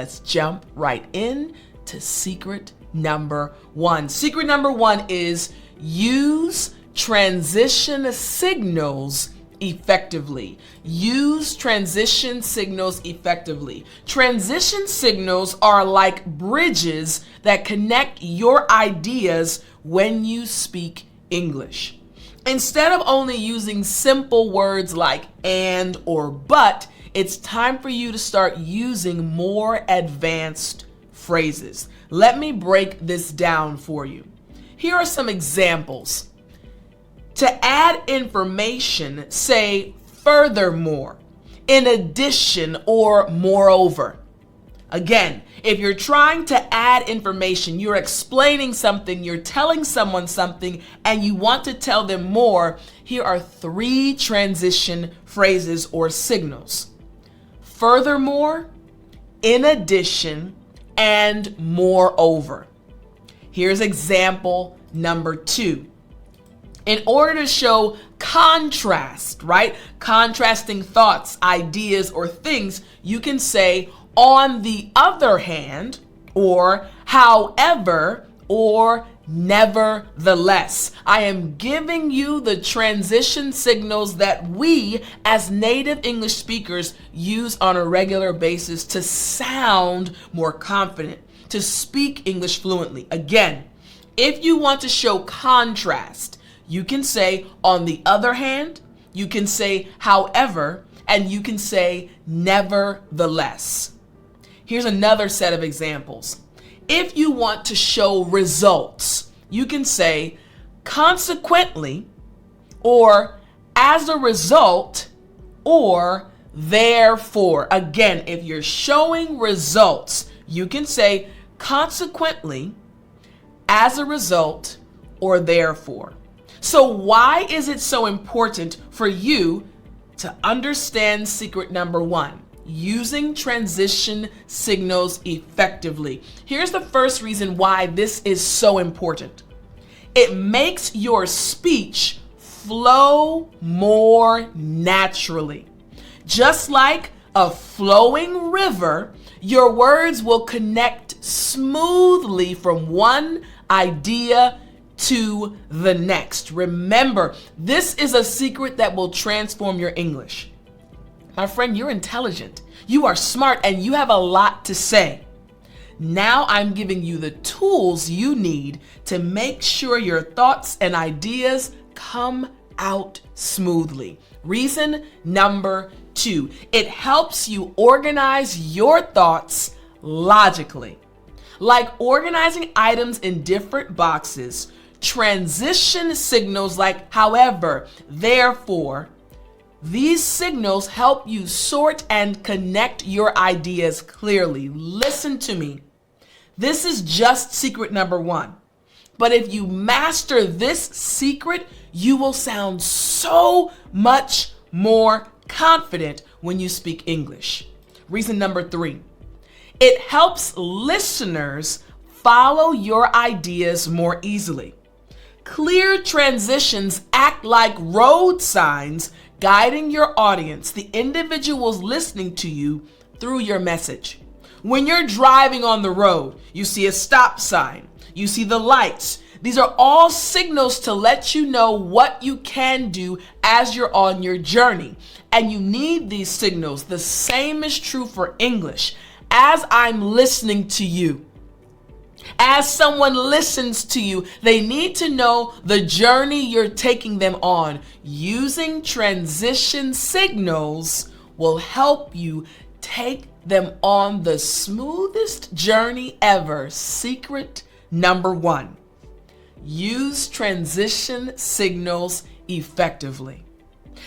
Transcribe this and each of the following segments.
let's jump right in to secret number one. Secret number one is use transition signals effectively. Use transition signals effectively. Transition signals are like bridges that connect your ideas when you speak English. Instead of only using simple words like and or but, it's time for you to start using more advanced phrases. Let me break this down for you. Here are some examples. To add information, say furthermore, in addition, or moreover. Again, if you're trying to add information, you're explaining something, you're telling someone something, and you want to tell them more, here are 3 transition phrases or signals. Furthermore, in addition, and moreover. Here's example number 2. In order to show contrast, right? Contrasting thoughts, ideas, or things, you can say on the other hand, or however, or nevertheless. I am giving you the transition signals that we as native English speakers use on a regular basis to sound more confident, to speak English fluently. Again, if you want to show contrast, you can say on the other hand, you can say however, and you can say nevertheless. Here's another set of examples. If you want to show results, you can say consequently, or as a result, or therefore. Again, if you're showing results, you can say consequently, as a result, or therefore. So why is it so important for you to understand secret number one? Using transition signals effectively. Here's the first reason why this is so important. It makes your speech flow more naturally. Just like a flowing river, your words will connect smoothly from one idea to the next. Remember, this is a secret that will transform your English. My friend, you're intelligent, you are smart, and you have a lot to say. Now I'm giving you the tools you need to make sure your thoughts and ideas come out smoothly. Reason number 2, it helps you organize your thoughts logically. Like organizing items in different boxes, transition signals like however, therefore, these signals help you sort and connect your ideas clearly. Listen to me. This is just secret number 1. But if you master this secret, you will sound so much more confident when you speak English. Reason number 3, it helps listeners follow your ideas more easily. Clear transitions act like road signs guiding your audience, the individuals listening to you, through your message. When you're driving on the road, you see a stop sign, you see the lights. These are all signals to let you know what you can do as you're on your journey. And you need these signals. The same is true for English. As I'm listening to you, as someone listens to you, they need to know the journey you're taking them on. Using transition signals will help you take them on the smoothest journey ever. Secret number 1, use transition signals effectively.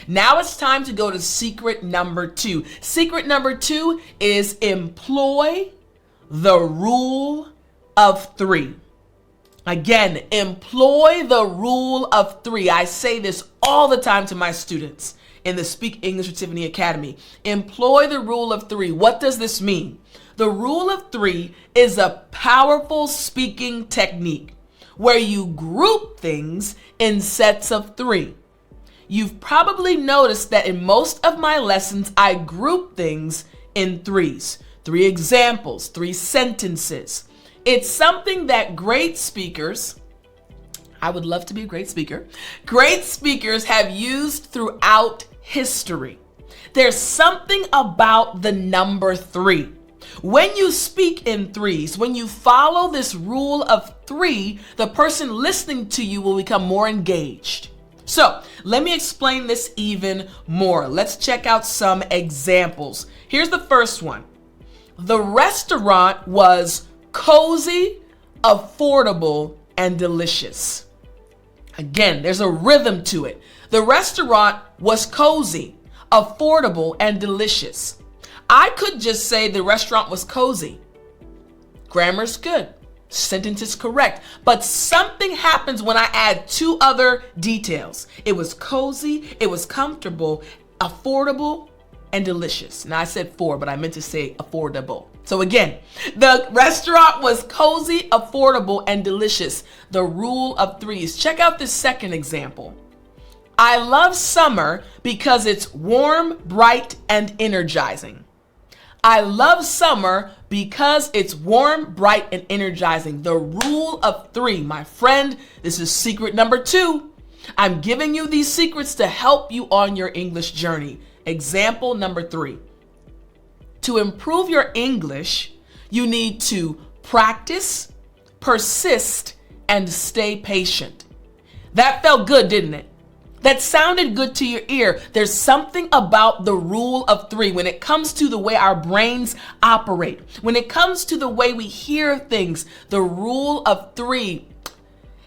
Now it's time to go to secret number 2. Secret number 2 is employ the rule of 3. Again, employ the rule of 3. I say this all the time to my students in the Speak English with Tiffani Academy. Employ the rule of 3. What does this mean? The rule of 3 is a powerful speaking technique where you group things in sets of 3. You've probably noticed that in most of my lessons, I group things in 3s. 3 examples, 3 sentences. It's something that great speakers, I would love to be a great speaker, great speakers have used throughout history. There's something about the number 3. When you speak in 3s, when you follow this rule of 3, the person listening to you will become more engaged. So let me explain this even more. Let's check out some examples. Here's the first one. The restaurant was cozy, affordable, and delicious. Again, there's a rhythm to it. The restaurant was cozy, affordable, and delicious. I could just say the restaurant was cozy. Grammar's good. Sentence is correct. But something happens when I add 2 other details. It was cozy, it was comfortable, affordable, and delicious. Now I said 4, but I meant to say affordable. So again, the restaurant was cozy, affordable, and delicious. The rule of 3s. Check out this second example. I love summer because it's warm, bright, and energizing. I love summer because it's warm, bright, and energizing. The rule of 3, my friend, this is secret number 2. I'm giving you these secrets to help you on your English journey. Example number 3. To improve your English, you need to practice, persist, and stay patient. That felt good, didn't it? That sounded good to your ear. There's something about the rule of 3 when it comes to the way our brains operate. When it comes to the way we hear things, the rule of 3,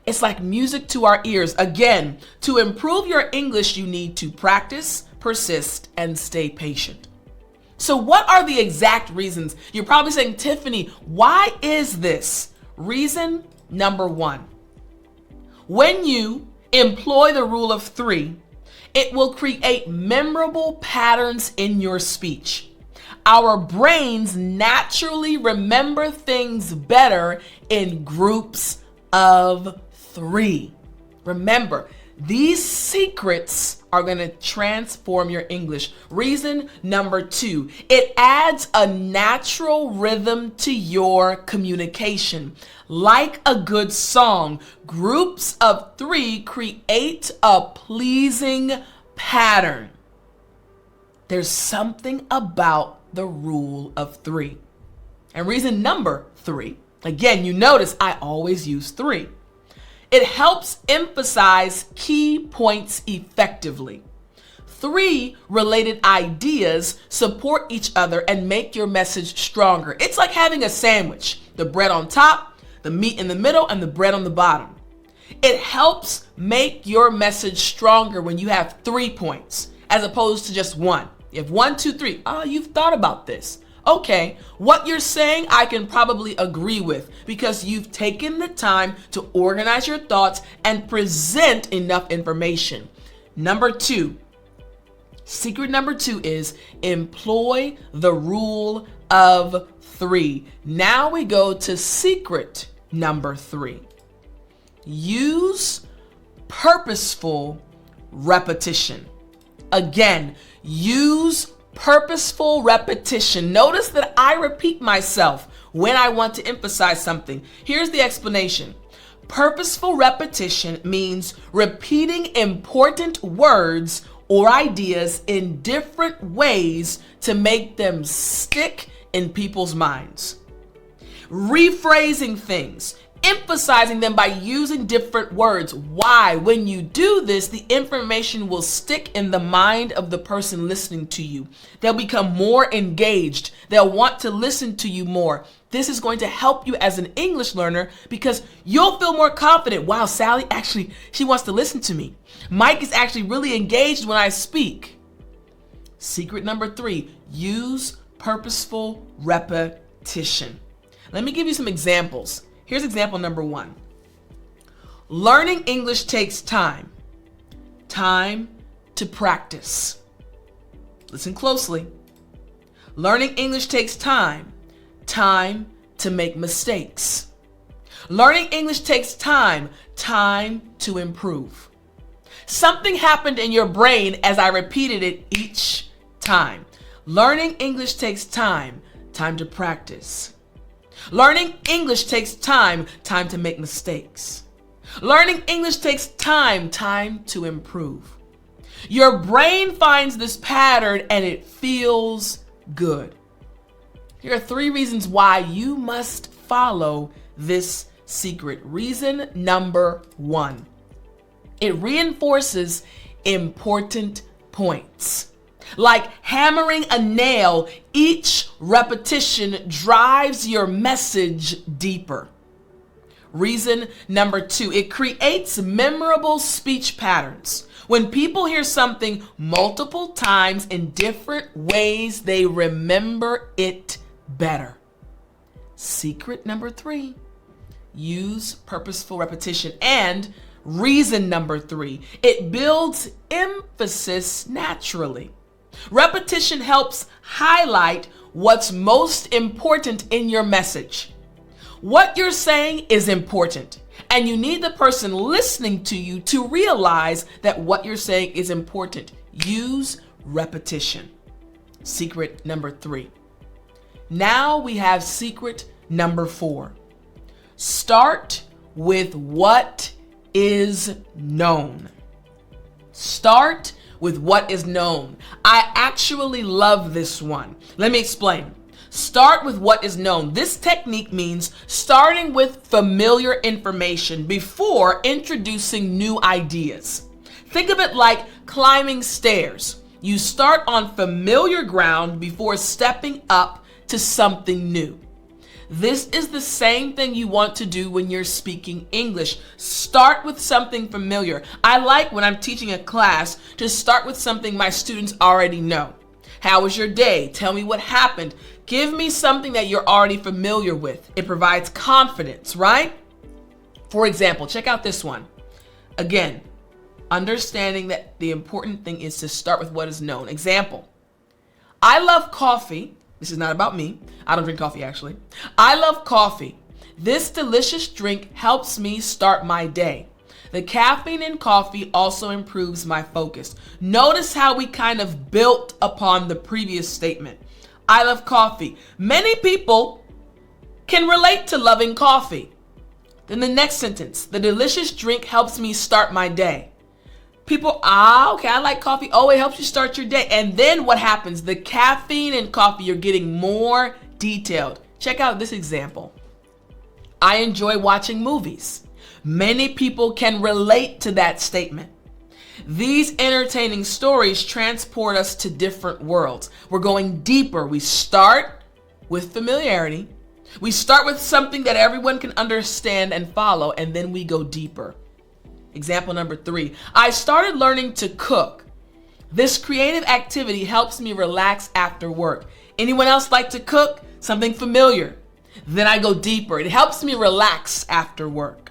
it's like music to our ears. Again, to improve your English, you need to practice, persist, and stay patient. So what are the exact reasons? You're probably saying, Tiffani, why is this? Reason number 1. When you employ the rule of 3, it will create memorable patterns in your speech. Our brains naturally remember things better in groups of 3. Remember, these secrets are going to transform your English. Reason number 2, it adds a natural rhythm to your communication. Like a good song, groups of 3 create a pleasing pattern. There's something about the rule of 3. And reason number 3, again, you notice I always use 3. It helps emphasize key points effectively. 3 related ideas support each other and make your message stronger. It's like having a sandwich, the bread on top, the meat in the middle, and the bread on the bottom. It helps make your message stronger when you have 3 points as opposed to just 1. You have 1, 2, 3. Oh, you've thought about this. Okay, what you're saying I can probably agree with because you've taken the time to organize your thoughts and present enough information. Number 2, secret number 2 is employ the rule of 3. Now we go to secret number 3. Use purposeful repetition. Again, use purposeful repetition. Notice that I repeat myself when I want to emphasize something. Here's the explanation. Purposeful repetition means repeating important words or ideas in different ways to make them stick in people's minds. Rephrasing things, emphasizing them by using different words. Why? When you do this, the information will stick in the mind of the person listening to you. They'll become more engaged. They'll want to listen to you more. This is going to help you as an English learner because you'll feel more confident. Wow, Sally actually, she wants to listen to me. Mike is actually really engaged when I speak. Secret number 3, use purposeful repetition. Let me give you some examples. Here's example number 1. Learning English takes time. Time to practice. Listen closely. Learning English takes time. Time to make mistakes. Learning English takes time. Time to improve. Something happened in your brain as I repeated it each time. Learning English takes time. time to practice. Learning English takes time to make mistakes. Learning English takes time to improve. Your brain finds this pattern and it feels good. Here are 3 reasons why you must follow this secret. Reason number 1, it reinforces important points. Like hammering a nail, each repetition drives your message deeper. Reason number 2, it creates memorable speech patterns. When people hear something multiple times in different ways, they remember it better. Secret number 3, use purposeful repetition. And reason number 3, it builds emphasis naturally. Repetition helps highlight what's most important in your message. What you're saying is important, and you need the person listening to you to realize that what you're saying is important. Use repetition. Secret number 3. Now we have secret number 4. Start with what is known. Start with what is known. I actually love this one. Let me explain. Start with what is known. This technique means starting with familiar information before introducing new ideas. Think of it like climbing stairs. You start on familiar ground before stepping up to something new. This is the same thing you want to do when you're speaking English. Start with something familiar. I like when I'm teaching a class to start with something my students already know. How was your day? Tell me what happened. Give me something that you're already familiar with. It provides confidence, right? For example, check out this one. Again, understanding that the important thing is to start with what is known. Example, I love coffee. This is not about me. I don't drink coffee, actually. I love coffee. This delicious drink helps me start my day. The caffeine in coffee also improves my focus. Notice how we kind of built upon the previous statement. I love coffee. Many people can relate to loving coffee. Then the next sentence, the delicious drink helps me start my day. People, okay, I like coffee. Oh, it helps you start your day. And then what happens? The caffeine in coffee, you're getting more detailed. Check out this example. I enjoy watching movies. Many people can relate to that statement. These entertaining stories transport us to different worlds. We're going deeper. We start with familiarity. We start with something that everyone can understand and follow, and then we go deeper. Example number 3, I started learning to cook. This creative activity helps me relax after work. Anyone else like to cook? Something familiar. Then I go deeper. It helps me relax after work.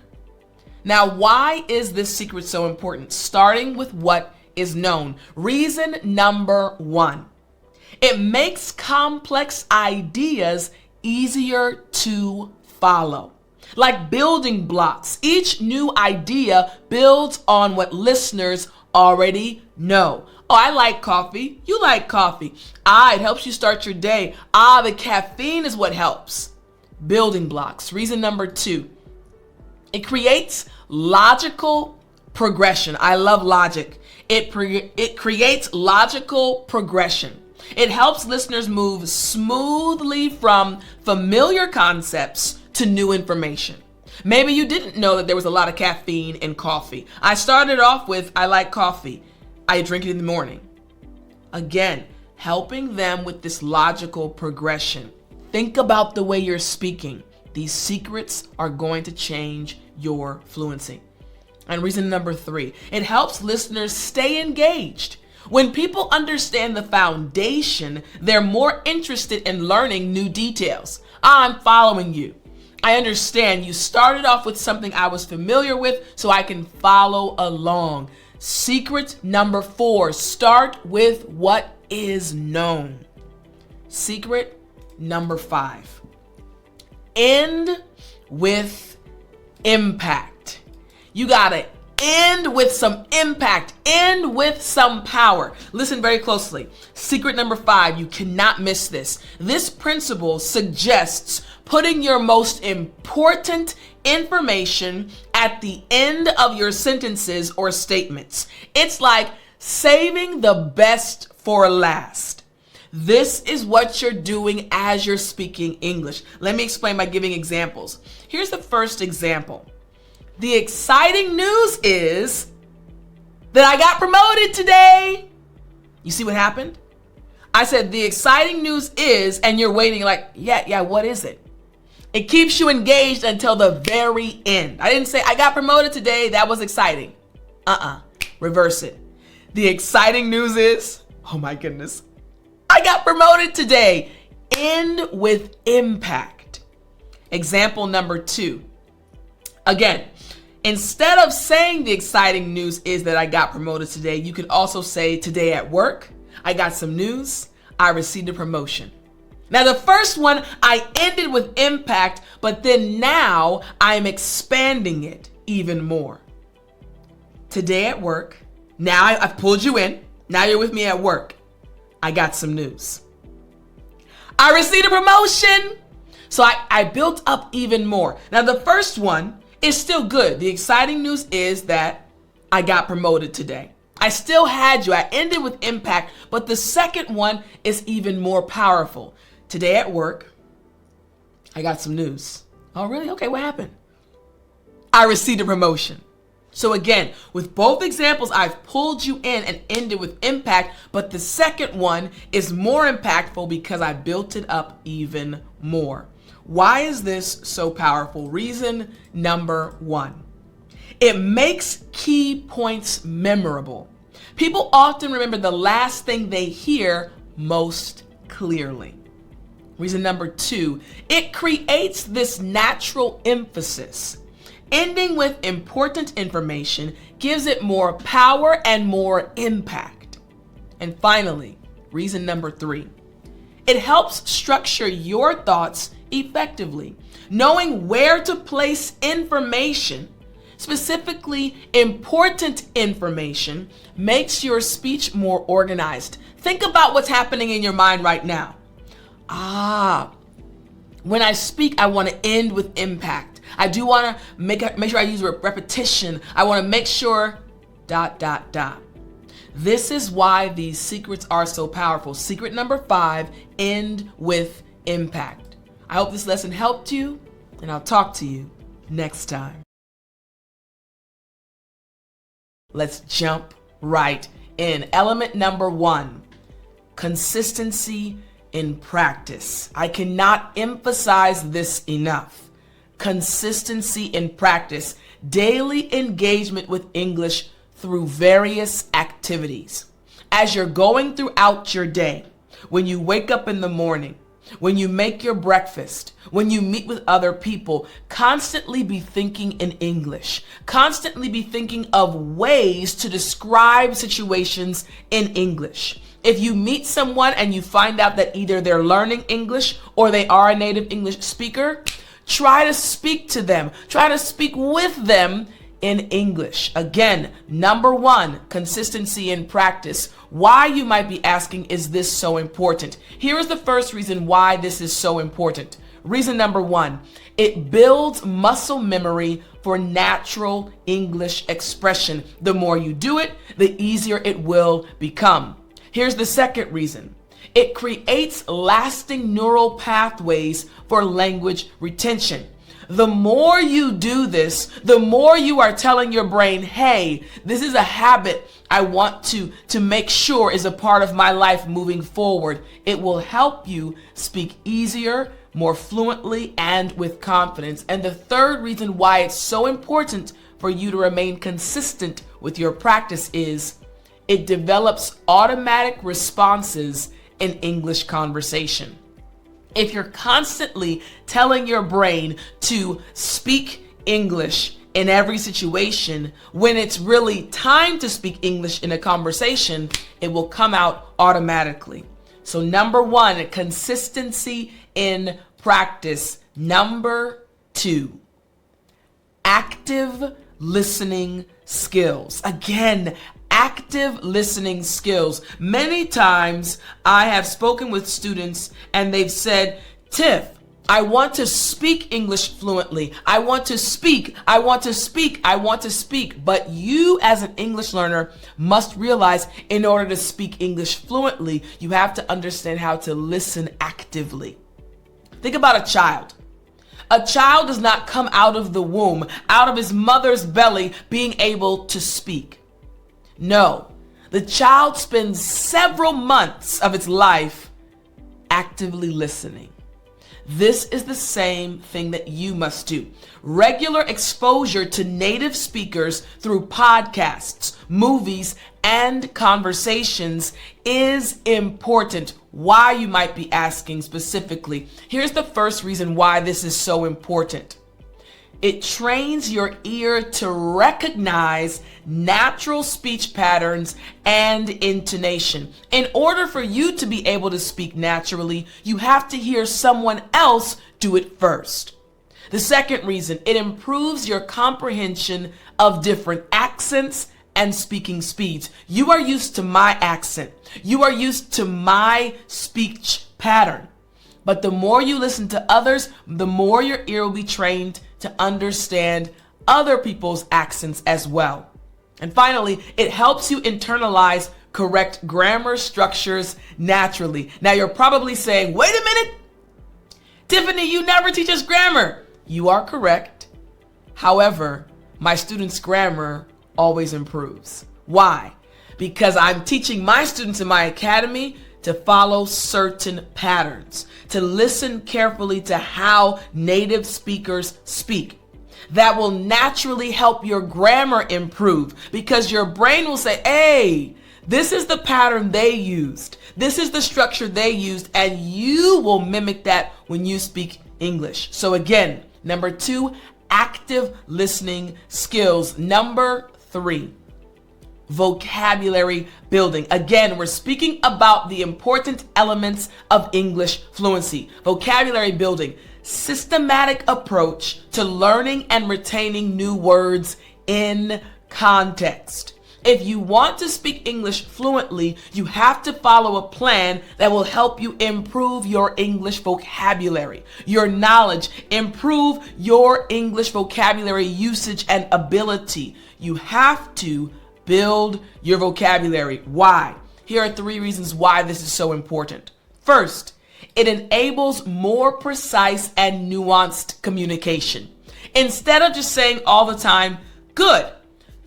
Now, why is this secret so important? Starting with what is known. Reason number 1, it makes complex ideas easier to follow. Like building blocks, each new idea builds on what listeners already know. Oh, I like coffee. You like coffee. It helps you start your day. The caffeine is what helps. Building blocks. Reason number 2, it creates logical progression. I love logic. It creates logical progression. It helps listeners move smoothly from familiar concepts to new information. Maybe you didn't know that there was a lot of caffeine in coffee. I started off with, I like coffee. I drink it in the morning. Again, helping them with this logical progression. Think about the way you're speaking. These secrets are going to change your fluency. And reason number 3, it helps listeners stay engaged. When people understand the foundation, they're more interested in learning new details. I'm following you. I understand you started off with something I was familiar with, so I can follow along. Secret number 4, start with what is known. Secret number 5, end with impact. You gotta End with some impact. End with some power. Listen very closely. Secret number 5, you cannot miss this. This principle suggests putting your most important information at the end of your sentences or statements. It's like saving the best for last. This is what you're doing as you're speaking English. Let me explain by giving examples. Here's the first example. The exciting news is that I got promoted today. You see what happened? I said the exciting news is, and you're waiting like, yeah, what is it? It keeps you engaged until the very end. I didn't say I got promoted today. That was exciting. Reverse it. The exciting news is, oh my goodness, I got promoted today. End with impact. Example number 2. Again, instead of saying the exciting news is that I got promoted today, you could also say today at work, I got some news, I received a promotion. Now the first one, I ended with impact, but then now I'm expanding it even more. Today at work, now I've pulled you in, now you're with me at work, I got some news. I received a promotion, so I built up even more. Now the first one, it's still good. The exciting news is that I got promoted today. I still had you. I ended with impact, but the second one is even more powerful. Today at work, I got some news. Oh, really? Okay, what happened? I received a promotion. So again, with both examples, I've pulled you in and ended with impact, but the second one is more impactful because I built it up even more. Why is this so powerful? Reason number 1. It makes key points memorable. People often remember the last thing they hear most clearly. Reason number 2, it creates this natural emphasis. Ending with important information gives it more power and more impact. And finally, reason number 3, it helps structure your thoughts effectively. Knowing where to place information, specifically important information, makes your speech more organized. Think about what's happening in your mind right now. When I speak, I want to end with impact. I do want to make sure I use repetition. I want to make sure ... This is why these secrets are so powerful. Secret number 5, end with impact. I hope this lesson helped you, and I'll talk to you next time. Let's jump right in. Element number 1, consistency in practice. I cannot emphasize this enough. Consistency in practice. Daily engagement with English through various activities. As you're going throughout your day, when you wake up in the morning, when you make your breakfast, when you meet with other people, constantly be thinking in English. Constantly be thinking of ways to describe situations in English. If you meet someone and you find out that either they're learning English or they are a native English speaker, try to speak to them. Try to speak with them in English. Again, number 1, consistency in practice. Why, you might be asking, is this so important? Here is the first reason why this is so important. Reason number 1, it builds muscle memory for natural English expression. The more you do it, the easier it will become. Here's the second reason. It creates lasting neural pathways for language retention. The more you do this, the more you are telling your brain, hey, this is a habit I want to make sure is a part of my life moving forward. It will help you speak easier, more fluently, and with confidence. And the third reason why it's so important for you to remain consistent with your practice is it develops automatic responses in English conversation. If you're constantly telling your brain to speak English in every situation, when it's really time to speak English in a conversation, it will come out automatically. So number 1, consistency in practice. Number 2, active listening skills. Again, active listening skills. Many times I have spoken with students and they've said, Tiff, I want to speak English fluently. I want to speak. But you as an English learner must realize in order to speak English fluently, you have to understand how to listen actively. Think about a child. A child does not come out of the womb, out of his mother's belly, being able to speak. No, the child spends several months of its life actively listening. This is the same thing that you must do. Regular exposure to native speakers through podcasts, movies, and conversations is important. Why, you might be asking specifically. Here's the first reason why this is so important. It trains your ear to recognize natural speech patterns and intonation. In order for you to be able to speak naturally, you have to hear someone else do it first. The second reason, it improves your comprehension of different accents and speaking speeds. You are used to my accent. You are used to my speech pattern. But the more you listen to others, the more your ear will be trained to understand other people's accents as well. And finally, it helps you internalize correct grammar structures naturally. Now you're probably saying, wait a minute, Tiffani, you never teach us grammar. You are correct. However, my students' grammar always improves. Why? Because I'm teaching my students in my academy to follow certain patterns, to listen carefully to how native speakers speak. That will naturally help your grammar improve because your brain will say, hey, this is the pattern they used. This is the structure they used, and you will mimic that when you speak English. So again, number 2, active listening skills. Number 3, vocabulary building. Again, we're speaking about the important elements of English fluency. Vocabulary building, systematic approach to learning and retaining new words in context. If you want to speak English fluently, you have to follow a plan that will help you improve your English vocabulary, your knowledge, improve your English vocabulary usage and ability. You have to build your vocabulary. Why? Here are 3 reasons why this is so important. First, it enables more precise and nuanced communication. Instead of just saying all the time, good,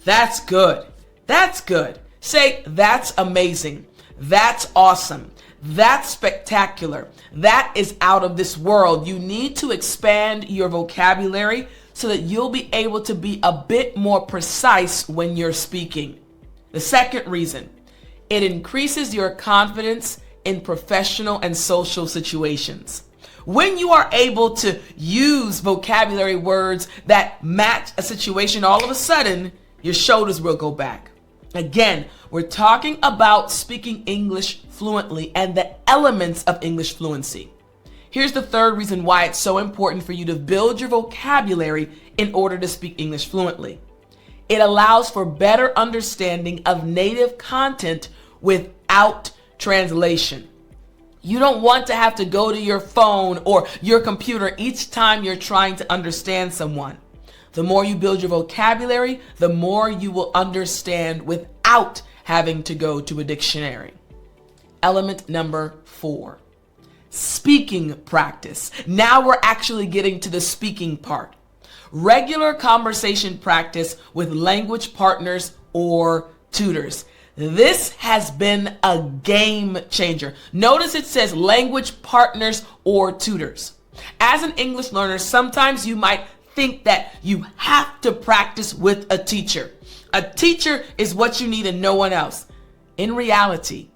that's good, that's good. Say, that's amazing, that's awesome, that's spectacular, that is out of this world. You need to expand your vocabulary so that you'll be able to be a bit more precise when you're speaking. The second reason, it increases your confidence in professional and social situations. When you are able to use vocabulary words that match a situation, all of a sudden, your shoulders will go back. Again, we're talking about speaking English fluently and the elements of English fluency. Here's the third reason why it's so important for you to build your vocabulary in order to speak English fluently. It allows for better understanding of native content without translation. You don't want to have to go to your phone or your computer each time you're trying to understand someone. The more you build your vocabulary, the more you will understand without having to go to a dictionary. Element number 4. Speaking practice. Now we're actually getting to the speaking part. Regular conversation practice with language partners or tutors. This has been a game changer. Notice it says language partners or tutors. As an English learner, sometimes you might think that you have to practice with a teacher. A teacher is what you need and no one else. In reality,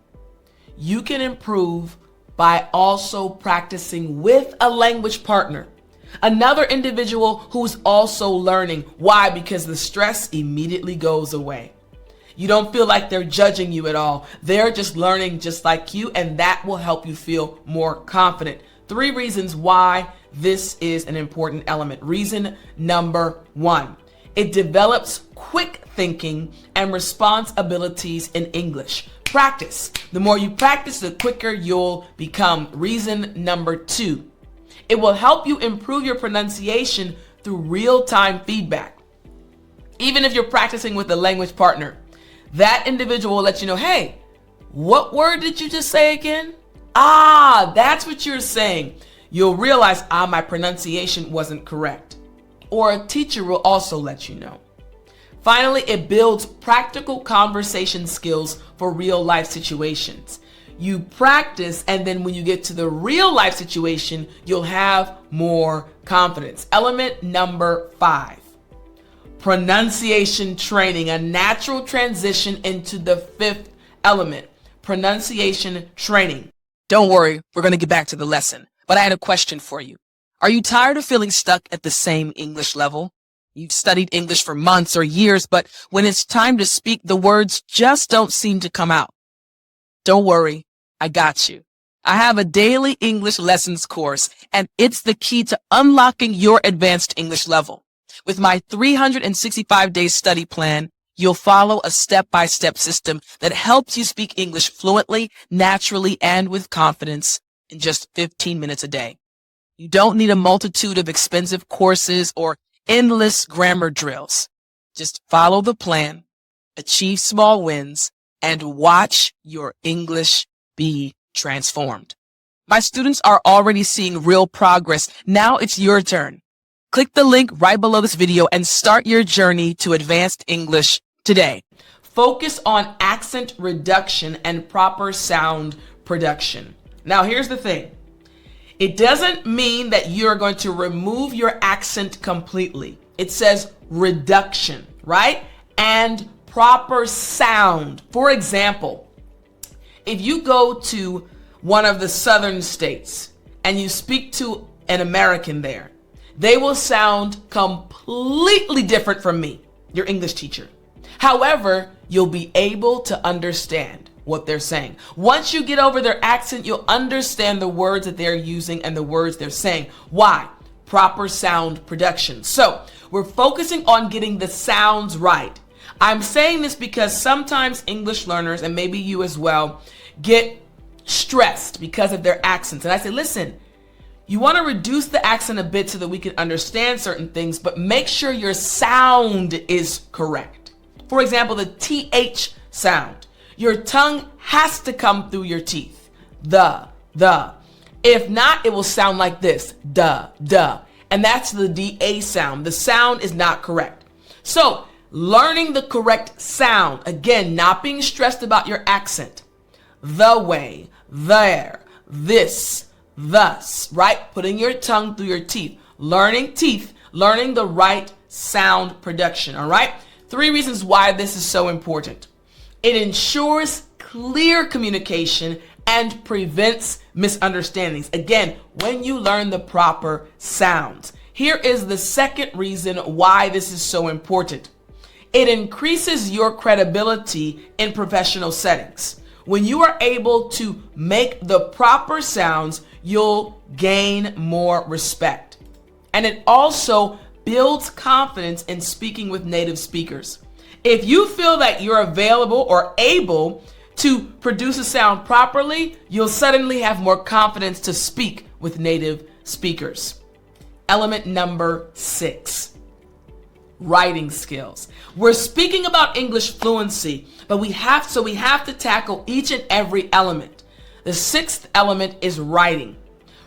you can improve by also practicing with a language partner, another individual who's also learning. Why? Because the stress immediately goes away. You don't feel like they're judging you at all. They're just learning just like you, and that will help you feel more confident. 3 reasons why this is an important element. Reason number 1, It develops quick thinking and response abilities in English. Practice. The more you practice, the quicker you'll become. Reason number 2. It will help you improve your pronunciation through real-time feedback. Even if you're practicing with a language partner, that individual will let you know, hey, what word did you just say again? That's what you're saying. You'll realize, my pronunciation wasn't correct. Or a teacher will also let you know. Finally, it builds practical conversation skills for real life situations. You practice, and then when you get to the real life situation, you'll have more confidence. Element number 5, pronunciation training, a natural transition into the 5th element, pronunciation training. Don't worry, we're going to get back to the lesson, but I had a question for you. Are you tired of feeling stuck at the same English level? You've studied English for months or years, but when it's time to speak, the words just don't seem to come out. Don't worry, I got you. I have a daily English lessons course, and it's the key to unlocking your advanced English level. With my 365-day study plan, you'll follow a step-by-step system that helps you speak English fluently, naturally, and with confidence in just 15 minutes a day. You don't need a multitude of expensive courses or endless grammar drills. Just follow the plan, achieve small wins, and watch your English be transformed. My students are already seeing real progress. Now it's your turn. Click the link right below this video and start your journey to advanced English today. Focus on accent reduction and proper sound production. Now here's the thing. It doesn't mean that you're going to remove your accent completely. It says reduction, right? And proper sound. For example, if you go to one of the southern states and you speak to an American there, they will sound completely different from me, your English teacher. However, you'll be able to understand what they're saying. Once you get over their accent, you'll understand the words that they're using and the words they're saying. Why? Proper sound production. So we're focusing on getting the sounds right. I'm saying this because sometimes English learners, and maybe you as well, get stressed because of their accents. And I say, listen, you want to reduce the accent a bit so that we can understand certain things, but make sure your sound is correct. For example, the TH sound. Your tongue has to come through your teeth. The. If not, it will sound like this. Duh. And that's the DA sound. The sound is not correct. So, learning the correct sound. Again, not being stressed about your accent. The way, there, this, thus, right? Putting your tongue through your teeth. Learning the right sound production, all right? 3 reasons why this is so important. It ensures clear communication and prevents misunderstandings. Again, when you learn the proper sounds. Here is the second reason why this is so important. It increases your credibility in professional settings. When you are able to make the proper sounds, you'll gain more respect. And it also builds confidence in speaking with native speakers. If you feel that you're available or able to produce a sound properly, you'll suddenly have more confidence to speak with native speakers. Element number 6, writing skills. We're speaking about English fluency, but we have to tackle each and every element. The 6th element is writing.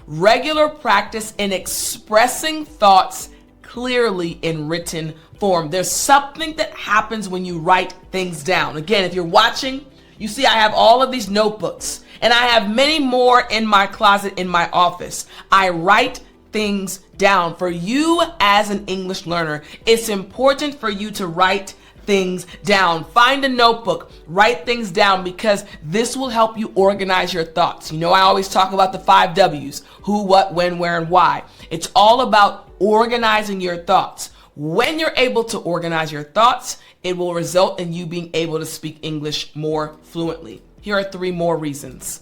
Regular practice in expressing thoughts clearly in written form. There's something that happens when you write things down. Again, if you're watching, you see I have all of these notebooks, and I have many more in my closet in my office. I write things down. For you as an English learner, it's important for you to write things down. Find a notebook, write things down, because this will help you organize your thoughts. You know, I always talk about the 5 W's: who, what, when, where, and why. It's all about organizing your thoughts. When you're able to organize your thoughts, it will result in you being able to speak English more fluently. Here are 3 more reasons.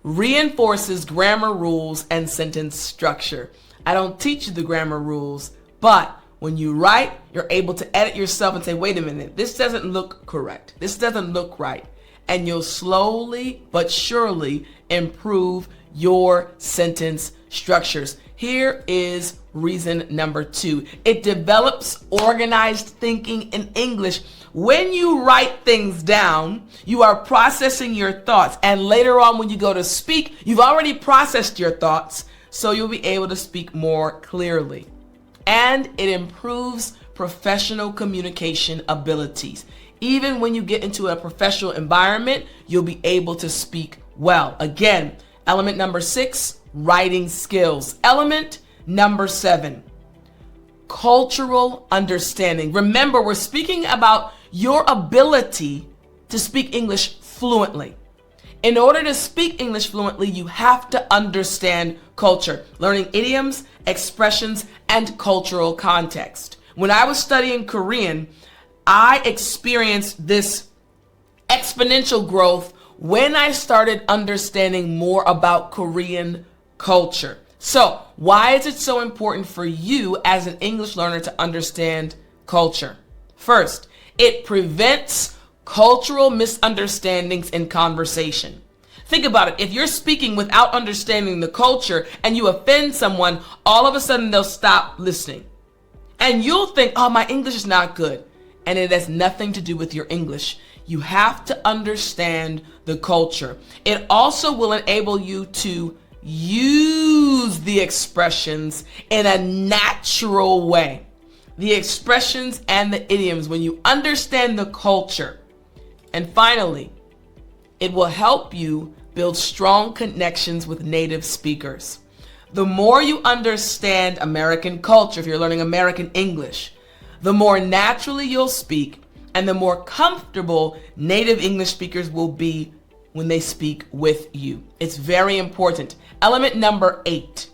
Reinforces grammar rules and sentence structure. I don't teach you the grammar rules, but When you write, you're able to edit yourself and say, wait a minute, this doesn't look correct. This doesn't look right. And you'll slowly but surely improve your sentence structures. Here is reason number 2. It develops organized thinking in English. When you write things down, you are processing your thoughts. And later on, when you go to speak, you've already processed your thoughts, so you'll be able to speak more clearly. And it improves professional communication abilities. Even when you get into a professional environment, you'll be able to speak well. Again, element number 6, writing skills. Element number 7, cultural understanding. Remember, we're speaking about your ability to speak English fluently. In order to speak English fluently, you have to understand culture, learning idioms, expressions, and cultural context. When I was studying Korean, I experienced this exponential growth when I started understanding more about Korean culture. So, why is it so important for you as an English learner to understand culture? First, it prevents cultural misunderstandings in conversation. Think about it. If you're speaking without understanding the culture and you offend someone, all of a sudden they'll stop listening. And you'll think, oh, my English is not good. And it has nothing to do with your English. You have to understand the culture. It also will enable you to use the expressions in a natural way. The expressions and the idioms, when you understand the culture. And finally, it will help you build strong connections with native speakers. The more you understand American culture, if you're learning American English, the more naturally you'll speak and the more comfortable native English speakers will be when they speak with you. It's very important. Element number 8,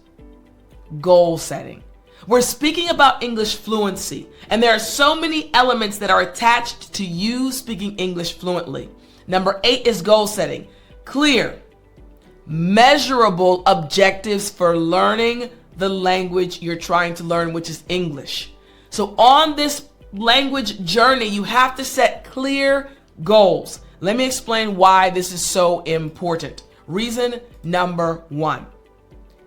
goal setting. We're speaking about English fluency, and there are so many elements that are attached to you speaking English fluently. Number 8 is goal setting. Clear, measurable objectives for learning the language you're trying to learn, which is English. So on this language journey, you have to set clear goals. Let me explain why this is so important. Reason number 1,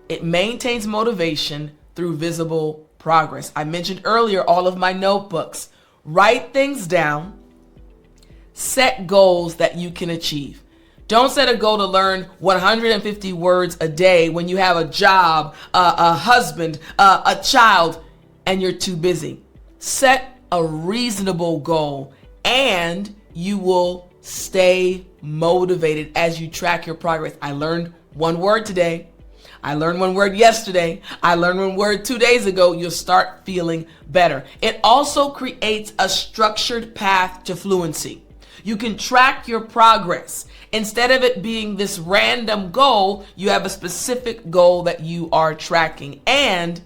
it maintains motivation through visible progress. I mentioned earlier all of my notebooks. Write things down. Set goals that you can achieve. Don't set a goal to learn 150 words a day when you have a job, a husband, a child, and you're too busy. Set a reasonable goal and you will stay motivated as you track your progress. I learned 1 word today. I learned 1 word yesterday. I learned 1 word 2 days ago. You'll start feeling better. It also creates a structured path to fluency. You can track your progress. Instead of it being this random goal, you have a specific goal that you are tracking. And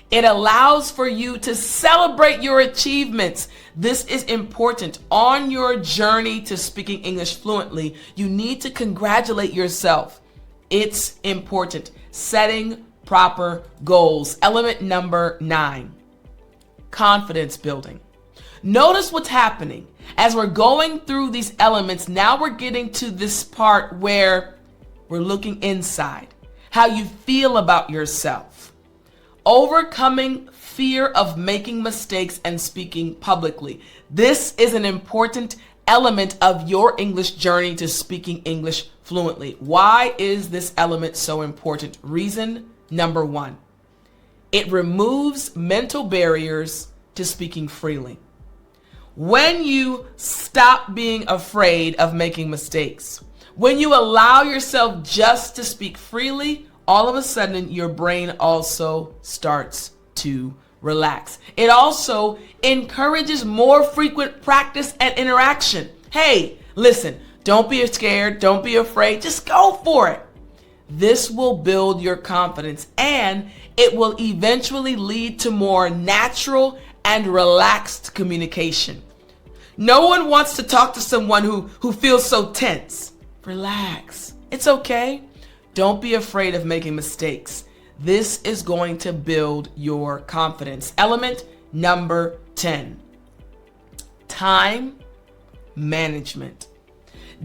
it allows for you to celebrate your achievements. This is important. On your journey to speaking English fluently, you need to congratulate yourself. It's important. Setting proper goals. Element number 9, confidence building. Notice what's happening. As we're going through these elements, now we're getting to this part where we're looking inside. How you feel about yourself. Overcoming fear of making mistakes and speaking publicly. This is an important element of your English journey to speaking English fluently. Why is this element so important? Reason number 1, it removes mental barriers to speaking freely. When you stop being afraid of making mistakes, when you allow yourself just to speak freely, all of a sudden your brain also starts to relax. It also encourages more frequent practice and interaction. Hey, listen, don't be scared, don't be afraid, just go for it. This will build your confidence and it will eventually lead to more natural and relaxed communication. No one wants to talk to someone who feels so tense. Relax. It's okay. Don't be afraid of making mistakes. This is going to build your confidence. Element number 10. Time management.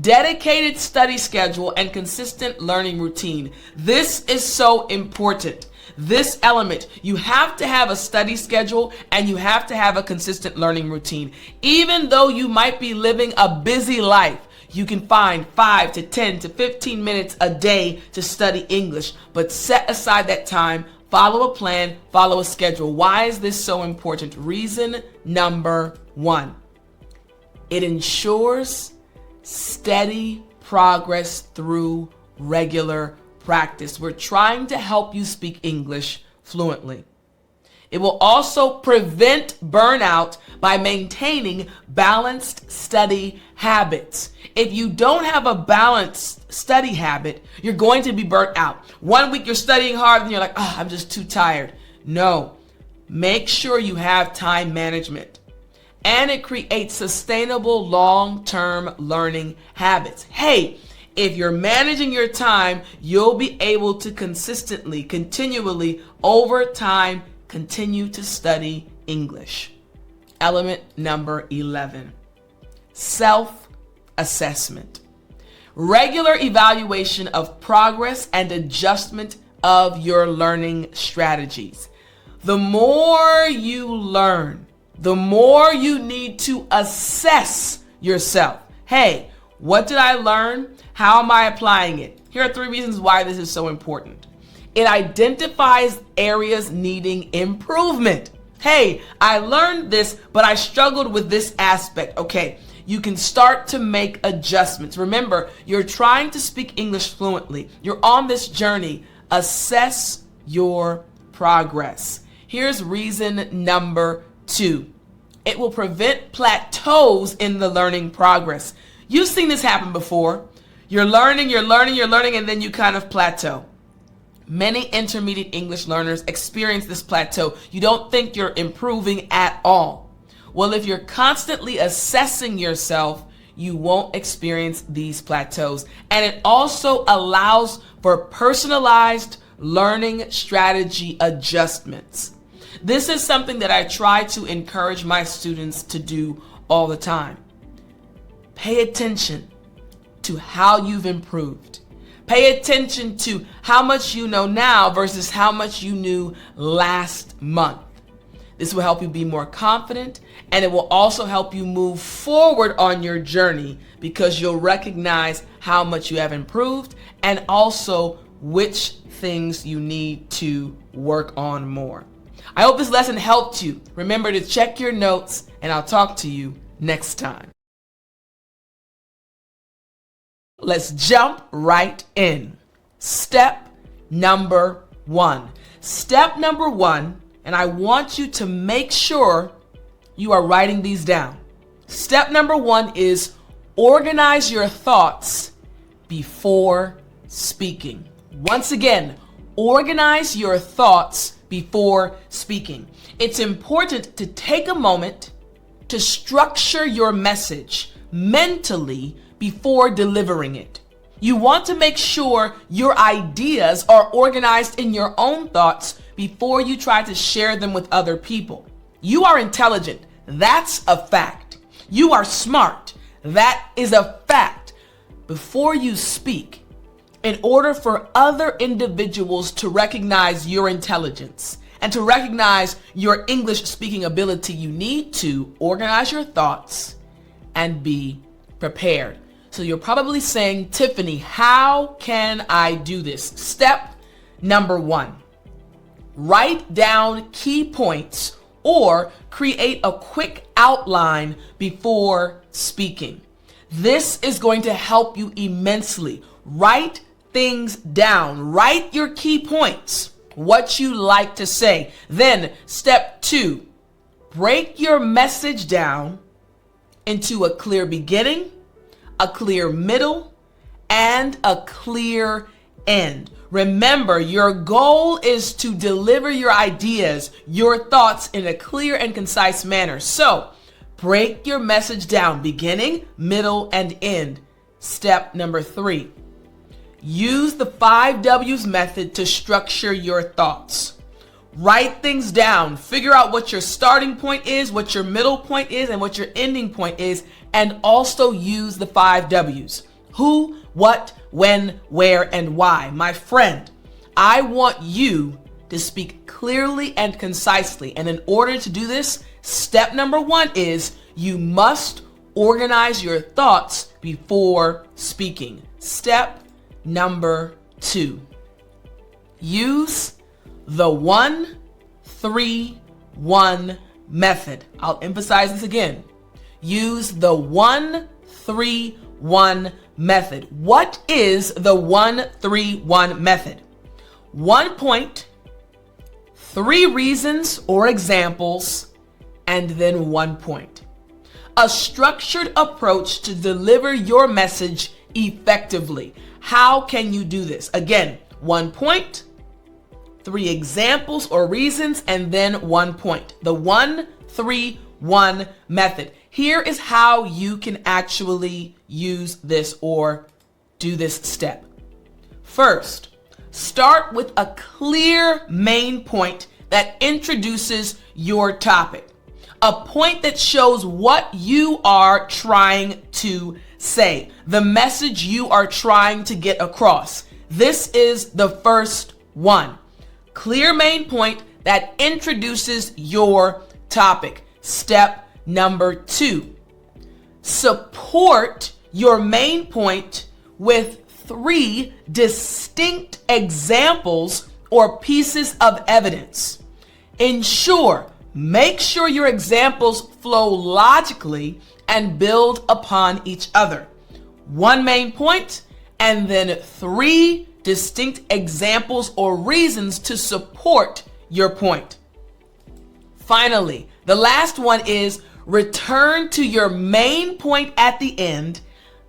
Dedicated study schedule and consistent learning routine. This is so important. This element, you have to have a study schedule and you have to have a consistent learning routine. Even though you might be living a busy life, you can find 5 to 10 to 15 minutes a day to study English, but set aside that time, follow a plan, follow a schedule. Why is this so important? Reason number 1. It ensures steady progress through regular practice. We're trying to help you speak English fluently. It will also prevent burnout by maintaining balanced study habits. If you don't have a balanced study habit, you're going to be burnt out. 1 week you're studying hard and you're like, oh, I'm just too tired. No, make sure you have time management. And it creates sustainable long-term learning habits. Hey, if you're managing your time, you'll be able to consistently, continually, over time, continue to study English. Element number 11, self-assessment. Regular evaluation of progress and adjustment of your learning strategies. The more you learn, the more you need to assess yourself. Hey, what did I learn? How am I applying it? Here are 3 reasons why this is so important. It identifies areas needing improvement. Hey, I learned this, but I struggled with this aspect. Okay, you can start to make adjustments. Remember, you're trying to speak English fluently. You're on this journey. Assess your progress. Here's reason number 2. It will prevent plateaus in the learning progress. You've seen this happen before. You're learning, and then you kind of plateau. Many intermediate English learners experience this plateau. You don't think you're improving at all. Well, if you're constantly assessing yourself, you won't experience these plateaus. And it also allows for personalized learning strategy adjustments. This is something that I try to encourage my students to do all the time. Pay attention to how you've improved. Pay attention to how much you know now versus how much you knew last month. This will help you be more confident, and it will also help you move forward on your journey because you'll recognize how much you have improved and also which things you need to work on more. I hope this lesson helped you. Remember to check your notes, and I'll talk to you next time. Let's jump right in. Step number 1. Step number 1, and I want you to make sure you are writing these down. Step number 1 is organize your thoughts before speaking. Once again, organize your thoughts before speaking. It's important to take a moment to structure your message mentally before delivering it. You want to make sure your ideas are organized in your own thoughts before you try to share them with other people. You are intelligent. That's a fact. You are smart. That is a fact. Before you speak, in order for other individuals to recognize your intelligence and to recognize your English speaking ability, you need to organize your thoughts and be prepared. So you're probably saying, Tiffani, how can I do this? Step number 1, write down key points or create a quick outline before speaking. This is going to help you immensely. Write things down. Write your key points, what you like to say. Then step 2, break your message down into a clear beginning, a clear middle, and a clear end. Remember, your goal is to deliver your ideas, your thoughts in a clear and concise manner. So, break your message down, beginning, middle, and end. Step number 3, use the 5 W's method to structure your thoughts. Write things down. Figure out what your starting point is, what your middle point is, and what your ending point is, and also use the 5 W's. Who, what, when, where, and why. My friend, I want you to speak clearly and concisely. And in order to do this, step number 1 is you must organize your thoughts before speaking. Step number 2, use the 1-3-1 method. I'll emphasize this again. Use the 1-3-1 method. What is the 1-3-1 method? 1 point, 3 reasons or examples, and then 1 point. A structured approach to deliver your message effectively. How can you do this? Again, 1 point, 3 examples or reasons, and then 1 point. The 1-3-1 method. Here is how you can actually use this or do this step. First, start with a clear main point that introduces your topic. A point that shows what you are trying to say, the message you are trying to get across. This is the first one. Clear main point that introduces your topic. Step number 2, support your main point with 3 distinct examples or pieces of evidence. Make sure your examples flow logically and build upon each other. 1 main point and then 3 distinct examples or reasons to support your point. Finally, the last one is return to your main point at the end,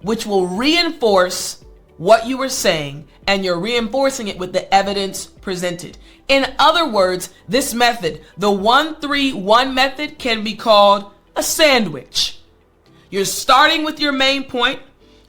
which will reinforce what you were saying, and you're reinforcing it with the evidence presented. In other words, this method, the 1-3-1 method, can be called a sandwich. You're starting with your main point,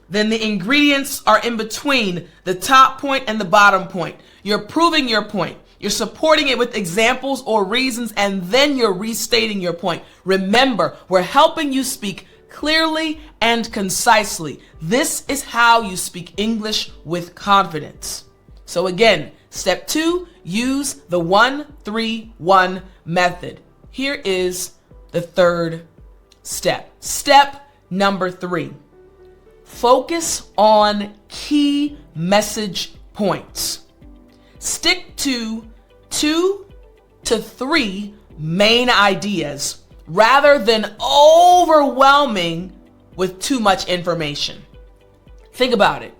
then the ingredients are in between the top point and the bottom point. You're proving your point. You're supporting it with examples or reasons, and then you're restating your point. Remember, we're helping you speak clearly and concisely. This is how you speak English with confidence. So again, step 2, use the 1-3-1 method. Here is the third step. Step number 3, focus on key message points. Stick to 2 to 3 main ideas rather than overwhelming with too much information. Think about it.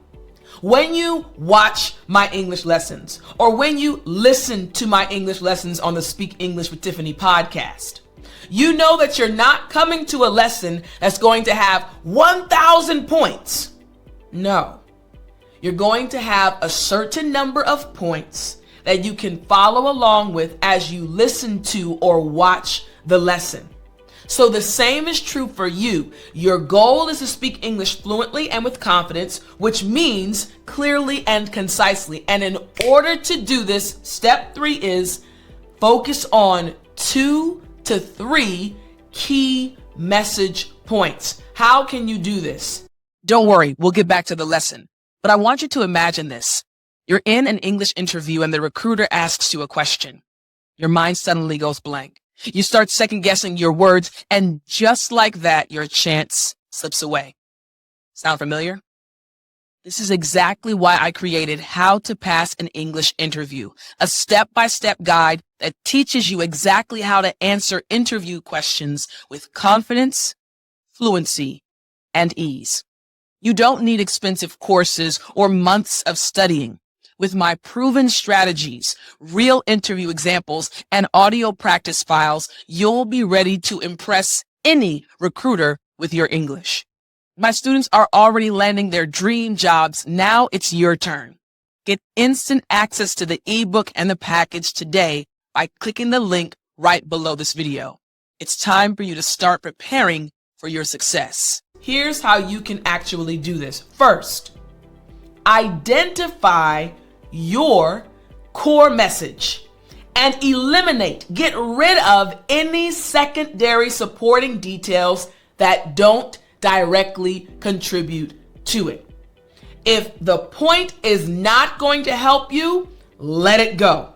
When you watch my English lessons or when you listen to my English lessons on the Speak English with Tiffani podcast, you know that you're not coming to a lesson that's going to have 1,000 points. No. You're going to have a certain number of points that you can follow along with as you listen to or watch the lesson. So the same is true for you. Your goal is to speak English fluently and with confidence, which means clearly and concisely. And in order to do this, step 3 is focus on 2 to 3 key message points. How can you do this? Don't worry, we'll get back to the lesson. But I want you to imagine this. You're in an English interview and the recruiter asks you a question. Your mind suddenly goes blank. You start second guessing your words, and just like that, your chance slips away. Sound familiar? This is exactly why I created How to Pass an English Interview, a step-by-step guide that teaches you exactly how to answer interview questions with confidence, fluency, and ease. You don't need expensive courses or months of studying. With my proven strategies, real interview examples, and audio practice files, you'll be ready to impress any recruiter with your English. My students are already landing their dream jobs. Now it's your turn. Get instant access to the ebook and the package today by clicking the link right below this video. It's time for you to start preparing for your success. Here's how you can actually do this. First, identify your core message and eliminate, get rid of any secondary supporting details that don't directly contribute to it. If the point is not going to help you, let it go.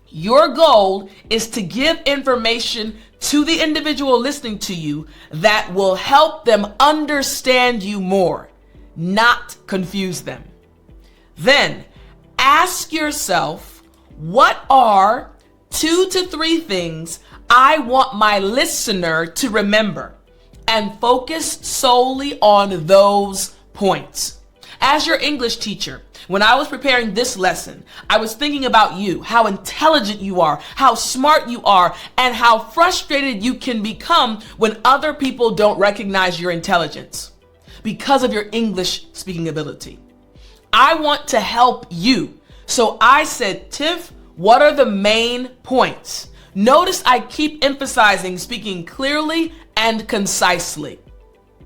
Your goal is to give information to the individual listening to you that will help them understand you more, not confuse them. Then ask yourself, what are 2 to 3 things I want my listener to remember? And focus solely on those points. As your English teacher, when I was preparing this lesson, I was thinking about you, how intelligent you are, how smart you are, and how frustrated you can become when other people don't recognize your intelligence because of your English speaking ability. I want to help you. So I said, Tiff, what are the main points? Notice I keep emphasizing speaking clearly and concisely,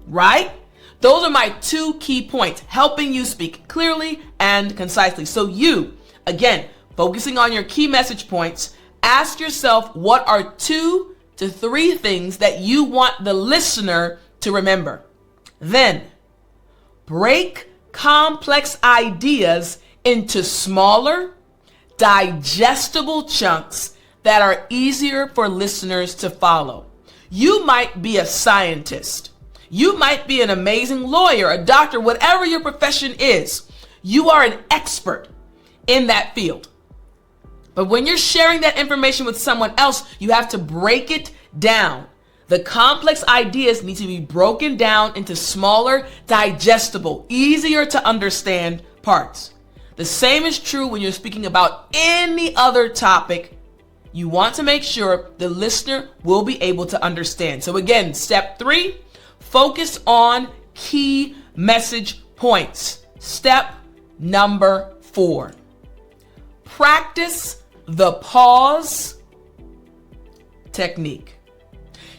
right? Those are my 2 key points, helping you speak clearly and concisely. So you, again, focusing on your key message points, ask yourself, what are 2 to 3 things that you want the listener to remember? Then break complex ideas into smaller, digestible chunks that are easier for listeners to follow. You might be a scientist. You might be an amazing lawyer, a doctor, whatever your profession is. You are an expert in that field. But when you're sharing that information with someone else, you have to break it down. The complex ideas need to be broken down into smaller, digestible, easier to understand parts. The same is true when you're speaking about any other topic. You want to make sure the listener will be able to understand. So again, step 3, focus on key message points. Step number 4, practice the pause technique.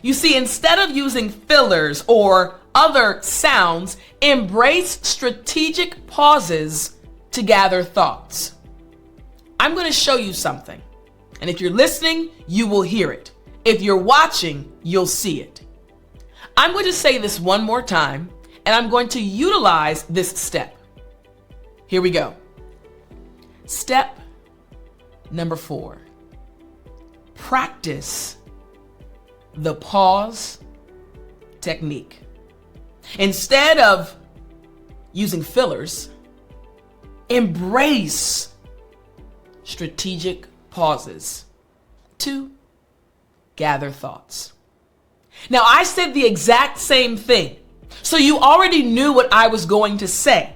You see, instead of using fillers or other sounds, embrace strategic pauses to gather thoughts. I'm going to show you something. And if you're listening, you will hear it. If you're watching, you'll see it. I'm going to say this one more time, and I'm going to utilize this step. Here we go. Step number 4. Practice the pause technique. Instead of using fillers, embrace strategic pauses to gather thoughts. Now, I said the exact same thing, so you already knew what I was going to say,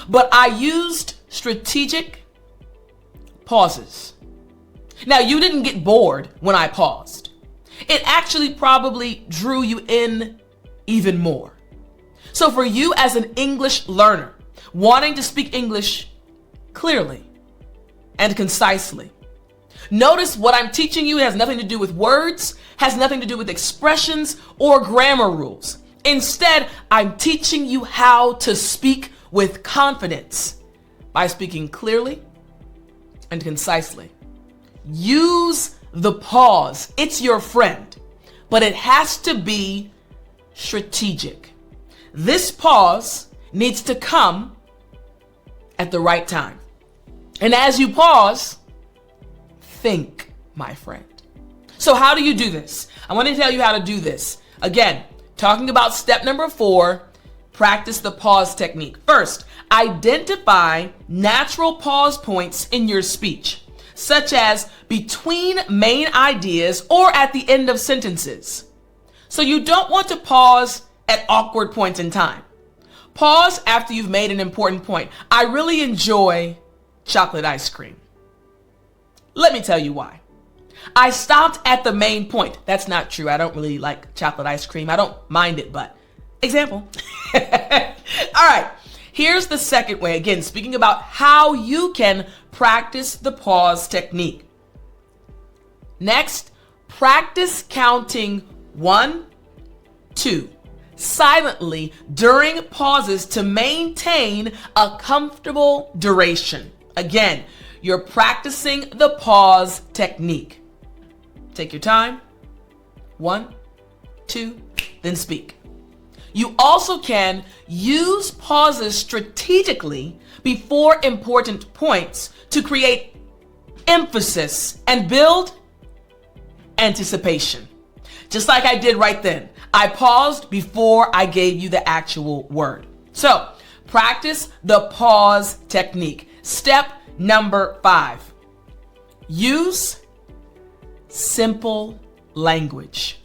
but I used strategic pauses. Now, you didn't get bored when I paused. It actually probably drew you in even more. So for you as an English learner, wanting to speak English clearly and concisely, notice what I'm teaching you has nothing to do with words, has nothing to do with expressions or grammar rules. Instead, I'm teaching you how to speak with confidence by speaking clearly and concisely. Use the pause. It's your friend, but it has to be strategic. This pause needs to come at the right time. And as you pause, think, my friend. So how do you do this? I want to tell you how to do this. Again, talking about step number 4, practice the pause technique. First, identify natural pause points in your speech, such as between main ideas or at the end of sentences. So you don't want to pause at awkward points in time. Pause after you've made an important point. I really enjoy chocolate ice cream. Let me tell you why. I stopped at the main point. That's not true. I don't really like chocolate ice cream. I don't mind it, but example. All right. Here's the second way. Again, speaking about how you can practice the pause technique. Next, practice counting 1, 2 silently during pauses to maintain a comfortable duration. Again, you're practicing the pause technique. Take your time. 1, 2, then speak. You also can use pauses strategically before important points to create emphasis and build anticipation. Just like I did right then. I paused before I gave you the actual word. So, practice the pause technique. Step number 5. Use simple language.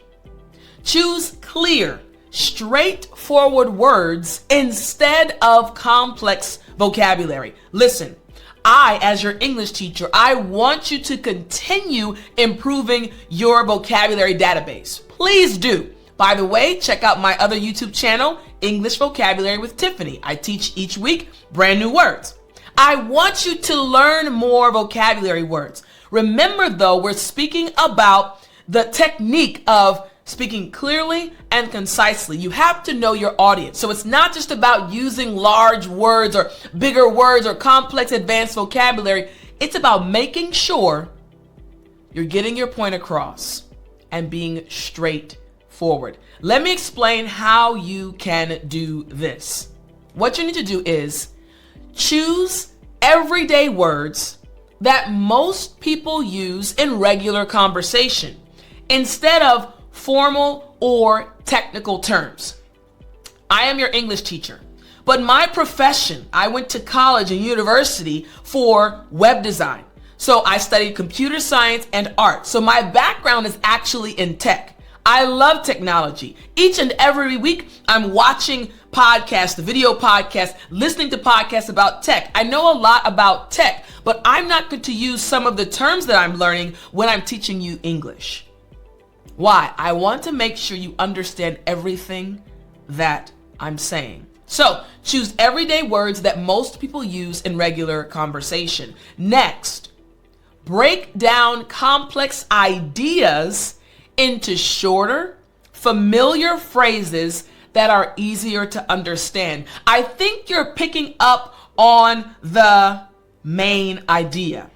Choose clear, straightforward words instead of complex vocabulary. Listen, I, as your English teacher, I want you to continue improving your vocabulary database. Please do. By the way, check out my other YouTube channel, English Vocabulary with Tiffani. I teach each week brand new words. I want you to learn more vocabulary words. Remember though, we're speaking about the technique of speaking clearly and concisely. You have to know your audience. So it's not just about using large words or bigger words or complex advanced vocabulary. It's about making sure you're getting your point across and being straightforward. Let me explain how you can do this. What you need to do is choose everyday words that most people use in regular conversation instead of formal or technical terms. I am your English teacher, but my profession, I went to college and university for web design. So I studied computer science and art. So my background is actually in tech. I love technology. Each and every week, I'm watching podcasts, the video podcasts, listening to podcasts about tech. I know a lot about tech, but I'm not going to use some of the terms that I'm learning when I'm teaching you English. Why? I want to make sure you understand everything that I'm saying. So choose everyday words that most people use in regular conversation. Next, break down complex ideas into shorter, familiar phrases that are easier to understand. I think you're picking up on the main idea.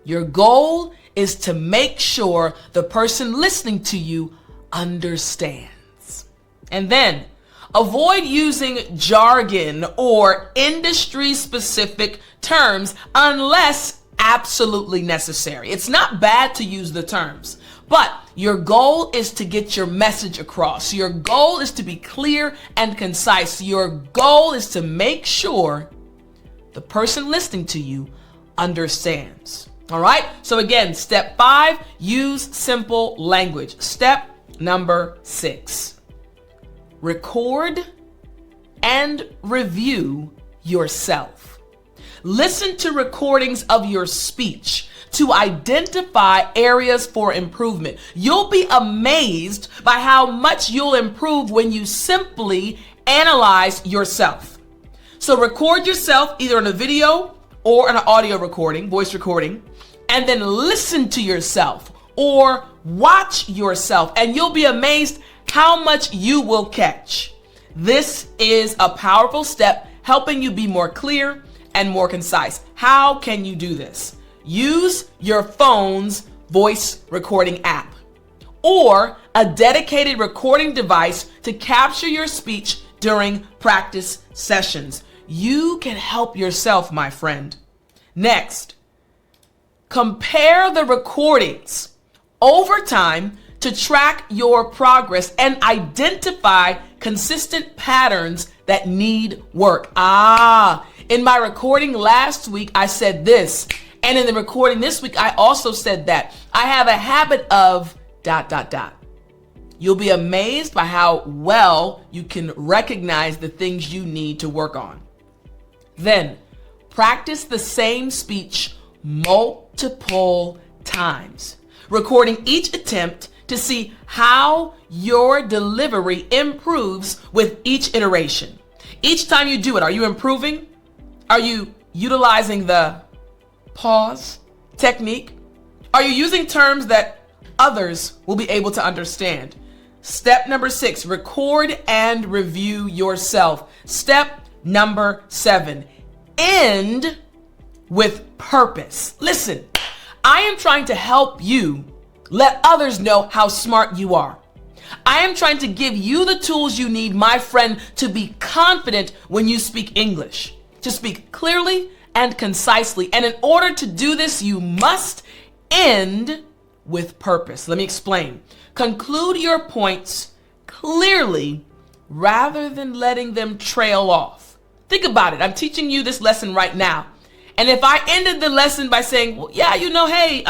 Your goal is to make sure the person listening to you understands. And then avoid using jargon or industry-specific terms unless absolutely necessary. It's not bad to use the terms, but your goal is to get your message across. Your goal is to be clear and concise. Your goal is to make sure the person listening to you understands. All right. So again, step 5, use simple language. Step number 6, record and review yourself. Listen to recordings of your speech to identify areas for improvement. You'll be amazed by how much you'll improve when you simply analyze yourself. So record yourself either in a video or an audio recording, voice recording, and then listen to yourself or watch yourself, and you'll be amazed how much you will catch. This is a powerful step helping you be more clear and more concise. How can you do this? Use your phone's voice recording app or a dedicated recording device to capture your speech during practice sessions. You can help yourself, my friend. Next, compare the recordings over time to track your progress and identify consistent patterns that need work. In my recording last week, I said this, and in the recording this week, I also said that. I have a habit of ... You'll be amazed by how well you can recognize the things you need to work on. Then, practice the same speech multiple times, recording each attempt to see how your delivery improves with each iteration. Each time you do it, are you improving? Are you utilizing the pause technique? Are you using terms that others will be able to understand? Step number 6, record and review yourself. Step number 7, end with purpose. Listen, I am trying to help you let others know how smart you are. I am trying to give you the tools you need, my friend, to be confident when you speak English, to speak clearly and concisely. And in order to do this, you must end with purpose. Let me explain. Conclude your points clearly rather than letting them trail off. Think about it. I'm teaching you this lesson right now. And if I ended the lesson by saying, well, yeah, hey,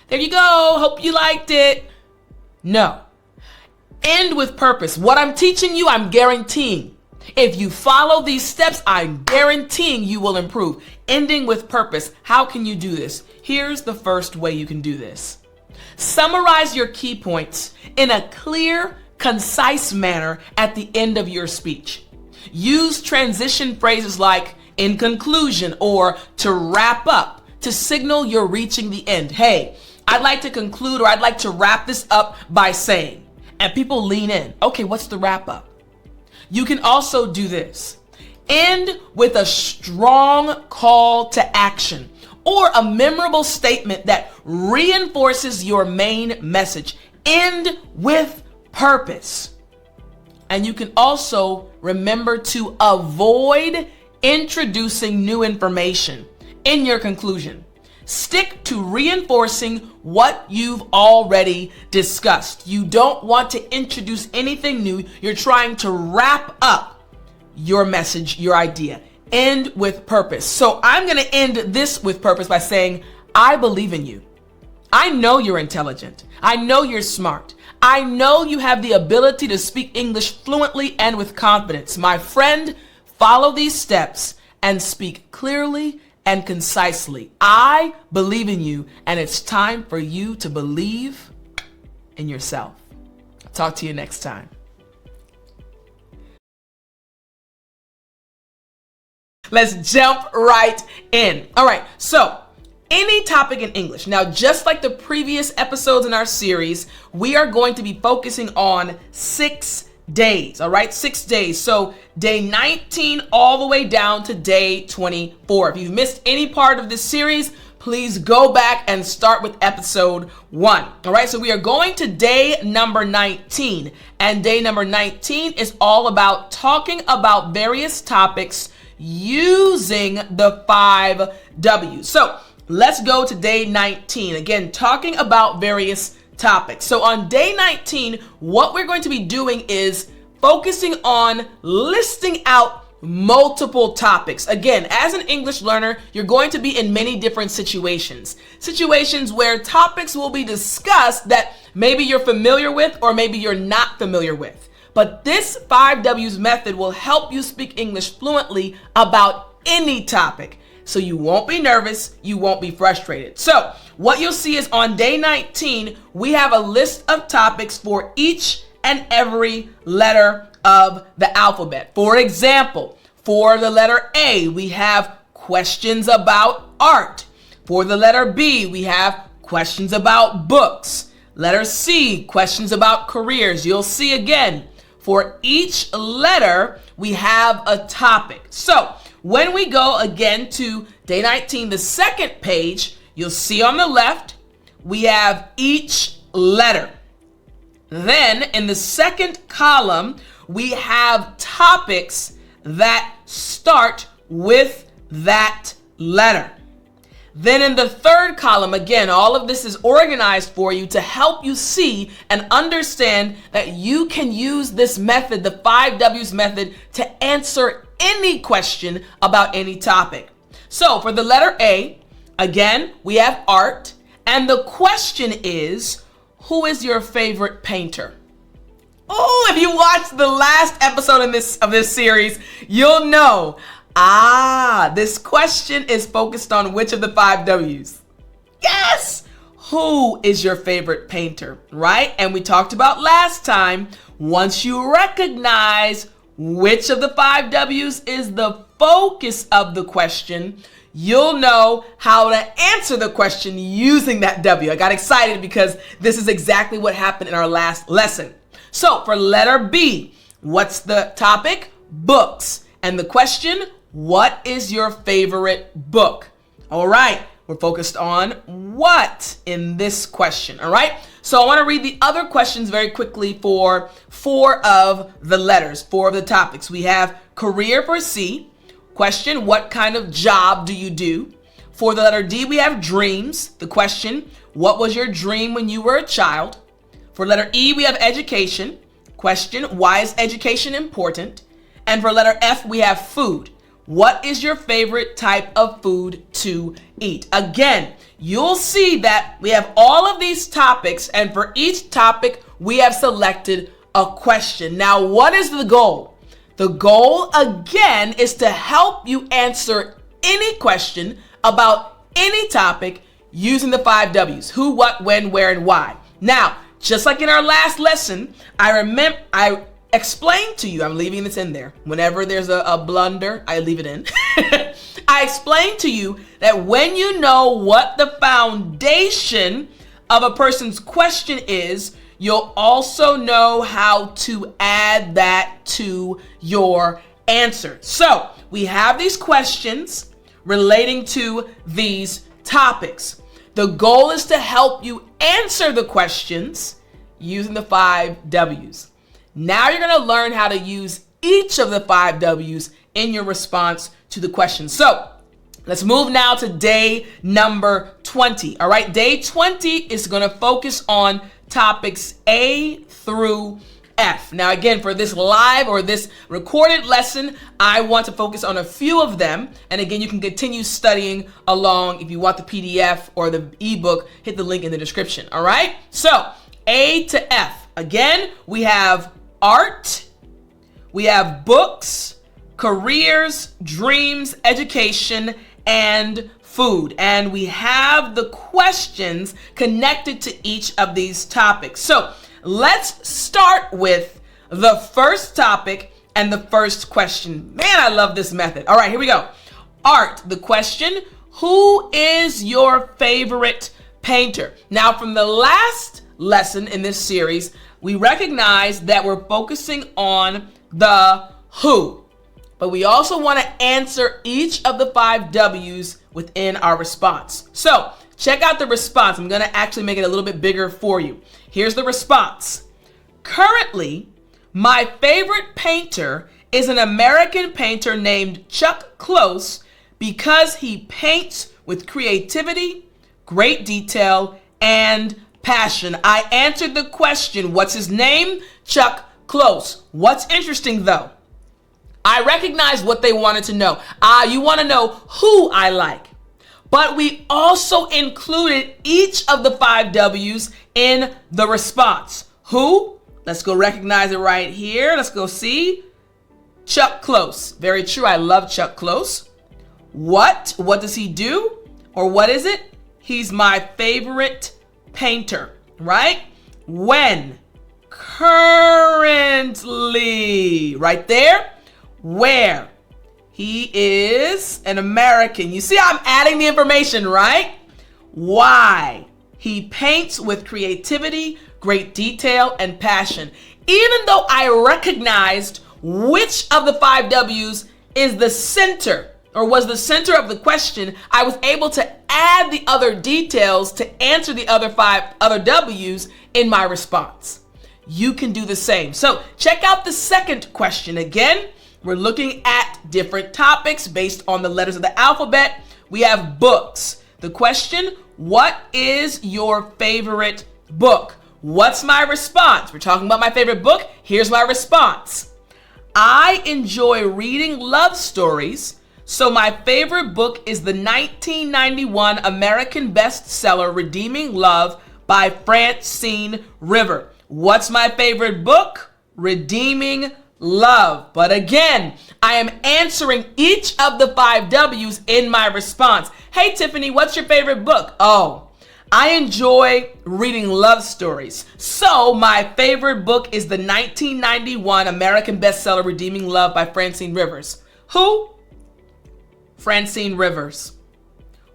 there you go. Hope you liked it. No. End with purpose. What I'm teaching you, I'm guaranteeing. If you follow these steps, I'm guaranteeing you will improve. Ending with purpose. How can you do this? Here's the first way you can do this. Summarize your key points in a clear, concise manner at the end of your speech. Use transition phrases like in conclusion or to wrap up to signal you're reaching the end. Hey, I'd like to conclude or I'd like to wrap this up by saying, and people lean in. Okay, what's the wrap up? You can also do this. End with a strong call to action or a memorable statement that reinforces your main message. End with purpose. And you can also remember to avoid introducing new information in your conclusion. Stick to reinforcing what you've already discussed. You don't want to introduce anything new. You're trying to wrap up your message, your idea. End with purpose. So I'm going to end this with purpose by saying, I believe in you. I know you're intelligent. I know you're smart. I know you have the ability to speak English fluently and with confidence. My friend, follow these steps and speak clearly and concisely. I believe in you, and it's time for you to believe in yourself. I'll talk to you next time. Let's jump right in. All right, so any topic in English. Now, just like the previous episodes in our series, we are going to be focusing on 6 days, all right? 6 days. So day 19 all the way down to day 24. If you've missed any part of this series, please go back and start with episode 1. All right, so we are going to day number 19. And day number 19 is all about talking about various topics using the 5 W's. So let's go to day 19. Again, talking about various topics. So on day 19, what we're going to be doing is focusing on listing out multiple topics. Again, as an English learner, you're going to be in many different situations. Situations where topics will be discussed that maybe you're familiar with or maybe you're not familiar with. But this 5 W's method will help you speak English fluently about any topic. So you won't be nervous, you won't be frustrated. So what you'll see is on day 19, we have a list of topics for each and every letter of the alphabet. For example, for the letter A, we have questions about art. For the letter B, we have questions about books. Letter C, questions about careers. You'll see again, for each letter, we have a topic. So when we go again to day 19, the second page, you'll see on the left, we have each letter. Then in the second column, we have topics that start with that letter. Then in the third column, again, all of this is organized for you to help you see and understand that you can use this method, the 5 W's method, to answer any question about any topic. So for the letter A, again, we have art. And the question is, who is your favorite painter? Oh, if you watched the last episode of this series, you'll know. This question is focused on which of the 5 W's? Yes! Who is your favorite painter, right? And we talked about last time, once you recognize which of the 5 W's is the focus of the question, you'll know how to answer the question using that W. I got excited because this is exactly what happened in our last lesson. So for letter B, what's the topic? Books. And the question, What is your favorite book? All right, we're focused on what in this question, all right? So I want to read the other questions very quickly for 4 of the letters, 4 of the topics. We have career for C. Question, what kind of job do you do? For the letter D, we have dreams. The question, what was your dream when you were a child? For letter E, we have education. Question, why is education important? And for letter F, we have food. What is your favorite type of food to eat? Again, you'll see that we have all of these topics, and for each topic, we have selected a question. Now, what is the goal? The goal, again, is to help you answer any question about any topic using the 5 W's. Who, what, when, where, and why. Now, just like in our last lesson, I explained to you, I'm leaving this in there. Whenever there's a blunder, I leave it in. I explained to you that when you know what the foundation of a person's question is, you'll also know how to add that to your answer. So we have these questions relating to these topics. The goal is to help you answer the questions using the 5 W's. Now you're going to learn how to use each of the 5 W's in your response to the question. So let's move now to day number 20. All right, day 20 is going to focus on topics A through F. Now, again, for this live or this recorded lesson, I want to focus on a few of them. And again, you can continue studying along. If you want the PDF or the ebook, hit the link in the description. All right, so A to F. Again, we have art, we have books, careers, dreams, education, and food. And we have the questions connected to each of these topics. So let's start with the first topic and the first question. Man, I love this method. All right, here we go. Art, the question, who is your favorite painter? Now, from the last lesson in this series, we recognize that we're focusing on the who, but we also want to answer each of the 5 W's within our response. So check out the response. I'm going to actually make it a little bit bigger for you. Here's the response. Currently, my favorite painter is an American painter named Chuck Close because he paints with creativity, great detail, and passion. I answered the question, what's his name? Chuck Close. What's interesting though, I recognized what they wanted to know. You want to know who I like, but we also included each of the 5 W's in the response. Who? Let's go recognize it right here. Let's go see. Chuck Close. Very true. I love Chuck Close. What? What does he do? Or what is it? He's my favorite painter, right? When? Currently, right there. Where? He is an American. You see, I'm adding the information, right? Why? He paints with creativity, great detail, and passion. Even though I recognized which of the 5 W's is the center or was the center of the question, I was able to add the other details to answer the other 5 other W's in my response. You can do the same. So check out the second question. Again, we're looking at different topics based on the letters of the alphabet. We have books. The question, what is your favorite book? What's my response? We're talking about my favorite book. Here's my response. I enjoy reading love stories, so my favorite book is the 1991 American bestseller Redeeming Love by Francine River. What's my favorite book? Redeeming Love. But again, I am answering each of the 5 W's in my response. Hey, Tiffany, what's your favorite book? Oh, I enjoy reading love stories. So my favorite book is the 1991 American bestseller Redeeming Love by Francine Rivers. Who? Francine Rivers.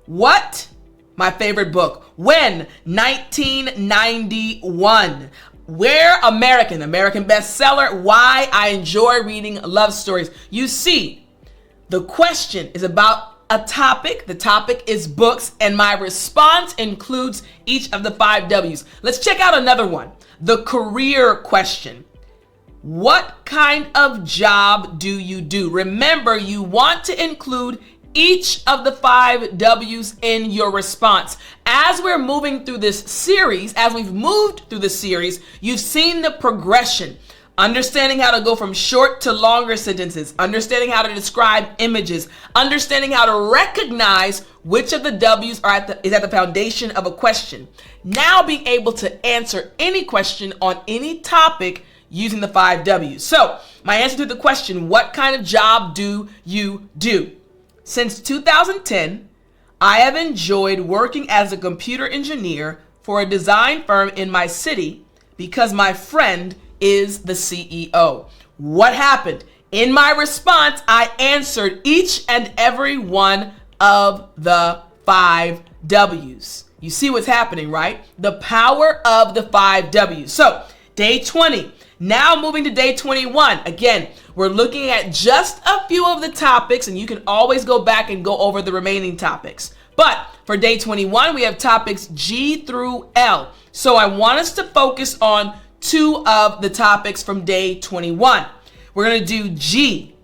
What? My favorite book. When? 1991. Where? American bestseller. Why? I enjoy reading love stories. You see, The question is about a topic. The topic is books, and my response includes each of the 5 W's. Let's check out another one. The career question. What kind of job do you do? Remember, you want to include each of the 5 W's in your response. As we're moving through this series, as we've moved through the series, you've seen the progression. Understanding how to go from short to longer sentences, understanding how to describe images, understanding how to recognize which of the W's is at the foundation of a question. Now being able to answer any question on any topic using the 5 W's. So my answer to the question, what kind of job do you do? Since 2010, I have enjoyed working as a computer engineer for a design firm in my city because my friend is the CEO. What happened? In my response, I answered each and every one of the 5 W's. You see what's happening, right? The power of the 5 W's. So, day 20. Now moving to day 21. Again, we're looking at just a few of the topics, and you can always go back and go over the remaining topics. But for day 21, we have topics G through L. So I want us to focus on 2 of the topics from day 21. We're going to do G,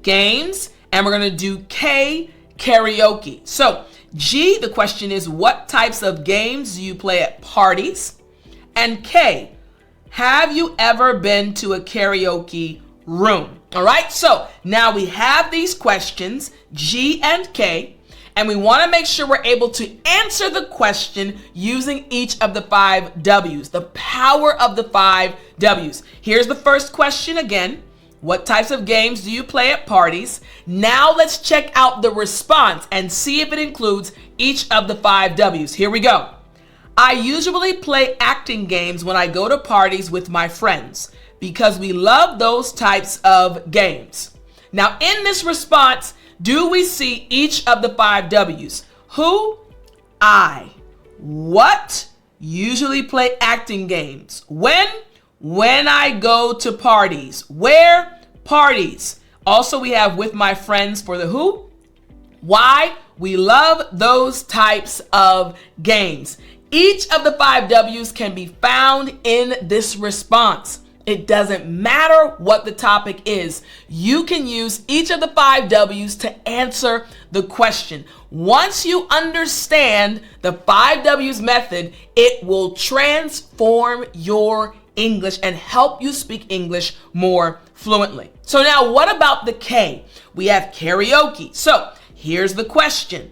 games, and we're going to do K, karaoke. So G, the question is, what types of games do you play at parties? And K, have you ever been to a karaoke room? All right, so now we have these questions, G and K, and we want to make sure we're able to answer the question using each of the 5 W's, the power of the 5 W's. Here's the first question again. What types of games do you play at parties? Now let's check out the response and see if it includes each of the 5 W's. Here we go. I usually play acting games when I go to parties with my friends because we love those types of games. Now in this response, do we see each of the 5 W's? Who? I. What? Usually play acting games. When? When I go to parties. Where? Parties. Also, we have with my friends for the who. Why? We love those types of games. Each of the 5 W's can be found in this response. It doesn't matter what the topic is. You can use each of the 5 W's to answer the question. Once you understand the 5 W's method, it will transform your English and help you speak English more fluently. So now what about the K? We have karaoke. So here's the question.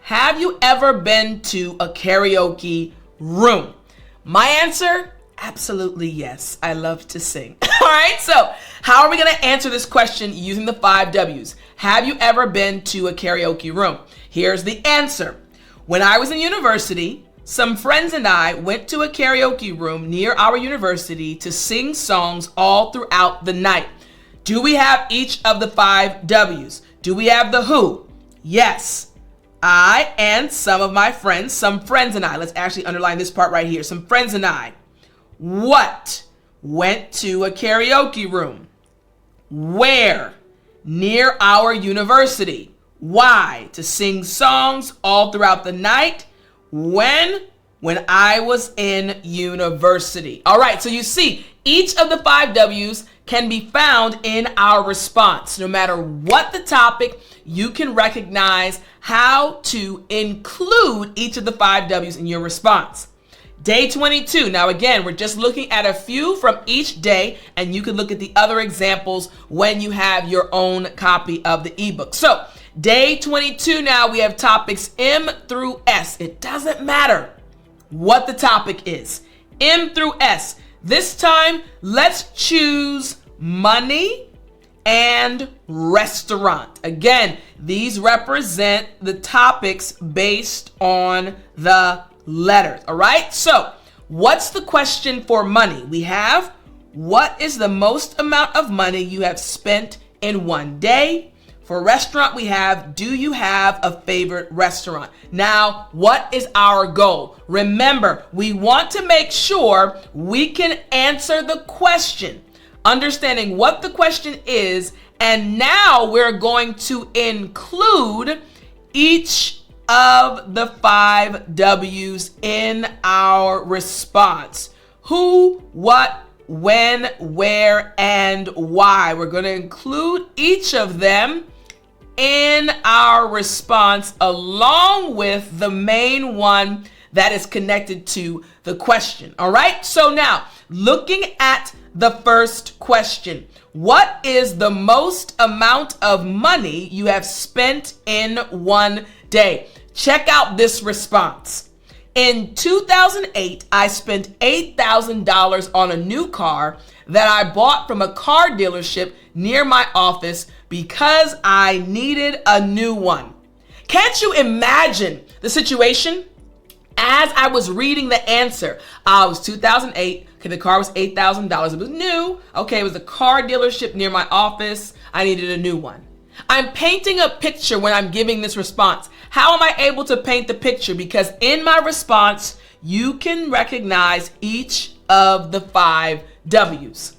Have you ever been to a karaoke room? My answer, absolutely yes. I love to sing. All right, so how are we going to answer this question using the 5 W's? Have you ever been to a karaoke room? Here's the answer. When I was in university, some friends and I went to a karaoke room near our university to sing songs all throughout the night. Do we have each of the 5 W's? Do we have the who? Yes. I and some of my friends, some friends and I. Let's actually underline this part right here. Some friends and I. What? Went to a karaoke room. Where? Near our university. Why? To sing songs all throughout the night. When? When I was in university. All right, so you see, each of the 5 W's can be found in our response. No matter what the topic, you can recognize how to include each of the 5 W's in your response. Day 22. Now again, we're just looking at a few from each day, and you can look at the other examples when you have your own copy of the ebook. So day 22 now, we have topics M through S. It doesn't matter what the topic is. M through S. This time, let's choose money and restaurant. Again, these represent the topics based on the letters. All right, so what's the question for money? We have, what is the most amount of money you have spent in one day? For restaurant, we have, do you have a favorite restaurant? Now, what is our goal? Remember, we want to make sure we can answer the question, understanding what the question is And now we're going to include each of the 5 W's in our response. Who, what, when, where, and why. We're going to include each of them in our response along with the main one that is connected to the question. All right, so now looking at the first question, what is the most amount of money you have spent in one day? Check out this response. In 2008, I spent $8,000 on a new car that I bought from a car dealership near my office because I needed a new one. Can't you imagine the situation? As I was reading the answer, it was 2008. Okay, the car was $8,000. It was new. Okay, it was a car dealership near my office. I needed a new one. I'm painting a picture when I'm giving this response. How am I able to paint the picture? Because in my response, you can recognize each of the 5 W's.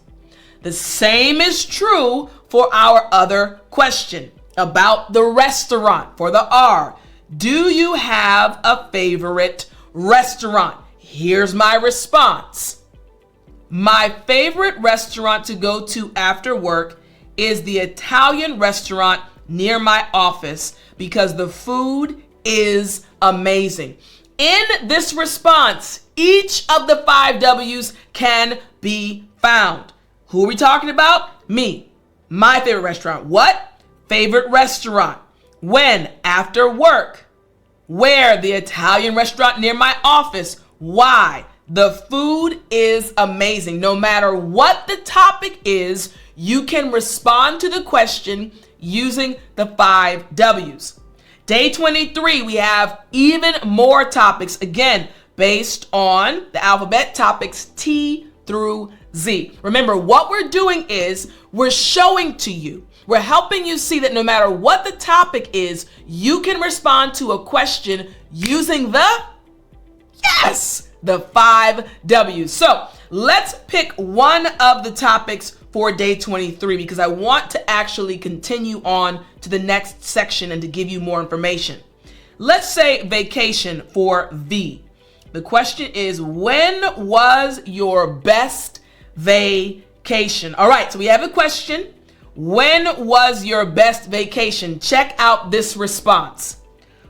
The same is true for our other question about the restaurant, for the R. Do you have a favorite restaurant? Here's my response. My favorite restaurant to go to after work is the Italian restaurant near my office because the food is amazing. In this response, each of the 5 W's can be found. Who are we talking about? Me. My favorite restaurant. What? Favorite restaurant. When? After work. Where? The Italian restaurant near my office. Why? The food is amazing. No matter what the topic is, you can respond to the question using the 5 W's. Day 23, we have even more topics, again, based on the alphabet, topics T through Z. Remember, what we're doing is we're showing to you, we're helping you see that no matter what the topic is, you can respond to a question using the 5 W's. So let's pick one of the topics for day 23 because I want to actually continue on to the next section and to give you more information. Let's say vacation for V. The question is, when was your best vacation? All right, so we have a question. When was your best vacation? Check out this response.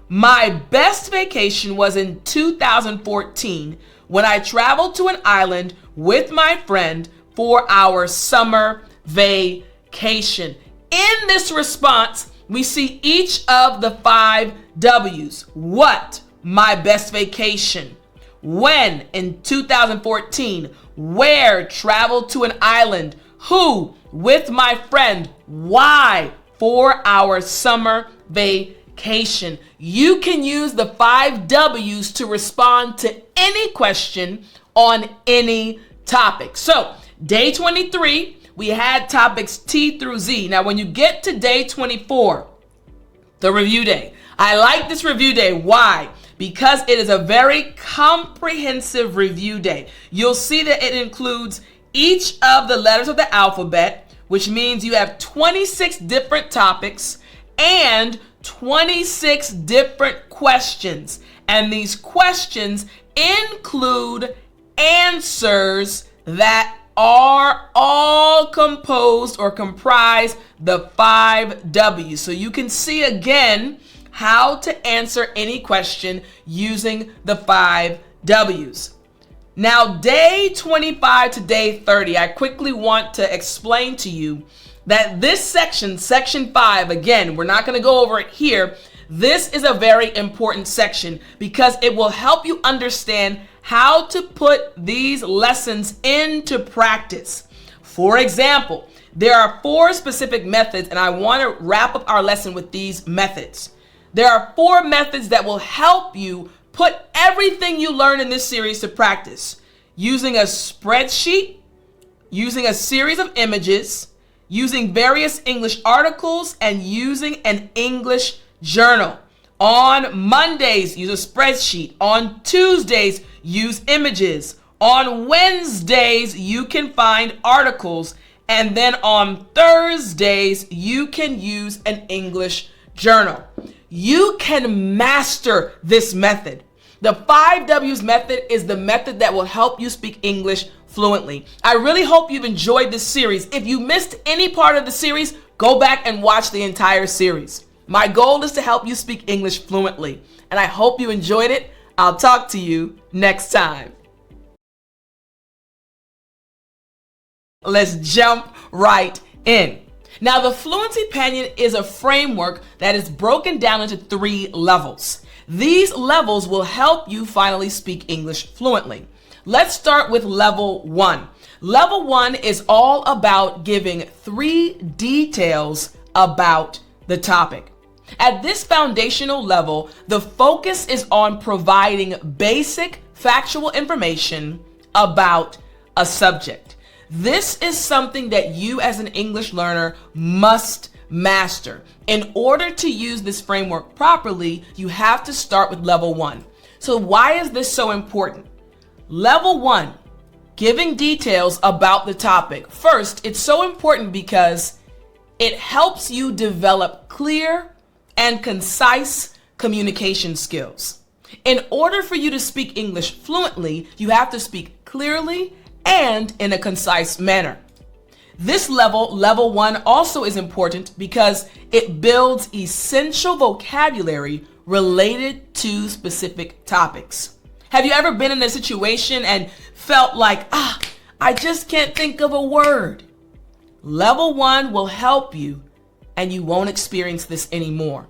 My best vacation was in 2014 when I traveled to an island with my friend for our summer vacation. In this response, we see each of the 5 W's. What? My best vacation. When? In 2014. Where? Traveled to an island. Who? With my friend. Why? For our summer vacation. You can use the 5 W's to respond to any question on any topic. So, day 23, we had topics T through Z. Now, when you get to day 24, the review day, I like this review day. Why? Because it is a very comprehensive review day. You'll see that it includes each of the letters of the alphabet, which means you have 26 different topics and 26 different questions. And these questions include answers that are all composed or comprise the 5 W's. So you can see again how to answer any question using the 5 W's. Now, day 25 to day 30, I quickly want to explain to you that this section, section 5, again, we're not going to go over it here. This is a very important section because it will help you understand how to put these lessons into practice. For example, there are 4 specific methods, and I want to wrap up our lesson with these methods. There are 4 methods that will help you put everything you learn in this series to practice. Using a spreadsheet, using a series of images, using various English articles, and using an English journal. On Mondays, use a spreadsheet. On Tuesdays, use images. On Wednesdays, you can find articles. And then on Thursdays, you can use an English journal. You can master this method. The 5 W's method is the method that will help you speak English fluently. I really hope you've enjoyed this series. If you missed any part of the series, go back and watch the entire series. My goal is to help you speak English fluently, and I hope you enjoyed it. I'll talk to you next time. Let's jump right in. Now, the Fluency Panion is a framework that is broken down into 3 levels. These levels will help you finally speak English fluently. Let's start with level 1. Level 1 is all about giving 3 details about the topic. At this foundational level, the focus is on providing basic factual information about a subject. This is something that you as an English learner must master. In order to use this framework properly, you have to start with level 1. So why is this so important? Level 1, giving details about the topic. First, it's so important because it helps you develop clear and concise communication skills. In order for you to speak English fluently, you have to speak clearly and in a concise manner. This level 1, also is important because it builds essential vocabulary related to specific topics. Have you ever been in a situation and felt like, I just can't think of a word? Level 1 will help you and you won't experience this anymore.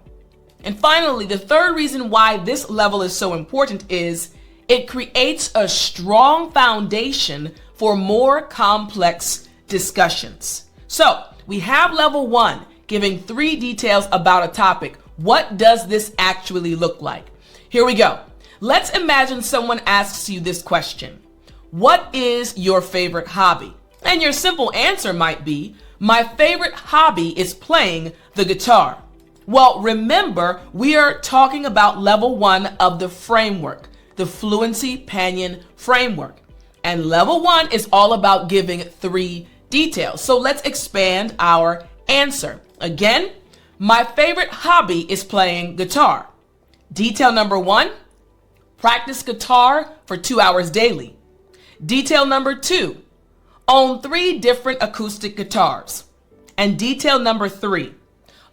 And finally, the third reason why this level is so important is it creates a strong foundation for more complex discussions. So we have level 1, giving 3 details about a topic. What does this actually look like? Here we go. Let's imagine someone asks you this question. What is your favorite hobby? And your simple answer might be, my favorite hobby is playing the guitar. Well, remember, we are talking about level 1 of the framework, the Fluency Panion framework. And level 1 is all about giving 3 details. So let's expand our answer. Again, my favorite hobby is playing guitar. Detail number 1, practice guitar for 2 hours daily. Detail number 2, own 3 different acoustic guitars. And detail number 3,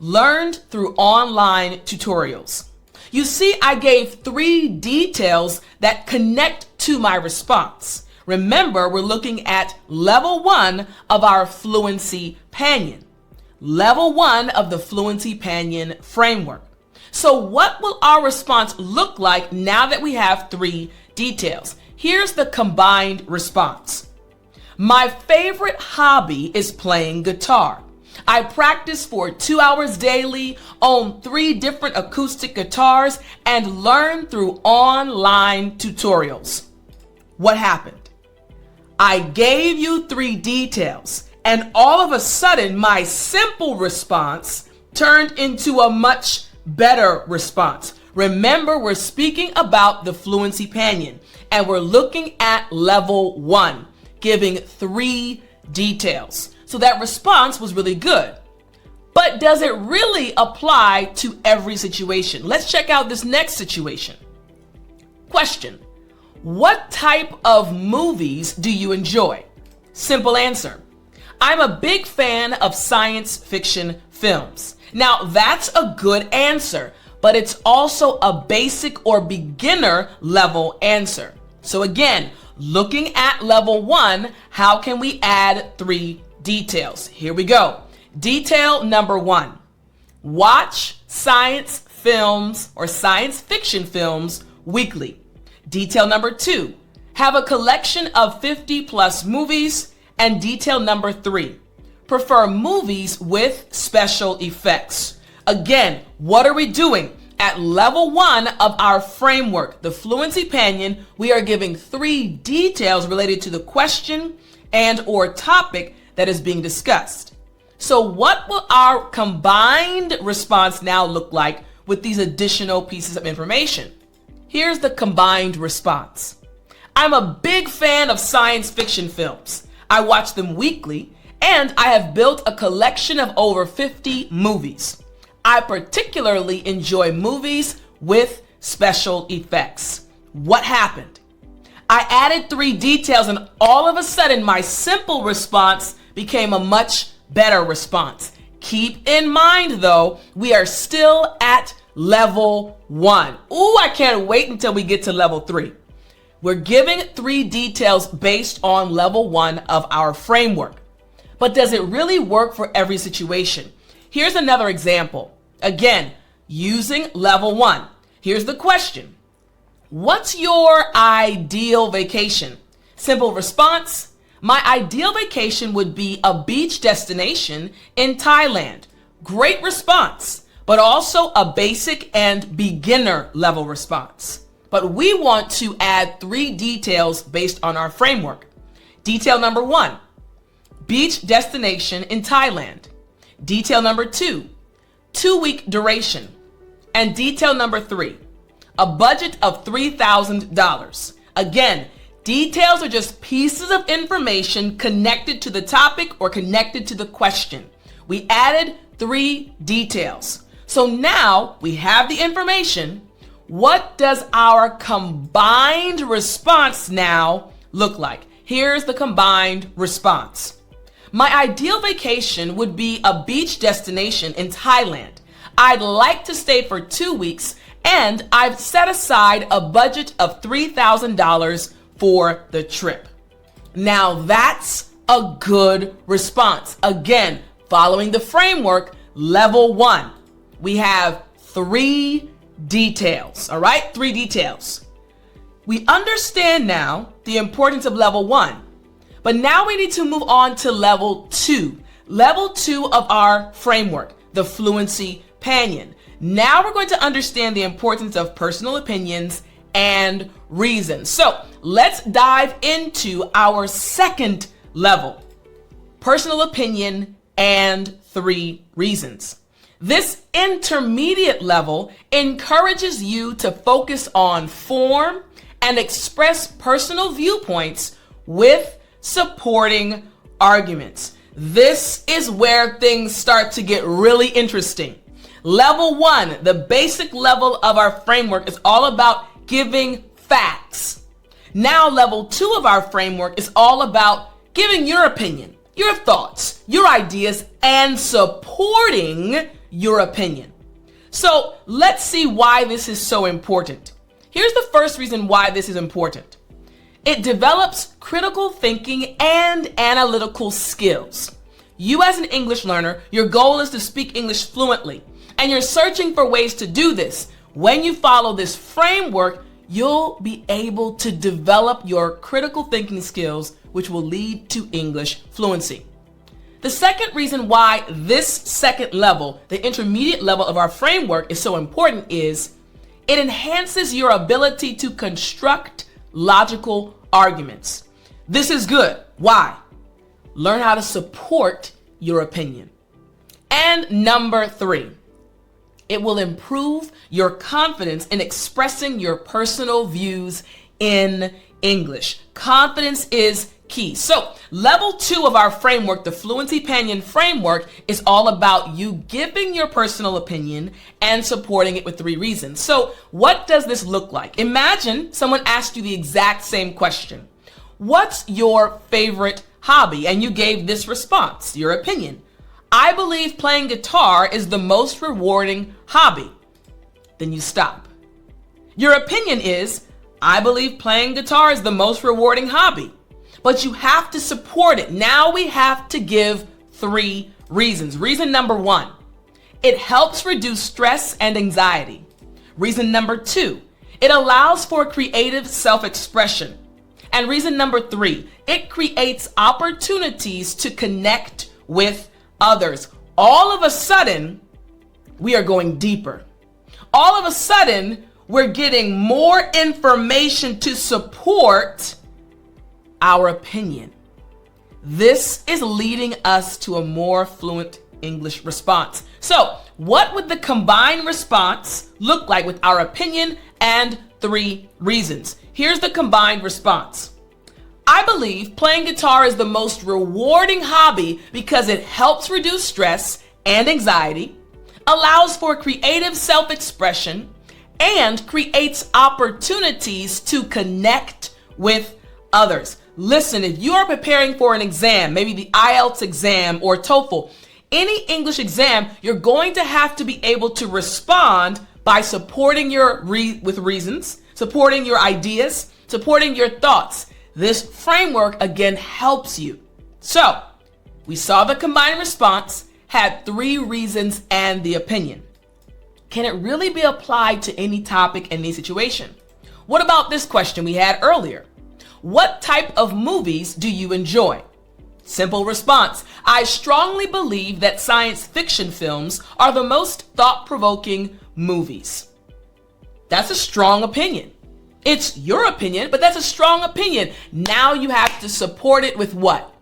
learned through online tutorials. You see, I gave 3 details that connect to my response. Remember, we're looking at level 1 of our Fluency Panion. Level 1 of the Fluency Panion framework. So what will our response look like now that we have 3 details? Here's the combined response. My favorite hobby is playing guitar. I practice for 2 hours daily, own 3 different acoustic guitars, and learn through online tutorials. What happened? I gave you 3 details, and all of a sudden, my simple response turned into a much better response. Remember, we're speaking about the Fluency Panion, and we're looking at level 1, giving 3 details. So that response was really good. But does it really apply to every situation? Let's check out this next situation. Question: what type of movies do you enjoy? Simple answer: I'm a big fan of science fiction films. Now, that's a good answer, but it's also a basic or beginner level answer. So again, looking at level 1, how can we add 3 details? Here we go. Detail number 1, watch science films or science fiction films weekly. Detail number 2, have a collection of 50 plus movies. And detail number 3, prefer movies with special effects. Again, what are we doing? At level 1 of our framework, the Fluency Panion, we are giving 3 details related to the question and or topic that is being discussed. So what will our combined response now look like with these additional pieces of information? Here's the combined response. I'm a big fan of science fiction films. I watch them weekly, And I have built a collection of over 50 movies. I particularly enjoy movies with special effects. What happened? I added 3 details and all of a sudden my simple response became a much better response. Keep in mind though, we are still at level 1. Ooh, I can't wait until we get to level 3. We're giving 3 details based on level 1 of our framework. But does it really work for every situation? Here's another example. Again, using level 1. Here's the question. What's your ideal vacation? Simple response. My ideal vacation would be a beach destination in Thailand. Great response, but also a basic and beginner level response. But we want to add 3 details based on our framework. Detail number 1, beach destination in Thailand. Detail number 2, 2-week duration. And detail number 3, a budget of $3,000. Again, details are just pieces of information connected to the topic or connected to the question. We added 3 details. So now we have the information. What does our combined response now look like? Here's the combined response. My ideal vacation would be a beach destination in Thailand. I'd like to stay for 2 weeks and I've set aside a budget of $3,000 for the trip. Now that's a good response. Again, following the framework, level 1. We have 3 details, all right? 3 details. We understand now the importance of level 1, but now we need to move on to level 2. Level 2 of our framework, the Fluency Panion. Now we're going to understand the importance of personal opinions and reasons. So let's dive into our second level, personal opinion and 3 reasons. This intermediate level encourages you to focus on form and express personal viewpoints with supporting arguments. This is where things start to get really interesting. Level 1, the basic level of our framework, is all about giving facts. Now level 2 of our framework is all about giving your opinion, your thoughts, your ideas, and supporting your opinion. So let's see why this is so important. Here's the first reason why this is important. It develops critical thinking and analytical skills. You as an English learner, your goal is to speak English fluently, and you're searching for ways to do this. When you follow this framework, you'll be able to develop your critical thinking skills, which will lead to English fluency. The second reason why this second level, the intermediate level of our framework, is so important is it enhances your ability to construct logical arguments. This is good. Why? Learn how to support your opinion. And number 3, it will improve your confidence in expressing your personal views in English. Confidence is key. So level 2 of our framework, the Fluency Panion framework, is all about you giving your personal opinion and supporting it with 3 reasons. So what does this look like? Imagine someone asked you the exact same question. What's your favorite hobby? And you gave this response, your opinion. I believe playing guitar is the most rewarding hobby. Then you stop. Your opinion is, I believe playing guitar is the most rewarding hobby. But you have to support it. Now we have to give 3 reasons. Reason number 1, it helps reduce stress and anxiety. Reason number 2, it allows for creative self-expression. And reason number 3, it creates opportunities to connect with others. All of a sudden, we are going deeper. All of a sudden, we're getting more information to support our opinion. This is leading us to a more fluent English response. So, what would the combined response look like with our opinion and 3 reasons? Here's the combined response. I believe playing guitar is the most rewarding hobby because it helps reduce stress and anxiety, allows for creative self-expression, and creates opportunities to connect with others. Listen, if you are preparing for an exam, maybe the IELTS exam or TOEFL, any English exam, you're going to have to be able to respond by supporting with reasons, supporting your ideas, supporting your thoughts. This framework, again, helps you. So, we saw the combined response, had 3 reasons and the opinion. Can it really be applied to any topic and any situation? What about this question we had earlier? What type of movies do you enjoy? Simple response. I strongly believe that science fiction films are the most thought-provoking movies. That's a strong opinion. It's your opinion, but that's a strong opinion. Now you have to support it with what?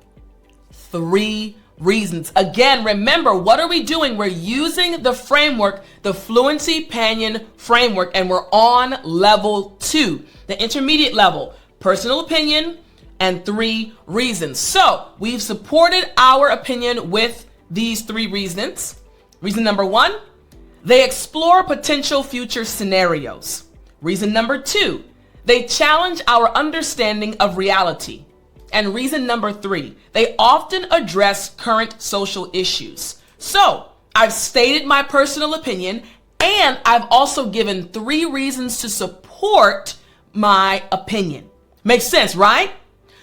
3 reasons. Again, remember, what are we doing? We're using the framework, the Fluency Panion framework, and we're on level 2, the intermediate level, personal opinion and 3 reasons. So we've supported our opinion with these 3 reasons. Reason number 1, they explore potential future scenarios. Reason number 2, they challenge our understanding of reality. And reason number 3, they often address current social issues. So I've stated my personal opinion, and I've also given 3 reasons to support my opinion. Makes sense, right?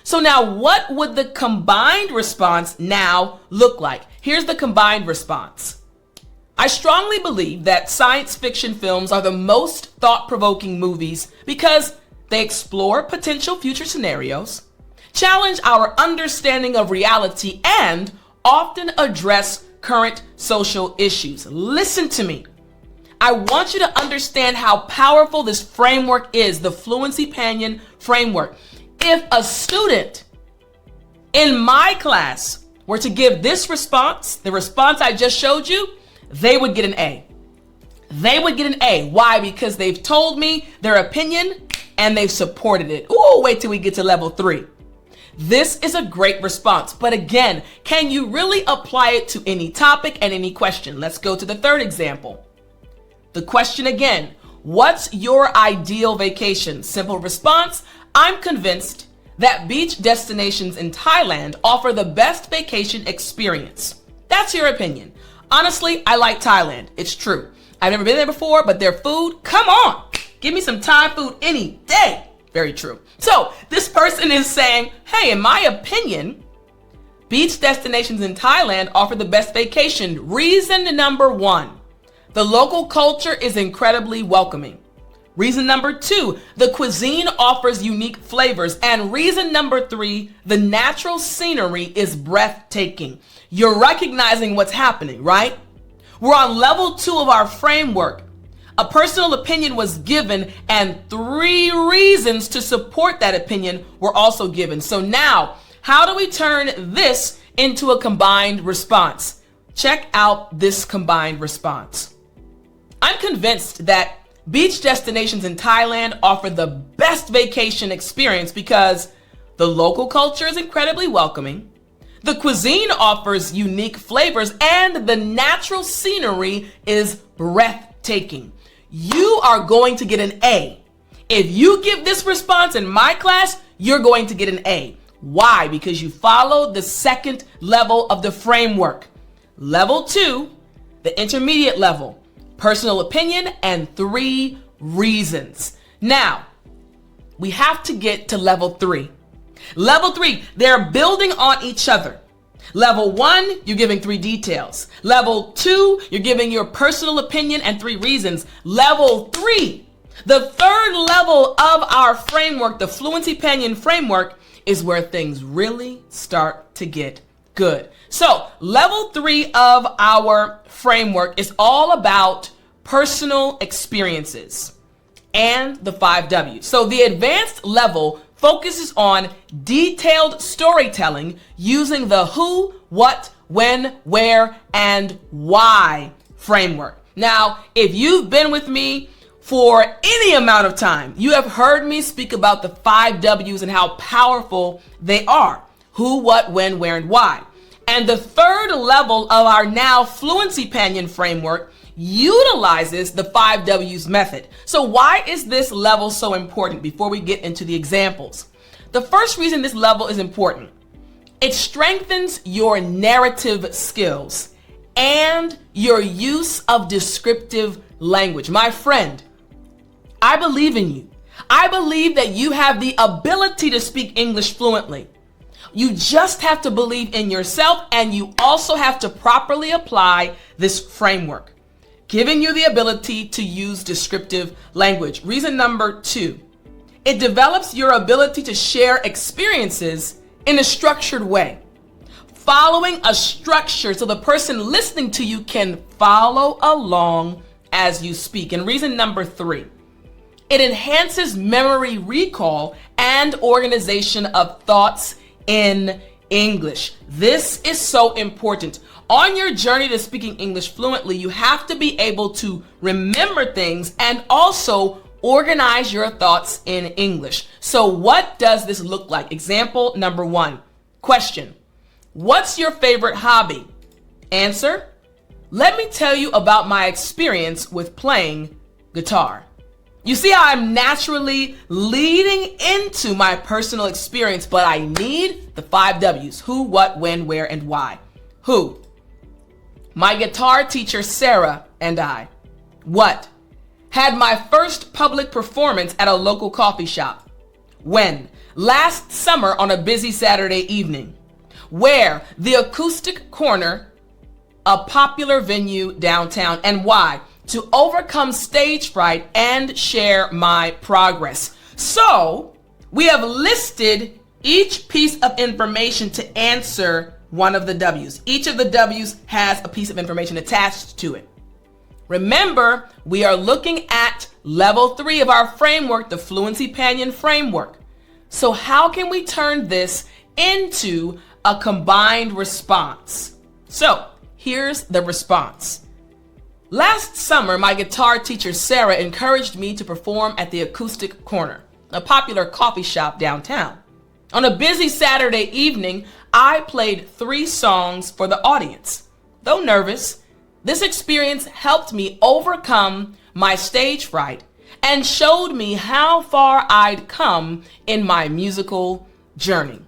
So now what would the combined response now look like? Here's the combined response. I strongly believe that science fiction films are the most thought-provoking movies because they explore potential future scenarios, challenge our understanding of reality, and often address current social issues. Listen to me. I want you to understand how powerful this framework is, the Fluency Panion framework. If a student in my class were to give this response, the response I just showed you, they would get an A. They would get an A. Why? Because they've told me their opinion and they've supported it. Ooh, wait till we get to level 3. This is a great response. But again, can you really apply it to any topic and any question? Let's go to the 3rd example. The question again, what's your ideal vacation? Simple response, I'm convinced that beach destinations in Thailand offer the best vacation experience. That's your opinion. Honestly, I like Thailand. It's true. I've never been there before, but their food, come on. Give me some Thai food any day. Very true. So this person is saying, hey, in my opinion, beach destinations in Thailand offer the best vacation. Reason number 1, the local culture is incredibly welcoming. Reason number 2, the cuisine offers unique flavors. And reason number 3, the natural scenery is breathtaking. You're recognizing what's happening, right? We're on level 2 of our framework. A personal opinion was given and 3 reasons to support that opinion were also given. So now, how do we turn this into a combined response? Check out this combined response. I'm convinced that beach destinations in Thailand offer the best vacation experience because the local culture is incredibly welcoming, the cuisine offers unique flavors, and the natural scenery is breathtaking. You are going to get an A. If you give this response in my class, you're going to get an A. Why? Because you followed the 2nd level of the framework. Level 2, the intermediate level, personal opinion, and 3 reasons. Now, we have to get to level 3. Level 3, they're building on each other. Level 1, you're giving 3 details. Level 2, you're giving your personal opinion and 3 reasons. Level 3, the 3rd level of our framework, the Fluency Panion framework, is where things really start to get good. So level 3 of our framework is all about personal experiences and the 5 W's. So the advanced level focuses on detailed storytelling using the who, what, when, where, and why framework. Now, if you've been with me For any amount of time, you have heard me speak about the 5 W's and how powerful they are. Who, what, when, where, and why. And the third level of our now Fluency Panion framework utilizes the 5 W's method. So why is this level so important before we get into the examples? The first reason this level is important, it strengthens your narrative skills and your use of descriptive language. My friend, I believe in you. I believe that you have the ability to speak English fluently. You just have to believe in yourself, and you also have to properly apply this framework, giving you the ability to use descriptive language. Reason number 2, it develops your ability to share experiences in a structured way, following a structure so the person listening to you can follow along as you speak. And reason number 3, it enhances memory recall and organization of thoughts in English. This is so important. On your journey to speaking English fluently, you have to be able to remember things and also organize your thoughts in English. So what does this look like? Example number 1. Question: what's your favorite hobby? Answer: let me tell you about my experience with playing guitar. You see how I'm naturally leading into my personal experience, but I need the 5 W's. Who, what, when, where, and why. Who? My guitar teacher, Sarah, and I. What? Had my first public performance at a local coffee shop. When? Last summer on a busy Saturday evening. Where? The Acoustic Corner, a popular venue downtown. And why? To overcome stage fright and share my progress. So we have listed each piece of information to answer one of the W's. Each of the W's has a piece of information attached to it. Remember, we are looking at level 3 of our framework, the Fluency Panion framework. So how can we turn this into a combined response? So here's the response. Last summer, my guitar teacher, Sarah, encouraged me to perform at the Acoustic Corner, a popular coffee shop downtown. On a busy Saturday evening, I played 3 songs for the audience. Though nervous, this experience helped me overcome my stage fright and showed me how far I'd come in my musical journey.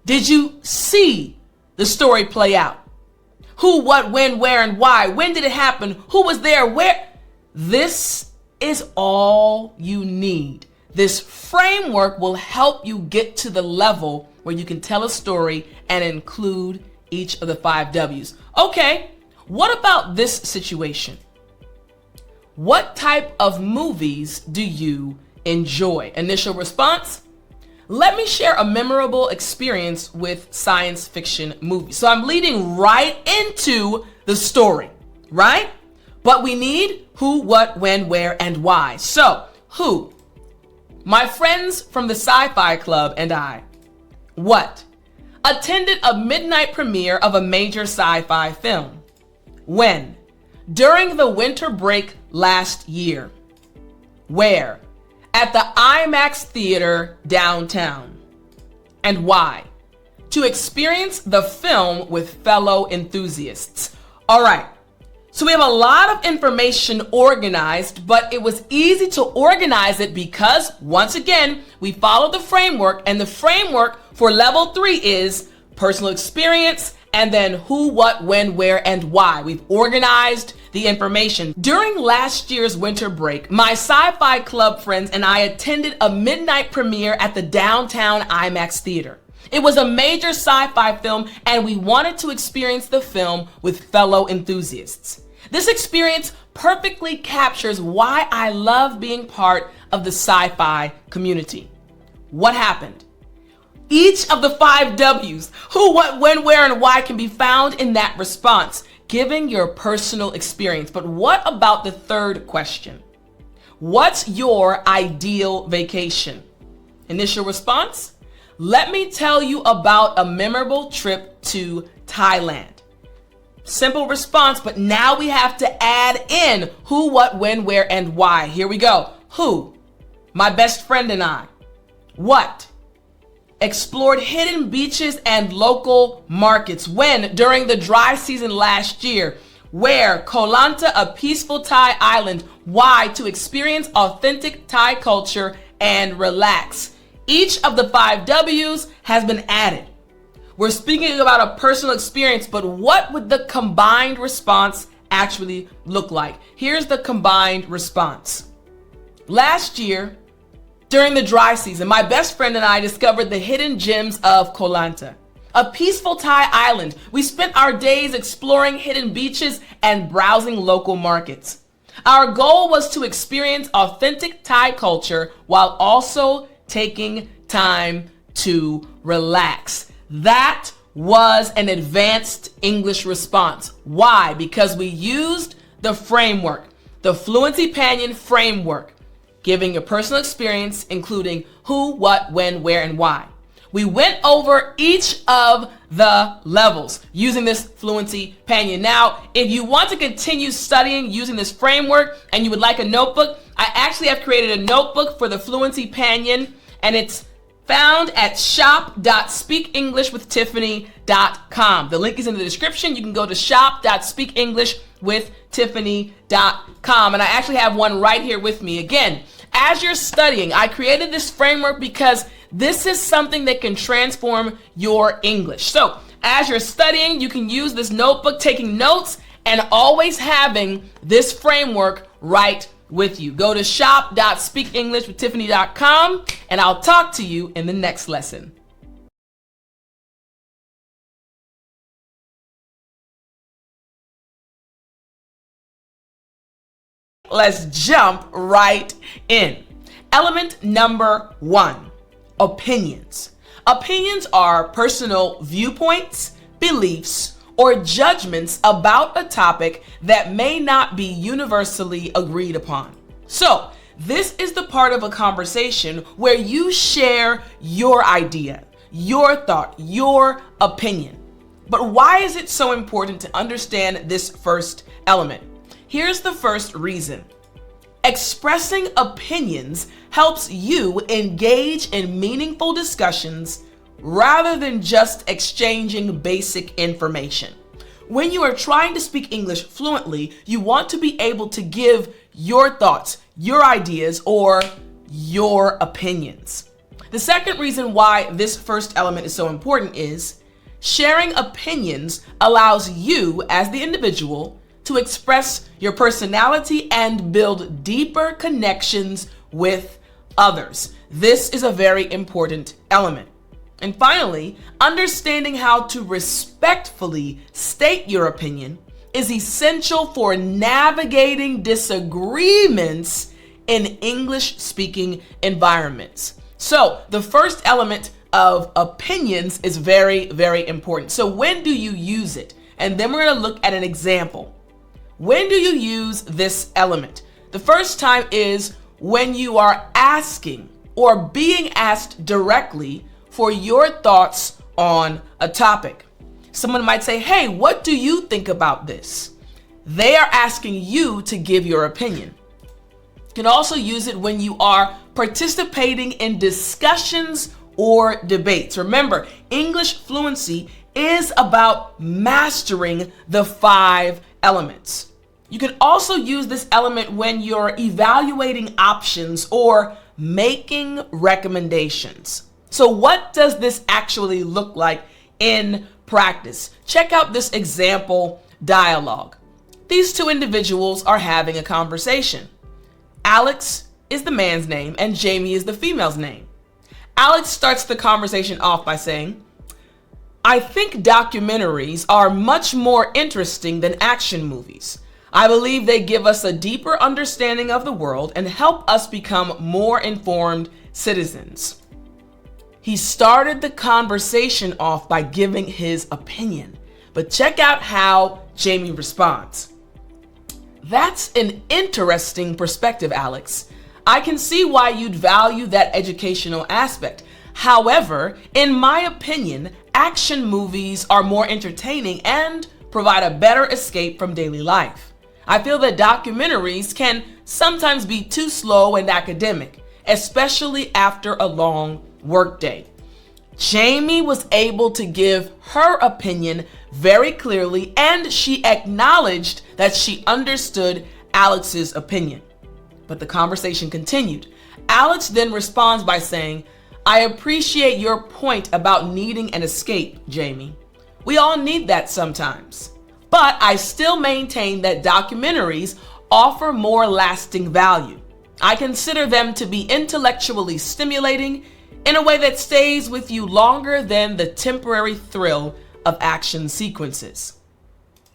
Did you see the story play out? Who, what, when, where, and why? When did it happen? Who was there? Where? This is all you need. This framework will help you get to the level where you can tell a story and include each of the 5 W's. Okay, what about this situation? What type of movies do you enjoy? Initial response: let me share a memorable experience with science fiction movies. So I'm leading right into the story, right? But we need who, what, when, where, and why. So, who? My friends from the Sci-Fi Club and I. What? Attended a midnight premiere of a major sci-fi film. When? During the winter break last year. Where? At the IMAX theater downtown. And why? To experience the film with fellow enthusiasts. All right, so we have a lot of information organized, but it was easy to organize it because, once again, we followed the framework, and the framework for level 3 is personal experience, and then who, what, when, where, and why. We've organized the information. During last year's winter break, my Sci-Fi Club friends and I attended a midnight premiere at the downtown IMAX theater. It was a major sci-fi film, and we wanted to experience the film with fellow enthusiasts. This experience perfectly captures why I love being part of the sci-fi community. What happened? Each of the 5 W's, who, what, when, where, and why, can be found in that response, giving your personal experience. But what about the third question? What's your ideal vacation? Initial response: let me tell you about a memorable trip to Thailand. Simple response, but now we have to add in who, what, when, where, and why. Here we go. Who? My best friend and I. What? Explored hidden beaches and local markets. When? During the dry season last year. Where? Koh Lanta, a peaceful Thai island. Why? To experience authentic Thai culture and relax. Each of the 5 W's has been added. We're speaking about a personal experience, but what would the combined response actually look like? Here's the combined response. Last year, during the dry season, my best friend and I discovered the hidden gems of Koh Lanta, a peaceful Thai island. We spent our days exploring hidden beaches and browsing local markets. Our goal was to experience authentic Thai culture while also taking time to relax. That was an advanced English response. Why? Because we used the framework, the Fluency Panion framework, giving a personal experience, including who, what, when, where, and why. We went over each of the levels using this Fluency Panion. Now, if you want to continue studying using this framework and you would like a notebook, I actually have created a notebook for the Fluency Panion, and it's found at shop.speakenglishwithtiffani.com. The link is in the description. You can go to shop.speakenglishwithtiffani.com. And I actually have one right here with me. Again, as you're studying, I created this framework because this is something that can transform your English. So as you're studying, you can use this notebook, taking notes, and always having this framework right with you. Go to shop.speakenglishwithtiffani.com, and I'll talk to you in the next lesson. Let's jump right in. Element number 1, opinions. Opinions are personal viewpoints, beliefs, or judgments about a topic that may not be universally agreed upon. So, this is the part of a conversation where you share your idea, your thought, your opinion. But why is it so important to understand this first element? Here's the first reason. Expressing opinions helps you engage in meaningful discussions rather than just exchanging basic information. When you are trying to speak English fluently, you want to be able to give your thoughts, your ideas, or your opinions. The second reason why this first element is so important is sharing opinions allows you as the individual to express your personality and build deeper connections with others. This is a very important element. And finally, understanding how to respectfully state your opinion is essential for navigating disagreements in English-speaking environments. So the first element of opinions is very, very important. So when do you use it? And then we're going to look at an example. When do you use this element? The first time is when you are asking or being asked directly for your thoughts on a topic. Someone might say, hey, what do you think about this? They are asking you to give your opinion. You can also use it when you are participating in discussions or debates. Remember, English fluency is about mastering the 5 elements. You can also use this element when you're evaluating options or making recommendations. So what does this actually look like in practice? Check out this example dialogue. These 2 individuals are having a conversation. Alex is the man's name and Jamie is the female's name. Alex starts the conversation off by saying, I think documentaries are much more interesting than action movies. I believe they give us a deeper understanding of the world and help us become more informed citizens. He started the conversation off by giving his opinion, but check out how Jamie responds. That's an interesting perspective, Alex. I can see why you'd value that educational aspect. However, in my opinion, action movies are more entertaining and provide a better escape from daily life. I feel that documentaries can sometimes be too slow and academic, especially after a long workday. Jamie was able to give her opinion very clearly, and she acknowledged that she understood Alex's opinion. But the conversation continued. Alex then responds by saying, "I appreciate your point about needing an escape, Jamie. We all need that sometimes. But I still maintain that documentaries offer more lasting value. I consider them to be intellectually stimulating in a way that stays with you longer than the temporary thrill of action sequences."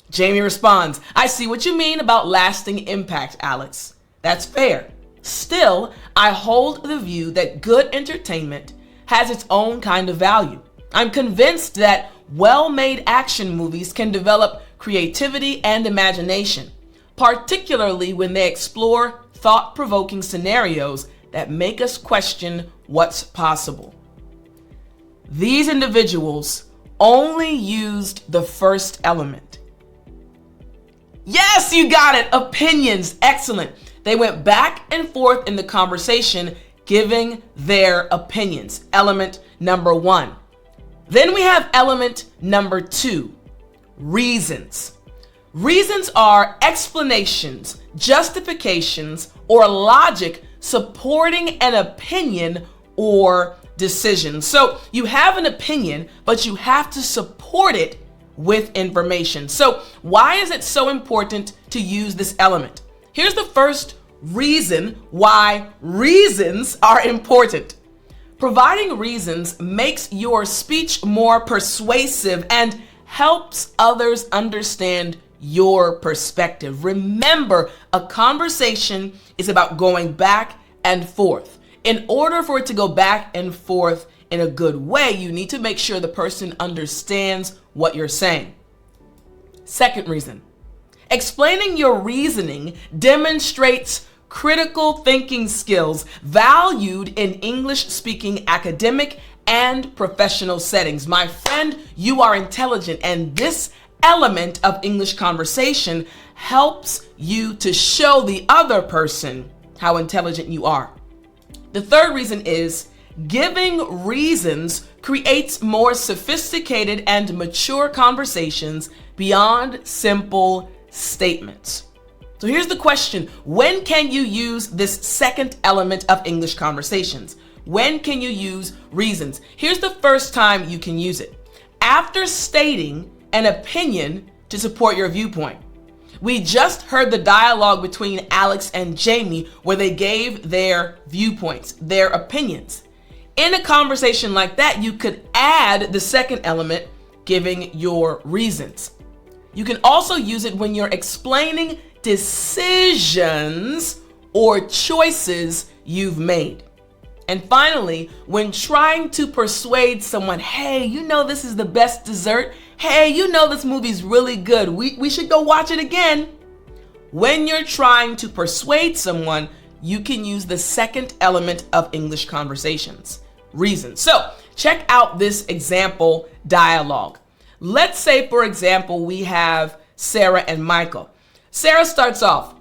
Jamie responds, "I see what you mean about lasting impact, Alex. That's fair. Still, I hold the view that good entertainment has its own kind of value. I'm convinced that well-made action movies can develop creativity and imagination, particularly when they explore thought-provoking scenarios that make us question what's possible." These individuals only used the first element. Yes, you got it. Opinions. Excellent. They went back and forth in the conversation, giving their opinions. Element number one. Then we have element number two, reasons. Reasons are explanations, justifications, or logic supporting an opinion or decision. So you have an opinion, but you have to support it with information. So why is it so important to use this element? Here's the first reason why reasons are important. Providing reasons makes your speech more persuasive and helps others understand your perspective. Remember, a conversation is about going back and forth. In order for it to go back and forth in a good way, you need to make sure the person understands what you're saying. Second reason, explaining your reasoning demonstrates critical thinking skills valued in English-speaking academic and professional settings. My friend, you are intelligent, and this element of English conversation helps you to show the other person how intelligent you are. The third reason is giving reasons creates more sophisticated and mature conversations beyond simple statements. So here's the question: when can you use this second element of English conversations? When can you use reasons? Here's the first time you can use it. After stating an opinion to support your viewpoint. We just heard the dialogue between Alex and Jamie where they gave their viewpoints, their opinions. In a conversation like that, you could add the second element, giving your reasons. You can also use it when you're explaining decisions or choices you've made. And finally, when trying to persuade someone, hey, you know this is the best dessert. Hey, you know this movie's really good. We should go watch it again. When you're trying to persuade someone, you can use the second element of English conversations, reasons. So check out this example dialogue. Let's say, for example, we have Sarah and Michael. Sarah starts off,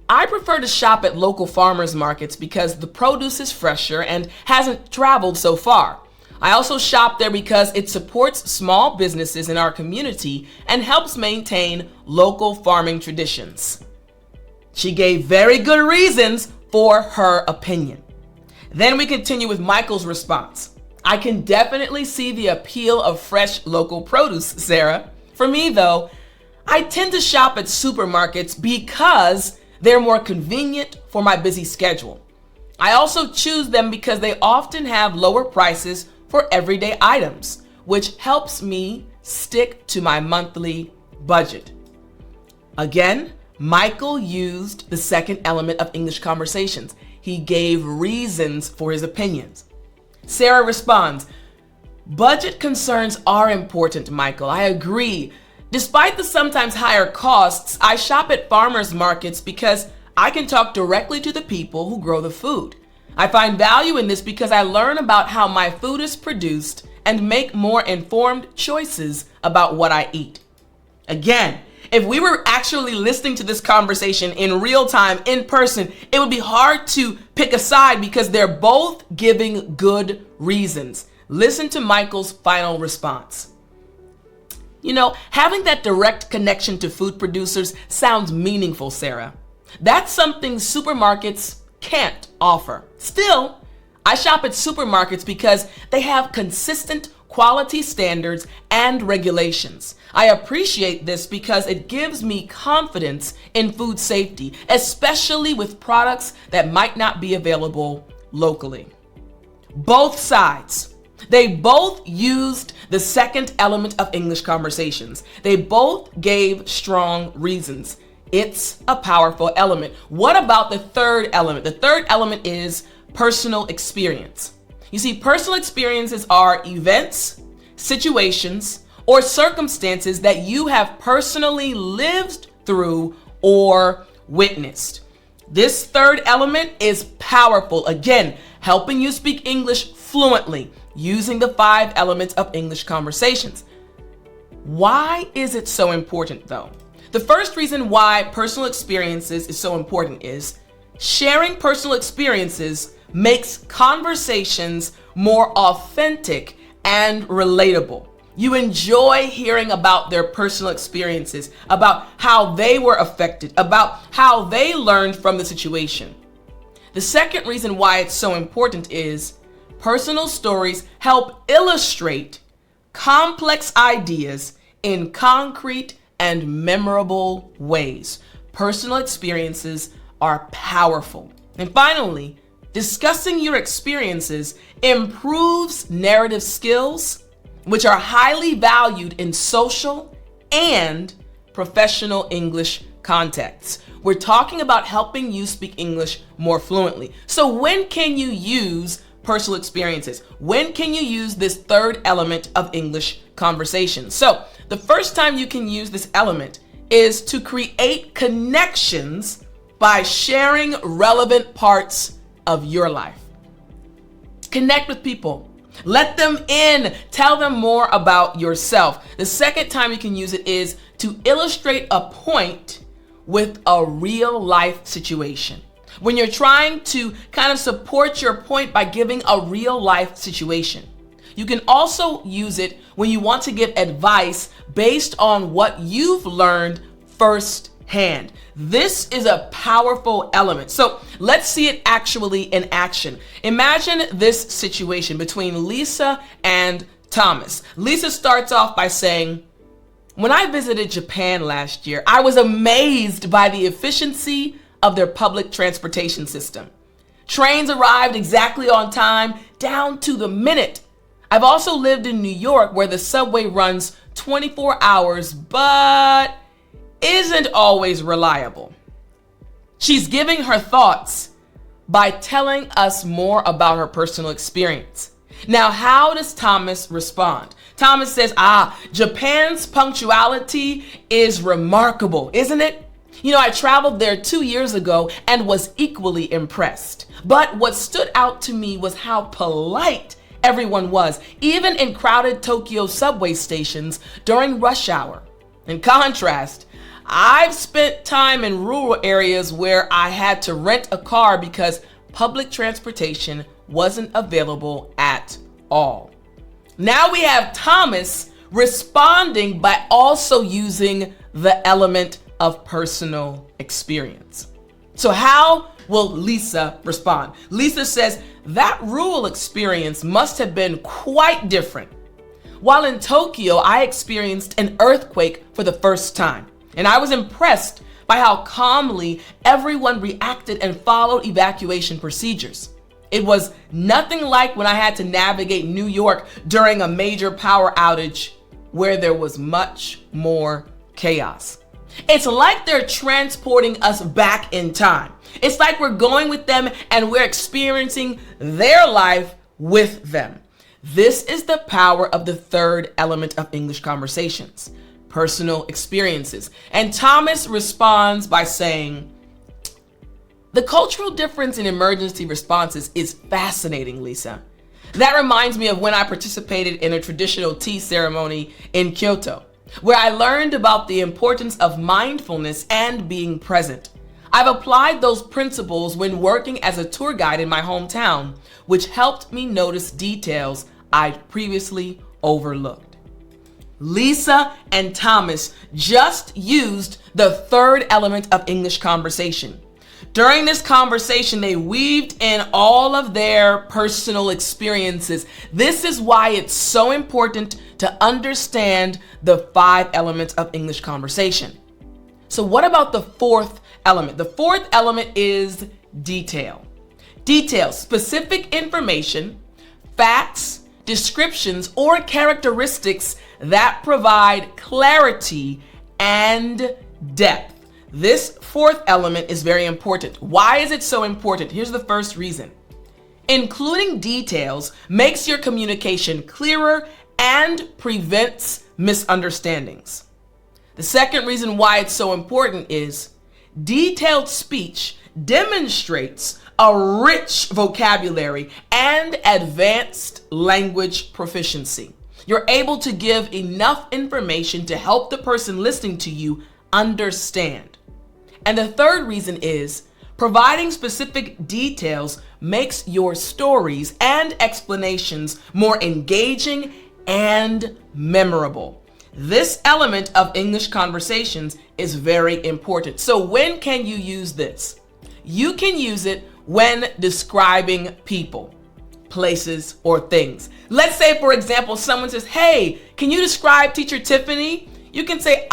I prefer to shop at local farmers markets because the produce is fresher and hasn't traveled so far. I also shop there because it supports small businesses in our community and helps maintain local farming traditions. She gave very good reasons for her opinion. Then we continue with Michael's response. I can definitely see the appeal of fresh local produce, Sarah. For me, though, I tend to shop at supermarkets because they're more convenient for my busy schedule. I also choose them because they often have lower prices for everyday items, which helps me stick to my monthly budget. Again, Michael used the second element of English conversations. He gave reasons for his opinions. Sarah responds, budget concerns are important, Michael. I agree. Despite the sometimes higher costs, I shop at farmers markets because I can talk directly to the people who grow the food. I find value in this because I learn about how my food is produced and make more informed choices about what I eat. Again, if we were actually listening to this conversation in real time, in person, it would be hard to pick a side because they're both giving good reasons. Listen to Michael's final response. You know, having that direct connection to food producers sounds meaningful, Sarah. That's something supermarkets can't offer. Still, I shop at supermarkets because they have consistent quality standards and regulations. I appreciate this because it gives me confidence in food safety, especially with products that might not be available locally. Both sides, they both used the second element of English conversations. They both gave strong reasons. It's a powerful element. What about the third element? The third element is personal experience. You see, personal experiences are events, situations, or circumstances that you have personally lived through or witnessed. This third element is powerful. Again, helping you speak English fluently using the 5 elements of English conversations. Why is it so important though? The first reason why personal experiences is so important is sharing personal experiences makes conversations more authentic and relatable. You enjoy hearing about their personal experiences, about how they were affected, about how they learned from the situation. The second reason why it's so important is personal stories help illustrate complex ideas in concrete and memorable ways. Personal experiences are powerful. And finally, discussing your experiences improves narrative skills, which are highly valued in social and professional English contexts. We're talking about helping you speak English more fluently. So when can you use personal experiences? When can you use this third element of English conversation? So the first time you can use this element is to create connections by sharing relevant parts of your life. Connect with people. Let them in. Tell them more about yourself. The second time you can use it is to illustrate a point with a real life situation. When you're trying to kind of support your point by giving a real life situation. You can also use it when you want to give advice based on what you've learned firsthand. This is a powerful element. So let's see it actually in action. Imagine this situation between Lisa and Thomas. Lisa starts off by saying, when I visited Japan last year, I was amazed by the efficiency of their public transportation system. Trains arrived exactly on time, down to the minute. I've also lived in New York where the subway runs 24 hours, but isn't always reliable. She's giving her thoughts by telling us more about her personal experience. Now, how does Thomas respond? Thomas says, Japan's punctuality is remarkable, isn't it? You know, I traveled there 2 years ago and was equally impressed. But what stood out to me was how polite everyone was, even in crowded Tokyo subway stations during rush hour. In contrast, I've spent time in rural areas where I had to rent a car because public transportation wasn't available at all. Now we have Thomas responding by also using the element of personal experience. So how will Lisa respond? Lisa says, that rural experience must have been quite different. While in Tokyo, I experienced an earthquake for the first time, and I was impressed by how calmly everyone reacted and followed evacuation procedures. It was nothing like when I had to navigate New York during a major power outage where there was much more chaos. It's like they're transporting us back in time. It's like we're going with them and we're experiencing their life with them. This is the power of the third element of English conversations, personal experiences. And Thomas responds by saying, the cultural difference in emergency responses is fascinating, Lisa. That reminds me of when I participated in a traditional tea ceremony in Kyoto. where I learned about the importance of mindfulness and being present. I've applied those principles when working as a tour guide in my hometown, which helped me notice details I'd previously overlooked. Lisa and Thomas just used the third element of English conversation. During this conversation, they weaved in all of their personal experiences. This is why it's so important to understand the 5 elements of English conversation. So what about the fourth element? The fourth element is detail. Detail, specific information, facts, descriptions, or characteristics that provide clarity and depth. This fourth element is very important. Why is it so important? Here's the first reason. Including details makes your communication clearer and prevents misunderstandings. The second reason why it's so important is detailed speech demonstrates a rich vocabulary and advanced language proficiency. You're able to give enough information to help the person listening to you understand. And the third reason is providing specific details makes your stories and explanations more engaging and memorable. This element of English conversations is very important. So when can you use this? You can use it when describing people, places, or things. Let's say, for example, someone says, "Hey, can you describe Teacher Tiffani?" You can say,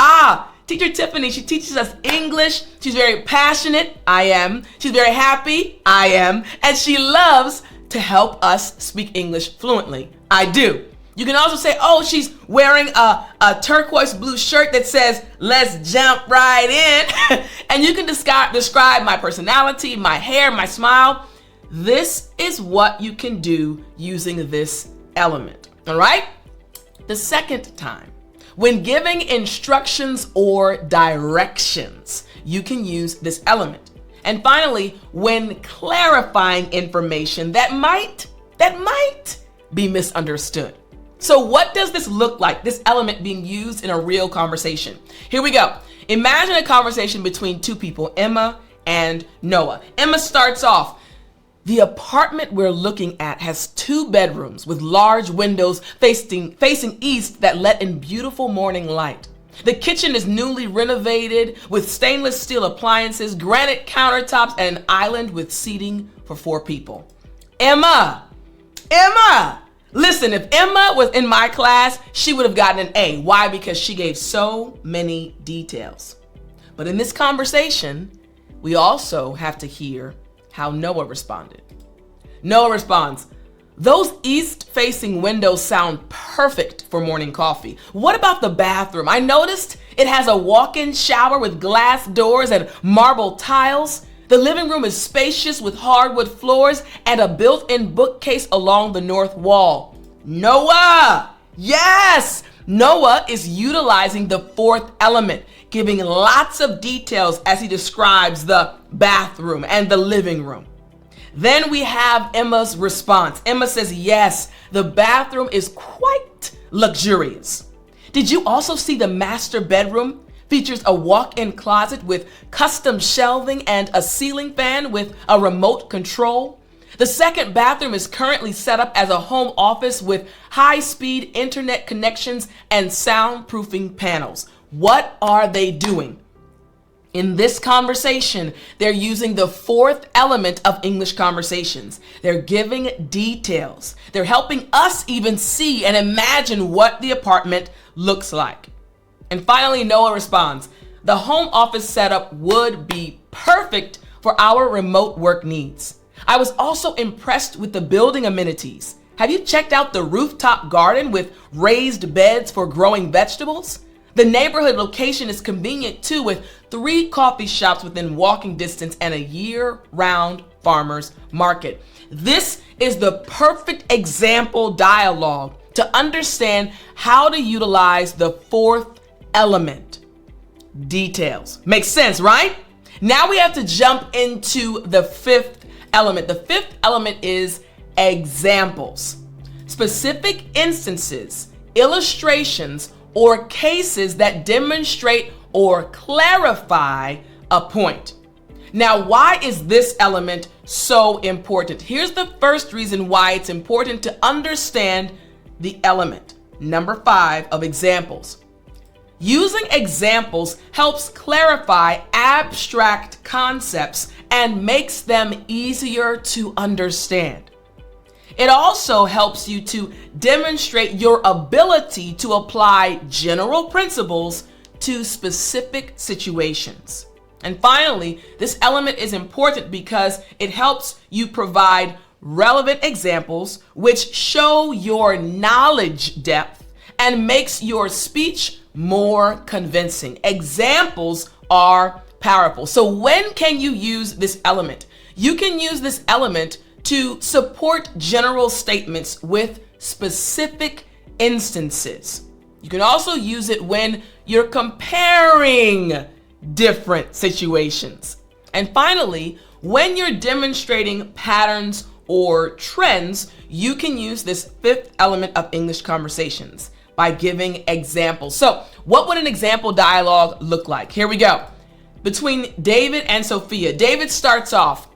Teacher Tiffani, she teaches us English. She's very passionate. I am. She's very happy. I am. And she loves to help us speak English fluently. I do. You can also say, "Oh, she's wearing a turquoise blue shirt that says, 'Let's jump right in.'" And you can describe my personality, my hair, my smile. This is what you can do using this element. All right? The second time, when giving instructions or directions, you can use this element. And finally, when clarifying information that might be misunderstood. So what does this look like, this element being used in a real conversation? Here we go. Imagine a conversation between two people, Emma and Noah. Emma starts off, "The apartment we're looking at has 2 bedrooms with large windows facing east that let in beautiful morning light. The kitchen is newly renovated with stainless steel appliances, granite countertops, and an island with seating for 4 people." Emma! Listen, if Emma was in my class, she would have gotten an A. Why? Because she gave so many details. But in this conversation, we also have to hear how Noah responded. Noah responds, "Those east-facing windows sound perfect for morning coffee. What about the bathroom? I noticed it has a walk-in shower with glass doors and marble tiles. The living room is spacious with hardwood floors and a built-in bookcase along the north wall." Noah! Yes! Noah is utilizing the fourth element, giving lots of details as he describes the bathroom and the living room. Then we have Emma's response. Emma says, "Yes, the bathroom is quite luxurious. Did you also see the master bedroom? Features a walk-in closet with custom shelving and a ceiling fan with a remote control. The second bathroom is currently set up as a home office with high-speed internet connections and soundproofing panels." What are they doing? In this conversation, they're using the fourth element of English conversations. They're giving details. They're helping us even see and imagine what the apartment looks like. And finally, Noah responds, "The home office setup would be perfect for our remote work needs. I was also impressed with the building amenities. Have you checked out the rooftop garden with raised beds for growing vegetables? The neighborhood location is convenient too, with 3 coffee shops within walking distance and a year-round farmers market." This is the perfect example dialogue to understand how to utilize the fourth element, details. Makes sense, right? Now we have to jump into the fifth element. The fifth element is examples. Specific instances, illustrations, or cases that demonstrate or clarify a point. Now, why is this element so important? Here's the first reason why it's important to understand the element, number 5, of examples. Using examples helps clarify abstract concepts and makes them easier to understand. It also helps you to demonstrate your ability to apply general principles to specific situations. And finally, this element is important because it helps you provide relevant examples which show your knowledge depth and makes your speech more convincing. Examples are powerful. So when can you use this element? You can use this element to support general statements with specific instances. You can also use it when you're comparing different situations. And finally, when you're demonstrating patterns or trends, you can use this 5th element of English conversations by giving examples. So what would an example dialogue look like? Here we go. Between David and Sophia, David starts off,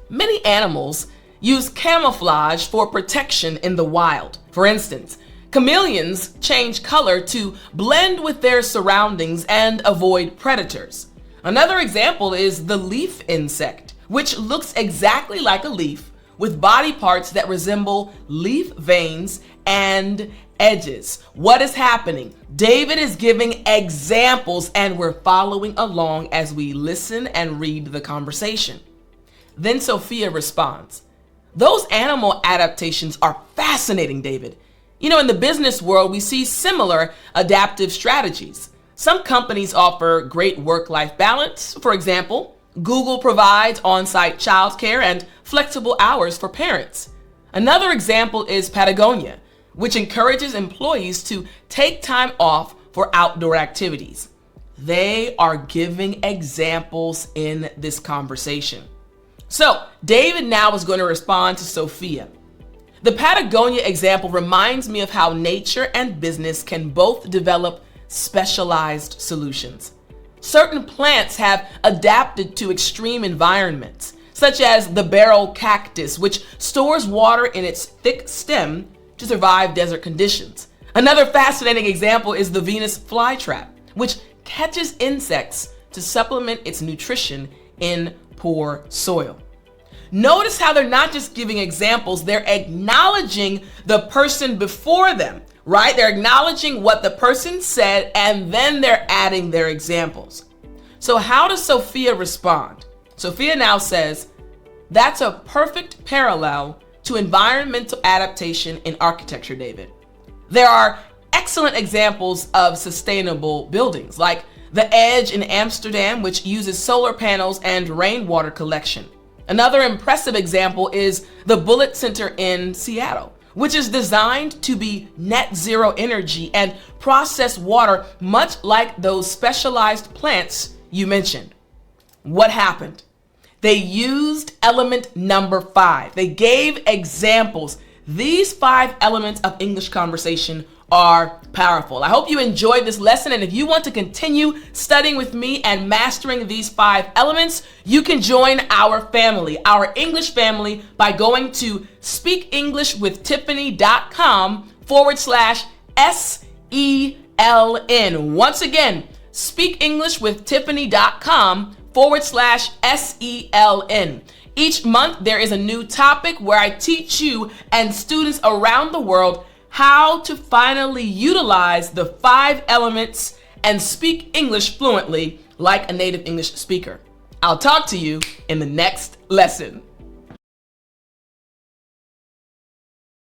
many animals use camouflage for protection in the wild. For instance, chameleons change color to blend with their surroundings and avoid predators. Another example is the leaf insect, which looks exactly like a leaf with body parts that resemble leaf veins and edges. What is happening? David is giving examples and we're following along as we listen and read the conversation. Then Sophia responds, "Those animal adaptations are fascinating, David. You know, in the business world, we see similar adaptive strategies. Some companies offer great work-life balance. For example, Google provides on-site childcare and flexible hours for parents. Another example is Patagonia, which encourages employees to take time off for outdoor activities." They are giving examples in this conversation. So David now is going to respond to Sophia. The Patagonia example reminds me of how nature and business can both develop specialized solutions. Certain plants have adapted to extreme environments, such as the barrel cactus, which stores water in its thick stem to survive desert conditions. Another fascinating example is the Venus flytrap, which catches insects to supplement its nutrition in poor soil. Notice how they're not just giving examples, they're acknowledging the person before them, right? They're acknowledging what the person said and then they're adding their examples. So how does Sophia respond? Sophia now says, "That's a perfect parallel to environmental adaptation in architecture, David. There are excellent examples of sustainable buildings, like the Edge in Amsterdam, which uses solar panels and rainwater collection. Another impressive example is the Bullitt Center in Seattle, which is designed to be net zero energy and process water much like those specialized plants you mentioned." What happened? They used element number 5. They gave examples. These 5 elements of English conversation are powerful. I hope you enjoyed this lesson, and if you want to continue studying with me and mastering these 5 elements, you can join our family, our English family, by going to speakenglishwithtiffani.com/SELN. Once again, speakenglishwithtiffani.com/SELN. Each month there is a new topic where I teach you and students around the world how to finally utilize the 5 elements and speak English fluently like a native English speaker. I'll talk to you in the next lesson.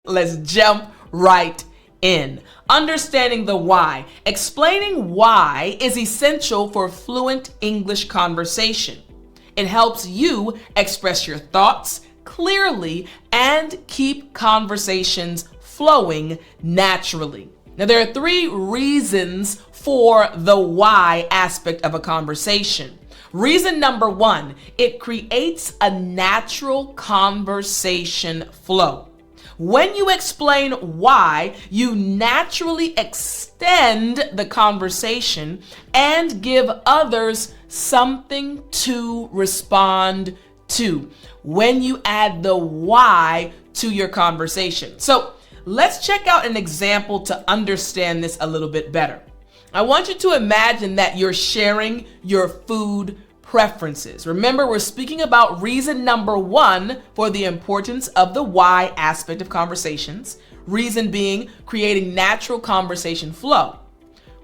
Let's jump right in. Understanding the why. Explaining why is essential for fluent English conversation. It helps you express your thoughts clearly and keep conversations flowing naturally. Now, there are 3 reasons for the why aspect of a conversation. Reason number 1, it creates a natural conversation flow. When you explain why, you naturally extend the conversation and give others something to respond to when you add the why to your conversation. So let's check out an example to understand this a little bit better. I want you to imagine that you're sharing your food preferences. Remember, we're speaking about reason number 1 for the importance of the why aspect of conversations. Reason being creating natural conversation flow.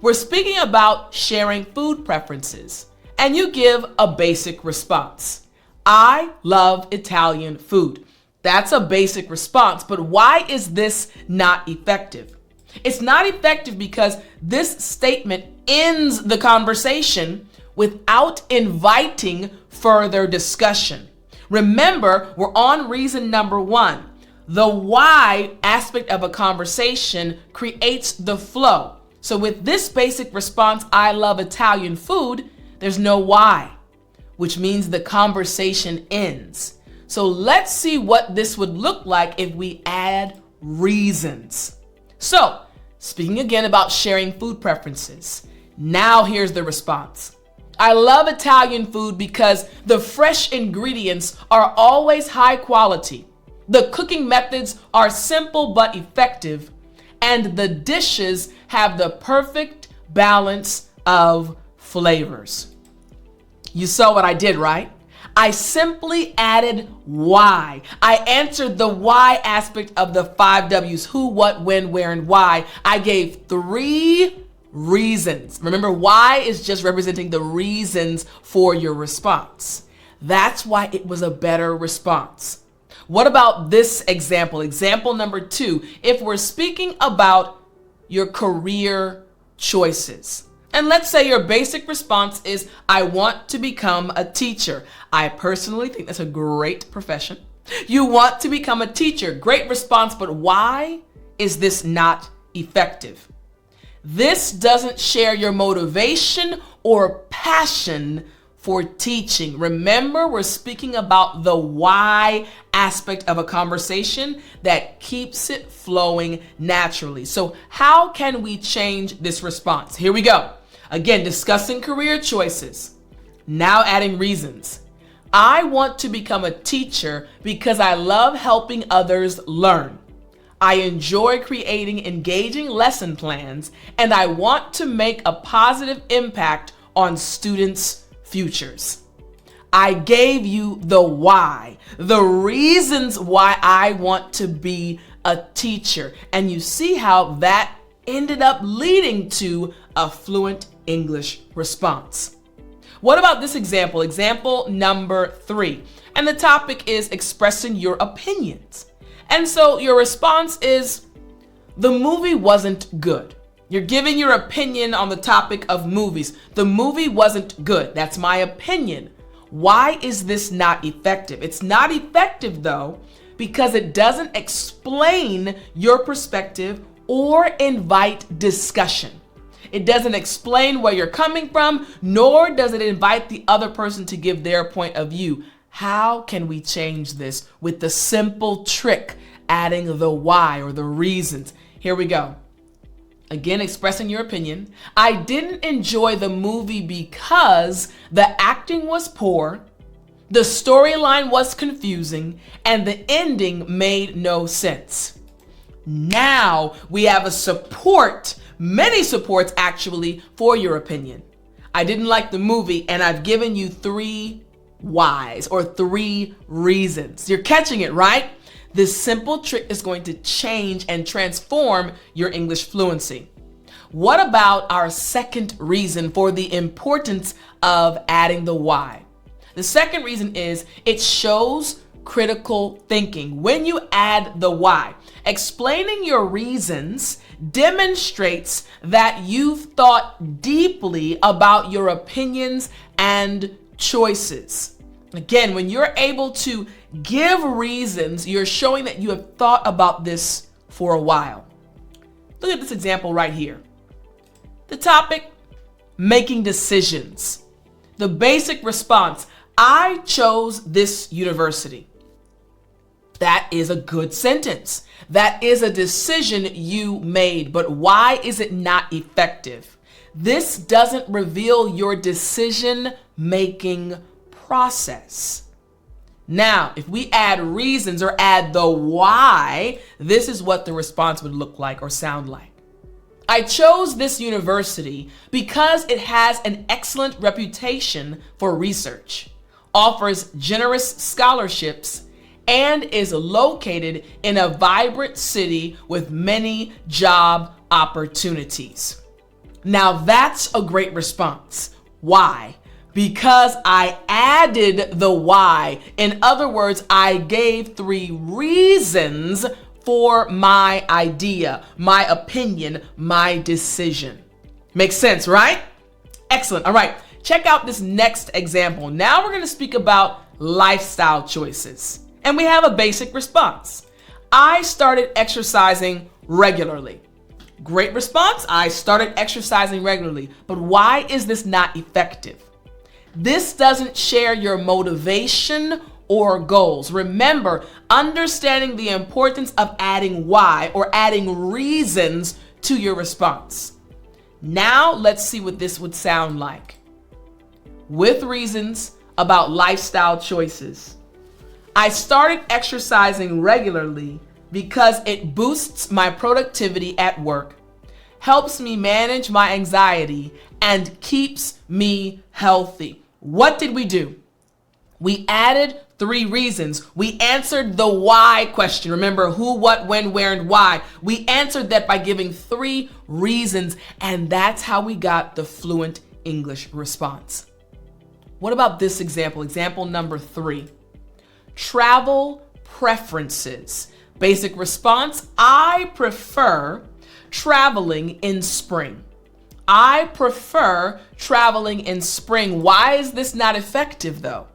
We're speaking about sharing food preferences, and you give a basic response. I love Italian food. That's a basic response, but why is this not effective? It's not effective because this statement ends the conversation without inviting further discussion. Remember, we're on reason number 1. The why aspect of a conversation creates the flow. So with this basic response, I love Italian food, there's no why, which means the conversation ends. So let's see what this would look like if we add reasons. So, speaking again about sharing food preferences, now here's the response. I love Italian food because the fresh ingredients are always high quality. The cooking methods are simple but effective, and the dishes have the perfect balance of flavors. You saw what I did, right? I simply added why. I answered the why aspect of the 5 W's: who, what, when, where, and why. I gave 3 reasons. Remember, why is just representing the reasons for your response. That's why it was a better response. What about this example? Example number 2, if we're speaking about your career choices. And let's say your basic response is, I want to become a teacher. I personally think that's a great profession. You want to become a teacher. Great response, but why is this not effective? This doesn't share your motivation or passion for teaching. Remember, we're speaking about the why aspect of a conversation that keeps it flowing naturally. So how can we change this response? Here we go. Again, discussing career choices. Now adding reasons. I want to become a teacher because I love helping others learn. I enjoy creating engaging lesson plans, and I want to make a positive impact on students' futures. I gave you the why, the reasons why I want to be a teacher. And you see how that ended up leading to a fluent English response. What about this example? Example number 3. And the topic is expressing your opinions. And so your response is, the movie wasn't good. You're giving your opinion on the topic of movies. The movie wasn't good. That's my opinion. Why is this not effective? It's not effective though, because it doesn't explain your perspective or invite discussion. It doesn't explain where you're coming from, nor does it invite the other person to give their point of view. How can we change this with the simple trick, adding the why or the reasons? Here we go. Again, expressing your opinion. I didn't enjoy the movie because the acting was poor, the storyline was confusing, and the ending made no sense. Now we have a support, many supports actually, for your opinion. I didn't like the movie, and I've given you 3 whys or 3 reasons. You're catching it, right? This simple trick is going to change and transform your English fluency. What about our second reason for the importance of adding the why? The second reason is it shows critical thinking. When you add the why, explaining your reasons demonstrates that you've thought deeply about your opinions and choices. Again, when you're able to give reasons, you're showing that you have thought about this for a while. Look at this example right here. The topic, making decisions. The basic response, I chose this university. That is a good sentence. That is a decision you made, but why is it not effective? This doesn't reveal your decision-making process. Now, if we add reasons or add the why, this is what the response would look like or sound like. I chose this university because it has an excellent reputation for research, offers generous scholarships, and is located in a vibrant city with many job opportunities. Now that's a great response. Why? Because I added the why. In other words, I gave 3 reasons for my idea, my opinion, my decision. Makes sense, right? Excellent. All right, check out this next example. Now we're going to speak about lifestyle choices. And we have a basic response. I started exercising regularly. Great response. I started exercising regularly. But why is this not effective? This doesn't share your motivation or goals. Remember, understanding the importance of adding why or adding reasons to your response. Now let's see what this would sound like. With reasons about lifestyle choices. I started exercising regularly because it boosts my productivity at work, helps me manage my anxiety, and keeps me healthy. What did we do? We added 3 reasons. We answered the why question. Remember, who, what, when, where, and why. We answered that by giving 3 reasons, and that's how we got the fluent English response. What about this example? Example number 3. Travel preferences. Basic response, I prefer traveling in spring. I prefer traveling in spring. Why is this not effective though?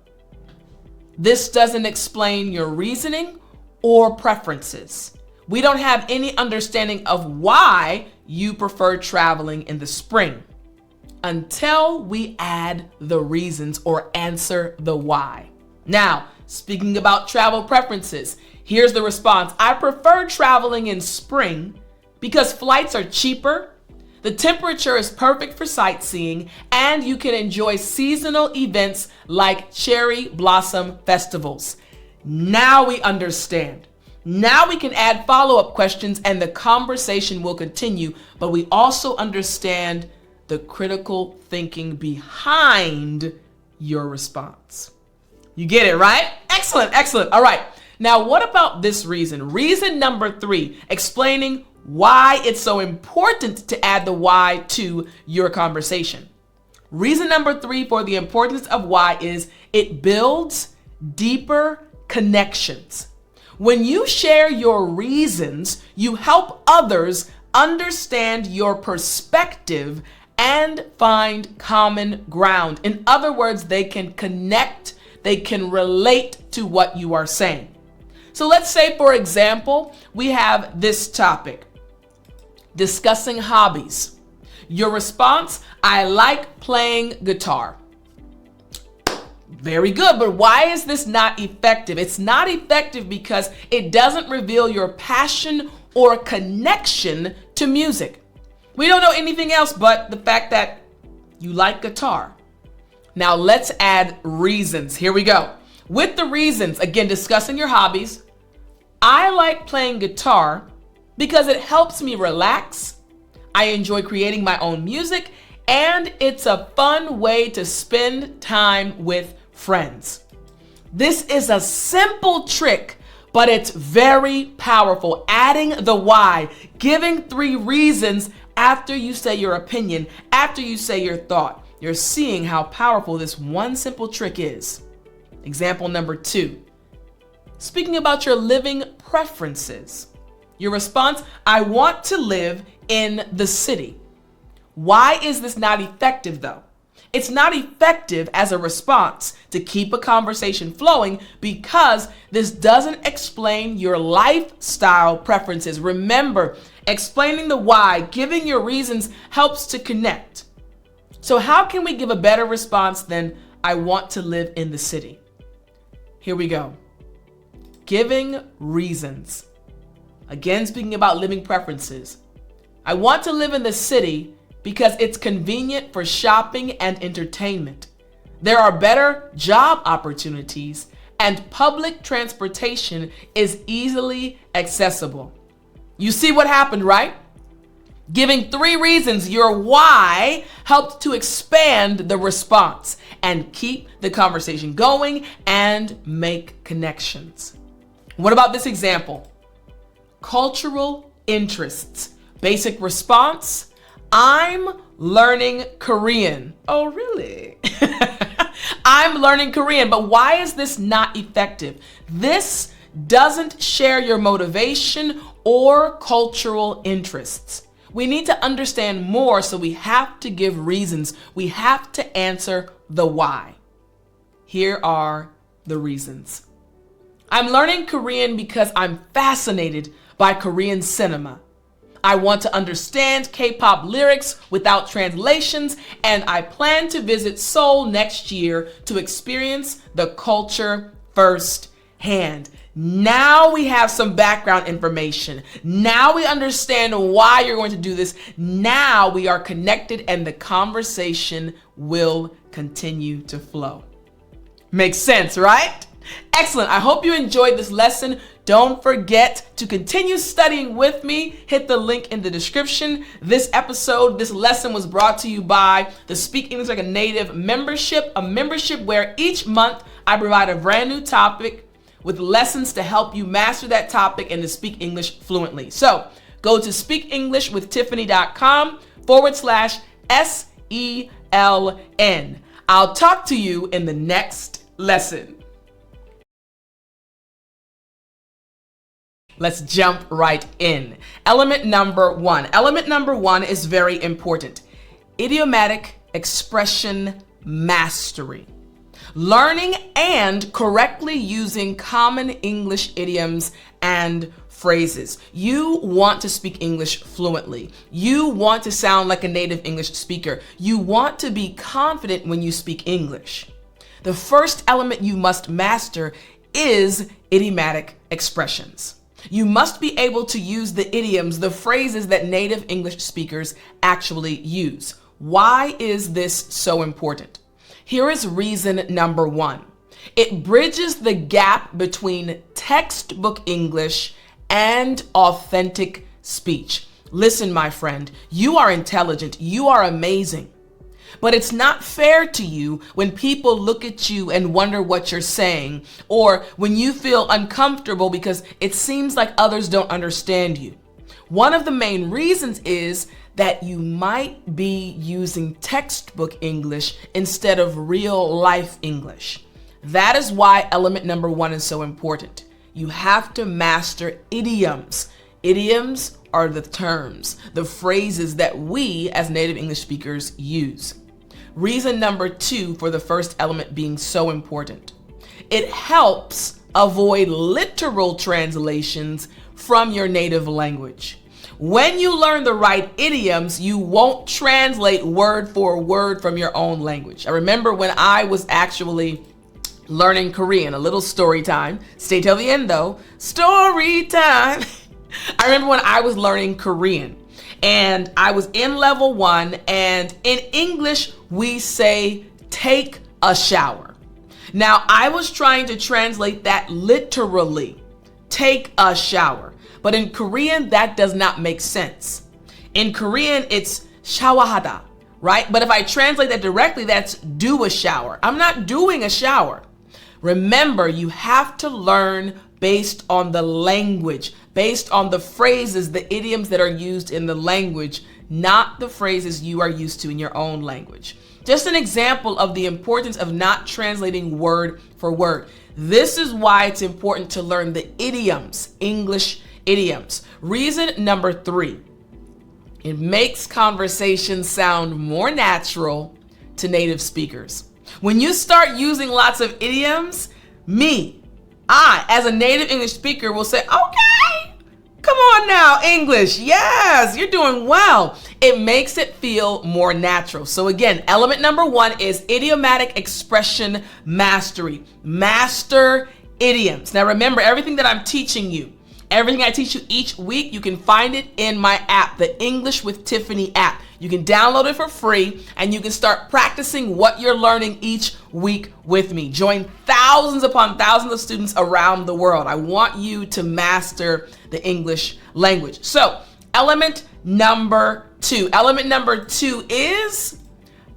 This doesn't explain your reasoning or preferences. We don't have any understanding of why you prefer traveling in the spring until we add the reasons or answer the why. Now, speaking about travel preferences, here's the response. I prefer traveling in spring because flights are cheaper, the temperature is perfect for sightseeing, and you can enjoy seasonal events like cherry blossom festivals. Now we understand. Now we can add follow-up questions and the conversation will continue, but we also understand the critical thinking behind your response. You get it, right? Excellent, excellent. All right. Now, what about this reason? Reason number 3, explaining why it's so important to add the why to your conversation. Reason number 3 for the importance of why is it builds deeper connections. When you share your reasons, you help others understand your perspective and find common ground. In other words, they can connect, they can relate to what you are saying. So let's say, for example, we have this topic, discussing hobbies. Your response, I like playing guitar. Very good, but why is this not effective? It's not effective because it doesn't reveal your passion or connection to music. We don't know anything else but the fact that you like guitar. Now let's add reasons. Here we go. With the reasons, again, discussing your hobbies. I like playing guitar because it helps me relax. I enjoy creating my own music, and it's a fun way to spend time with friends. This is a simple trick, but it's very powerful. Adding the why, giving 3 reasons after you say your opinion, after you say your thought. You're seeing how powerful this one simple trick is. Example number 2. Speaking about your living preferences. Your response, I want to live in the city. Why is this not effective though? It's not effective as a response to keep a conversation flowing because this doesn't explain your lifestyle preferences. Remember, explaining the why, giving your reasons helps to connect. So how can we give a better response than I want to live in the city? Here we go. giving reasons. Again, speaking about living preferences. I want to live in the city because it's convenient for shopping and entertainment. There are better job opportunities and public transportation is easily accessible. You see what happened, right? Giving 3 reasons, your why helped to expand the response and keep the conversation going and make connections. What about this example? Cultural interests. Basic response, I'm learning Korean. Oh, really? I'm learning Korean, but why is this not effective? This doesn't share your motivation or cultural interests. We need to understand more, so we have to give reasons. We have to answer the why. Here are the reasons. I'm learning Korean because I'm fascinated by Korean cinema. I want to understand K-pop lyrics without translations, and I plan to visit Seoul next year to experience the culture firsthand. Now we have some background information. Now we understand why you're going to do this. Now we are connected and the conversation will continue to flow. Makes sense, right? Excellent. I hope you enjoyed this lesson. Don't forget to continue studying with me. Hit the link in the description. This lesson was brought to you by the Speak English Like a Native membership, a membership where each month I provide a brand new topic with lessons to help you master that topic and to speak English fluently. So go to speakenglishwithttiffani.com/SELN. I'll talk to you in the next lesson. Let's jump right in. Element number 1. Element number 1 is very important. Idiomatic expression mastery. Learning and correctly using common English idioms and phrases. You want to speak English fluently. You want to sound like a native English speaker. You want to be confident when you speak English. The first element you must master is idiomatic expressions. You must be able to use the idioms, the phrases that native English speakers actually use. Why is this so important? Here is reason number 1. It bridges the gap between textbook English and authentic speech. Listen, my friend, you are intelligent, you are amazing. But it's not fair to you when people look at you and wonder what you're saying, or when you feel uncomfortable because it seems like others don't understand you. One of the main reasons is that you might be using textbook English instead of real life English. That is why element number 1 is so important. You have to master idioms. Idioms are the terms, the phrases that we as native English speakers use. Reason number 2 for the first element being so important. It helps avoid literal translations from your native language. When you learn the right idioms, you won't translate word for word from your own language. I remember when I was actually learning Korean, a little story time. Stay till the end though. Story time. I remember when I was learning Korean and I was in level 1, and in English we say take a shower. Now I was trying to translate that literally, take a shower. But in Korean, that does not make sense. In Korean, it's 샤워하다, right? But if I translate that directly, that's do a shower. I'm not doing a shower. Remember, you have to learn based on the language, based on the phrases, the idioms that are used in the language, not the phrases you are used to in your own language. Just an example of the importance of not translating word for word. This is why it's important to learn the idioms, English idioms. Reason number 3, it makes conversation sound more natural to native speakers. When you start using lots of idioms, I, as a native English speaker, will say, okay, come on now, English. Yes, you're doing well. It makes it feel more natural. So again, element number 1 is idiomatic expression mastery. Master idioms. Now remember, everything that I'm teaching you, everything I teach you each week, you can find it in my app, the English with Tiffani app. You can download it for free and you can start practicing what you're learning each week with me. Join thousands upon thousands of students around the world. I want you to master the English language. So, element number 2. Element number 2 is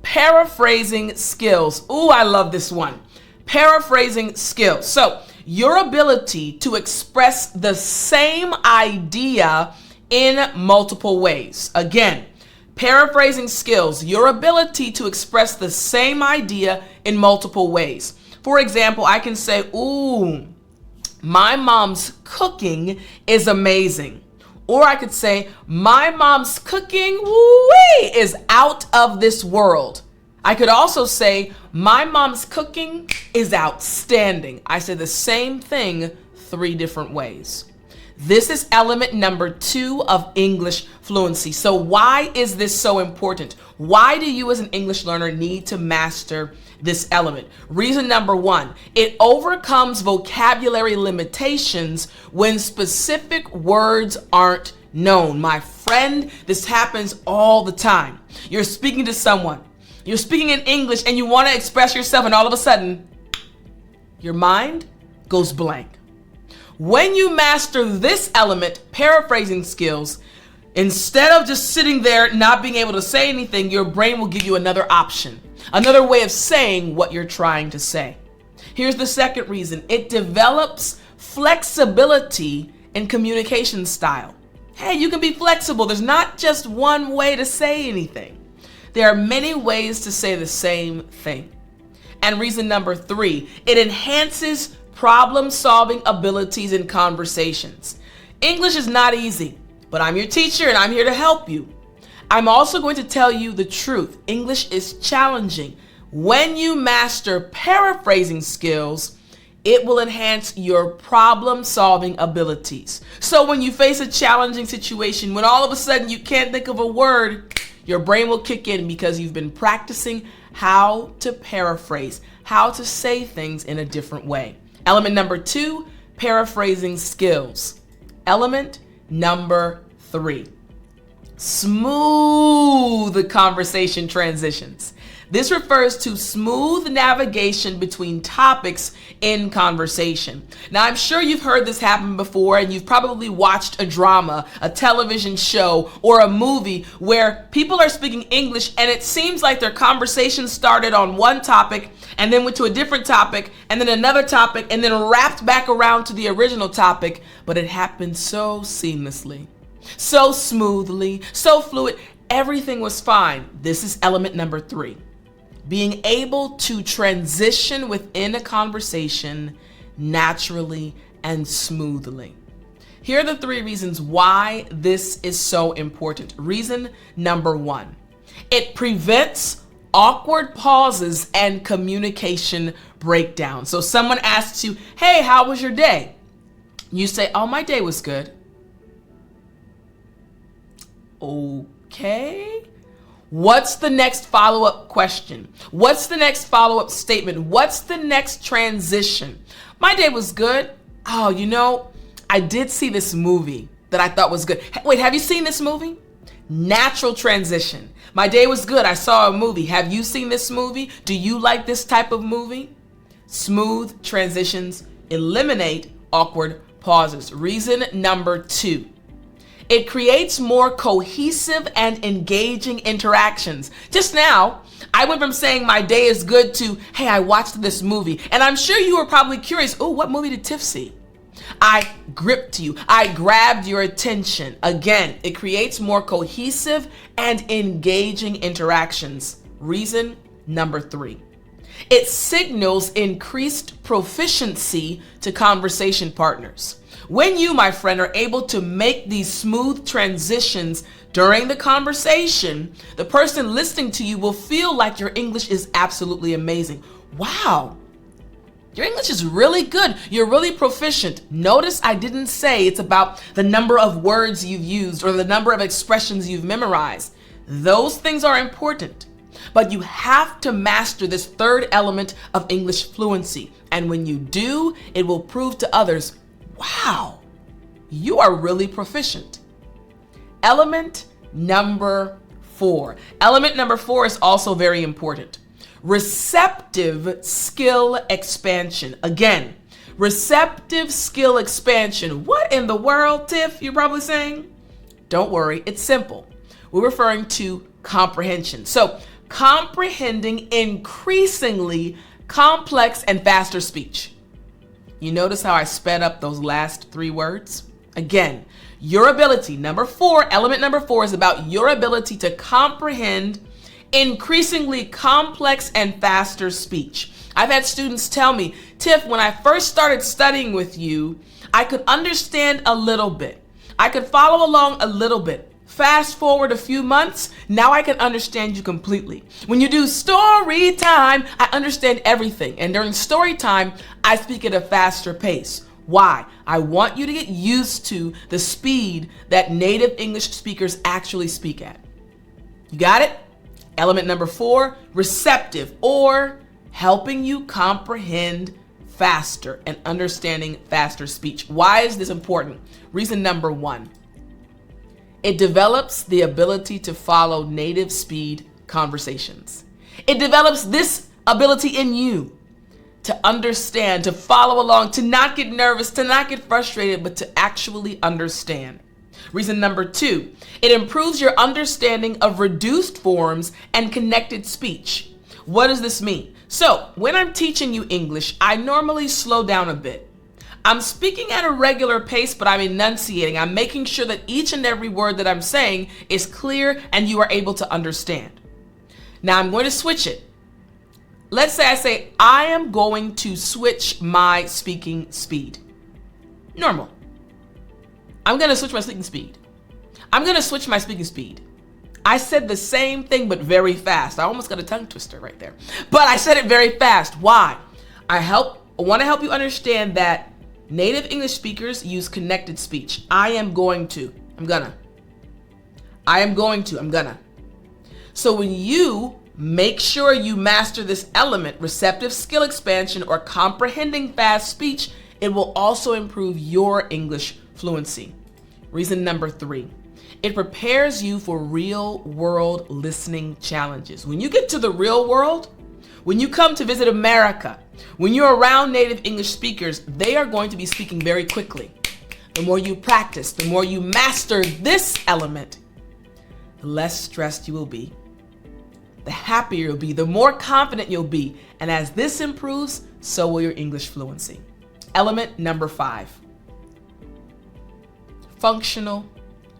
paraphrasing skills. Ooh, I love this one. Paraphrasing skills. So, your ability to express the same idea in multiple ways. Again, paraphrasing skills, your ability to express the same idea in multiple ways. For example, I can say, ooh, my mom's cooking is amazing. Or I could say, my mom's cooking, woo-wee, is out of this world. I could also say, my mom's cooking is outstanding. I say the same thing 3 different ways. This is element number 2 of English fluency. So why is this so important? Why do you as an English learner need to master this element? Reason number 1, it overcomes vocabulary limitations when specific words aren't known. My friend, this happens all the time. You're speaking to someone. You're speaking in English and you want to express yourself, and all of a sudden, your mind goes blank. When you master this element, paraphrasing skills, instead of just sitting there not being able to say anything, your brain will give you another option, another way of saying what you're trying to say. Here's the second reason. It develops flexibility in communication style. Hey, you can be flexible. There's not just one way to say anything. There are many ways to say the same thing. And reason number 3, it enhances problem-solving abilities in conversations. English is not easy, but I'm your teacher and I'm here to help you. I'm also going to tell you the truth. English is challenging. When you master paraphrasing skills, it will enhance your problem-solving abilities. So when you face a challenging situation, when all of a sudden you can't think of a word, your brain will kick in because you've been practicing how to paraphrase, how to say things in a different way. Element number 2, paraphrasing skills. Element number 3, smooth conversation transitions. This refers to smooth navigation between topics in conversation. Now, I'm sure you've heard this happen before, and you've probably watched a drama, a television show, or a movie where people are speaking English and it seems like their conversation started on one topic and then went to a different topic and then another topic and then wrapped back around to the original topic, but it happened so seamlessly, so smoothly, so fluid. Everything was fine. This is element number 3. Being able to transition within a conversation naturally and smoothly. Here are the 3 reasons why this is so important. Reason number 1, it prevents awkward pauses and communication breakdown. So someone asks you, hey, how was your day? You say, oh, my day was good. Okay. What's the next follow-up question? What's the next follow-up statement? What's the next transition? My day was good. Oh, you know, I did see this movie that I thought was good. Wait, have you seen this movie? Natural transition. My day was good. I saw a movie. Have you seen this movie? Do you like this type of movie? Smooth transitions eliminate awkward pauses. Reason number 2. It creates more cohesive and engaging interactions. Just now, I went from saying my day is good to, hey, I watched this movie. And I'm sure you were probably curious, oh, what movie did Tiff see? I gripped you. I grabbed your attention. Again, it creates more cohesive and engaging interactions. Reason number 3. It signals increased proficiency to conversation partners. When you, my friend, are able to make these smooth transitions during the conversation, the person listening to you will feel like your English is absolutely amazing. Wow, your English is really good. You're really proficient. Notice I didn't say it's about the number of words you've used or the number of expressions you've memorized. Those things are important. But you have to master this third element of English fluency. And when you do, it will prove to others, wow, you are really proficient. Element number 4. Element number 4 is also very important. Receptive skill expansion. Again, receptive skill expansion. What in the world, Tiff? You're probably saying? Don't worry, it's simple. We're referring to comprehension. So, comprehending increasingly complex and faster speech. You notice how I sped up those last 3 words? Again, your ability, element number 4 is about your ability to comprehend increasingly complex and faster speech. I've had students tell me, Tiff, when I first started studying with you, I could understand a little bit. I could follow along a little bit. Fast forward a few months, now I can understand you completely. When you do story time, I understand everything. And during story time, I speak at a faster pace. Why? I want you to get used to the speed that native English speakers actually speak at. You got it? Element number 4, receptive, or helping you comprehend faster and understanding faster speech. Why is this important? Reason number 1, it develops the ability to follow native speed conversations. It develops this ability in you to understand, to follow along, to not get nervous, to not get frustrated, but to actually understand. Reason number 2, it improves your understanding of reduced forms and connected speech. What does this mean? So, when I'm teaching you English, I normally slow down a bit. I'm speaking at a regular pace, but I'm enunciating. I'm making sure that each and every word that I'm saying is clear and you are able to understand. Now, I'm going to switch it. Let's say I say, I am going to switch my speaking speed. Normal. I'm going to switch my speaking speed. I'm going to switch my speaking speed. I said the same thing, but very fast. I almost got a tongue twister right there. But I said it very fast. Why? I want to help you understand that native English speakers use connected speech. I am going to. I'm gonna. I am going to. I'm gonna. So when you make sure you master this element, receptive skill expansion or comprehending fast speech, it will also improve your English fluency. Reason number 3, it prepares you for real world listening challenges. When you get to the real world, when you come to visit America, when you're around native English speakers, they are going to be speaking very quickly. The more you practice, the more you master this element, the less stressed you will be, the happier you'll be, the more confident you'll be. And as this improves, so will your English fluency. Element number 5, functional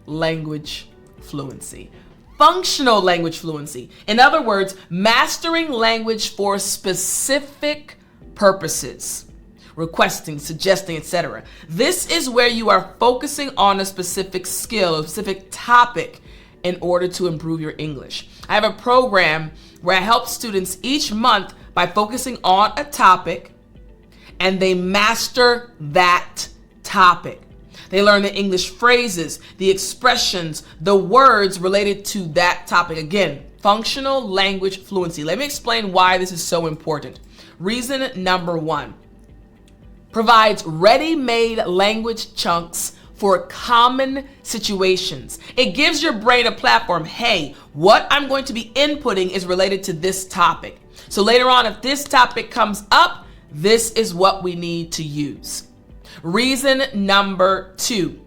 language fluency. Functional language fluency. In other words, mastering language for specific purposes. Requesting, suggesting, etc. This is where you are focusing on a specific skill, a specific topic in order to improve your English. I have a program where I help students each month by focusing on a topic and they master that topic. They learn the English phrases, the expressions, the words related to that topic. Again, functional language fluency. Let me explain why this is so important. Reason number 1, provides ready-made language chunks for common situations. It gives your brain a platform. Hey, what I'm going to be inputting is related to this topic. So later on, if this topic comes up, this is what we need to use. Reason number 2,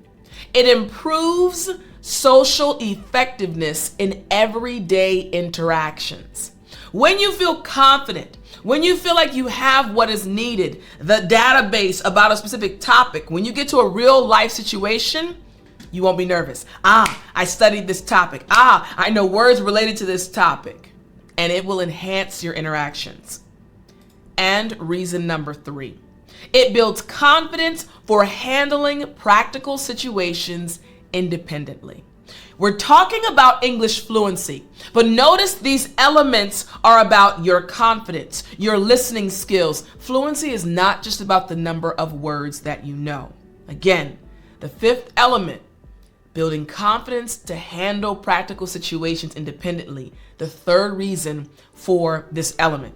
it improves social effectiveness in everyday interactions. When you feel confident, when you feel like you have what is needed, the database about a specific topic, when you get to a real life situation, you won't be nervous. I studied this topic. I know words related to this topic. And it will enhance your interactions. And reason number 3, it builds confidence for handling practical situations independently. We're talking about English fluency, but notice these elements are about your confidence, your listening skills. Fluency is not just about the number of words that you know. Again, the 5th element, building confidence to handle practical situations independently. The third reason for this element.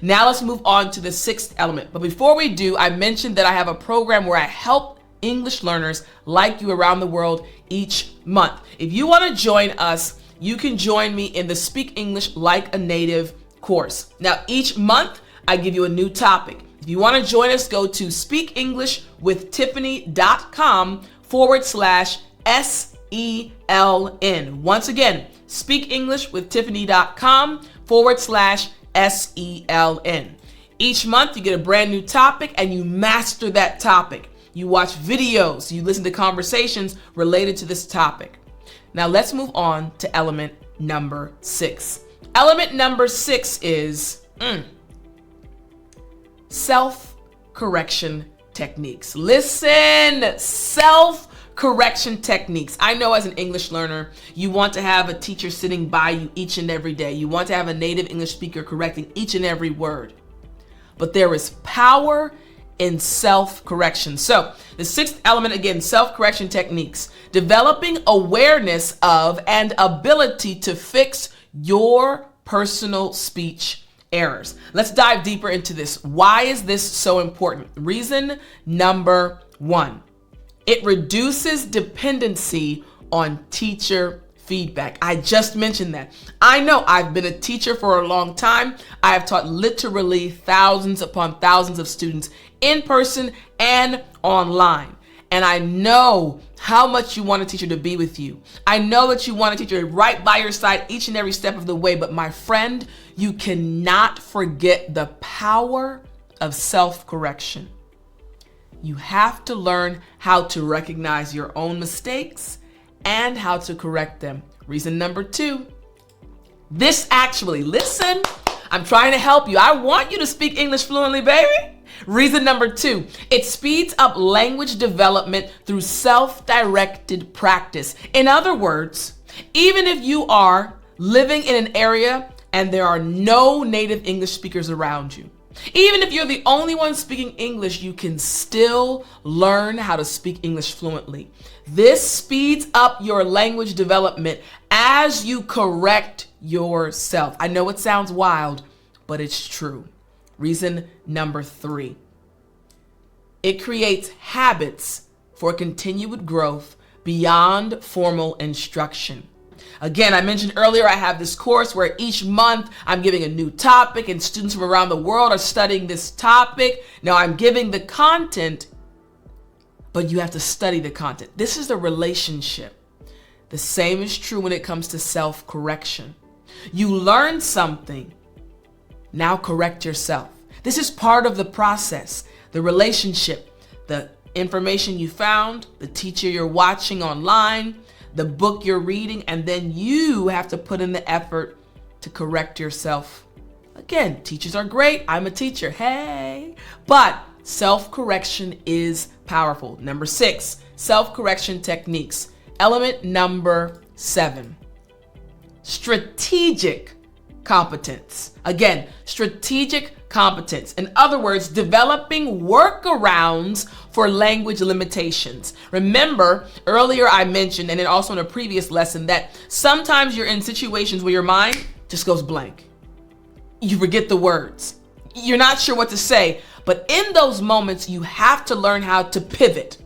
Now let's move on to the sixth element. But before we do, I mentioned that I have a program where I help English learners like you around the world each month. If you want to join us, you can join me in the Speak English Like a Native course. Now, each month, I give you a new topic. If you want to join us, go to speakenglishwithtiffani.com/SELN. Once again, speakenglishwithtiffani.com/SELN. Each month, you get a brand new topic and you master that topic. You watch videos, you listen to conversations related to this topic. Now let's move on to element number 6. Element number 6 is self-correction techniques. Listen, self-correction techniques. I know as an English learner, you want to have a teacher sitting by you each and every day. You want to have a native English speaker correcting each and every word. But there is power in self-correction. So the sixth element, again, self-correction techniques, developing awareness of and ability to fix your personal speech errors. Let's dive deeper into this. Why is this so important? Reason number 1, it reduces dependency on teacher feedback. I just mentioned that. I know I've been a teacher for a long time. I have taught literally thousands upon thousands of students in person and online. And I know how much you want a teacher to be with you. I know that you want a teacher right by your side each and every step of the way. But my friend, you cannot forget the power of self-correction. You have to learn how to recognize your own mistakes and how to correct them. Reason number 2, this actually, listen, I'm trying to help you. I want you to speak English fluently, baby. Reason number 2, it speeds up language development through self-directed practice. In other words, even if you are living in an area and there are no native English speakers around you, even if you're the only one speaking English, you can still learn how to speak English fluently. This speeds up your language development as you correct yourself. I know it sounds wild, but it's true. Reason number 3, it creates habits for continued growth beyond formal instruction. Again, I mentioned earlier, I have this course where each month I'm giving a new topic and students from around the world are studying this topic. Now I'm giving the content, but you have to study the content. This is the relationship. The same is true when it comes to self-correction. You learn something, now correct yourself. This is part of the process, the relationship, the information you found, the teacher you're watching online, the book you're reading, and then you have to put in the effort to correct yourself. Again, teachers are great. I'm a teacher. Hey, but self-correction is powerful. Number 6, self-correction techniques. Element number 7, strategic competence. Again, strategic competence. In other words, developing workarounds for language limitations. Remember, earlier I mentioned, and then also in a previous lesson, that sometimes you're in situations where your mind just goes blank. You forget the words. You're not sure what to say. But in those moments, you have to learn how to pivot,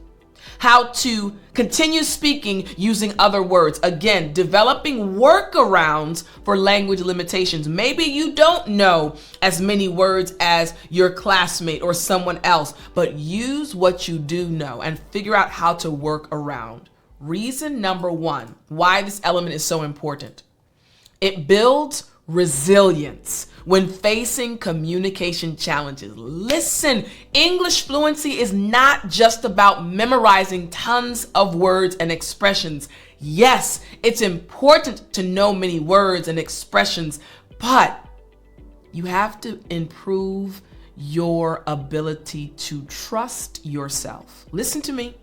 how to continue speaking using other words. Again, developing workarounds for language limitations. Maybe you don't know as many words as your classmate or someone else, but use what you do know and figure out how to work around. Reason number 1, why this element is so important. It builds resilience when facing communication challenges. Listen, English fluency is not just about memorizing tons of words and expressions. Yes, it's important to know many words and expressions, but you have to improve your ability to trust yourself. Listen to me.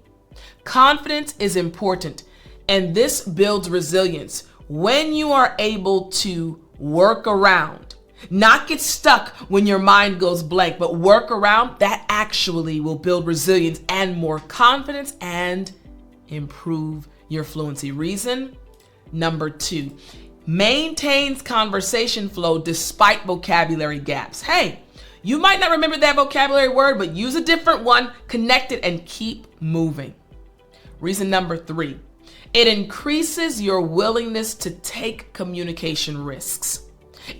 Confidence is important, and this builds resilience when you are able to work around, not get stuck when your mind goes blank, but work around. That actually will build resilience and more confidence and improve your fluency. Reason number 2, maintains conversation flow despite vocabulary gaps. Hey, you might not remember that vocabulary word, but use a different one, connect it, and keep moving. Reason number 3, it increases your willingness to take communication risks.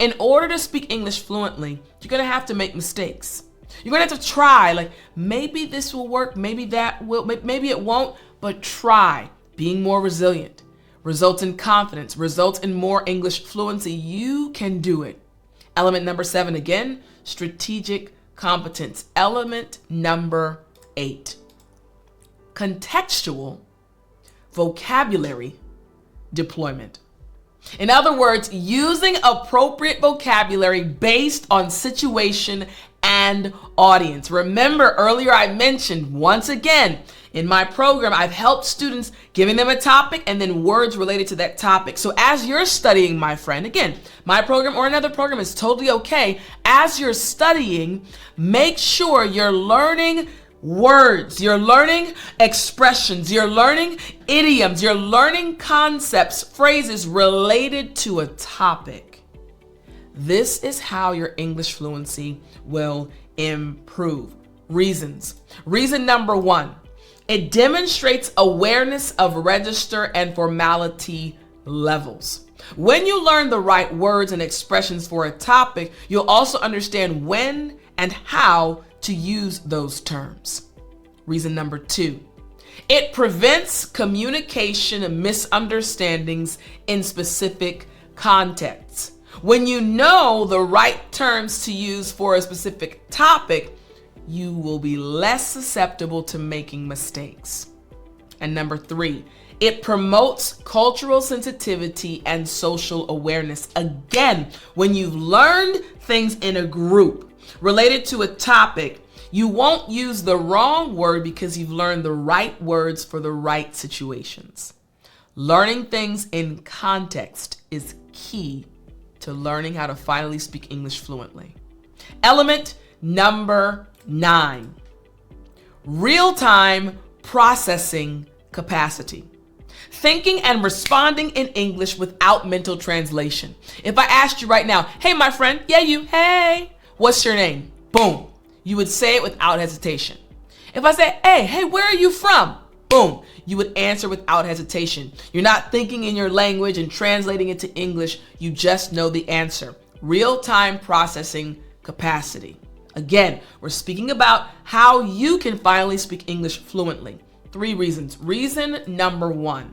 In order to speak English fluently, you're gonna have to make mistakes. You're gonna have to try, like maybe this will work, maybe that will, maybe it won't, but try. Being more resilient results in confidence, results in more English fluency. You can do it. Element number 7, again, strategic competence. Element number 8, contextual vocabulary deployment. In other words, using appropriate vocabulary based on situation and audience. Remember earlier I mentioned, once again, in my program, I've helped students giving them a topic and then words related to that topic. So as you're studying, my friend, again, my program or another program is totally okay. As you're studying, make sure you're learning words, you're learning expressions, you're learning idioms, you're learning concepts, phrases related to a topic. This is how your English fluency will improve. Reasons. Reason number 1, it demonstrates awareness of register and formality levels. When you learn the right words and expressions for a topic, you'll also understand when and how to use those terms. Reason number 2, it prevents communication and misunderstandings in specific contexts. When you know the right terms to use for a specific topic, you will be less susceptible to making mistakes. And number 3, it promotes cultural sensitivity and social awareness. Again, when you've learned things in a group related to a topic, you won't use the wrong word because you've learned the right words for the right situations. Learning things in context is key to learning how to finally speak English fluently. Element number 9, real-time processing capacity. Thinking and responding in English without mental translation. If I asked you right now, hey, my friend, yeah, you, hey, what's your name? Boom. You would say it without hesitation. If I say, hey, where are you from? Boom. You would answer without hesitation. You're not thinking in your language and translating it to English. You just know the answer. Real-time processing capacity. Again, we're speaking about how you can finally speak English fluently. 3 reasons. Reason number 1,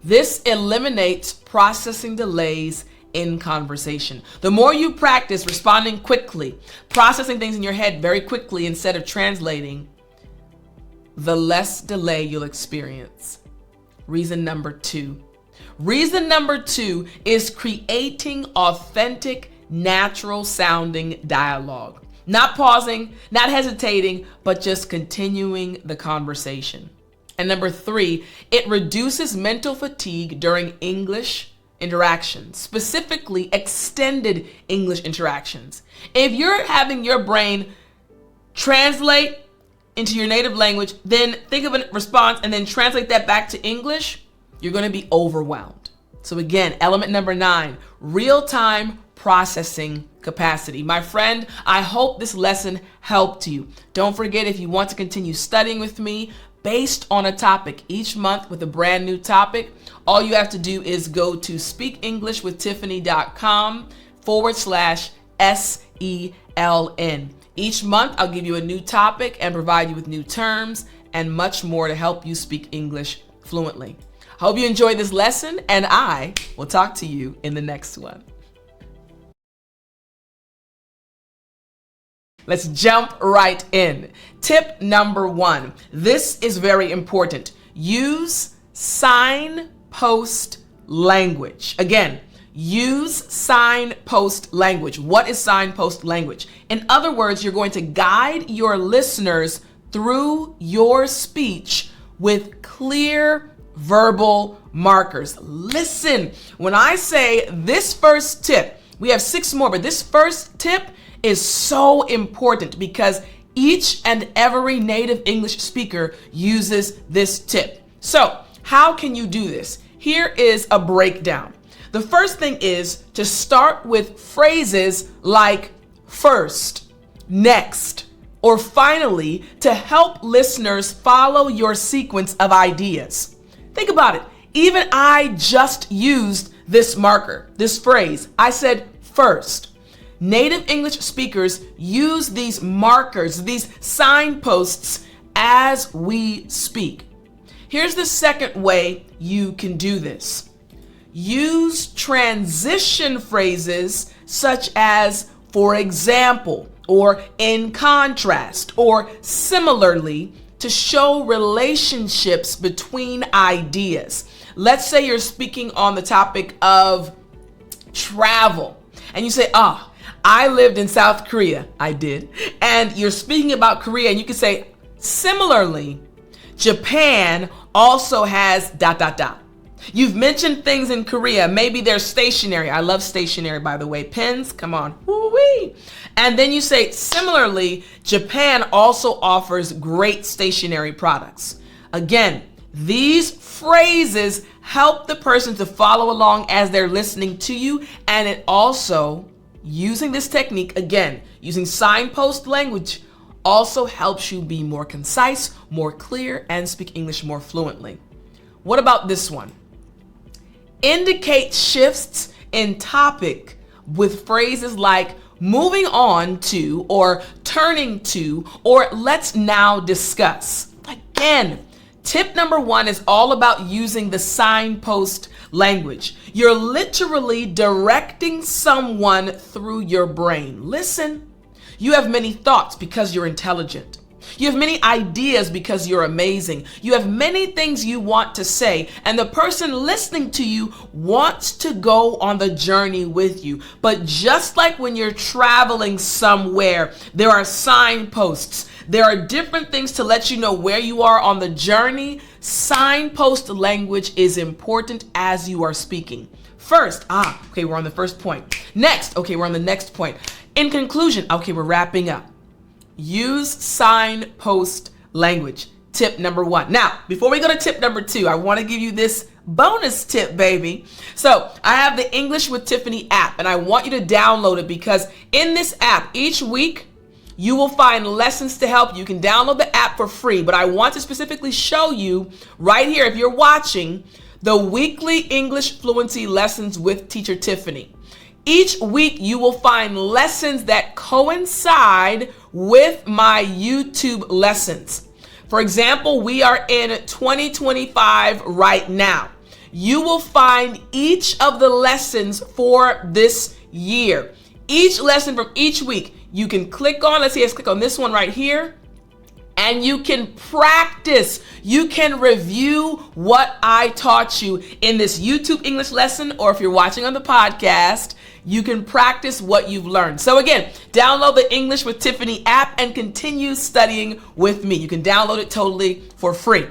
this eliminates processing delays in conversation. The more you practice responding quickly, processing things in your head very quickly instead of translating, the less delay you'll experience. Reason number 2. Reason number 2 is creating authentic, natural sounding dialogue. Not pausing, not hesitating, but just continuing the conversation. And number 3, it reduces mental fatigue during English interactions, specifically extended English interactions. If you're having your brain translate into your native language, then think of a response and then translate that back to English, you're going to be overwhelmed. So again, element number 9, real-time processing capacity. My friend, I hope this lesson helped you. Don't forget, if you want to continue studying with me based on a topic each month with a brand new topic, all you have to do is go to speakenglish.com/SELN. Each month, I'll give you a new topic and provide you with new terms and much more to help you speak English fluently. Hope you enjoyed this lesson, and I will talk to you in the next one. Let's jump right in. Tip number 1. This is very important. Use signpost language. Again, use signpost language. What is signpost language? In other words, you're going to guide your listeners through your speech with clear verbal markers. Listen, when I say this first tip, we have 6 more, but this first tip is so important because each and every native English speaker uses this tip. So How can you do this? Here is a breakdown. The first thing is to start with phrases like first, next, or finally to help listeners follow your sequence of ideas. Think about it. Even I just used this marker, this phrase. I said first. Native English speakers use these markers, these signposts as we speak. Here's the second way you can do this. Use transition phrases such as for example, or in contrast, or similarly to show relationships between ideas. Let's say you're speaking on the topic of travel and you say, I lived in South Korea. I did. And you're speaking about Korea and you can say, similarly, Japan also has ... You've mentioned things in Korea. Maybe they're stationery. I love stationery, by the way. Pens, come on. Woo-wee. And then you say, similarly, Japan also offers great stationery products. Again, these phrases help the person to follow along as they're listening to you. And it also, using this technique, again, using signpost language, also helps you be more concise, more clear, and speak English more fluently. What about this one? Indicate shifts in topic with phrases like moving on to, or turning to, or let's now discuss. Again, tip number 1 is all about using the signpost language. You're literally directing someone through your brain. Listen, you have many thoughts because you're intelligent. You have many ideas because you're amazing. You have many things you want to say, and the person listening to you wants to go on the journey with you. But just like when you're traveling somewhere, there are signposts. There are different things to let you know where you are on the journey. Signpost language is important as you are speaking. First, okay, we're on the first point. Next, okay, we're on the next point. In conclusion, okay, we're wrapping up. Use signpost language. Tip number 1. Now, before we go to tip number 2, I want to give you this bonus tip, baby. So I have the English with Tiffani app, and I want you to download it because in this app, each week, you will find lessons to help you. You can download the app for free, but I want to specifically show you right here, if you're watching, the weekly English fluency lessons with teacher Tiffani. Each week, you will find lessons that coincide with my YouTube lessons. For example, we are in 2025 right now. You will find each of the lessons for this year. Each lesson from each week, you can click on, let's click on this one right here, and you can practice. You can review what I taught you in this YouTube English lesson, or if you're watching on the podcast, you can practice what you've learned. So again, download the English with Tiffani app and continue studying with me. You can download it totally for free.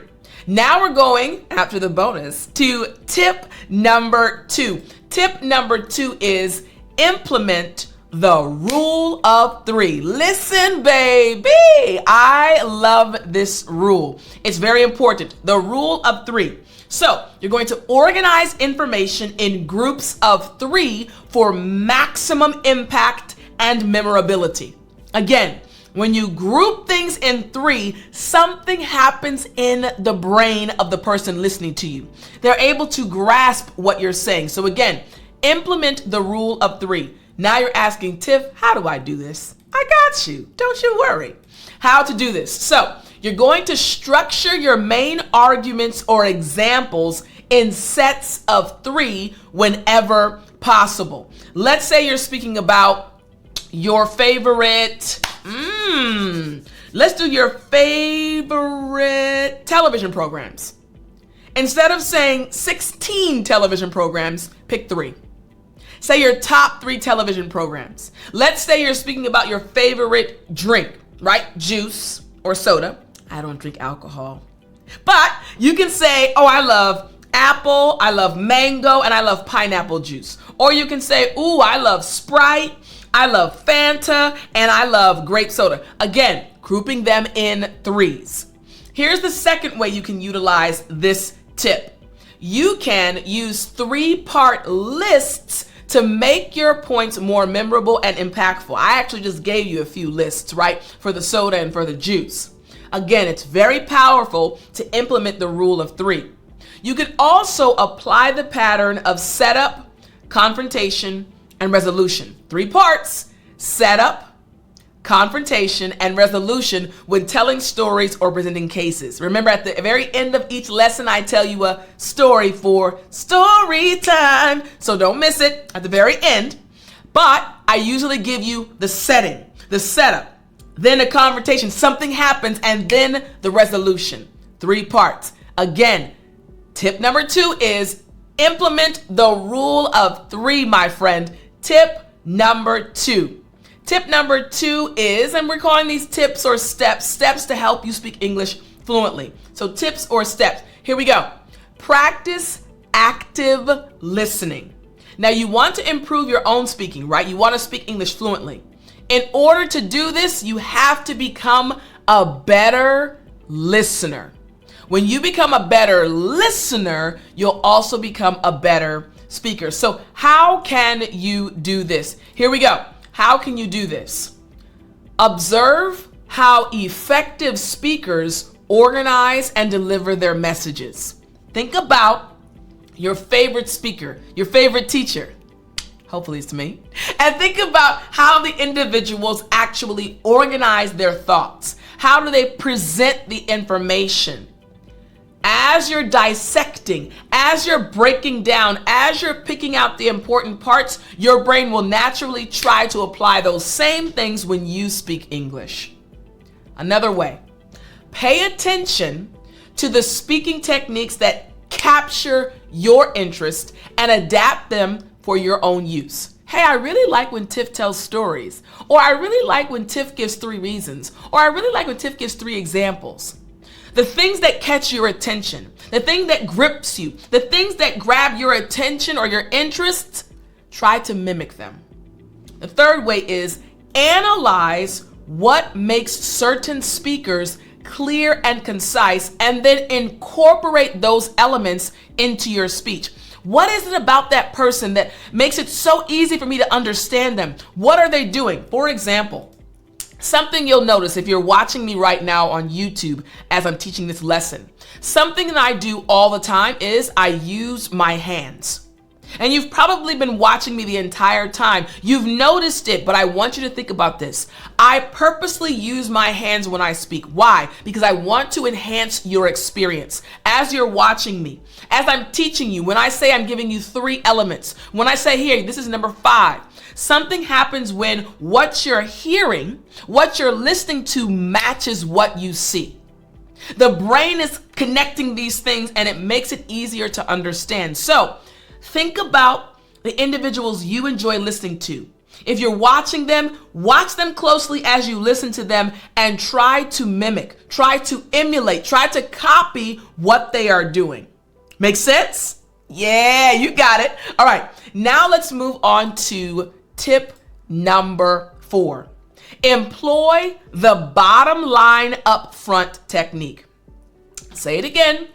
Now we're going, after the bonus, to tip number 2. Tip number 2 is implement the rule of 3. Listen, baby, I love this rule. It's very important. The rule of 3. So you're going to organize information in groups of 3 for maximum impact and memorability. Again, when you group things in 3, something happens in the brain of the person listening to you. They're able to grasp what you're saying. So again, implement the rule of 3. Now you're asking, Tiff, how do I do this? I got you. Don't you worry. How to do this. So you're going to structure your main arguments or examples in sets of 3 whenever possible. Let's say you're speaking about your favorite, let's do your favorite television programs. Instead of saying 16 television programs, pick 3. Say your top 3 television programs. Let's say you're speaking about your favorite drink, right? Juice or soda. I don't drink alcohol. But you can say, I love apple, I love mango, and I love pineapple juice. Or you can say, I love Sprite, I love Fanta, and I love grape soda. Again, grouping them in 3s. Here's the second way you can utilize this tip. You can use 3-part lists to make your points more memorable and impactful. I actually just gave you a few lists, right, for the soda and for the juice. Again, it's very powerful to implement the rule of 3. You can also apply the pattern of setup, confrontation, and resolution. 3 parts: setup, confrontation, and resolution when telling stories or presenting cases. Remember, at the very end of each lesson, I tell you a story for story time. So don't miss it at the very end. But I usually give you the setting, the setup, then a confrontation, something happens, and then the resolution. 3 parts. Again, tip number 2 is implement the rule of 3, my friend. Tip number 2. Tip number 2 is, and we're calling these tips or steps to help you speak English fluently. So tips or steps. Here we go. Practice active listening. Now, you want to improve your own speaking, right? You want to speak English fluently. In order to do this, you have to become a better listener. When you become a better listener, you'll also become a better speaker. So how can you do this? Here we go. How can you do this? Observe how effective speakers organize and deliver their messages. Think about your favorite speaker, your favorite teacher. Hopefully it's me. And think about how the individuals actually organize their thoughts. How do they present the information? As you're dissecting, as you're breaking down, as you're picking out the important parts, your brain will naturally try to apply those same things when you speak English. Another way, pay attention to the speaking techniques that capture your interest and adapt them for your own use. Hey, I really like when Tiff tells stories, or I really like when Tiff gives 3 reasons, or I really like when Tiff gives 3 examples. The things that catch your attention, the thing that grips you, the things that grab your attention or your interests, try to mimic them. The third way is analyze what makes certain speakers clear and concise, and then incorporate those elements into your speech. What is it about that person that makes it so easy for me to understand them? What are they doing? For example, something you'll notice if you're watching me right now on YouTube as I'm teaching this lesson. Something that I do all the time is I use my hands. And you've probably been watching me the entire time. You've noticed it, but I want you to think about this. I purposely use my hands when I speak. Why? Because I want to enhance your experience. As you're watching me, as I'm teaching you, when I say I'm giving you 3 elements, when I say here, this is number 5, something happens when what you're hearing, what you're listening to matches what you see. The brain is connecting these things and it makes it easier to understand. So think about the individuals you enjoy listening to. If you're watching them, watch them closely as you listen to them and try to mimic, try to emulate, try to copy what they are doing. Make sense? Yeah, you got it. All right, now let's move on to tip number 4. Employ the bottom line up front technique. Say it again.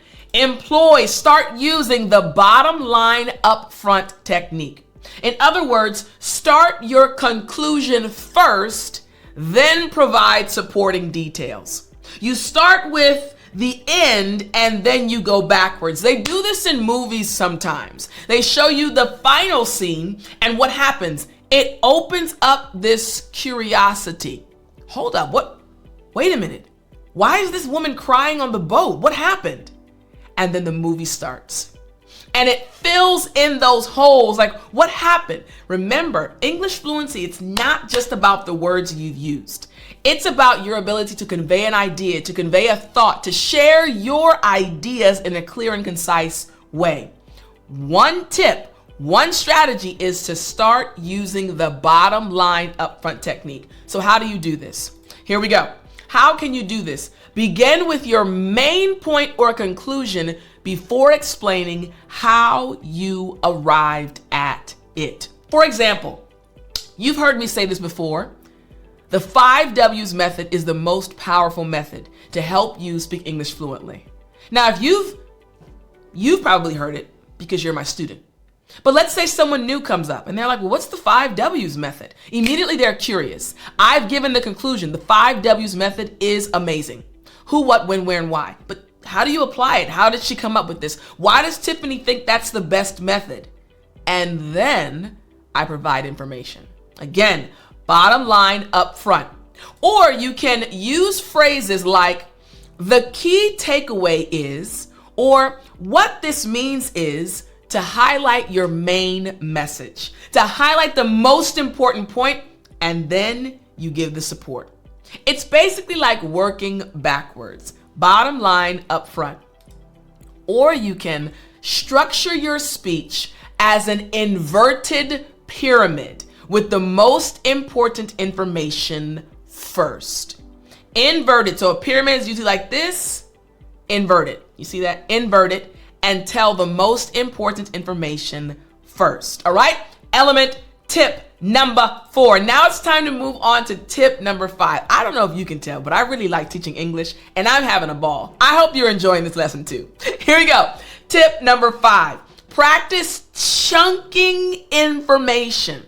Start using the bottom line up front technique. In other words, start your conclusion first, then provide supporting details. You start with the end and then you go backwards. They do this in movies sometimes. They show you the final scene and what happens. It opens up this curiosity. Hold up, what? Wait a minute. Why is this woman crying on the boat? What happened? And then the movie starts. And it fills in those holes, like what happened? Remember, English fluency, it's not just about the words you've used. It's about your ability to convey an idea, to convey a thought, to share your ideas in a clear and concise way. One tip, one strategy is to start using the bottom line upfront technique. So how do you do this? Here we go. How can you do this? Begin with your main point or conclusion before explaining how you arrived at it. For example, you've heard me say this before. The 5 W's method is the most powerful method to help you speak English fluently. Now, if you've You've probably heard it because you're my student. But let's say someone new comes up and they're like, well, what's the 5 W's method? Immediately they're curious. I've given the conclusion. The 5 W's method is amazing. Who, what, when, where, and why. But how do you apply it? How did she come up with this? Why does Tiffani think that's the best method? And then I provide information. Again, bottom line up front. Or you can use phrases like, the key takeaway is, or what this means is, to highlight your main message, to highlight the most important point, and then you give the support. It's basically like working backwards, bottom line up front. Or you can structure your speech as an inverted pyramid with the most important information first. Inverted, so a pyramid is usually like this, inverted. You see that? Inverted. And tell the most important information first. All right? Element tip number 4. Now it's time to move on to tip number 5. I don't know if you can tell, but I really like teaching English and I'm having a ball. I hope you're enjoying this lesson too. Here we go. Tip number 5. Practice chunking information.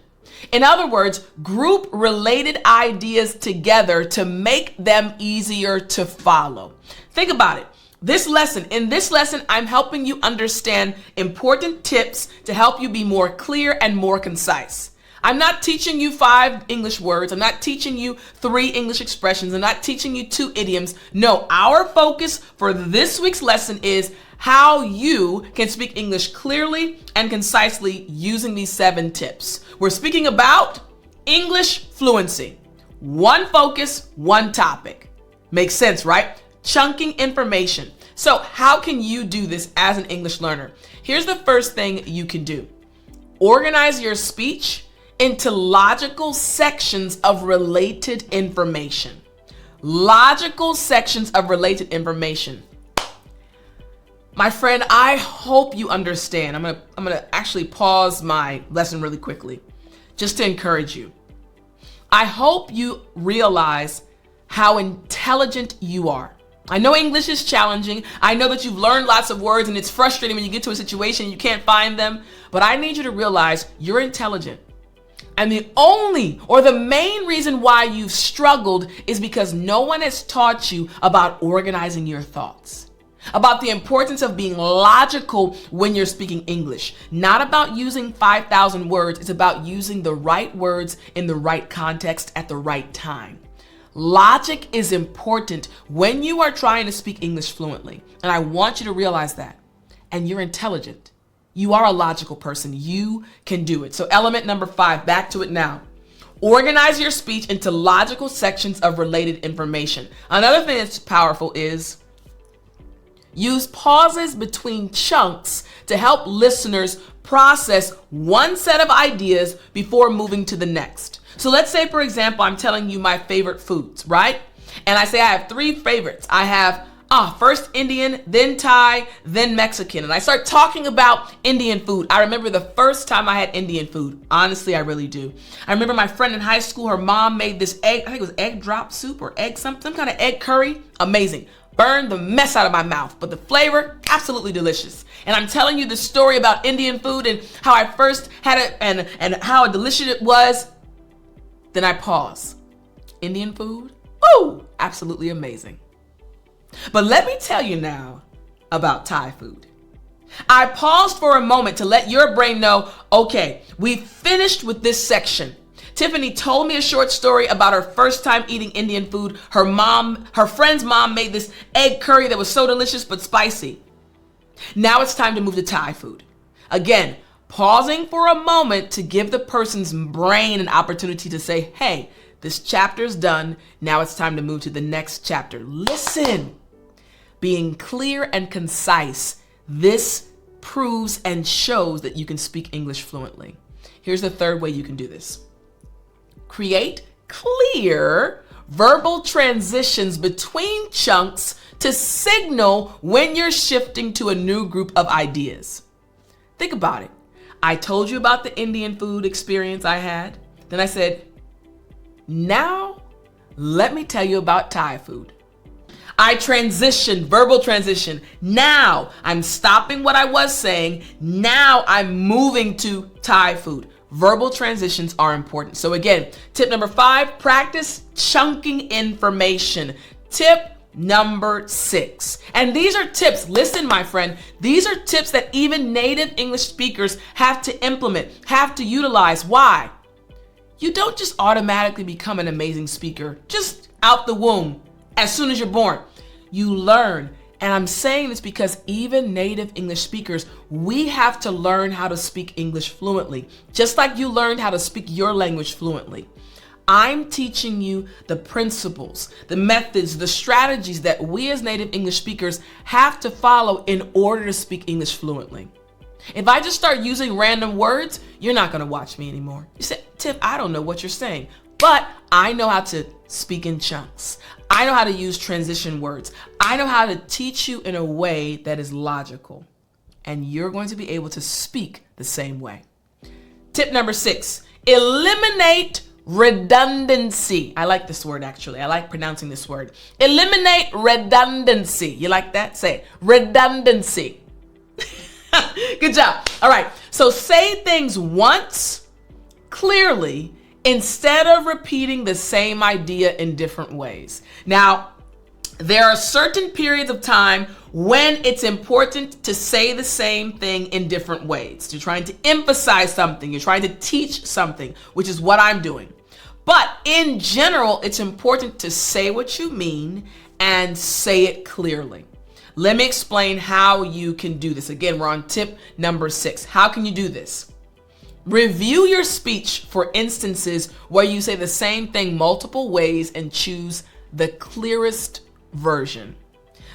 In other words, group related ideas together to make them easier to follow. Think about it. In this lesson, I'm helping you understand important tips to help you be more clear and more concise. I'm not teaching you 5 English words. I'm not teaching you 3 English expressions. I'm not teaching you 2 idioms. No, our focus for this week's lesson is how you can speak English clearly and concisely using these 7 tips. We're speaking about English fluency. One focus, one topic. Makes sense, right? Chunking information. So how can you do this as an English learner? Here's the first thing you can do. Organize your speech into logical sections of related information. Logical sections of related information. My friend, I hope you understand. I'm gonna actually pause my lesson really quickly just to encourage you. I hope you realize how intelligent you are. I know English is challenging. I know that you've learned lots of words and it's frustrating when you get to a situation and you can't find them, but I need you to realize you're intelligent. And the main reason why you've struggled is because no one has taught you about organizing your thoughts, about the importance of being logical when you're speaking English, not about using 5,000 words. It's about using the right words in the right context at the right time. Logic is important when you are trying to speak English fluently. And I want you to realize that. And you're intelligent. You are a logical person. You can do it. So element number 5, back to it now. Organize your speech into logical sections of related information. Another thing that's powerful is use pauses between chunks to help listeners process one set of ideas before moving to the next. So let's say, for example, I'm telling you my favorite foods, right? And I say I have 3 favorites. I have first Indian, then Thai, then Mexican. And I start talking about Indian food. I remember the first time I had Indian food. Honestly, I really do. I remember my friend in high school, her mom made this I think it was egg drop soup or some kind of egg curry. Amazing. Burned the mess out of my mouth, but the flavor, absolutely delicious. And I'm telling you the story about Indian food and how I first had it and how delicious it was. Then I pause. Indian food? Woo! Absolutely amazing. But let me tell you now about Thai food. I paused for a moment to let your brain know, okay, we finished with this section. Tiffani told me a short story about her first time eating Indian food. Her friend's mom made this egg curry that was so delicious but spicy. Now it's time to move to Thai food. Again, pausing for a moment to give the person's brain an opportunity to say, hey, this chapter's done. Now it's time to move to the next chapter. Listen. Being clear and concise. This proves and shows that you can speak English fluently. Here's the third way you can do this. Create clear verbal transitions between chunks to signal when you're shifting to a new group of ideas. Think about it. I told you about the Indian food experience I had. Then I said, now let me tell you about Thai food. I transition, verbal transition. Now I'm stopping what I was saying. Now I'm moving to Thai food. Verbal transitions are important. So again, tip number 5, practice chunking information. Tip number 6. And these are tips, listen, my friend, these are tips that even native English speakers have to implement, have to utilize. Why? You don't just automatically become an amazing speaker, just out the womb, as soon as you're born. You learn. And I'm saying this because even native English speakers, we have to learn how to speak English fluently, just like you learned how to speak your language fluently. I'm teaching you the principles, the methods, the strategies that we as native English speakers have to follow in order to speak English fluently. If I just start using random words, you're not going to watch me anymore. You say, Tiff, I don't know what you're saying, but I know how to speak in chunks. I know how to use transition words. I know how to teach you in a way that is logical, and you're going to be able to speak the same way. Tip number 6, eliminate redundancy. I like this word, actually. I like pronouncing this word. Eliminate redundancy. You like that? Say it. Redundancy. Good job. All right. So say things once clearly instead of repeating the same idea in different ways. Now, there are certain periods of time when it's important to say the same thing in different ways. You're trying to emphasize something. You're trying to teach something, which is what I'm doing. But in general, it's important to say what you mean and say it clearly. Let me explain how you can do this. Again, we're on tip number 6. How can you do this? Review your speech for instances where you say the same thing multiple ways and choose the clearest version.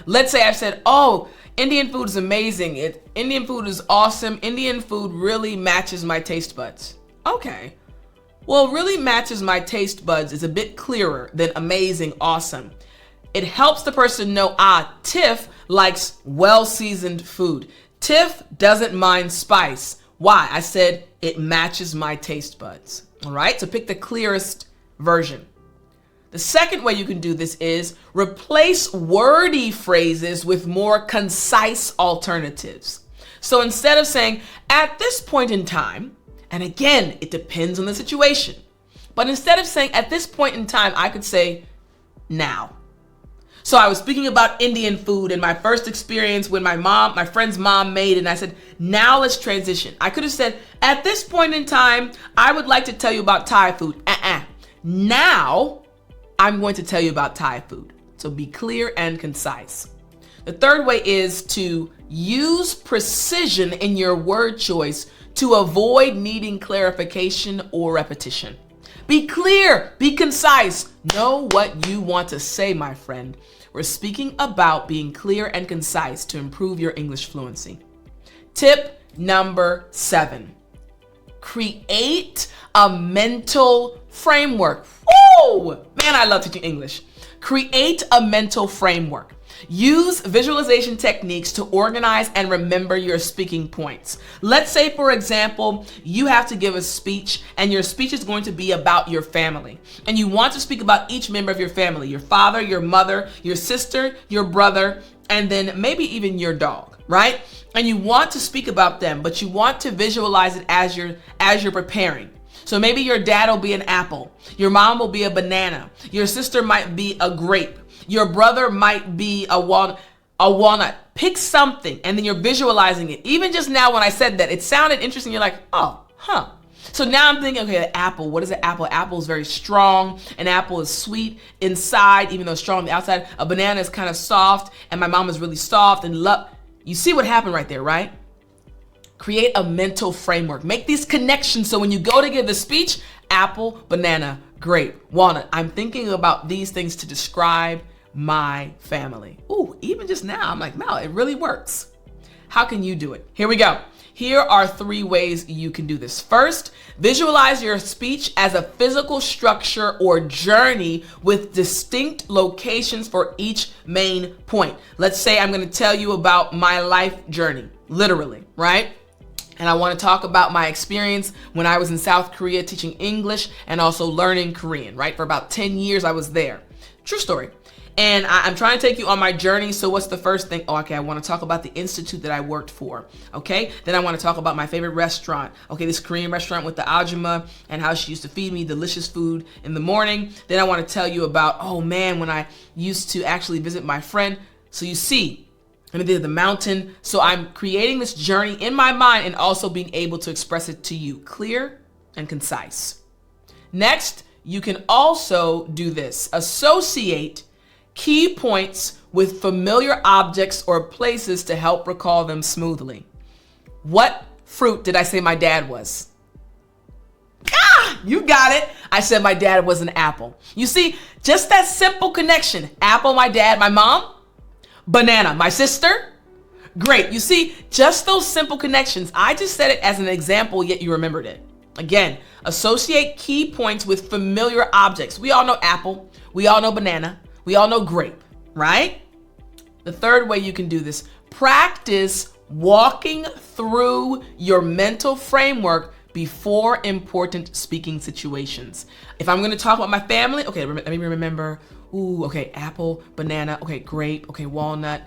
Let's say I've said, oh, Indian food is amazing. Indian food is awesome. Indian food really matches my taste buds. Okay. Well, really matches my taste buds is a bit clearer than amazing, awesome. It helps the person know, Tiff likes well-seasoned food. Tiff doesn't mind spice. Why? I said it matches my taste buds. All right, so pick the clearest version. The second way you can do this is replace wordy phrases with more concise alternatives. So instead of saying, at this point in time, and again, it depends on the situation, but instead of saying, at this point in time, I could say, now. So I was speaking about Indian food and my first experience when my friend's mom made it, and I said, now let's transition. I could have said, at this point in time, I would like to tell you about Thai food. Now, I'm going to tell you about Thai food. So be clear and concise. The third way is to use precision in your word choice to avoid needing clarification or repetition. Be clear, be concise, know what you want to say, my friend. We're speaking about being clear and concise to improve your English fluency. Tip number 7, create a mental framework. Woo! Man, I love teaching English. Create a mental framework. Use visualization techniques to organize and remember your speaking points. Let's say, for example, you have to give a speech and your speech is going to be about your family. And you want to speak about each member of your family, your father, your mother, your sister, your brother, and then maybe even your dog, right? And you want to speak about them, but you want to visualize it as you're preparing. So maybe your dad will be an apple, your mom will be a banana, your sister might be a grape, your brother might be a walnut. Pick something and then you're visualizing it. Even just now when I said that, it sounded interesting. You're like, oh, huh. So now I'm thinking, okay, the apple, what is an apple? Apple is very strong. An apple is sweet inside, even though strong on the outside. A banana is kind of soft and my mom is really soft and you see what happened right there, right? Create a mental framework. Make these connections so when you go to give the speech, apple, banana, grape, walnut. I'm thinking about these things to describe my family. Ooh, even just now, I'm like, wow, it really works. How can you do it? Here we go. Here are 3 ways you can do this. First, visualize your speech as a physical structure or journey with distinct locations for each main point. Let's say I'm going to tell you about my life journey, literally, right? And I want to talk about my experience when I was in South Korea teaching English and also learning Korean, right? For about 10 years, I was there. True story. And I'm trying to take you on my journey. So what's the first thing? Oh, okay, I want to talk about the institute that I worked for. Okay, then I want to talk about my favorite restaurant. Okay, this Korean restaurant with the Ajumma and how she used to feed me delicious food in the morning. Then I want to tell you about, oh man, when I used to actually visit my friend. So you see, and I did the mountain. So I'm creating this journey in my mind and also being able to express it to you, clear and concise. Next, you can also do this. Associate key points with familiar objects or places to help recall them smoothly. What fruit did I say my dad was? You got it. I said my dad was an apple. You see, just that simple connection. Apple, my dad, my mom. Banana, my sister. Great. You see, just those simple connections. I just said it as an example, yet you remembered it. Again, associate key points with familiar objects. We all know apple. We all know banana. We all know grape, right? The third way you can do this, practice walking through your mental framework before important speaking situations. If I'm going to talk about my family, okay, let me remember. Ooh, okay, apple, banana, okay, grape, okay, walnut.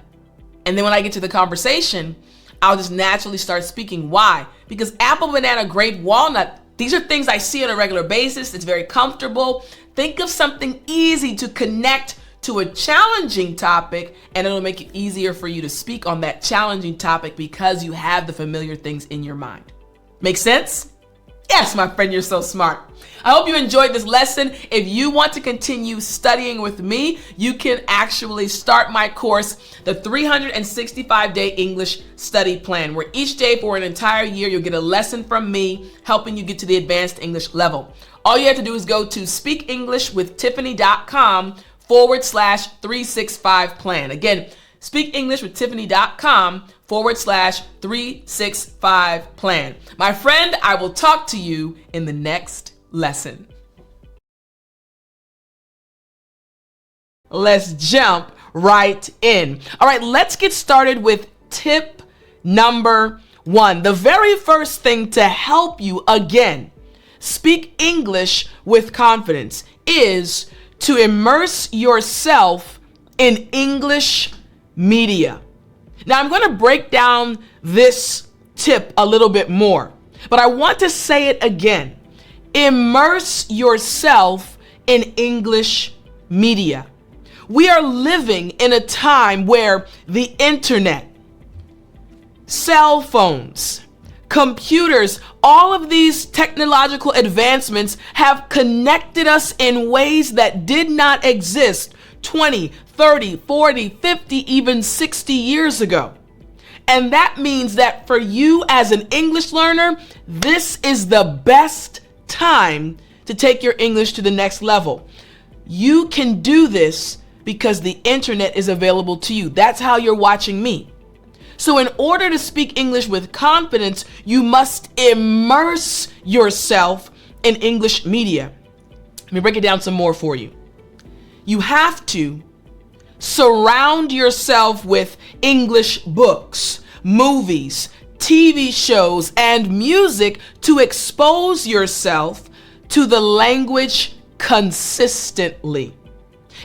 And then when I get to the conversation, I'll just naturally start speaking. Why? Because apple, banana, grape, walnut, these are things I see on a regular basis. It's very comfortable. Think of something easy to connect to a challenging topic, and it'll make it easier for you to speak on that challenging topic because you have the familiar things in your mind. Make sense? Yes, my friend, you're so smart. I hope you enjoyed this lesson. If you want to continue studying with me, you can actually start my course, the 365-day English study plan, where each day for an entire year, you'll get a lesson from me, helping you get to the advanced English level. All you have to do is go to speakenglishwithtiffani.com/365plan. Again, speakenglishwithtiffani.com/365plan. My friend, I will talk to you in the next lesson. Let's jump right in. All right, let's get started with tip number 1. The very first thing to help you, again, speak English with confidence is to immerse yourself in English media. Now, I'm going to break down this tip a little bit more, but I want to say it again. Immerse yourself in English media. We are living in a time where the internet, cell phones, computers, all of these technological advancements have connected us in ways that did not exist 20, 30, 40, 50, even 60 years ago. And that means that for you as an English learner, this is the best time to take your English to the next level. You can do this because the internet is available to you. That's how you're watching me. So in order to speak English with confidence, you must immerse yourself in English media. Let me break it down some more for you. You have to surround yourself with English books, movies, TV shows, and music to expose yourself to the language consistently.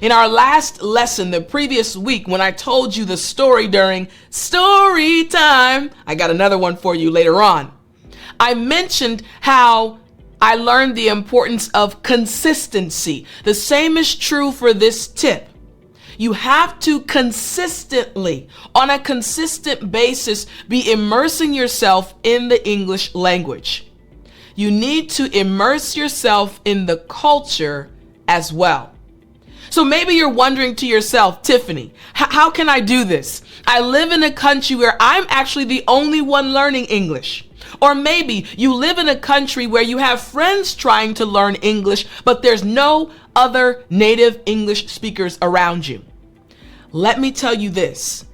In our last lesson, the previous week, when I told you the story during story time, I got another one for you later on. I mentioned how I learned the importance of consistency. The same is true for this tip. You have to consistently, on a consistent basis, be immersing yourself in the English language. You need to immerse yourself in the culture as well. So maybe you're wondering to yourself, Tiffani, how can I do this? I live in a country where I'm actually the only one learning English. Or maybe you live in a country where you have friends trying to learn English, but there's no other native English speakers around you. Let me tell you this.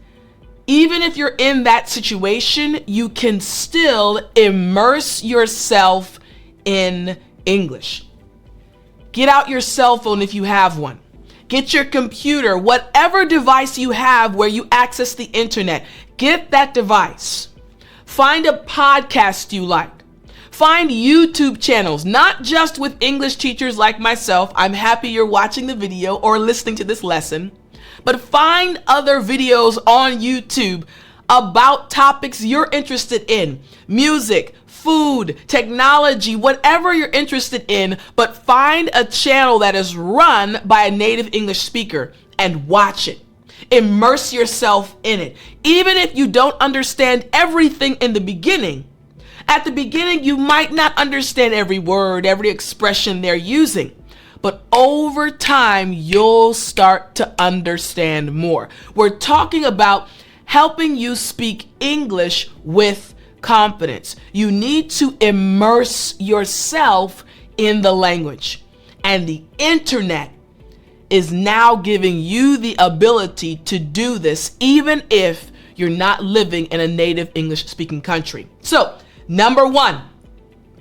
Even if you're in that situation, you can still immerse yourself in English. Get out your cell phone if you have one. Get your computer, whatever device you have where you access the internet. Get that device. Find a podcast you like. Find YouTube channels, not just with English teachers like myself. I'm happy you're watching the video or listening to this lesson. but find other videos on YouTube about topics you're interested in. Music, food, technology, whatever you're interested in, but find a channel that is run by a native English speaker and watch it. Immerse yourself in it. Even if you don't understand everything in the beginning, at the beginning you might not understand every word, every expression they're using, but over time you'll start to understand more. We're talking about helping you speak English with confidence. You need to immerse yourself in the language, and the internet is now giving you the ability to do this even if you're not living in a native English speaking country. So,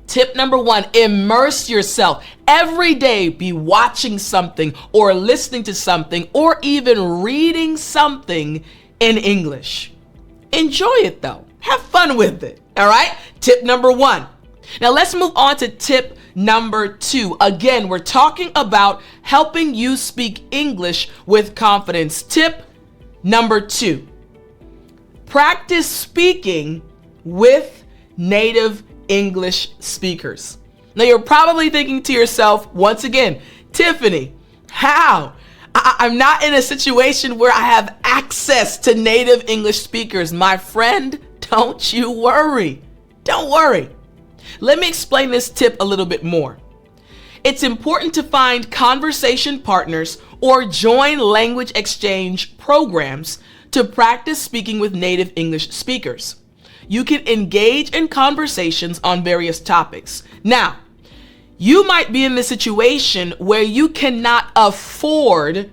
tip number one, immerse yourself. Every day be watching something or listening to something or even reading something in English. Enjoy it though. Have fun with it. All right? Tip number one. Now let's move on to tip number two. Again, we're talking about helping you speak English with confidence. Tip number two. Practice speaking with native English speakers. Now you're probably thinking to yourself, once again, Tiffani, how? I'm not in a situation where I have access to native English speakers. My friend, don't you worry. Don't worry. Let me explain this tip a little bit more. It's important to find conversation partners or join language exchange programs to practice speaking with native English speakers. You can engage in conversations on various topics. Now, you might be in the situation where you cannot afford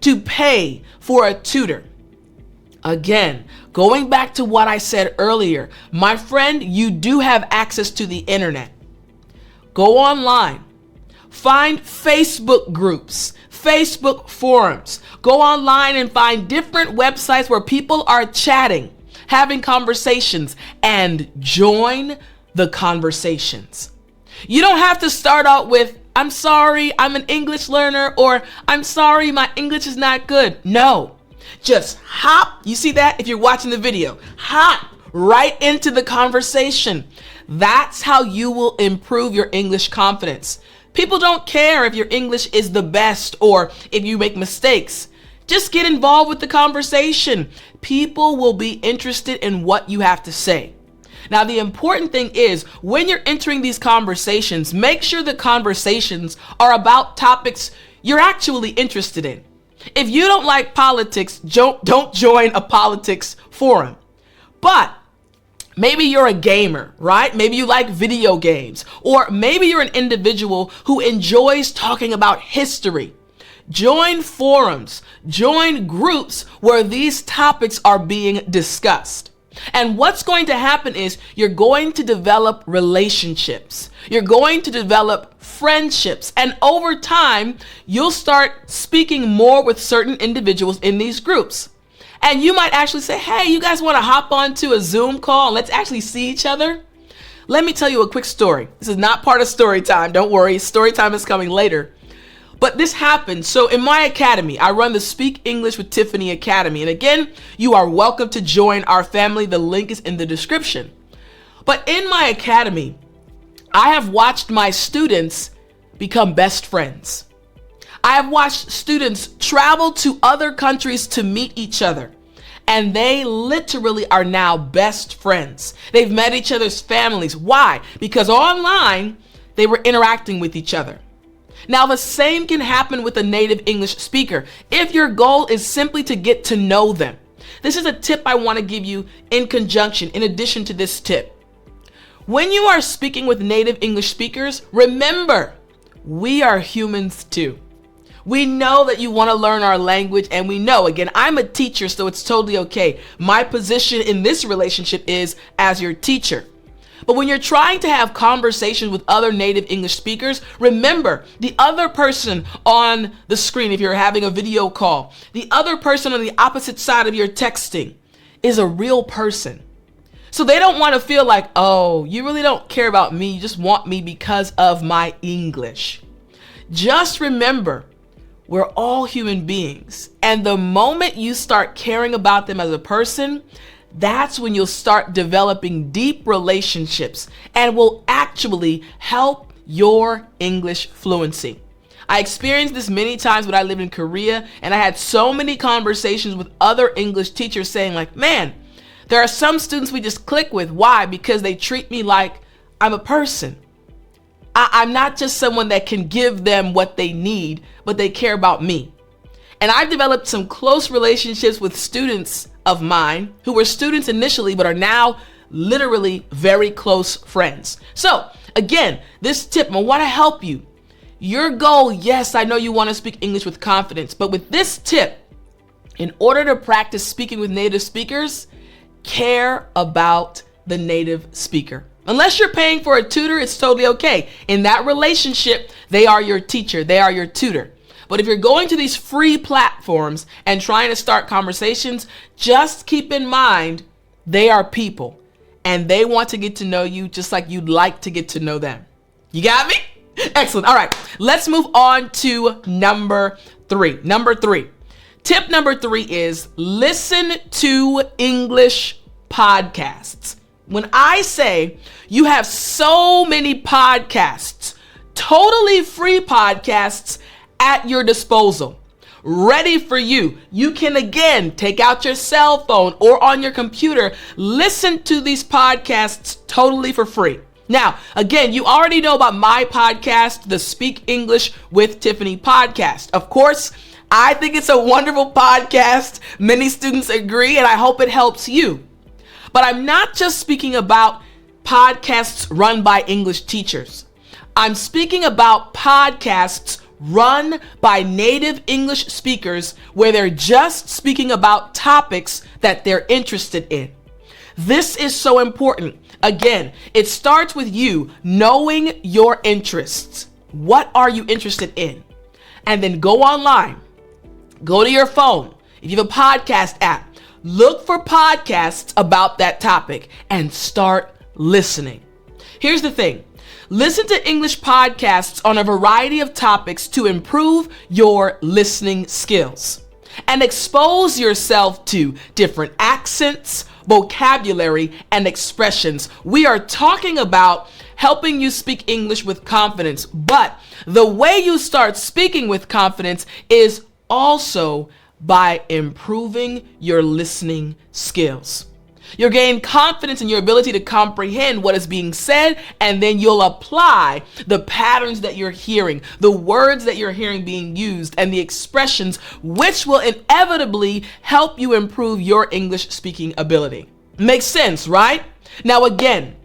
to pay for a tutor. Again, going back to what I said earlier, my friend, you do have access to the internet. Go online, find Facebook groups, Facebook forums. Go online and find different websites where people are chatting, having conversations, and join the conversations. You don't have to start out with, I'm sorry, I'm an English learner, or I'm sorry, my English is not good. No, just hop, you see that if you're watching the video, hop right into the conversation. That's how you will improve your English confidence. People don't care if your English is the best or if you make mistakes. Just get involved with the conversation. People will be interested in what you have to say. Now, the important thing is when you're entering these conversations, make sure the conversations are about topics you're actually interested in. If you don't like politics, don't join a politics forum. But maybe you're a gamer, right? Maybe you like video games, or maybe you're an individual who enjoys talking about history. Join forums, join groups where these topics are being discussed. And what's going to happen is you're going to develop relationships. You're going to develop friendships. And over time, you'll start speaking more with certain individuals in these groups. And you might actually say, hey, you guys want to hop onto a Zoom call and let's actually see each other? Let me tell you a quick story. This is not part of story time. Don't worry. Story time is coming later. But this happened. So in my academy, I run the Speak English with Tiffani Academy. And again, you are welcome to join our family. The link is in the description. But in my academy, I have watched my students become best friends. I have watched students travel to other countries to meet each other. And they literally are now best friends. They've met each other's families. Why? Because online, they were interacting with each other. Now, the same can happen with a native English speaker if your goal is simply to get to know them. This is a tip I want to give you in conjunction, in addition to this tip. When you are speaking with native English speakers, remember, we are humans too. We know that you want to learn our language, and we know, again, I'm a teacher, so it's totally okay. My position in this relationship is as your teacher. But when you're trying to have conversations with other native English speakers, remember the other person on the screen, if you're having a video call, the other person on the opposite side of your texting is a real person. So they don't want to feel like, oh, you really don't care about me. You just want me because of my English. Just remember, we're all human beings. And the moment you start caring about them as a person, that's when you'll start developing deep relationships and will actually help your English fluency. I experienced this many times when I lived in Korea, and I had so many conversations with other English teachers saying like, man, there are some students we just click with. Why? Because they treat me like I'm a person. I'm not just someone that can give them what they need, but they care about me. And I've developed some close relationships with students of mine who were students initially, but are now literally very close friends. So again, this tip, I want to help you. Your goal, yes, I know you want to speak English with confidence, but with this tip, in order to practice speaking with native speakers, care about the native speaker. Unless you're paying for a tutor, it's totally okay. In that relationship, they are your teacher, they are your tutor. But if you're going to these free platforms and trying to start conversations, just keep in mind, they are people and they want to get to know you just like you'd like to get to know them. You got me? Excellent. All right, let's move on to number three. Tip number 3 is listen to English podcasts. When I say you have so many podcasts, totally free podcasts at your disposal, ready for you. You can again take out your cell phone or on your computer, listen to these podcasts totally for free. Now, again, you already know about my podcast, the Speak English with Tiffani podcast. Of course, I think it's a wonderful podcast. Many students agree, and I hope it helps you. But I'm not just speaking about podcasts run by English teachers. I'm speaking about podcasts run by native English speakers where they're just speaking about topics that they're interested in. This is so important. Again, it starts with you knowing your interests. What are you interested in? And then go online, go to your phone. If you have a podcast app, look for podcasts about that topic and start listening. Here's the thing. Listen to English podcasts on a variety of topics to improve your listening skills and expose yourself to different accents, vocabulary, and expressions. We are talking about helping you speak English with confidence, but the way you start speaking with confidence is also by improving your listening skills. You'll gain confidence in your ability to comprehend what is being said, and then you'll apply the patterns that you're hearing, the words that you're hearing being used, and the expressions, which will inevitably help you improve your English speaking ability. Makes sense, right? Now, again,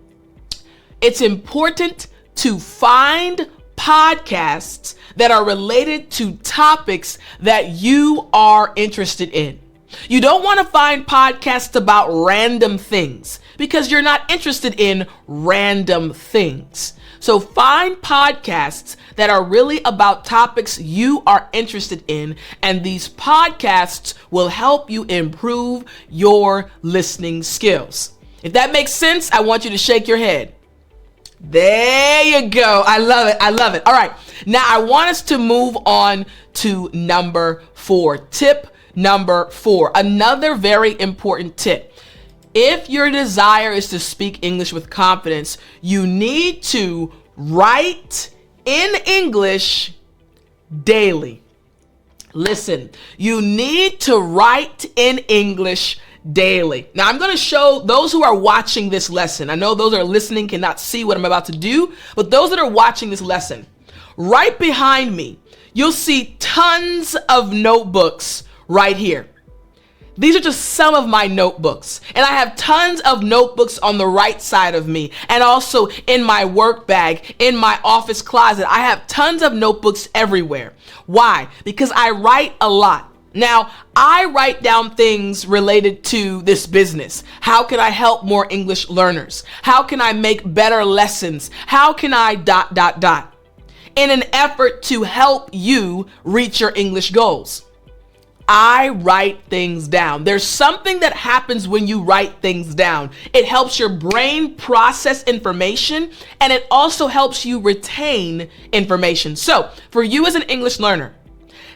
it's important to find podcasts that are related to topics that you are interested in. You don't want to find podcasts about random things because you're not interested in random things. So find podcasts that are really about topics you are interested in, and these podcasts will help you improve your listening skills. If that makes sense, I want you to shake your head. There you go. I love it. I love it. All right. Now I want us to move on to number 4. Tip number 4. Another very important tip. If your desire is to speak English with confidence, you need to write in English daily. Listen, you need to write in English daily. Now, I'm going to show those who are watching this lesson. I know those that are listening cannot see what I'm about to do, but those that are watching this lesson, right behind me, you'll see tons of notebooks right here. These are just some of my notebooks, and I have tons of notebooks on the right side of me, and also in my work bag, in my office closet. I have tons of notebooks everywhere. Why? Because I write a lot. Now, I write down things related to this business. How can I help more English learners? How can I make better lessons? How can I ... in an effort to help you reach your English goals. I write things down. There's something that happens when you write things down. It helps your brain process information, and it also helps you retain information. So for you as an English learner,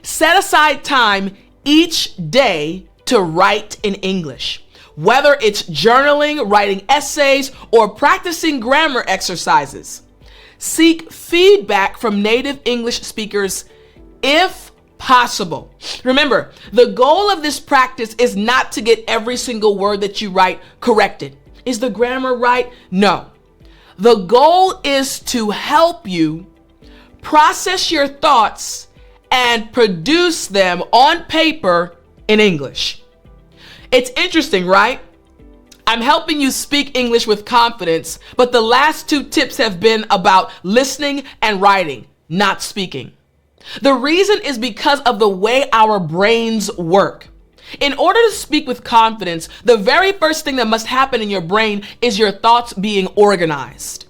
Set aside time each day to write in English. Whether it's journaling, writing essays, or practicing grammar exercises. Seek feedback from native English speakers if possible. Remember, the goal of this practice is not to get every single word that you write corrected. Is the grammar right? No. The goal is to help you process your thoughts and produce them on paper in English. It's interesting, right? I'm helping you speak English with confidence, but the last two tips have been about listening and writing, not speaking. The reason is because of the way our brains work. In order to speak with confidence, the very first thing that must happen in your brain is your thoughts being organized.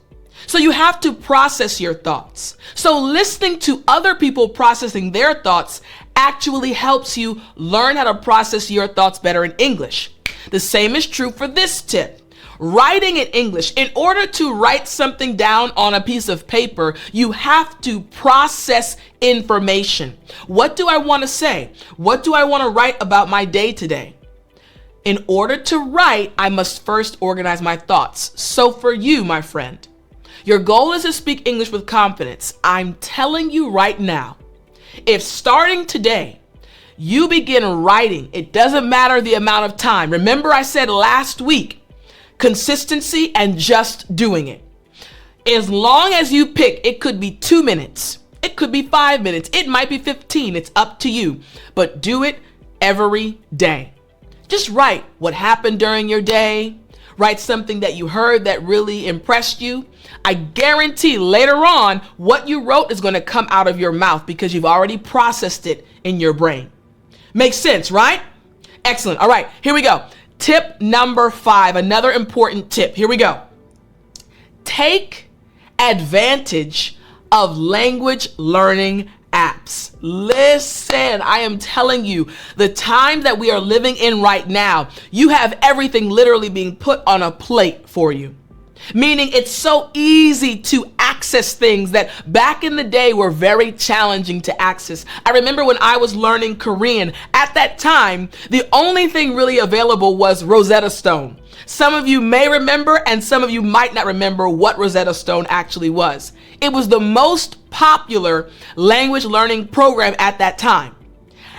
So you have to process your thoughts. So listening to other people processing their thoughts actually helps you learn how to process your thoughts better in English. The same is true for this tip. Writing in English. In order to write something down on a piece of paper, you have to process information. What do I want to say? What do I want to write about my day today? In order to write, I must first organize my thoughts. So for you, my friend, your goal is to speak English with confidence. I'm telling you right now, if starting today, you begin writing, it doesn't matter the amount of time. Remember I said last week, consistency and just doing it. As long as you pick, it could be 2 minutes, it could be 5 minutes, it might be 15, it's up to you, but do it every day. Just write what happened during your day, write something that you heard that really impressed you. I guarantee later on what you wrote is going to come out of your mouth because you've already processed it in your brain. Makes sense, right? Excellent. All right, here we go. Tip number 5, another important tip. Here we go. Take advantage of language learning apps. Listen, I am telling you, the time that we are living in right now, you have everything literally being put on a plate for you. Meaning it's so easy to access things that back in the day were very challenging to access. I remember when I was learning Korean, at that time, the only thing really available was Rosetta Stone. Some of you may remember and some of you might not remember what Rosetta Stone actually was. It was the most popular language learning program at that time.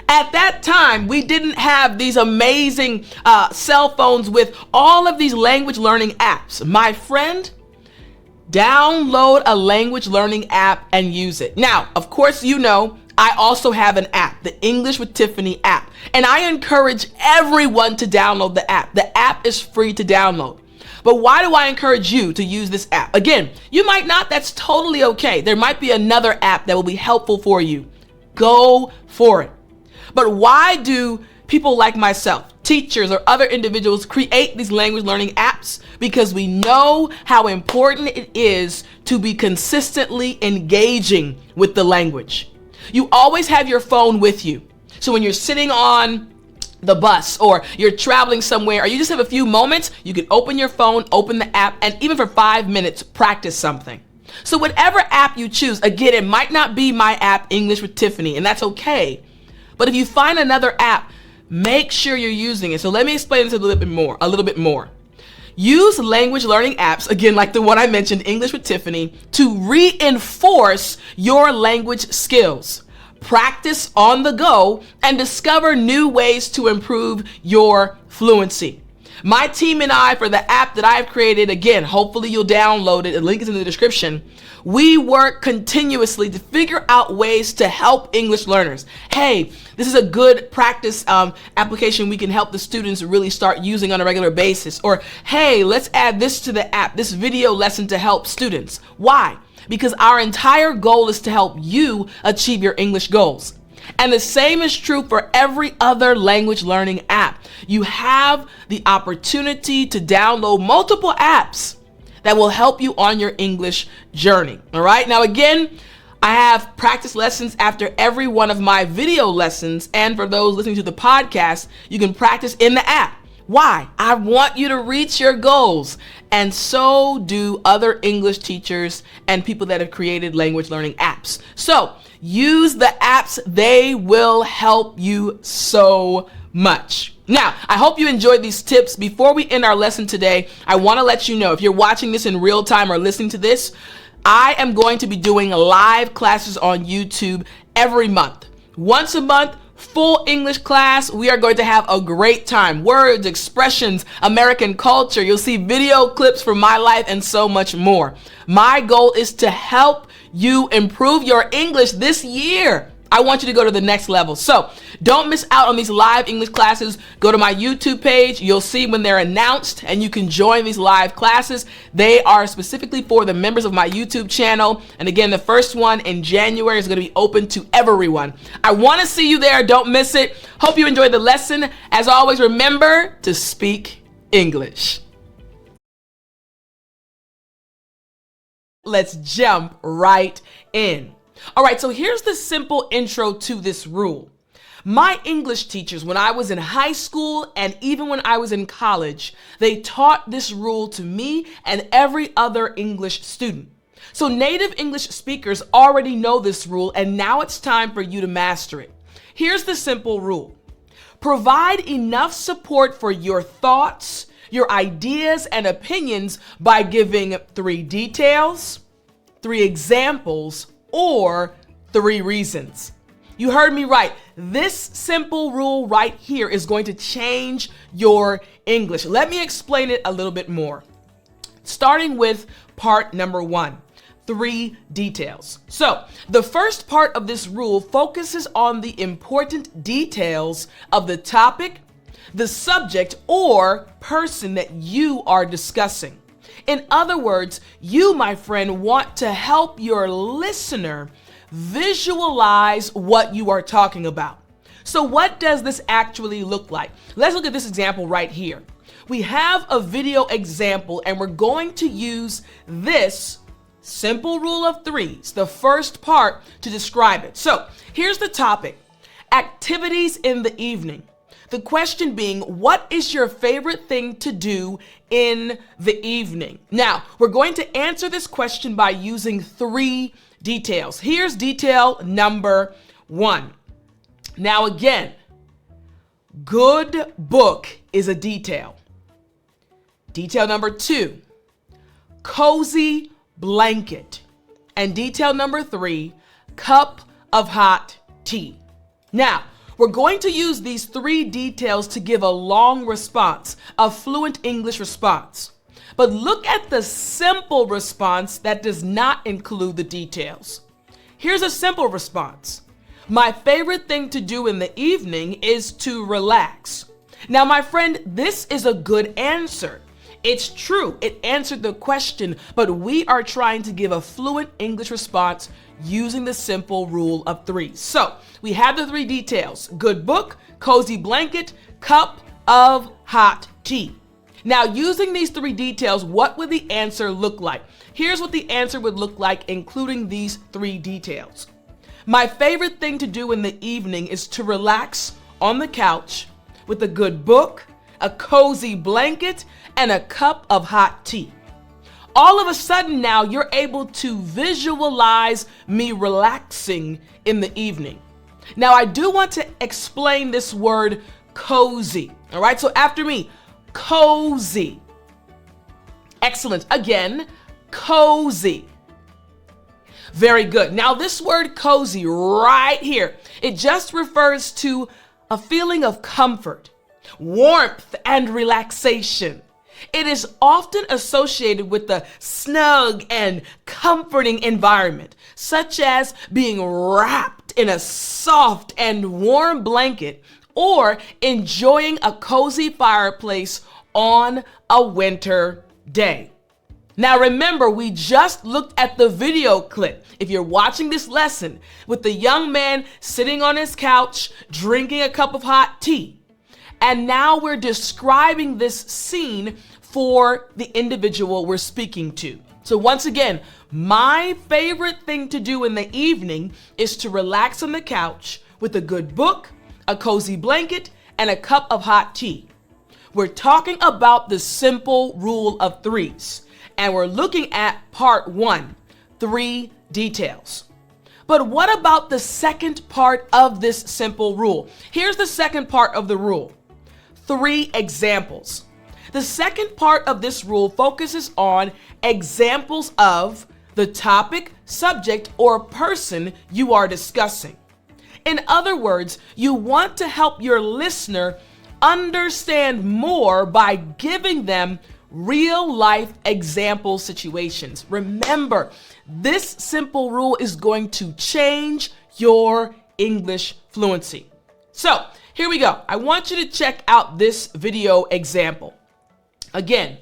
At that time, we didn't have these amazing cell phones with all of these language learning apps. My friend, download a language learning app and use it. Now, of course, you know, I also have an app, the English with Tiffani app, and I encourage everyone to download the app. The app is free to download. But why do I encourage you to use this app? Again, you might not, that's totally okay. There might be another app that will be helpful for you. Go for it. But why do people like myself, teachers or other individuals, create these language learning apps? Because we know how important it is to be consistently engaging with the language. You always have your phone with you. So when you're sitting on the bus or you're traveling somewhere or you just have a few moments, you can open your phone, open the app, and even for 5 minutes, practice something. So whatever app you choose, again, it might not be my app, English with Tiffani, and that's okay. But if you find another app, make sure you're using it. So let me explain this a little bit more. Use language learning apps, again, like the one I mentioned, English with Tiffani, to reinforce your language skills. Practice on the go and discover new ways to improve your fluency. My team and I, for the app that I've created, again, hopefully you'll download it, the link is in the description. We work continuously to figure out ways to help English learners. Hey, this is a good practice application we can help the students really start using on a regular basis. Or, hey, let's add this to the app, this video lesson to help students. Why? Because our entire goal is to help you achieve your English goals. And the same is true for every other language learning app. You have the opportunity to download multiple apps that will help you on your English journey. All right. Now, again, I have practice lessons after every one of my video lessons. And for those listening to the podcast, you can practice in the app. Why? I want you to reach your goals. And so do other English teachers and people that have created language learning apps. So use the apps. They will help you so much. Now, I hope you enjoyed these tips. Before we end our lesson today, I want to let you know, if you're watching this in real time or listening to this, I am going to be doing live classes on YouTube every month. Once a month, full English class. We are going to have a great time. Words, expressions, American culture. You'll see video clips from my life and so much more. My goal is to help you improve your English this year. I want you to go to the next level. So don't miss out on these live English classes. Go to my YouTube page. You'll see when they're announced and you can join these live classes. They are specifically for the members of my YouTube channel. And again, the first one in January is going to be open to everyone. I want to see you there. Don't miss it. Hope you enjoyed the lesson. As always, remember to speak English. Let's jump right in. All right, so here's the simple intro to this rule. My English teachers, when I was in high school and even when I was in college, they taught this rule to me and every other English student. So native English speakers already know this rule, and now it's time for you to master it. Here's the simple rule. Provide enough support for your thoughts, your ideas, and opinions by giving 3 details, 3 examples, or 3 reasons. You heard me right. This simple rule right here is going to change your English. Let me explain it a little bit more. Starting with part number 1, 3 details. So the first part of this rule focuses on the important details of the topic, the subject, or person that you are discussing. In other words, you, my friend, want to help your listener visualize what you are talking about. So what does this actually look like? Let's look at this example right here. We have a video example and we're going to use this simple rule of 3s, the first part, to describe it. So here's the topic: activities in the evening. The question being, what is your favorite thing to do in the evening? Now, we're going to answer this question by using 3 details. Here's detail number 1. Now again, good book is a detail. Detail number 2, cozy blanket. And detail number 3, cup of hot tea. Now, we're going to use these 3 details to give a long response, a fluent English response. But look at the simple response that does not include the details. Here's a simple response. My favorite thing to do in the evening is to relax. Now, my friend, this is a good answer. It's true, it answered the question, but we are trying to give a fluent English response using the simple rule of 3. So we have the 3 details: good book, cozy blanket, cup of hot tea. Now, using these 3 details, what would the answer look like? Here's what the answer would look like, including these 3 details. My favorite thing to do in the evening is to relax on the couch with a good book, a cozy blanket, and a cup of hot tea. All of a sudden now you're able to visualize me relaxing in the evening. Now I do want to explain this word cozy. All right, so after me, cozy. Excellent. Again, cozy. Very good. Now this word cozy right here, it just refers to a feeling of comfort, warmth, and relaxation. It is often associated with a snug and comforting environment, such as being wrapped in a soft and warm blanket or enjoying a cozy fireplace on a winter day. Now remember, we just looked at the video clip. If you're watching this lesson with the young man sitting on his couch, drinking a cup of hot tea, and now we're describing this scene for the individual we're speaking to. So once again, my favorite thing to do in the evening is to relax on the couch with a good book, a cozy blanket, and a cup of hot tea. We're talking about the simple rule of threes, and we're looking at part 1, 3 details. But what about the second part of this simple rule? Here's the second part of the rule, 3 examples. The second part of this rule focuses on examples of the topic, subject, or person you are discussing. In other words, you want to help your listener understand more by giving them real-life example situations. Remember, this simple rule is going to change your English fluency. So, here we go. I want you to check out this video example. Again,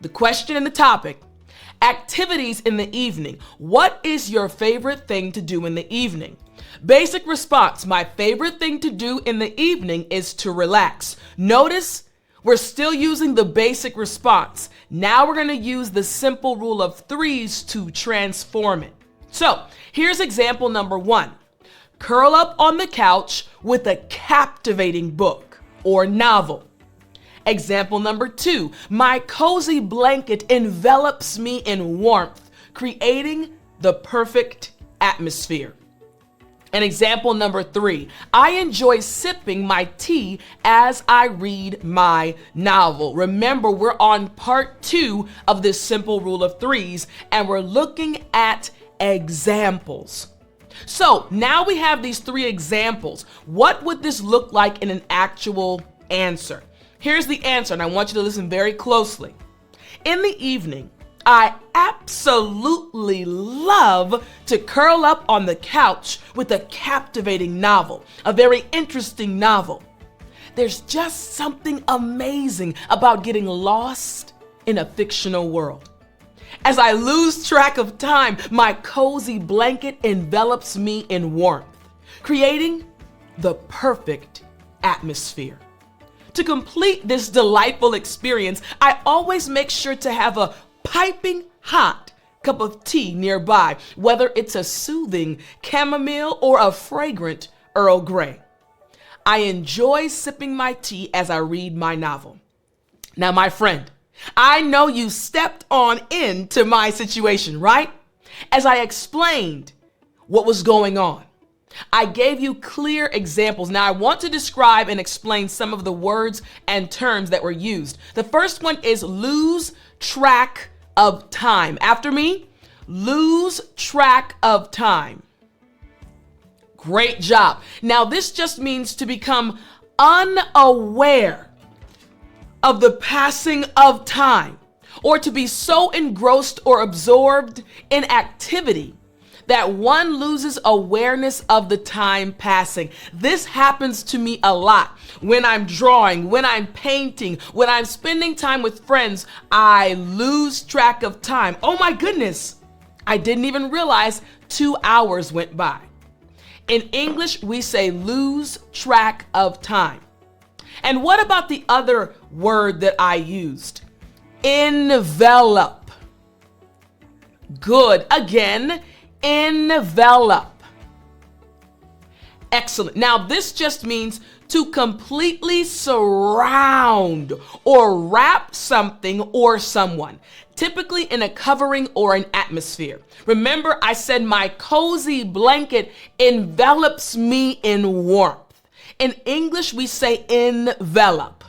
the question and the topic, activities in the evening. What is your favorite thing to do in the evening? Basic response, my favorite thing to do in the evening is to relax. Notice we're still using the basic response. Now we're going to use the simple rule of threes to transform it. So here's example number 1. Curl up on the couch with a captivating book or novel. Example number 2, my cozy blanket envelops me in warmth, creating the perfect atmosphere. And example number 3, I enjoy sipping my tea as I read my novel. Remember, we're on part 2 of this simple rule of threes, and we're looking at examples. So now we have these 3 examples. What would this look like in an actual answer? Here's the answer, and I want you to listen very closely. In the evening, I absolutely love to curl up on the couch with a captivating novel, a very interesting novel. There's just something amazing about getting lost in a fictional world. As I lose track of time, my cozy blanket envelops me in warmth, creating the perfect atmosphere. To complete this delightful experience, I always make sure to have a piping hot cup of tea nearby, whether it's a soothing chamomile or a fragrant Earl Grey. I enjoy sipping my tea as I read my novel. Now, my friend, I know you stepped on into my situation, right? As I explained what was going on, I gave you clear examples. Now I want to describe and explain some of the words and terms that were used. The first one is lose track of time. After me, lose track of time. Great job. Now this just means to become unaware of the passing of time, or to be so engrossed or absorbed in activity that one loses awareness of the time passing. This happens to me a lot. When I'm drawing, when I'm painting, when I'm spending time with friends, I lose track of time. Oh my goodness, I didn't even realize 2 hours went by. In English, we say lose track of time. And what about the other word that I used? Envelop. Good. Again, envelop. Excellent. Now this just means to completely surround or wrap something or someone, typically in a covering or an atmosphere. Remember, I said my cozy blanket envelops me in warmth. In English, we say envelop.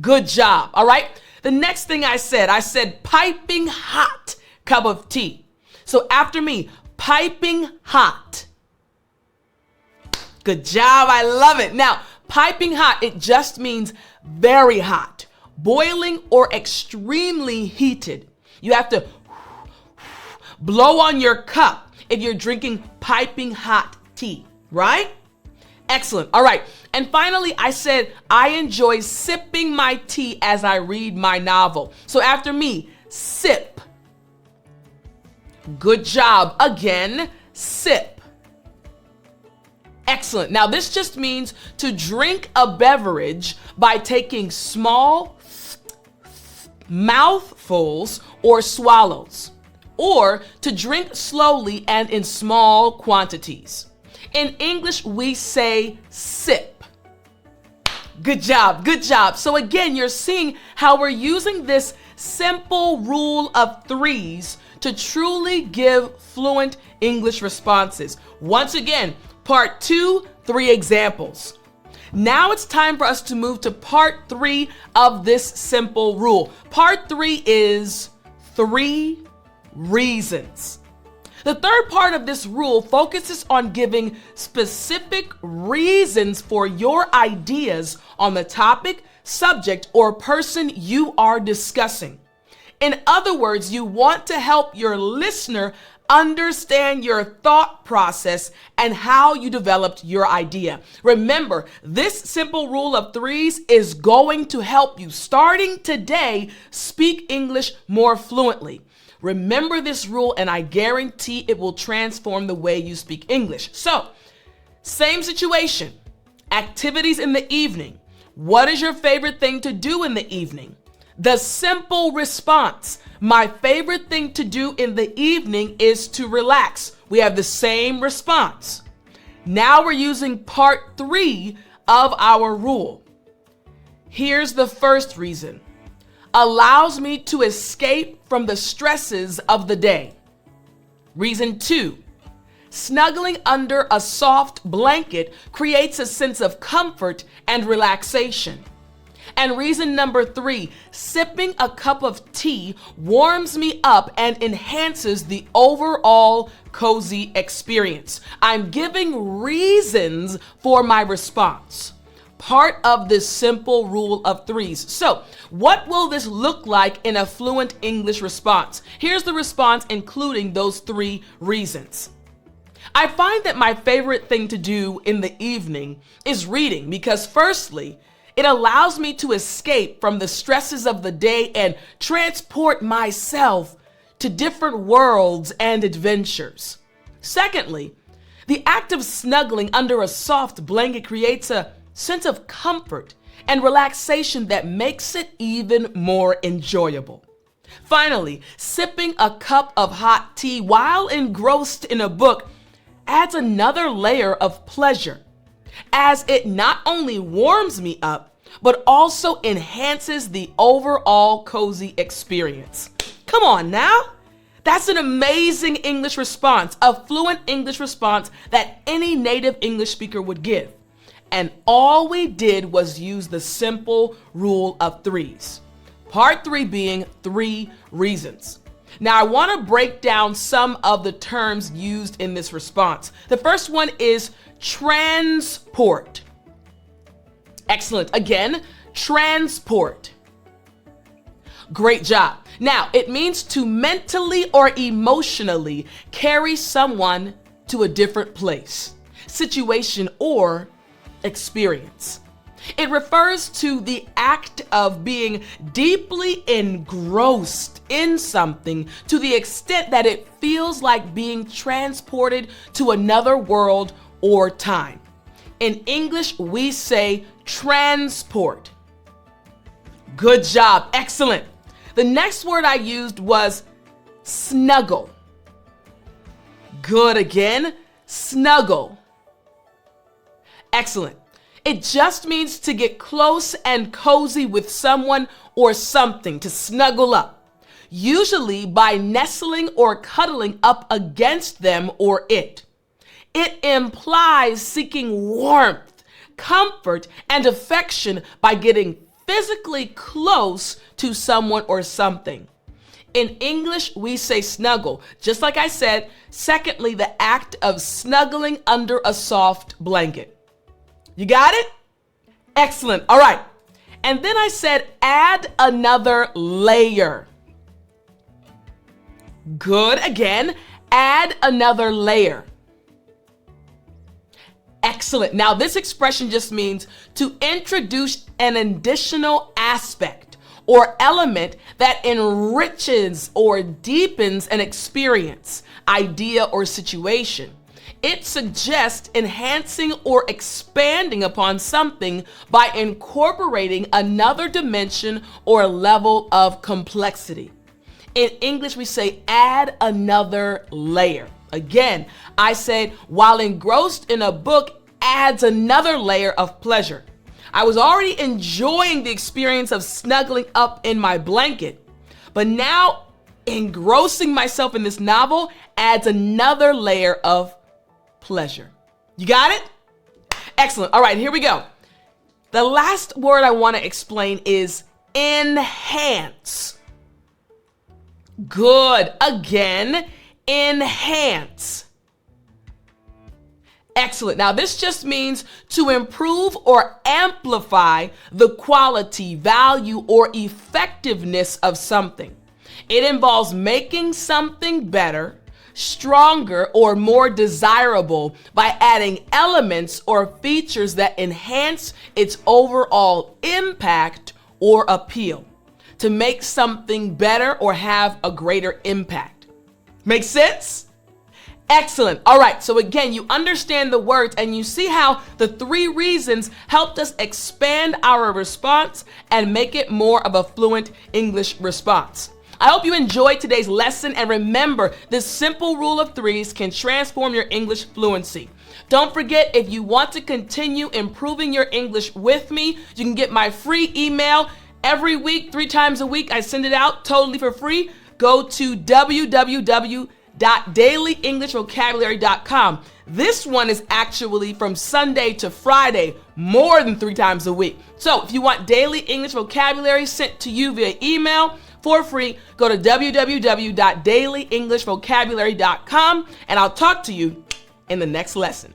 Good job. All right. The next thing I said piping hot cup of tea. So after me, piping hot. Good job. I love it. Now, piping hot, it just means very hot, boiling or extremely heated. You have to blow on your cup if you're drinking piping hot tea, right? Excellent. All right. And finally, I said I enjoy sipping my tea as I read my novel. So after me, sip. Good job. Again, sip. Excellent. Now this just means to drink a beverage by taking small mouthfuls or swallows, or to drink slowly and in small quantities. In English, we say sip. Good job, good job. So again, you're seeing how we're using this simple rule of threes to truly give fluent English responses. Once again, part 2, 3 examples. Now it's time for us to move to part 3 of this simple rule. Part 3 is 3 reasons. The third part of this rule focuses on giving specific reasons for your ideas on the topic, subject, or person you are discussing. In other words, you want to help your listener understand your thought process and how you developed your idea. Remember, this simple rule of threes is going to help you, starting today, speak English more fluently. Remember this rule, and I guarantee it will transform the way you speak English. So, same situation, activities in the evening. What is your favorite thing to do in the evening? The simple response, my favorite thing to do in the evening is to relax. We have the same response. Now we're using part 3 of our rule. Here's the first reason. Allows me to escape from the stresses of the day. Reason 2, snuggling under a soft blanket creates a sense of comfort and relaxation. And reason number 3, sipping a cup of tea warms me up and enhances the overall cozy experience. I'm giving reasons for my response. Part of this simple rule of threes. So, what will this look like in a fluent English response? Here's the response, including those 3 reasons. I find that my favorite thing to do in the evening is reading because, firstly, it allows me to escape from the stresses of the day and transport myself to different worlds and adventures. Secondly, the act of snuggling under a soft blanket creates a sense of comfort and relaxation that makes it even more enjoyable. Finally, sipping a cup of hot tea while engrossed in a book adds another layer of pleasure, as it not only warms me up, but also enhances the overall cozy experience. Come on now. That's an amazing English response, a fluent English response that any native English speaker would give. And all we did was use the simple rule of threes. Part 3 being 3 reasons. Now I want to break down some of the terms used in this response. The first one is transport. Excellent. Again, transport. Great job. Now, it means to mentally or emotionally carry someone to a different place, situation, or experience. It refers to the act of being deeply engrossed in something to the extent that it feels like being transported to another world or time. In English, we say transport. Good job. Excellent. The next word I used was snuggle. Good again. Snuggle. Excellent. It just means to get close and cozy with someone or something, to snuggle up, usually by nestling or cuddling up against them or it. It implies seeking warmth, comfort, and affection by getting physically close to someone or something. In English, we say snuggle. Just like I said, secondly, the act of snuggling under a soft blanket. You got it? Excellent. All right. And then I said, add another layer. Good. Again, add another layer. Excellent. Now, this expression just means to introduce an additional aspect or element that enriches or deepens an experience, idea, or situation. It suggests enhancing or expanding upon something by incorporating another dimension or level of complexity. In English, we say add another layer. Again, I said while engrossed in a book adds another layer of pleasure. I was already enjoying the experience of snuggling up in my blanket, but now engrossing myself in this novel adds another layer of pleasure. You got it? Excellent. All right, here we go. The last word I want to explain is enhance. Good. Again, enhance. Excellent. Now, this just means to improve or amplify the quality, value, or effectiveness of something. It involves making something better, stronger, or more desirable by adding elements or features that enhance its overall impact or appeal. To make something better or have a greater impact. Make sense? Excellent. All right, so again, you understand the words and you see how the 3 reasons helped us expand our response and make it more of a fluent English response. I hope you enjoyed today's lesson, and remember, this simple rule of 3s can transform your English fluency. Don't forget, if you want to continue improving your English with me, you can get my free email every week, 3 times a week. I send it out totally for free. Go to www.dailyenglishvocabulary.com. This one is actually from Sunday to Friday, more than 3 times a week. So if you want daily English vocabulary sent to you via email for free, go to www.dailyenglishvocabulary.com, and I'll talk to you in the next lesson.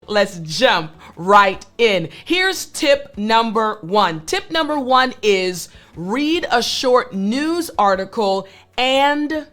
Let's jump right in. Here's tip number 1. Tip number 1 is read a short news article and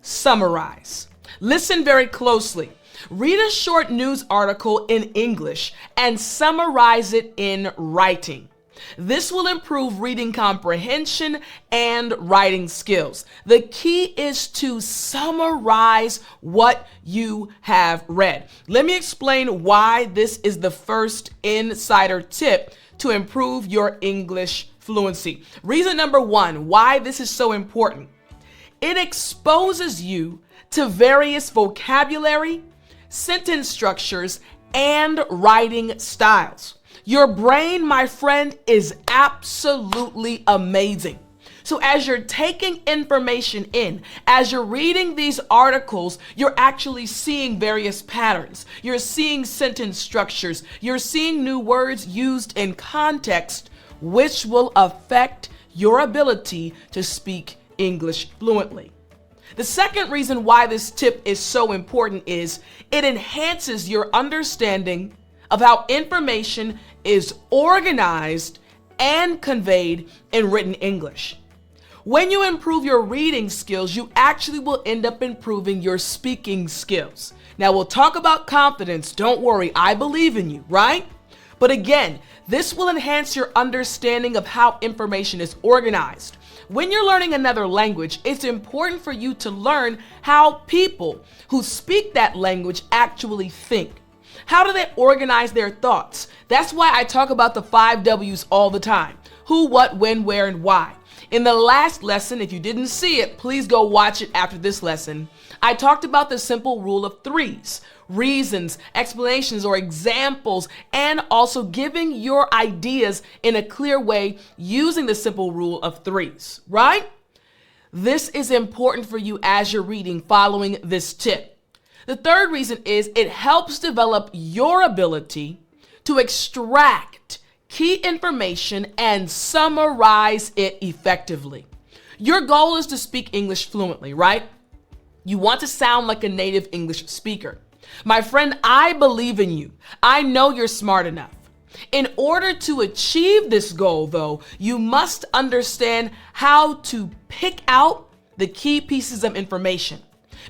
summarize. Listen very closely. Read a short news article in English and summarize it in writing. This will improve reading comprehension and writing skills. The key is to summarize what you have read. Let me explain why this is the first insider tip to improve your English fluency. Reason number 1, why this is so important. It exposes you to various vocabulary, sentence structures, and writing styles. Your brain, my friend, is absolutely amazing. So as you're taking information in, as you're reading these articles, you're actually seeing various patterns. You're seeing sentence structures. You're seeing new words used in context, which will affect your ability to speak English fluently. The second reason why this tip is so important is it enhances your understanding of how information is organized and conveyed in written English. When you improve your reading skills, you actually will end up improving your speaking skills. Now, we'll talk about confidence. Don't worry, I believe in you, right? But again, this will enhance your understanding of how information is organized. When you're learning another language, it's important for you to learn how people who speak that language actually think. How do they organize their thoughts? That's why I talk about the 5 W's all the time. Who, what, when, where, and why. In the last lesson, if you didn't see it, please go watch it after this lesson. I talked about the simple rule of 3s. Reasons, explanations, or examples, and also giving your ideas in a clear way using the simple rule of 3s, right? This is important for you as you're reading following this tip. The third reason is it helps develop your ability to extract key information and summarize it effectively. Your goal is to speak English fluently, right? You want to sound like a native English speaker. My friend, I believe in you. I know you're smart enough. In order to achieve this goal, though, you must understand how to pick out the key pieces of information.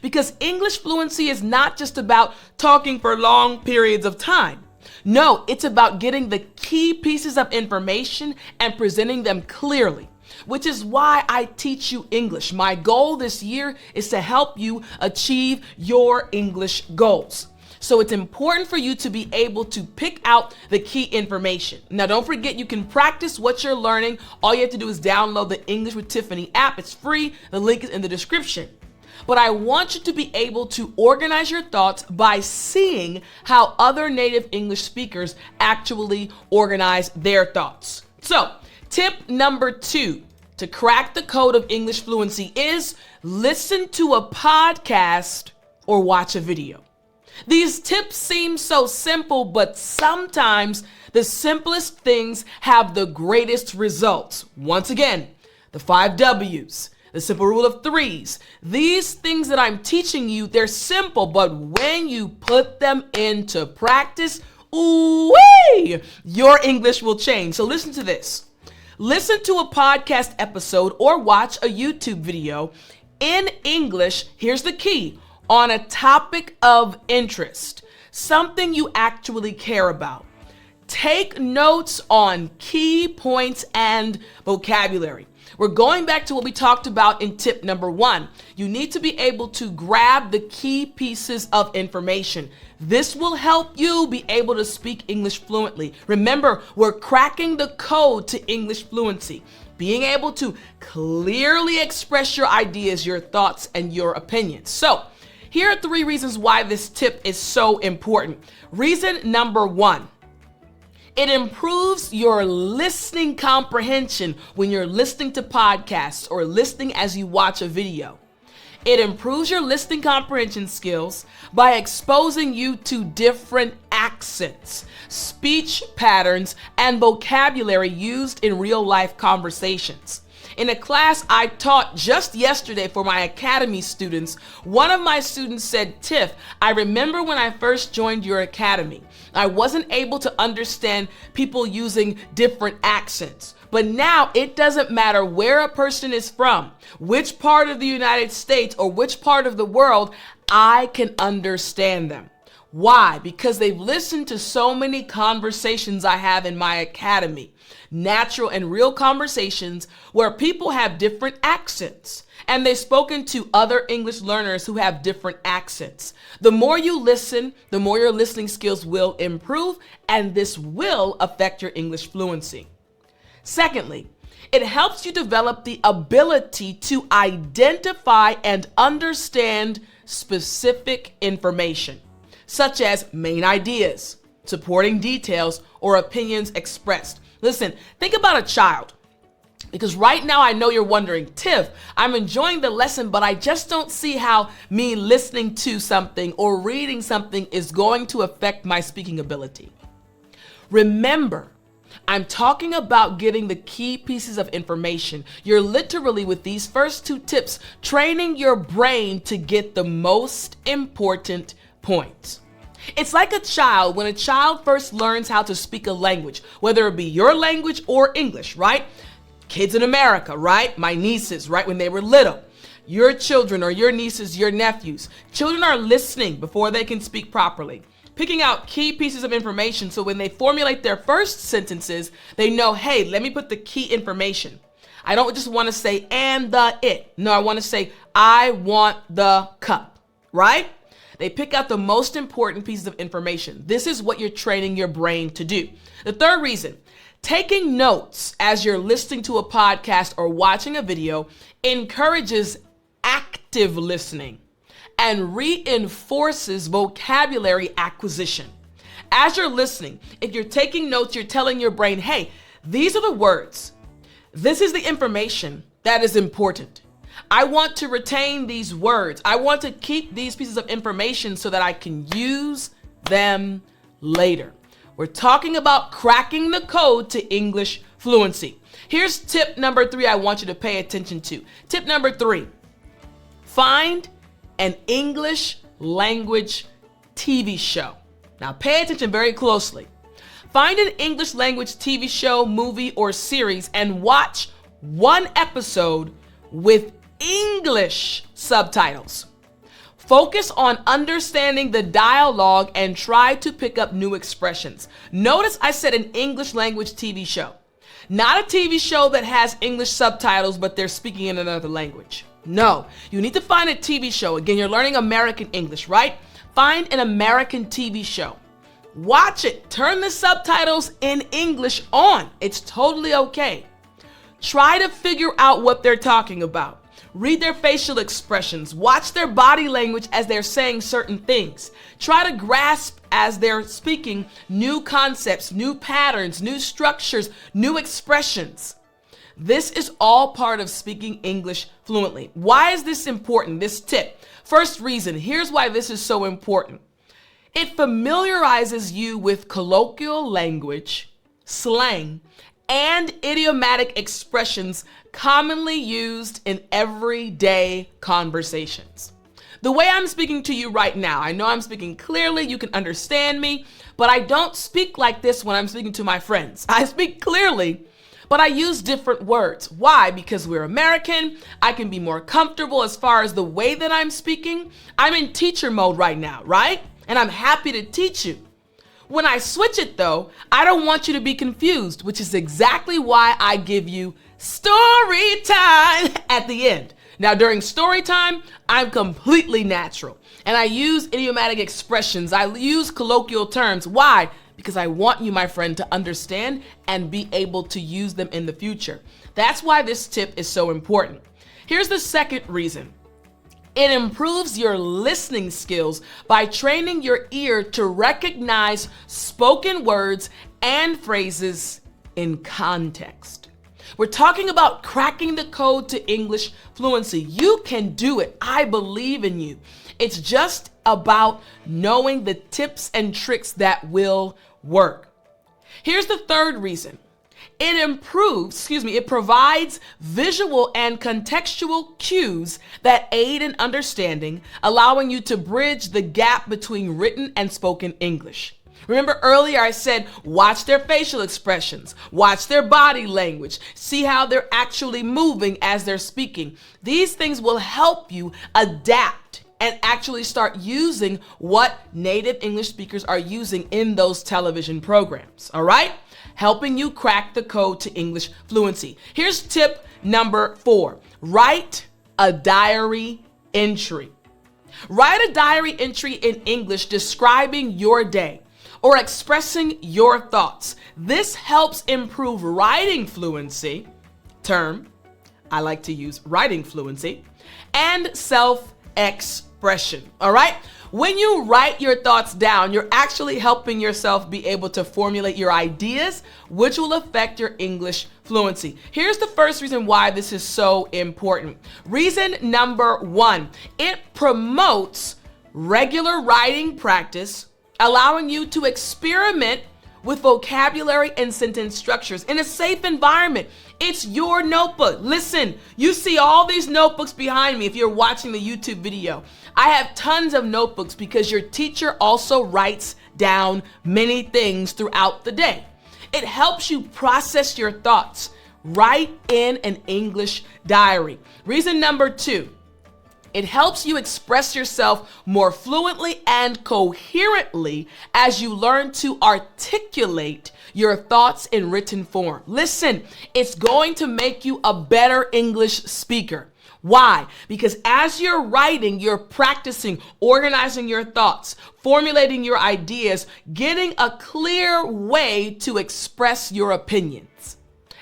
Because English fluency is not just about talking for long periods of time. No, it's about getting the key pieces of information and presenting them clearly, which is why I teach you English. My goal this year is to help you achieve your English goals. So it's important for you to be able to pick out the key information. Now, don't forget, you can practice what you're learning. All you have to do is download the English with Tiffani app. It's free. The link is in the description. but I want you to be able to organize your thoughts by seeing how other native English speakers actually organize their thoughts. So, tip number 2 to crack the code of English fluency is listen to a podcast or watch a video. These tips seem so simple, but sometimes the simplest things have the greatest results. Once again, the 5 W's, the simple rule of 3s. These things that I'm teaching you, they're simple, but when you put them into practice, ooh-wee, your English will change. So listen to this. Listen to a podcast episode or watch a YouTube video in English. Here's the key. On a topic of interest, something you actually care about. Take notes on key points and vocabulary. We're going back to what we talked about in tip number 1. You need to be able to grab the key pieces of information. This will help you be able to speak English fluently. Remember, we're cracking the code to English fluency. Being able to clearly express your ideas, your thoughts, and your opinions. So, here are 3 reasons why this tip is so important. Reason number 1, it improves your listening comprehension when you're listening to podcasts or listening as you watch a video. It improves your listening comprehension skills by exposing you to different accents, speech patterns, and vocabulary used in real-life conversations. In a class I taught just yesterday for my academy students, one of my students said, "Tiff, I remember when I first joined your academy, I wasn't able to understand people using different accents. But now it doesn't matter where a person is from, which part of the United States or which part of the world, I can understand them." Why? Because they've listened to so many conversations I have in my academy. Natural and real conversations where people have different accents, and they've spoken to other English learners who have different accents. The more you listen, the more your listening skills will improve, and this will affect your English fluency. Secondly, it helps you develop the ability to identify and understand specific information, such as main ideas, supporting details, or opinions expressed. Listen, think about a child, because right now I know you're wondering, "Tiff, I'm enjoying the lesson, but I just don't see how me listening to something or reading something is going to affect my speaking ability." Remember, I'm talking about getting the key pieces of information. You're literally, with these first 2 tips, training your brain to get the most important points. It's like a child. When a child first learns how to speak a language, whether it be your language or English, right? Kids in America, right? My nieces, right? When they were little. Your children or your nieces, your nephews. Children are listening before they can speak properly, picking out key pieces of information so when they formulate their first sentences, they know, hey, let me put the key information. I don't just want to say "and the it." No, I want to say "I want the cup," right? They pick out the most important pieces of information. This is what you're training your brain to do. The third reason, taking notes as you're listening to a podcast or watching a video encourages active listening and reinforces vocabulary acquisition. As you're listening, if you're taking notes, you're telling your brain, hey, these are the words. This is the information that is important. I want to retain these words. I want to keep these pieces of information so that I can use them later. We're talking about cracking the code to English fluency. Here's tip number 3 I want you to pay attention to. Tip number 3, find an English language TV show. Now pay attention very closely. Find an English language TV show, movie, or series and watch one episode with English subtitles. Focus on understanding the dialogue and try to pick up new expressions. Notice I said an English language TV show. Not a TV show that has English subtitles, but they're speaking in another language. No, you need to find a TV show. Again, you're learning American English, right? Find an American TV show. Watch it. Turn the subtitles in English on. It's totally okay. Try to figure out what they're talking about. Read their facial expressions. Watch their body language as they're saying certain things. Try to grasp as they're speaking new concepts, new patterns, new structures, new expressions. This is all part of speaking English fluently. Why is this important, this tip? First reason, here's why this is so important. It familiarizes you with colloquial language, slang, and idiomatic expressions commonly used in everyday conversations. The way I'm speaking to you right now, I know I'm speaking clearly, you can understand me, but I don't speak like this when I'm speaking to my friends. I speak clearly, but I use different words. Why? Because we're American. I can be more comfortable as far as the way that I'm speaking. I'm in teacher mode right now, right? And I'm happy to teach you. When I switch it though, I don't want you to be confused, which is exactly why I give you story time at the end. Now during story time, I'm completely natural and I use idiomatic expressions. I use colloquial terms. Why? Because I want you, my friend, to understand and be able to use them in the future. That's why this tip is so important. Here's the second reason. It improves your listening skills by training your ear to recognize spoken words and phrases in context. We're talking about cracking the code to English fluency. You can do it. I believe in you. It's just about knowing the tips and tricks that will work. Here's the third reason. It provides visual and contextual cues that aid in understanding, allowing you to bridge the gap between written and spoken English. Remember earlier I said, watch their facial expressions, watch their body language, see how they're actually moving as they're speaking. These things will help you adapt and actually start using what native English speakers are using in those television programs, all right? Helping you crack the code to English fluency. Here's tip number 4. Write a diary entry. Write a diary entry in English describing your day or expressing your thoughts. This helps improve writing fluency, term, I like to use writing fluency, and self-expression, all right? When you write your thoughts down, you're actually helping yourself be able to formulate your ideas, which will affect your English fluency. Here's the first reason why this is so important. Reason number 1, it promotes regular writing practice, allowing you to experiment with vocabulary and sentence structures in a safe environment. It's your notebook. Listen, you see all these notebooks behind me if you're watching the YouTube video. I have tons of notebooks because your teacher also writes down many things throughout the day. It helps you process your thoughts. Write in an English diary. Reason number 2, it helps you express yourself more fluently and coherently as you learn to articulate your thoughts in written form. Listen, it's going to make you a better English speaker. Why? Because as you're writing, you're practicing organizing your thoughts, formulating your ideas, getting a clear way to express your opinions.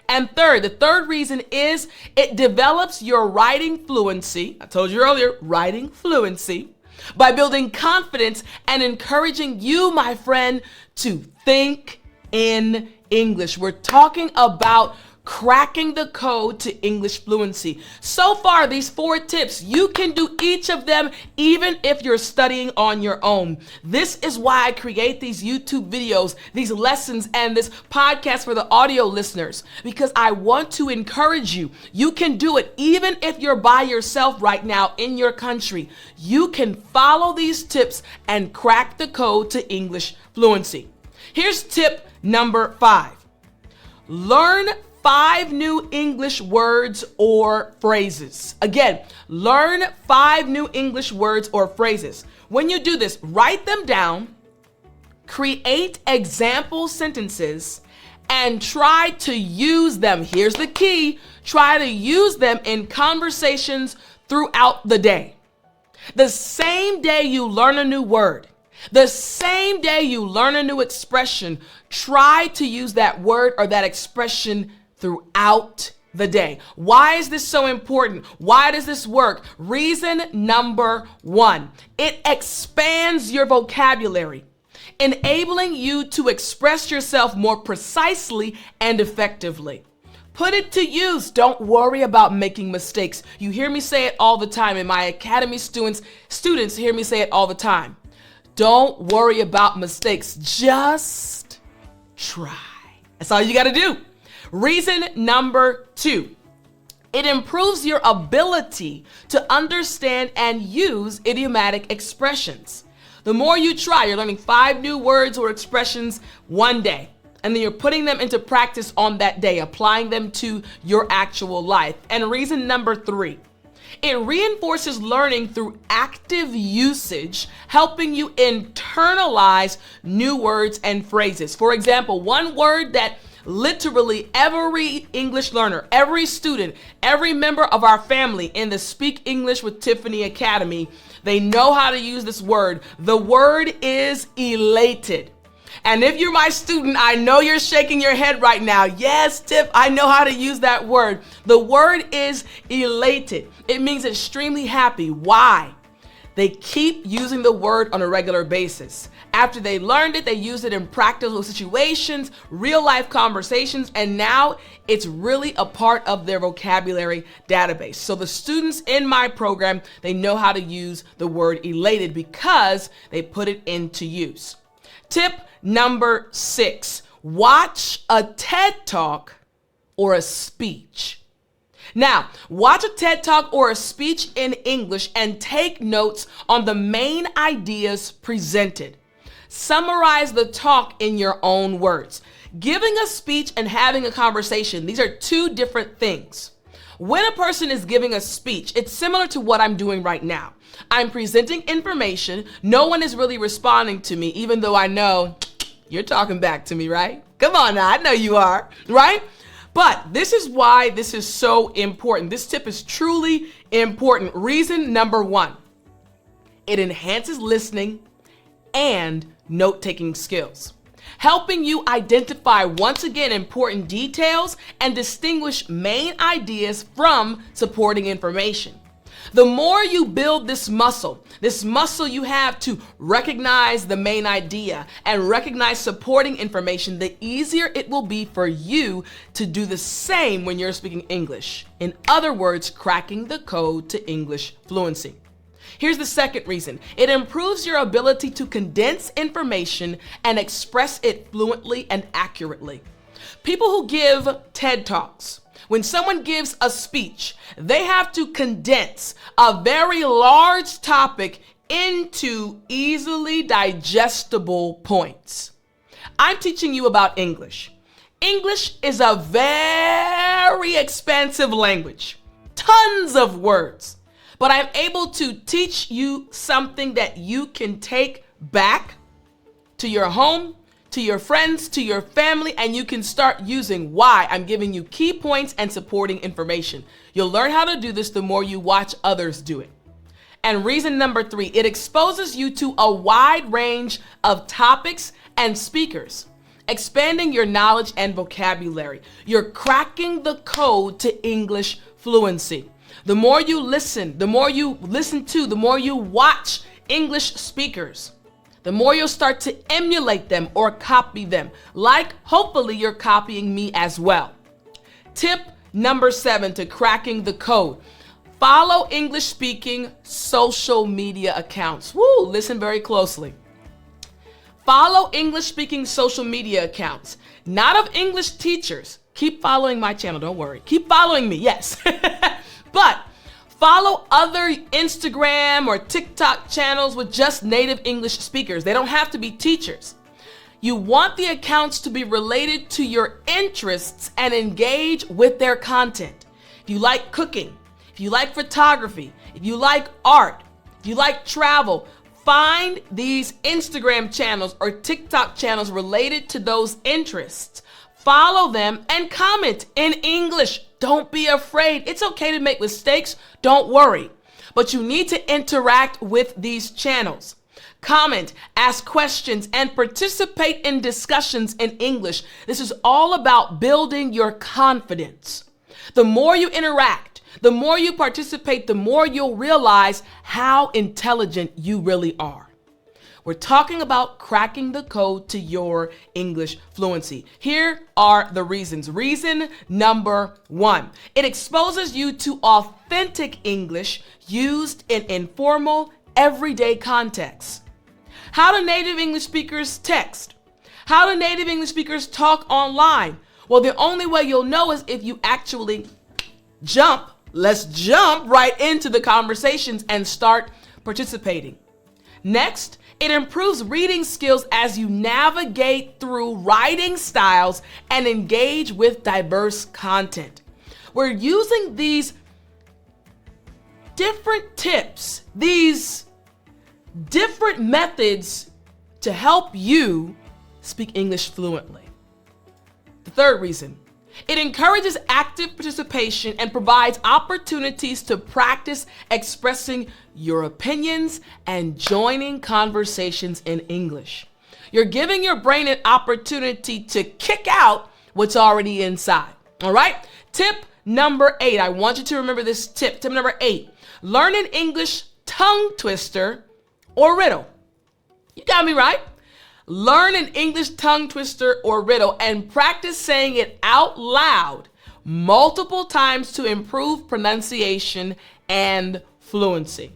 And third, the third reason is it develops your writing fluency. I told you earlier, writing fluency, by building confidence and encouraging you, my friend, to think in English. We're talking about cracking the code to English fluency. So far, these 4 tips, you can do each of them even if you're studying on your own. This is why I create these YouTube videos, these lessons, and this podcast for the audio listeners, because I want to encourage you. You can do it even if you're by yourself right now in your country. You can follow these tips and crack the code to English fluency. Here's tip number 5. Learn 5 new English words or phrases. Again, learn 5 new English words or phrases. When you do this, write them down, create example sentences, and try to use them. Here's the key. Try to use them in conversations throughout the day. The same day you learn a new word, the same day you learn a new expression, try to use that word or that expression throughout the day. Why is this so important? Why does this work? Reason number one, it expands your vocabulary, enabling you to express yourself more precisely and effectively. Put it to use. Don't worry about making mistakes. You hear me say it all the time, and my academy students hear me say it all the time. Don't worry about mistakes. Just try. That's all you got to do. Reason number two, it improves your ability to understand and use idiomatic expressions. The more you try, you're learning 5 new words or expressions one day, and then you're putting them into practice on that day, applying them to your actual life. And reason number three, it reinforces learning through active usage, helping you internalize new words and phrases. For example, one word that literally every English learner, every student, every member of our family in the Speak English with Tiffani Academy, they know how to use this word. The word is elated. And if you're my student, I know you're shaking your head right now. Yes, Tiff, I know how to use that word. The word is elated. It means extremely happy. Why? They keep using the word on a regular basis. After they learned it, they use it in practical situations, real life conversations, and now it's really a part of their vocabulary database. So the students in my program, they know how to use the word elated because they put it into use. Tip number 6, watch a TED Talk or a speech. Now, watch a TED Talk or a speech in English and take notes on the main ideas presented. Summarize the talk in your own words. Giving a speech and having a conversation, these are two different things. When a person is giving a speech, it's similar to what I'm doing right now. I'm presenting information. No one is really responding to me, even though I know you're talking back to me, right? Come on now, I know you are, right? But this is why this is so important. This tip is truly important. Reason number 1, it enhances listening and note-taking skills, helping you identify, once again, important details and distinguish main ideas from supporting information. The more you build this muscle you have to recognize the main idea and recognize supporting information, the easier it will be for you to do the same when you're speaking English. In other words, cracking the code to English fluency. Here's the second reason. It improves your ability to condense information and express it fluently and accurately. People who give TED Talks, when someone gives a speech, they have to condense a very large topic into easily digestible points. I'm teaching you about English. English is a very expansive language, tons of words, but I'm able to teach you something that you can take back to your home, to your friends, to your family, and you can start using. Why? I'm giving you key points and supporting information. You'll learn how to do this the more you watch others do it. And reason number 3, it exposes you to a wide range of topics and speakers, expanding your knowledge and vocabulary. You're cracking the code to English fluency. The more you listen, the more you watch English speakers, the more you'll start to emulate them or copy them, like hopefully you're copying me as well. Tip number 7 to cracking the code. Follow English speaking social media accounts. Woo, listen very closely. Follow English speaking social media accounts, not of English teachers. Keep following my channel, don't worry. Keep following me, yes. But follow other Instagram or TikTok channels with just native English speakers. They don't have to be teachers. You want the accounts to be related to your interests and engage with their content. If you like cooking, if you like photography, if you like art, if you like travel, find these Instagram channels or TikTok channels related to those interests. Follow them and comment in English. Don't be afraid. It's okay to make mistakes. Don't worry. But you need to interact with these channels. Comment, ask questions, and participate in discussions in English. This is all about building your confidence. The more you interact, the more you participate, the more you'll realize how intelligent you really are. We're talking about cracking the code to your English fluency. Here are the reasons. Reason number 1, it exposes you to authentic English used in informal, everyday contexts. How do native English speakers text? How do native English speakers talk online? Well, the only way you'll know is if you actually let's jump right into the conversations and start participating. Next, it improves reading skills as you navigate through writing styles and engage with diverse content. We're using these different tips, these different methods to help you speak English fluently. The third reason, it encourages active participation and provides opportunities to practice expressing your opinions and joining conversations in English. You're giving your brain an opportunity to kick out what's already inside. All right? Tip number 8. I want you to remember this tip. Tip number 8. Learn an English tongue twister or riddle. You got me right. Learn an English tongue twister or riddle and practice saying it out loud multiple times to improve pronunciation and fluency.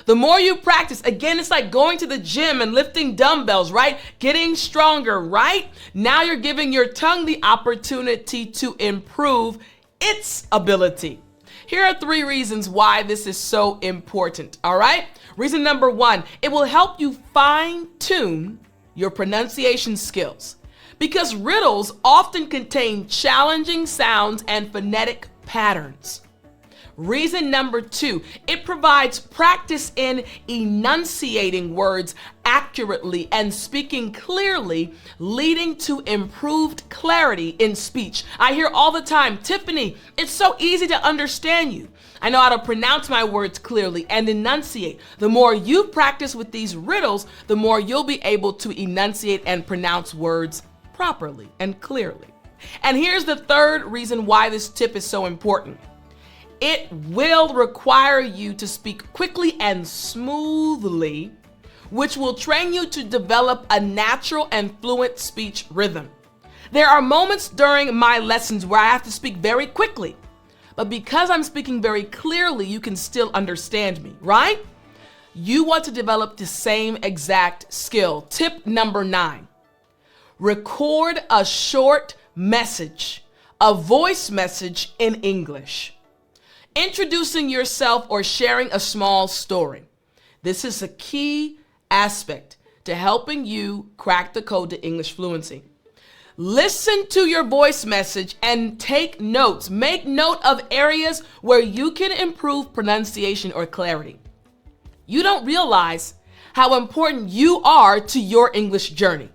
The more you practice, again, it's like going to the gym and lifting dumbbells, right? Getting stronger, right? Now you're giving your tongue the opportunity to improve its ability. Here are 3 reasons why this is so important, all right? Reason number 1, it will help you fine-tune your pronunciation skills because riddles often contain challenging sounds and phonetic patterns. Reason number 2, it provides practice in enunciating words accurately and speaking clearly, leading to improved clarity in speech. I hear all the time, Tiffani, it's so easy to understand you. I know how to pronounce my words clearly and enunciate. The more you practice with these riddles, the more you'll be able to enunciate and pronounce words properly and clearly. And here's the third reason why this tip is so important. It will require you to speak quickly and smoothly, which will train you to develop a natural and fluent speech rhythm. There are moments during my lessons where I have to speak very quickly, but because I'm speaking very clearly, you can still understand me, right? You want to develop the same exact skill. Tip number 9, record a short message, a voice message in English. Introducing yourself or sharing a small story. This is a key aspect to helping you crack the code to English fluency. Listen to your voice message and take notes. Make note of areas where you can improve pronunciation or clarity. You don't realize how important you are to your English journey.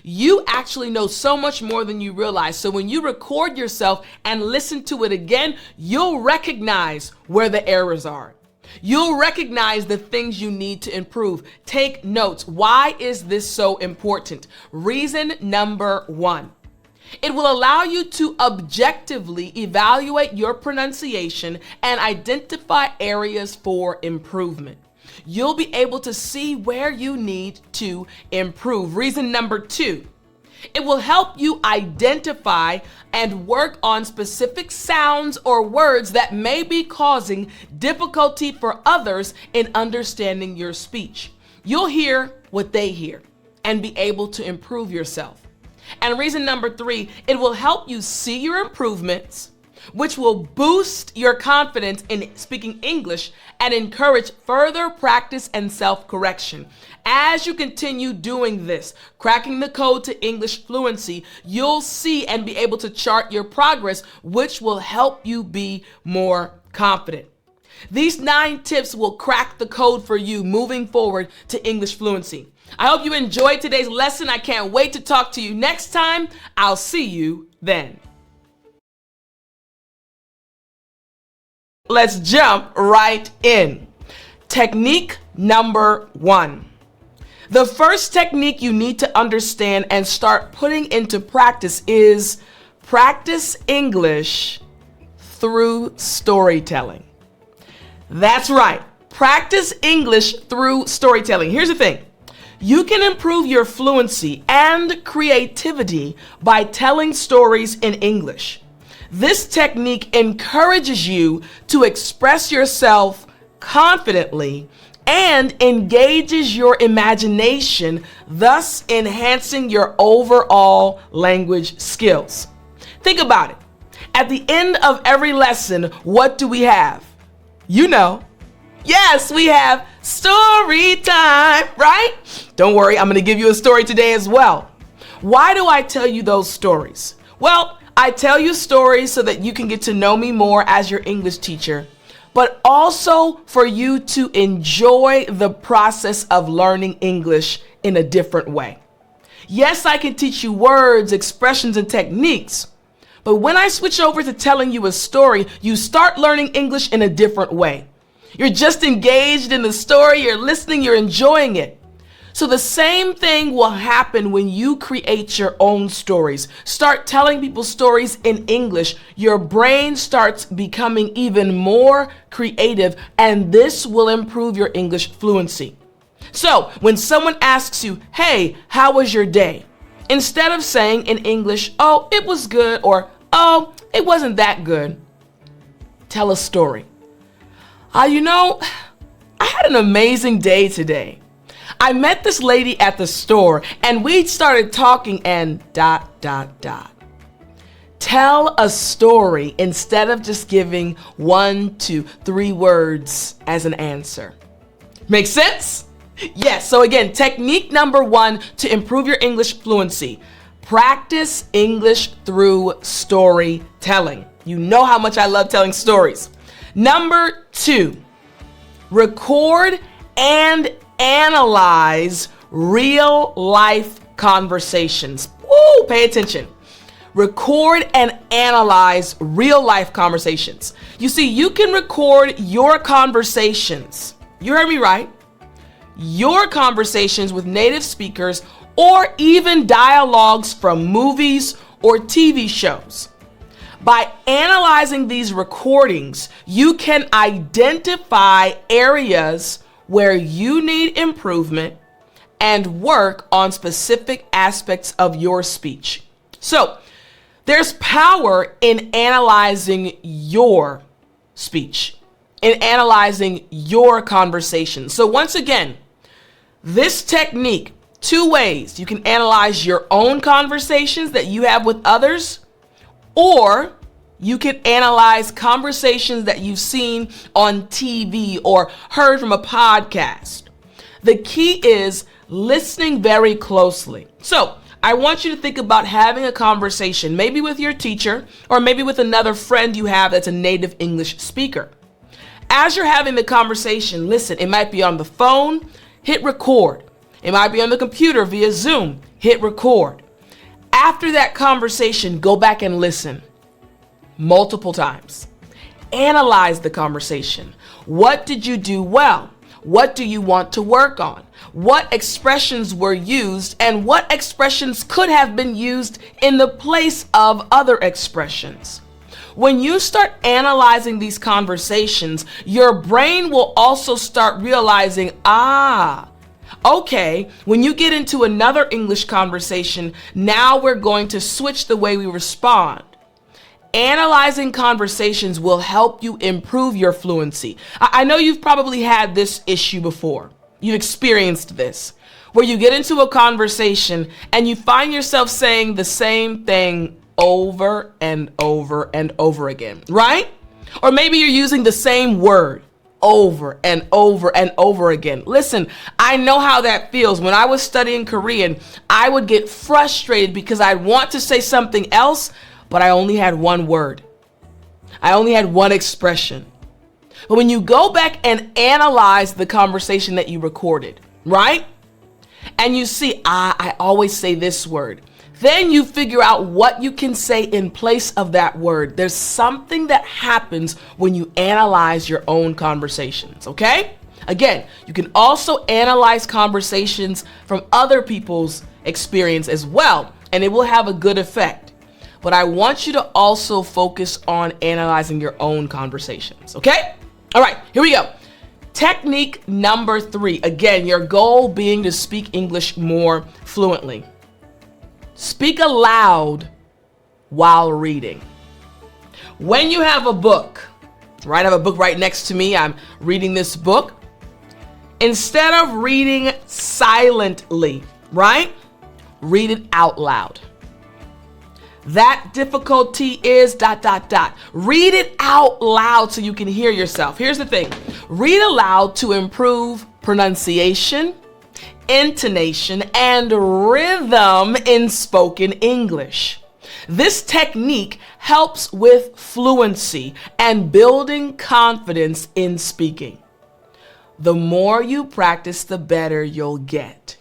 You actually know so much more than you realize. So when you record yourself and listen to it again, you'll recognize where the errors are. You'll recognize the things you need to improve. Take notes. Why is this so important? Reason number 1. It will allow you to objectively evaluate your pronunciation and identify areas for improvement. You'll be able to see where you need to improve. Reason number 2, it will help you identify and work on specific sounds or words that may be causing difficulty for others in understanding your speech. You'll hear what they hear and be able to improve yourself. And reason number 3, it will help you see your improvements, which will boost your confidence in speaking English and encourage further practice and self-correction. As you continue doing this, cracking the code to English fluency, you'll see and be able to chart your progress, which will help you be more confident. These 9 tips will crack the code for you moving forward to English fluency. I hope you enjoyed today's lesson. I can't wait to talk to you next time. I'll see you then. Let's jump right in. Technique number 1. The first technique you need to understand and start putting into practice is practice English through storytelling. That's right. Practice English through storytelling. Here's the thing. You can improve your fluency and creativity by telling stories in English. This technique encourages you to express yourself confidently and engages your imagination, thus enhancing your overall language skills. Think about it. At the end of every lesson, what do we have? You know. Yes, we have story time, right? Don't worry, I'm going to give you a story today as well. Why do I tell you those stories? Well, I tell you stories so that you can get to know me more as your English teacher, but also for you to enjoy the process of learning English in a different way. Yes, I can teach you words, expressions, and techniques, but when I switch over to telling you a story, you start learning English in a different way. You're just engaged in the story, you're listening, you're enjoying it. So the same thing will happen when you create your own stories. Start telling people stories in English. Your brain starts becoming even more creative, and this will improve your English fluency. So when someone asks you, hey, how was your day? Instead of saying in English, oh, it was good, or oh, it wasn't that good, tell a story. I had an amazing day today. I met this lady at the store and we started talking and ... Tell a story instead of just giving 1 to 3 words as an answer. Make sense? Yes, so again, technique number 1 to improve your English fluency. Practice English through storytelling. You know how much I love telling stories. Number 2, record and analyze real life conversations. Woo, pay attention. Record and analyze real life conversations. You see, you can record your conversations. You heard me right. Your conversations with native speakers or even dialogues from movies or TV shows. By analyzing these recordings, you can identify areas where you need improvement and work on specific aspects of your speech. So, there's power in analyzing your speech, in analyzing your conversation. So once again, this technique, 2 ways. You can analyze your own conversations that you have with others, or you can analyze conversations that you've seen on TV or heard from a podcast. The key is listening very closely. So I want you to think about having a conversation, maybe with your teacher or maybe with another friend you have that's a native English speaker. As you're having the conversation, listen, it might be on the phone, hit record. It might be on the computer via Zoom, hit record. After that conversation, go back and listen multiple times. Analyze the conversation. What did you do well? What do you want to work on? What expressions were used and what expressions could have been used in the place of other expressions? When you start analyzing these conversations, your brain will also start realizing, okay, when you get into another English conversation, now we're going to switch the way we respond. Analyzing conversations will help you improve your fluency. I know you've probably had this issue before. You've experienced this, where you get into a conversation and you find yourself saying the same thing over and over and over again, right? Or maybe you're using the same word over and over and over again. Listen, I know how that feels. When I was studying Korean, I would get frustrated because I'd want to say something else, but I only had one word. I only had one expression. But when you go back and analyze the conversation that you recorded, right? And you see, I always say this word. Then you figure out what you can say in place of that word. There's something that happens when you analyze your own conversations, okay? Again, you can also analyze conversations from other people's experience as well, and it will have a good effect. but I want you to also focus on analyzing your own conversations, okay? All right, here we go. Technique number 3. Again, your goal being to speak English more fluently. Speak aloud while reading. When you have a book, right? I have a book right next to me. I'm reading this book. Instead of reading silently, right? Read it out loud. That difficulty is ... Read it out loud so you can hear yourself. Here's the thing. Read aloud to improve pronunciation, intonation, and rhythm in spoken English. This technique helps with fluency and building confidence in speaking. The more you practice, the better you'll get.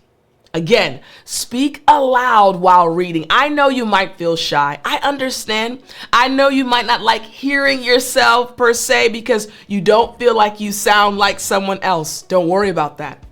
Again, speak aloud while reading. I know you might feel shy. I understand. I know you might not like hearing yourself per se because you don't feel like you sound like someone else. Don't worry about that.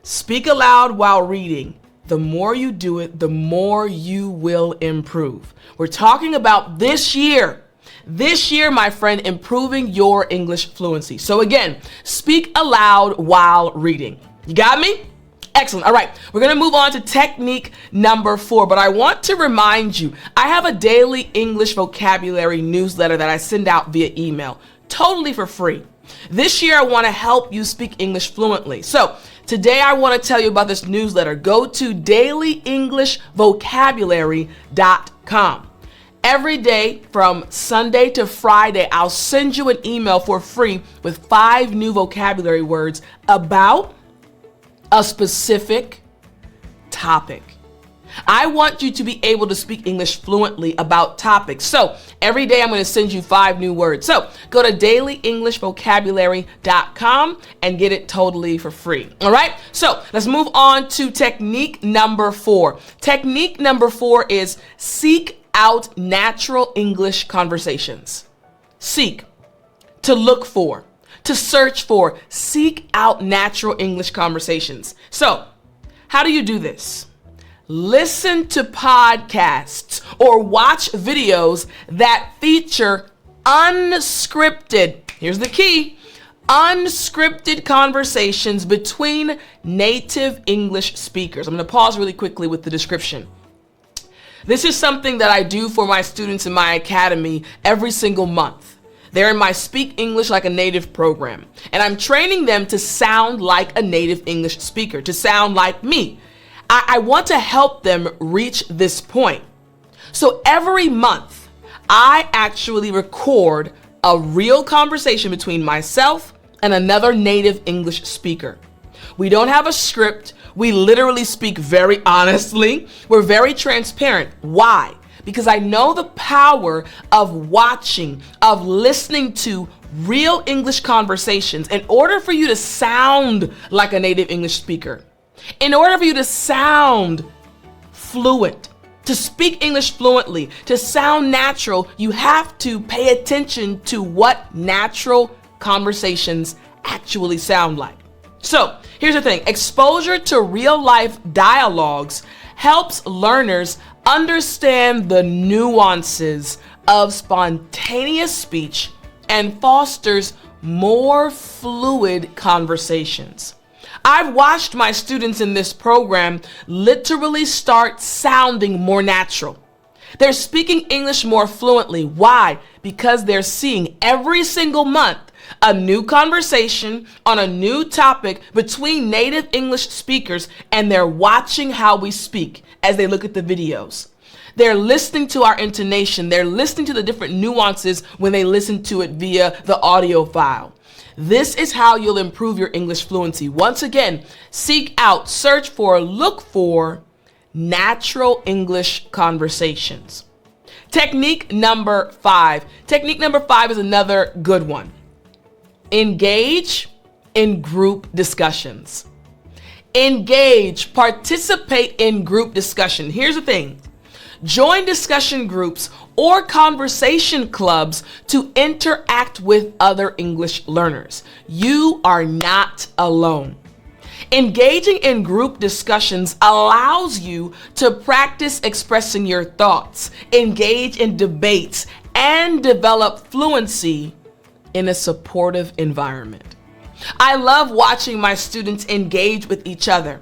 Speak aloud while reading. The more you do it, the more you will improve. We're talking about this year. This year, my friend, improving your English fluency. So again, speak aloud while reading. You got me? Excellent. All right, we're going to move on to technique number 4, but I want to remind you, I have a daily English vocabulary newsletter that I send out via email, totally for free. This year, I want to help you speak English fluently. So today, I want to tell you about this newsletter. Go to dailyenglishvocabulary.com. Every day from Sunday to Friday, I'll send you an email for free with 5 new vocabulary words about a specific topic. I want you to be able to speak English fluently about topics. So every day I'm going to send you 5 new words. So go to dailyenglishvocabulary.com and get it totally for free. All right. So let's move on to technique number 4. Technique number 4 is seek out natural English conversations. Seek, to look for, to search for, seek out natural English conversations. So, how do you do this? Listen to podcasts or watch videos that feature unscripted, here's the key, unscripted conversations between native English speakers. I'm going to pause really quickly with the description. This is something that I do for my students in my academy every single month. They're in my Speak English Like a Native program, and I'm training them to sound like a native English speaker, to sound like me. I want to help them reach this point. So every month, I actually record a real conversation between myself and another native English speaker. We don't have a script. We literally speak very honestly. We're very transparent. Why? Because I know the power of watching, of listening to real English conversations in order for you to sound like a native English speaker, in order for you to sound fluent, to speak English fluently, to sound natural, you have to pay attention to what natural conversations actually sound like. So here's the thing. Exposure to real life dialogues helps learners understand the nuances of spontaneous speech and fosters more fluid conversations. I've watched my students in this program literally start sounding more natural. They're speaking English more fluently. Why? Because they're seeing every single month a new conversation on a new topic between native English speakers, and they're watching how we speak as they look at the videos. They're listening to our intonation. They're listening to the different nuances when they listen to it via the audio file. This is how you'll improve your English fluency. Once again, seek out, search for, look for natural English conversations. Technique number 5. Technique number 5 is another good one. Engage in group discussions. Engage, participate in group discussion. Here's the thing. Join discussion groups or conversation clubs to interact with other English learners. You are not alone. Engaging in group discussions allows you to practice expressing your thoughts, engage in debates, and develop fluency in a supportive environment. I love watching my students engage with each other.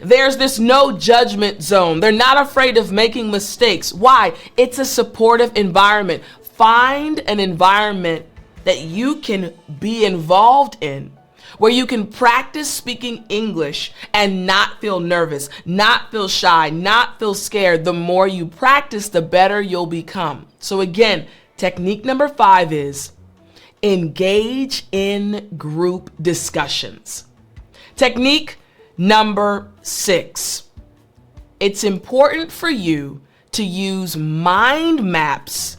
There's this no judgment zone. They're not afraid of making mistakes. Why? It's a supportive environment. Find an environment that you can be involved in, where you can practice speaking English and not feel nervous, not feel shy, not feel scared. The more you practice, the better you'll become. So again, technique number 5 is engage in group discussions. Technique number 6, it's important for you to use mind maps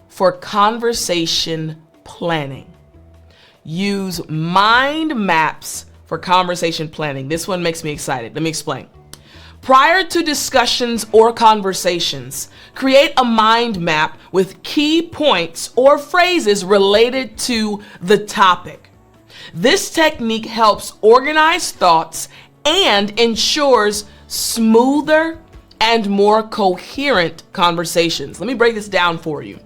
for conversation planning. Use mind maps for conversation planning. This one makes me excited. Let me explain. Prior to discussions or conversations, create a mind map with key points or phrases related to the topic. This technique helps organize thoughts and ensures smoother and more coherent conversations. Let me break this down for you.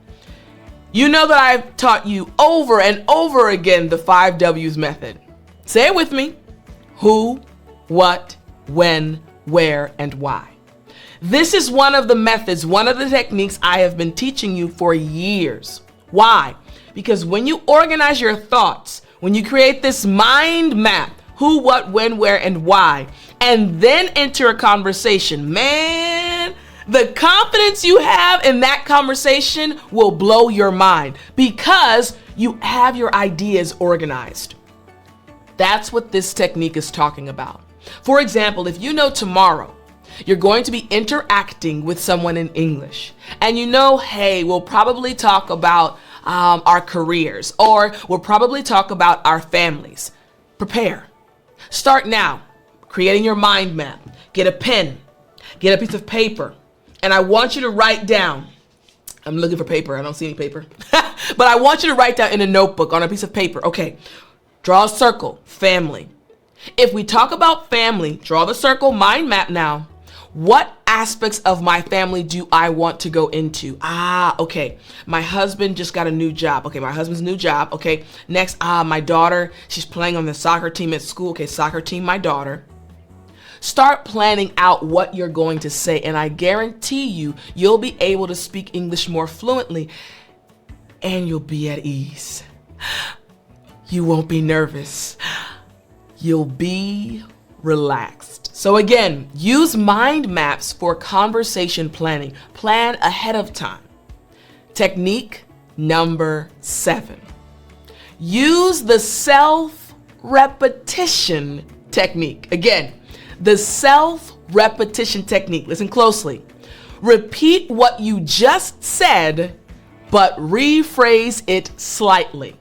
You know that I've taught you over and over again the 5 W's method. Say it with me. Who, what, when, where, and why. This is one of the methods, one of the techniques I have been teaching you for years. Why? Because when you organize your thoughts, when you create this mind map, who, what, when, where, and why, and then enter a conversation, man, the confidence you have in that conversation will blow your mind because you have your ideas organized. That's what this technique is talking about. For example, if you know tomorrow you're going to be interacting with someone in English, and you know, hey, we'll probably talk about our careers, or we'll probably talk about our families. Prepare. Start now, creating your mind map. Get a pen, get a piece of paper, and I want you to write down. I'm looking for paper. I don't see any paper. But I want you to write down in a notebook on a piece of paper. Okay, draw a circle, family. If we talk about family, draw the circle, mind map now. What aspects of my family do I want to go into? Okay. My husband just got a new job. Okay, my husband's new job. Okay, next, my daughter, she's playing on the soccer team at school. Okay, soccer team, my daughter. Start planning out what you're going to say, and I guarantee you, you'll be able to speak English more fluently, and you'll be at ease. You won't be nervous. You'll be relaxed. So again, use mind maps for conversation planning. Plan ahead of time. Technique number 7. Use the self-repetition technique. Again, the self-repetition technique. Listen closely. Repeat what you just said, but rephrase it slightly.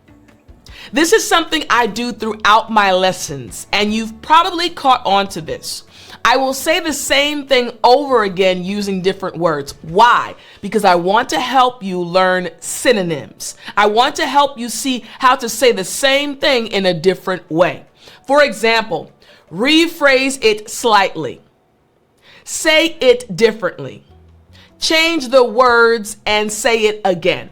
This is something I do throughout my lessons, and you've probably caught on to this. I will say the same thing over again using different words. Why? Because I want to help you learn synonyms. I want to help you see how to say the same thing in a different way. For example, rephrase it slightly. Say it differently. Change the words and say it again.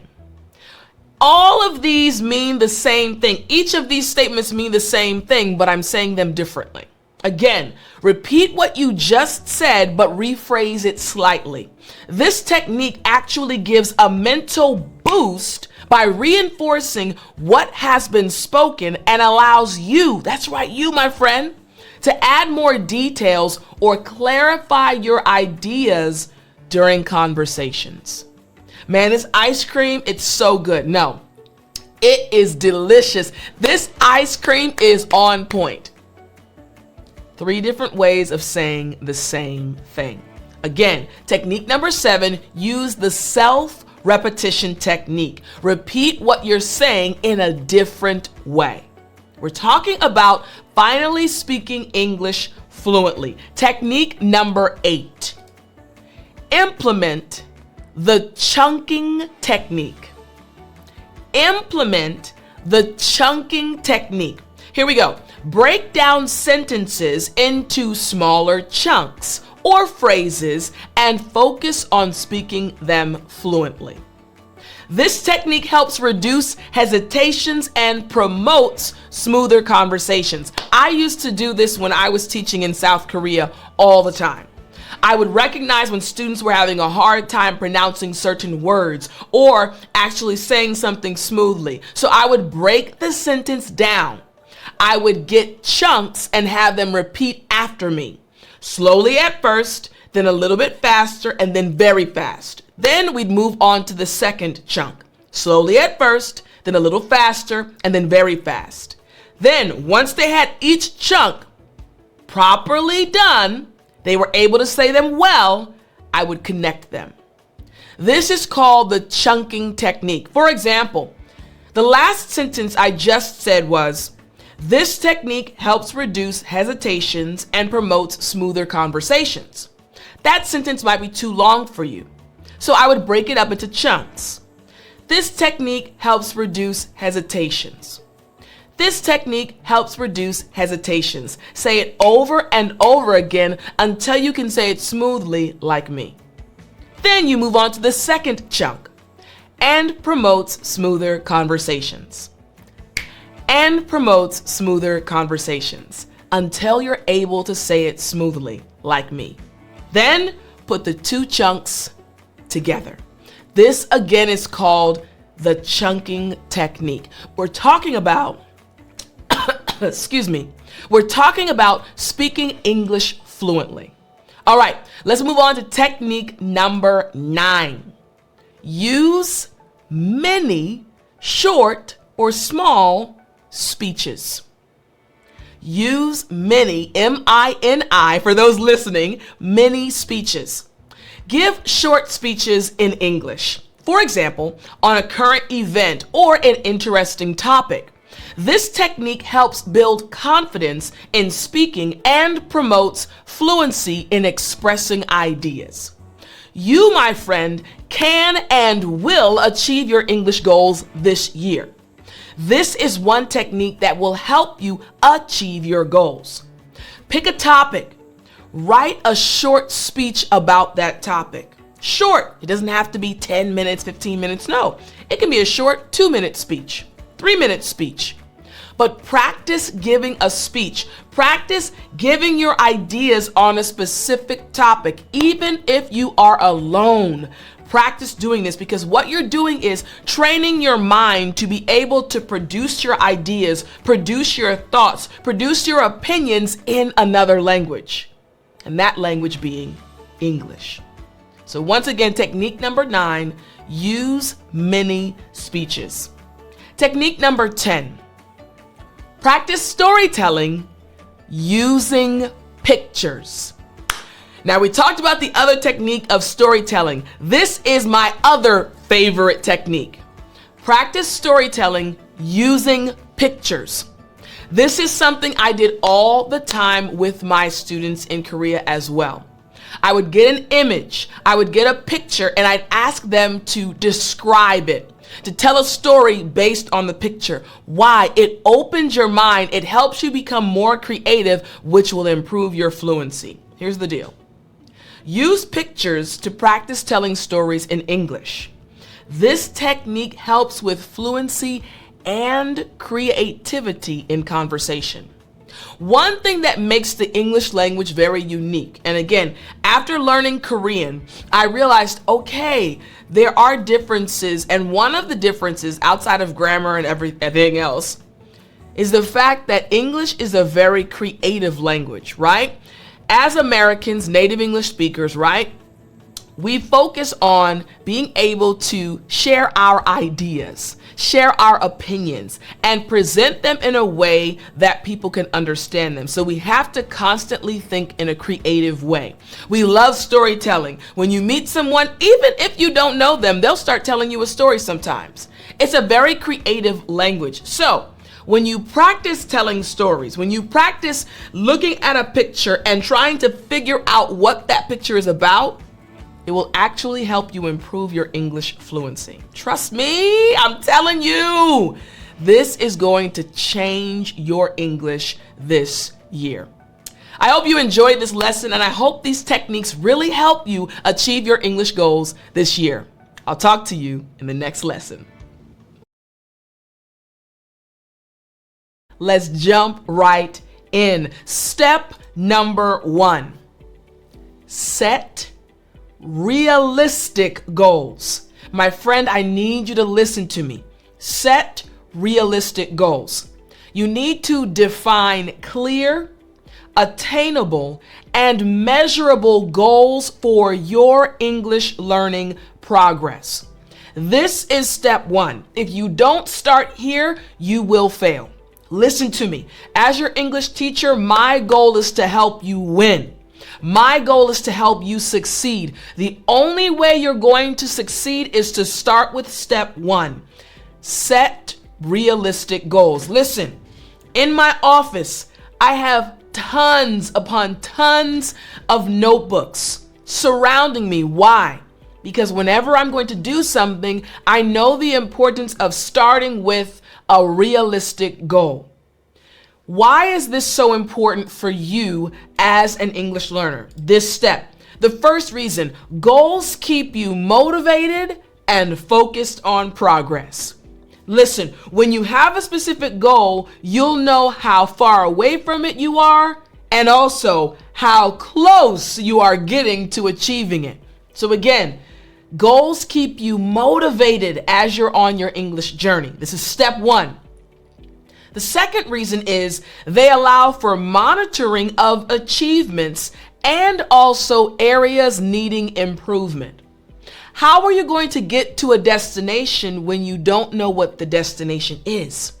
All of these mean the same thing. Each of these statements mean the same thing, but I'm saying them differently. Again, repeat what you just said, but rephrase it slightly. This technique actually gives a mental boost by reinforcing what has been spoken and allows you, that's right, you, my friend, to add more details or clarify your ideas during conversations. Man, this ice cream, it's so good. No, it is delicious. This ice cream is on point. 3 different ways of saying the same thing. Again, technique number 7, use the self-repetition technique. Repeat what you're saying in a different way. We're talking about finally speaking English fluently. Technique number 8, implement the chunking technique. Implement the chunking technique. Here we go. Break down sentences into smaller chunks or phrases and focus on speaking them fluently. This technique helps reduce hesitations and promotes smoother conversations. I used to do this when I was teaching in South Korea all the time. I would recognize when students were having a hard time pronouncing certain words or actually saying something smoothly. So I would break the sentence down. I would get chunks and have them repeat after me. Slowly at first, then a little bit faster, and then very fast. Then we'd move on to the second chunk. Slowly at first, then a little faster, and then very fast. Then, once they had each chunk properly done, they were able to say them well, I would connect them. This is called the chunking technique. For example, the last sentence I just said was, "This technique helps reduce hesitations and promotes smoother conversations." That sentence might be too long for you, so I would break it up into chunks. This technique helps reduce hesitations. This technique helps reduce hesitations. Say it over and over again until you can say it smoothly like me. Then you move on to the second chunk, and promotes smoother conversations. And promotes smoother conversations until you're able to say it smoothly like me. Then put the two chunks together. This again is called the chunking technique. We're talking about, we're talking about speaking English fluently. All right, let's move on to technique number 9. Use many short or small speeches. Use many, M-I-N-I, for those listening, many speeches. Give short speeches in English. For example, on a current event or an interesting topic. This technique helps build confidence in speaking and promotes fluency in expressing ideas. You, my friend, can and will achieve your English goals this year. This is one technique that will help you achieve your goals. Pick a topic. Write a short speech about that topic. Short. It doesn't have to be 10 minutes, 15 minutes. No, it can be a short 2-minute speech, 3-minute speech. But practice giving a speech. Practice giving your ideas on a specific topic, even if you are alone. Practice doing this, because what you're doing is training your mind to be able to produce your ideas, produce your thoughts, produce your opinions in another language, and that language being English. So once again, technique number 9, use many speeches. Technique number 10, practice storytelling using pictures. Now, we talked about the other technique of storytelling. This is my other favorite technique. Practice storytelling using pictures. This is something I did all the time with my students in Korea as well. I would get an image, I would get a picture, and I'd ask them to describe it, to tell a story based on the picture. Why? It opens your mind. It helps you become more creative, which will improve your fluency. Here's the deal. Use pictures to practice telling stories in English. This technique helps with fluency and creativity in conversation. One thing that makes the English language very unique, and again, after learning Korean, I realized, okay, there are differences, and one of the differences outside of grammar and everything else is the fact that English is a very creative language, right? As Americans, native English speakers, right, we focus on being able to share our ideas, share our opinions, and present them in a way that people can understand them. So we have to constantly think in a creative way. We love storytelling. When you meet someone, even if you don't know them, they'll start telling you a story sometimes. It's a very creative language. So when you practice telling stories, when you practice looking at a picture and trying to figure out what that picture is about, it will actually help you improve your English fluency. Trust me, I'm telling you, This is going to change your English this year. I hope you enjoyed this lesson, and I hope these techniques really help you achieve your English goals this year. I'll talk to you in the next lesson. Let's jump right in. Step number 1. Set realistic goals. My friend, I need you to listen to me. Set realistic goals. You need to define clear, attainable, and measurable goals for your English learning progress. This is step 1. If you don't start here, you will fail. Listen to me. As your English teacher, my goal is to help you win. My goal is to help you succeed. The only way you're going to succeed is to start with step 1. Set realistic goals. Listen, in my office, I have tons upon tons of notebooks surrounding me. Why? Because whenever I'm going to do something, I know the importance of starting with a realistic goal. Why is this so important for you as an English learner? This step. The first reason, goals keep you motivated and focused on progress. Listen, when you have a specific goal, you'll know how far away from it you are and also how close you are getting to achieving it. So again, goals keep you motivated as you're on your English journey. This is step 1. The second reason is they allow for monitoring of achievements and also areas needing improvement. How are you going to get to a destination when you don't know what the destination is?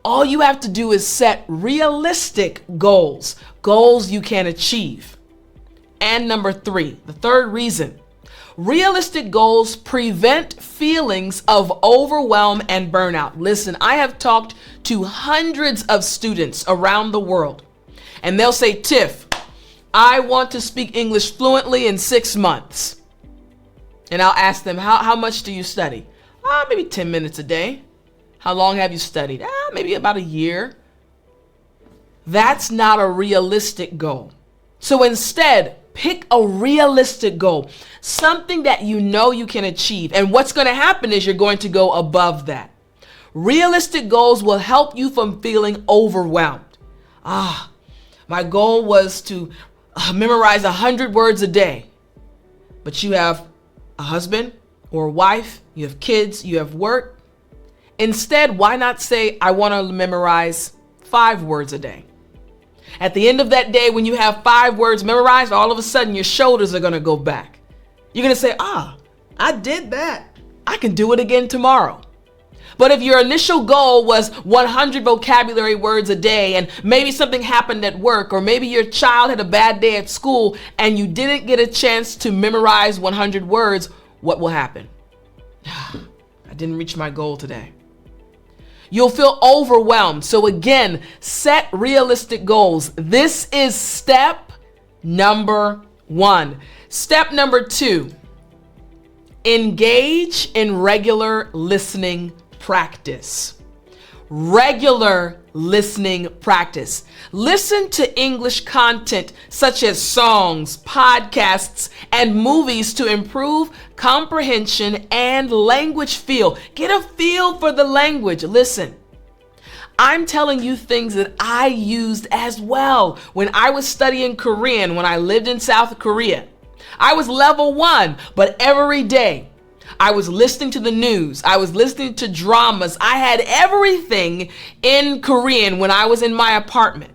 All you have to do is set realistic goals, goals you can achieve. And number 3, the third reason, realistic goals prevent feelings of overwhelm and burnout. Listen, I have talked to hundreds of students around the world, and they'll say, Tiff, I want to speak English fluently in 6 months. And I'll ask them, how much do you study? Maybe 10 minutes a day. How long have you studied? Maybe about a year. That's not a realistic goal. So instead, pick a realistic goal, something that you know you can achieve. And what's going to happen is you're going to go above that. Realistic goals will help you from feeling overwhelmed. My goal was to memorize 100 words a day, but you have a husband or a wife, you have kids, you have work. Instead, why not say, I want to memorize 5 words a day? At the end of that day, when you have 5 words memorized, all of a sudden your shoulders are going to go back. You're going to say, I did that. I can do it again tomorrow. But if your initial goal was 100 vocabulary words a day, and maybe something happened at work, or maybe your child had a bad day at school and you didn't get a chance to memorize 100 words, what will happen? I didn't reach my goal today. You'll feel overwhelmed. So again, set realistic goals. This is step number 1. Step number 2, engage in regular listening practice. Regular listening practice. Listen to English content such as songs, podcasts, and movies to improve comprehension and language feel. Get a feel for the language. Listen, I'm telling you things that I used as well when I was studying Korean when I lived in South Korea. I was level 1, but every day I was listening to the news. I was listening to dramas. I had everything in Korean when I was in my apartment.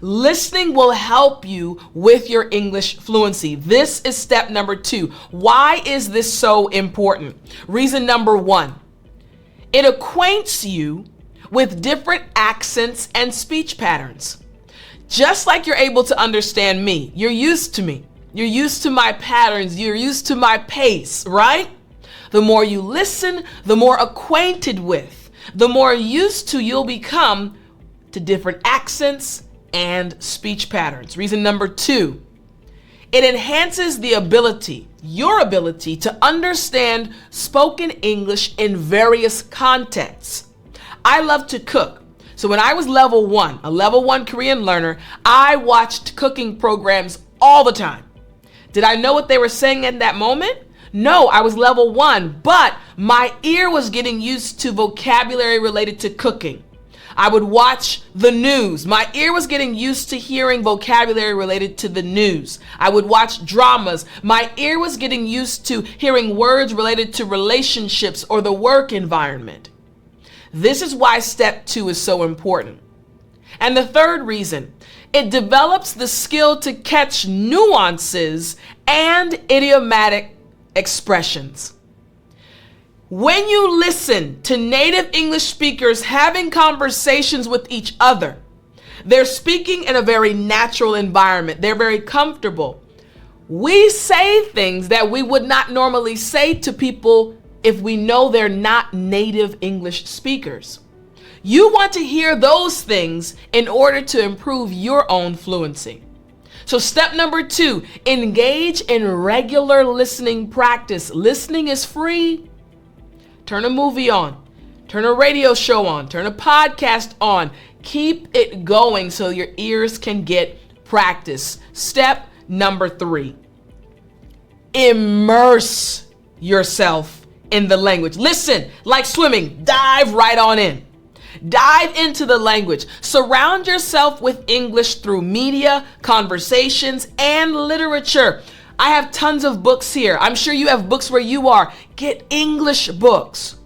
Listening will help you with your English fluency. This is step number 2. Why is this so important? Reason number 1, it acquaints you with different accents and speech patterns. Just like you're able to understand me, you're used to me. You're used to my patterns. You're used to my pace, right? The more you listen, the more acquainted with, the more used to you'll become to different accents and speech patterns. Reason number 2, it enhances the ability, your ability to understand spoken English in various contexts. I love to cook. So when I was level 1, a level 1 Korean learner, I watched cooking programs all the time. Did I know what they were saying in that moment? No, I was level 1, but my ear was getting used to vocabulary related to cooking. I would watch the news. My ear was getting used to hearing vocabulary related to the news. I would watch dramas. My ear was getting used to hearing words related to relationships or the work environment. This is why step 2 is so important. And the third reason, it develops the skill to catch nuances and idiomatic expressions. When you listen to native English speakers having conversations with each other, they're speaking in a very natural environment. They're very comfortable. We say things that we would not normally say to people if we know they're not native English speakers. You want to hear those things in order to improve your own fluency. So step number 2, engage in regular listening practice. Listening is free. Turn a movie on, turn a radio show on, turn a podcast on. Keep it going so your ears can get practice. Step number 3, immerse yourself in the language. Listen, like swimming, dive right on in. Dive into the language. Surround yourself with English through media, conversations, and literature. I have tons of books here. I'm sure you have books where you are. Get English books.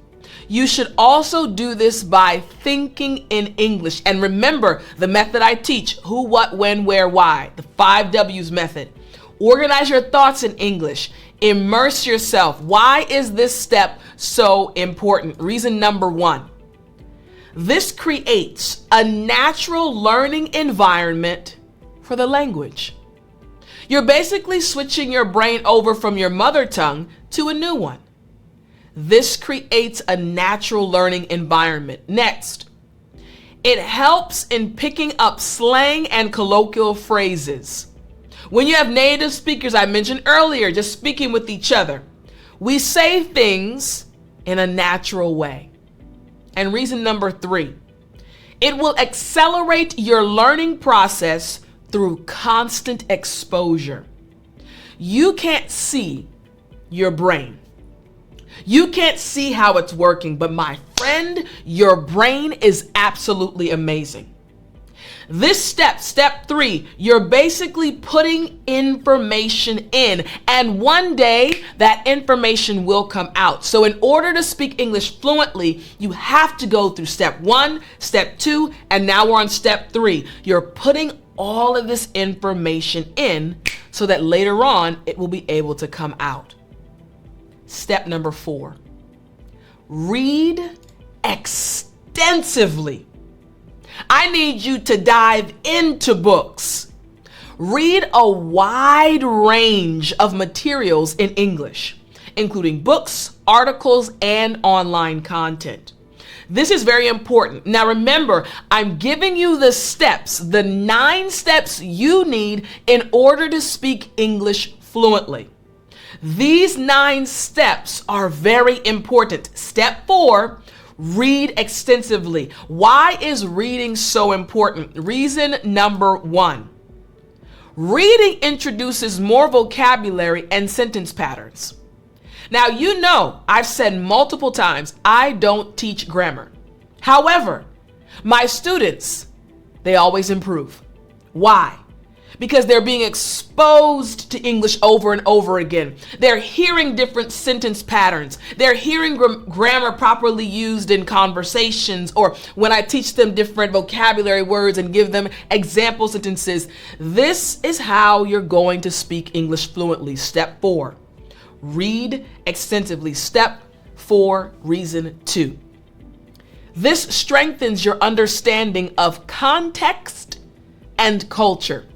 You should also do this by thinking in English. And remember the method I teach: who, what, when, where, why. The 5 W's method. Organize your thoughts in English. Immerse yourself. Why is this step so important? Reason number 1. This creates a natural learning environment for the language. You're basically switching your brain over from your mother tongue to a new one. This creates a natural learning environment. Next, it helps in picking up slang and colloquial phrases. When you have native speakers, I mentioned earlier, just speaking with each other, we say things in a natural way. And reason number 3, it will accelerate your learning process through constant exposure. You can't see your brain. You can't see how it's working, but my friend, your brain is absolutely amazing. This step 3, you're basically putting information in, and one day that information will come out. So in order to speak English fluently, you have to go through step 1, step 2, and now we're on step 3. You're putting all of this information in so that later on it will be able to come out. Step number 4, read extensively. I need you to dive into books. Read a wide range of materials in English, including books, articles, and online content. This is very important. Now remember, I'm giving you the steps, the 9 steps you need in order to speak English fluently. These 9 steps are very important. Step 4, read extensively. Why is reading so important? Reason number 1, reading introduces more vocabulary and sentence patterns. Now, you know, I've said multiple times, I don't teach grammar. However, my students, they always improve. Why? Because they're being exposed to English over and over again. They're hearing different sentence patterns. They're hearing grammar properly used in conversations, or when I teach them different vocabulary words and give them example sentences. This is how you're going to speak English fluently. Step 4, read extensively. Step 4, reason 2. This strengthens your understanding of context and culture.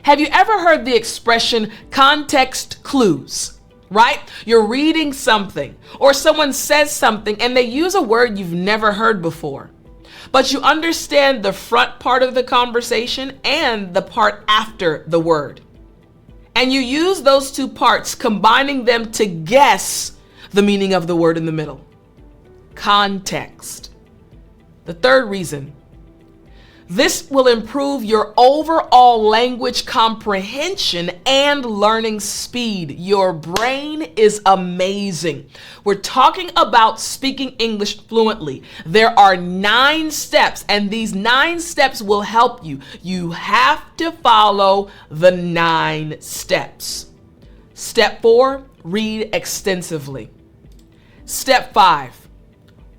Have you ever heard the expression context clues, right? You're reading something or someone says something and they use a word you've never heard before, but you understand the front part of the conversation and the part after the word. And you use those 2 parts, combining them to guess the meaning of the word in the middle. Context. The third reason, this will improve your overall language comprehension and learning speed. Your brain is amazing. We're talking about speaking English fluently. There are 9 steps, and these 9 steps will help you. You have to follow the 9 steps. Step 4, read extensively. Step 5,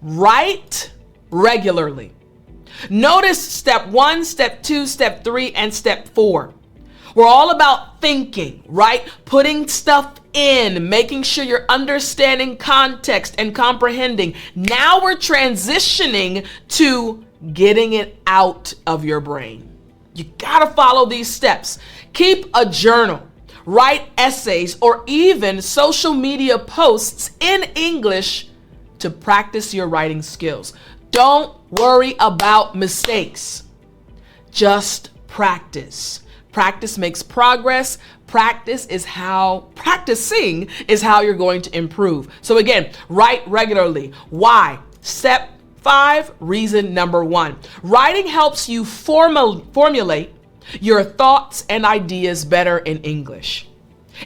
write regularly. Notice step 1, step 2, step 3, and step 4. We're all about thinking, right? Putting stuff in, making sure you're understanding context and comprehending. Now we're transitioning to getting it out of your brain. You gotta follow these steps. Keep a journal, write essays, or even social media posts in English to practice your writing skills. Don't worry about mistakes. Just practice. Practice makes progress. Practicing is how you're going to improve. So again, write regularly. Why? Step 5, reason number 1. Writing helps you formulate your thoughts and ideas better in English.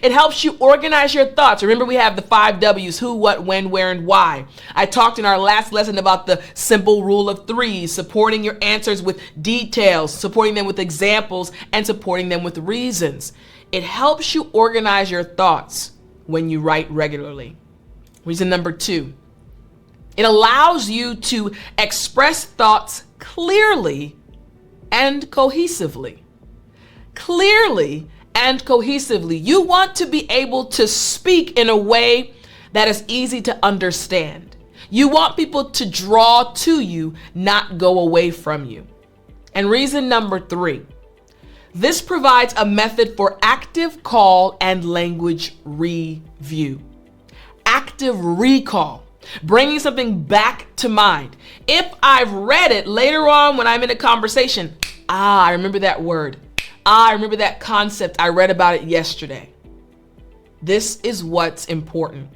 It helps you organize your thoughts. Remember, we have the 5 W's: who, what, when, where, and why. I talked in our last lesson about the simple rule of 3, supporting your answers with details, supporting them with examples, and supporting them with reasons. It helps you organize your thoughts when you write regularly. Reason number 2, it allows you to express thoughts clearly and cohesively. Clearly and cohesively. You want to be able to speak in a way that is easy to understand. You want people to draw to you, not go away from you. And reason number 3, this provides a method for active call and language review. Active recall, bringing something back to mind. If I've read it later on when I'm in a conversation, I remember that word. I remember that concept. I read about it yesterday. This is what's important.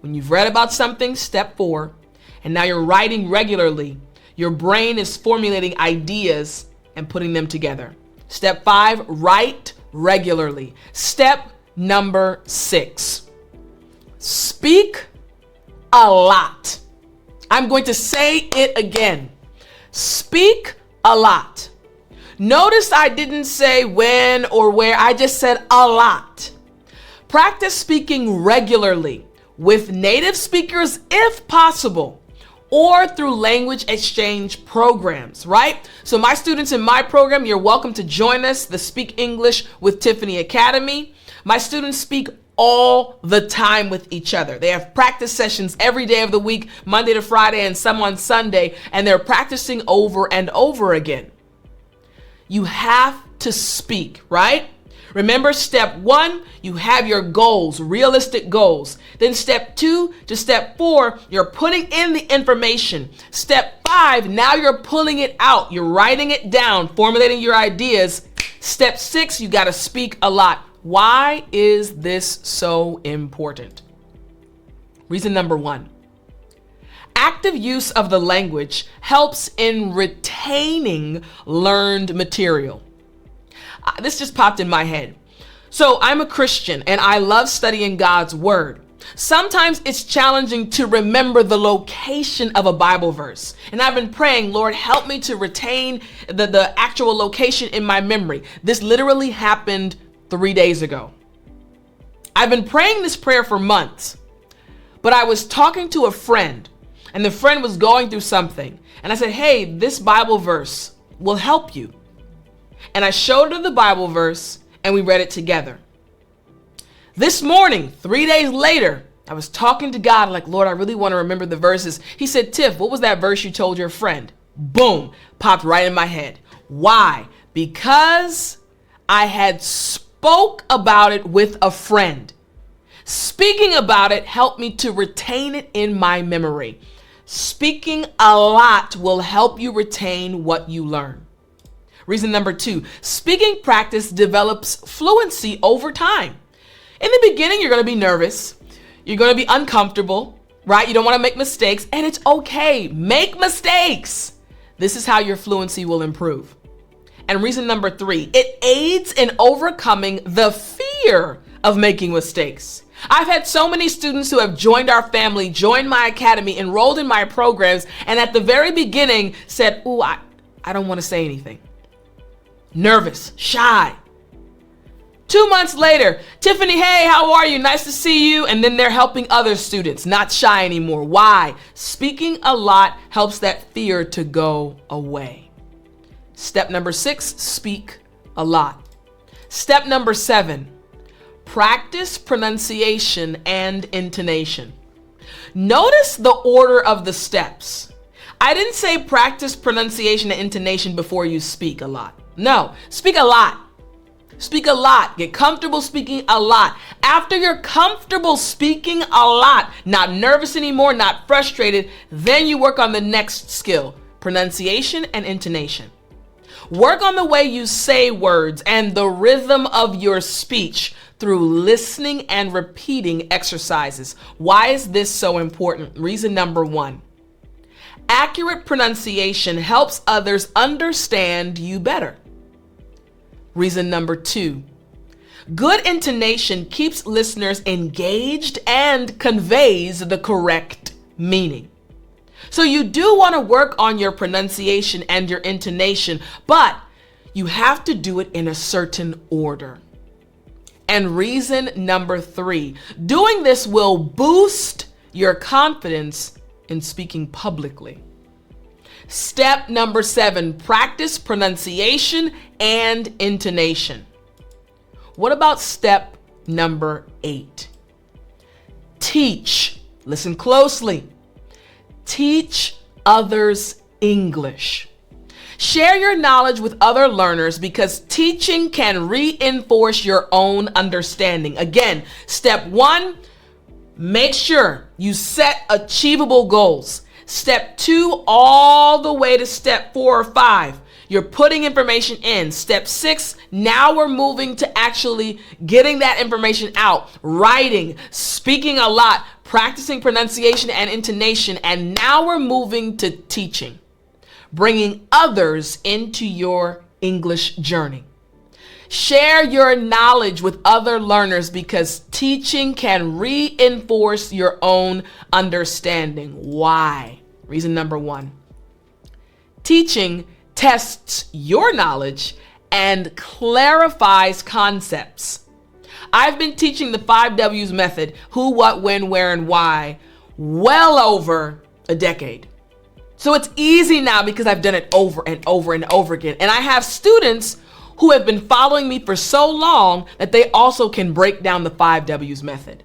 When you've read about something, step 4, and now you're writing regularly, your brain is formulating ideas and putting them together. Step 5, write regularly. Step number 6, speak a lot. I'm going to say it again. Speak a lot. Notice I didn't say when or where, I just said a lot. Practice speaking regularly with native speakers if possible, or through language exchange programs, right? So my students in my program, you're welcome to join us, the Speak English with Tiffani Academy. My students speak all the time with each other. They have practice sessions every day of the week, Monday to Friday, and some on Sunday, and they're practicing over and over again. You have to speak, right? Remember, step 1, you have your goals, realistic goals. Then step 2 to step 4, you're putting in the information. Step 5, now you're pulling it out. You're writing it down, formulating your ideas. Step 6, you got to speak a lot. Why is this so important? Reason number 1. Active use of the language helps in retaining learned material. This just popped in my head. So I'm a Christian and I love studying God's word. Sometimes it's challenging to remember the location of a Bible verse. And I've been praying, Lord, help me to retain the actual location in my memory. This literally happened 3 days ago. I've been praying this prayer for months, but I was talking to a friend and the friend was going through something. And I said, hey, this Bible verse will help you. And I showed her the Bible verse and we read it together. This morning, 3 days later, I was talking to God like, Lord, I really want to remember the verses. He said, Tiff, what was that verse you told your friend? Boom, popped right in my head. Why? Because I had spoke about it with a friend. Speaking about it helped me to retain it in my memory. Speaking a lot will help you retain what you learn. Reason number 2, speaking practice develops fluency over time. In the beginning, you're going to be nervous. You're going to be uncomfortable. right? You don't want to make mistakes, and it's okay. Make mistakes. This is how your fluency will improve. And reason number 3, it aids in overcoming the fear of making mistakes. I've had so many students who have joined our family, joined my academy, enrolled in my programs, and at the very beginning said, "Ooh, I don't want to say anything." Nervous, shy. 2 months later, "Tiffani, hey, how are you? Nice to see you." And then they're helping other students, not shy anymore. Why? Speaking a lot helps that fear to go away. Step number 6, speak a lot. Step number 7, practice pronunciation and intonation. Notice the order of the steps. I didn't say practice pronunciation and intonation before you speak a lot. No, speak a lot. Speak a lot. Get comfortable speaking a lot. After you're comfortable speaking a lot, not nervous anymore, not frustrated, then you work on the next skill, pronunciation and intonation. Work on the way you say words and the rhythm of your speech through listening and repeating exercises. Why is this so important? Reason number 1, accurate pronunciation helps others understand you better. Reason number 2, good intonation keeps listeners engaged and conveys the correct meaning. So you do want to work on your pronunciation and your intonation, but you have to do it in a certain order. And reason number 3, doing this will boost your confidence in speaking publicly. Step number 7, practice pronunciation and intonation. What about step number 8? Teach. Listen closely. Teach others English. Share your knowledge with other learners because teaching can reinforce your own understanding. Again, step 1, make sure you set achievable goals. Step 2, all the way to step 4 or 5, you're putting information in. Step 6, now we're moving to actually getting that information out, writing, speaking a lot, practicing pronunciation and intonation, and now we're moving to teaching, bringing others into your English journey. Share your knowledge with other learners because teaching can reinforce your own understanding. Why? Reason number 1, teaching tests your knowledge and clarifies concepts. I've been teaching the 5 W's method, who, what, when, where, and why, well over a decade. So it's easy now because I've done it over and over and over again. And I have students who have been following me for so long that they also can break down the 5 W's method.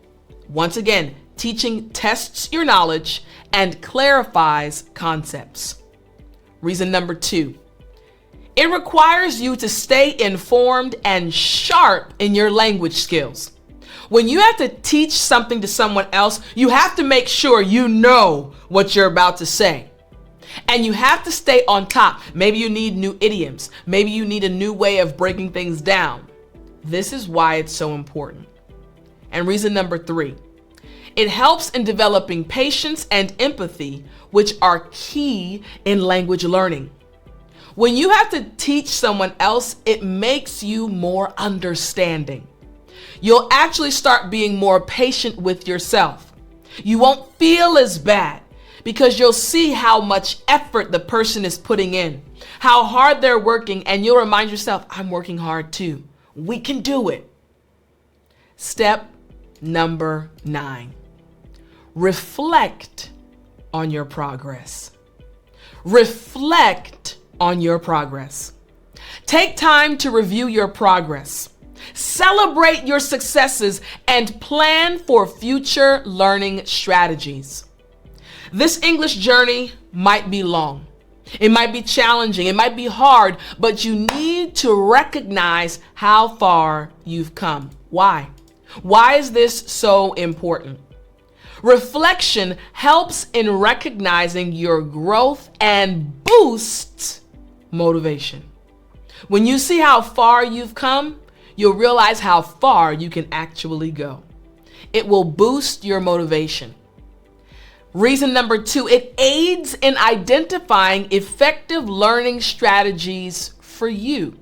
Once again, teaching tests your knowledge and clarifies concepts. Reason number 2, it requires you to stay informed and sharp in your language skills. When you have to teach something to someone else, you have to make sure you know what you're about to say. And you have to stay on top. Maybe you need new idioms. Maybe you need a new way of breaking things down. This is why it's so important. And reason number 3, it helps in developing patience and empathy, which are key in language learning. When you have to teach someone else, it makes you more understanding. You'll actually start being more patient with yourself. You won't feel as bad because you'll see how much effort the person is putting in, how hard they're working, and you'll remind yourself, I'm working hard too. We can do it. Step number 9, reflect on your progress. Reflect on your progress. Take time to review your progress. Celebrate your successes and plan for future learning strategies. This English journey might be long. It might be challenging. It might be hard, but you need to recognize how far you've come. Why? Why is this so important? Reflection helps in recognizing your growth and boosts motivation. When you see how far you've come, you'll realize how far you can actually go. It will boost your motivation. Reason number 2, it aids in identifying effective learning strategies for you.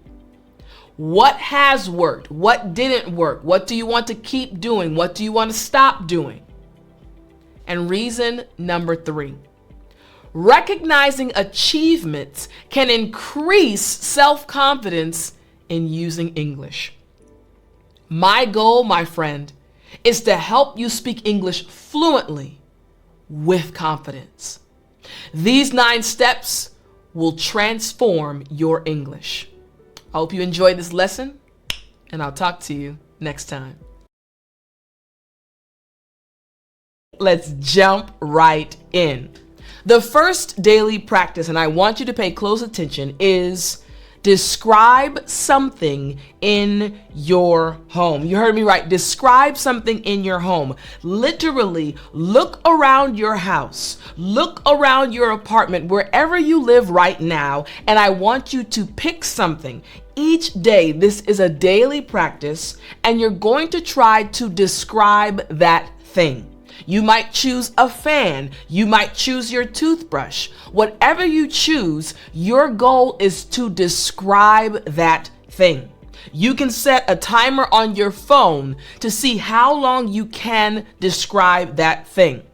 What has worked? What didn't work? What do you want to keep doing? What do you want to stop doing? And reason number 3, recognizing achievements can increase self-confidence in using English. My goal, my friend, is to help you speak English fluently with confidence. These 9 steps will transform your English. I hope you enjoyed this lesson, and I'll talk to you next time. Let's jump right in. The first daily practice, and I want you to pay close attention, is describe something in your home. You heard me right. Describe something in your home. Literally, look around your house, look around your apartment, wherever you live right now, and I want you to pick something. Each day, this is a daily practice, and you're going to try to describe that thing. You might choose a fan. You might choose your toothbrush. Whatever you choose, your goal is to describe that thing. You can set a timer on your phone to see how long you can describe that thing.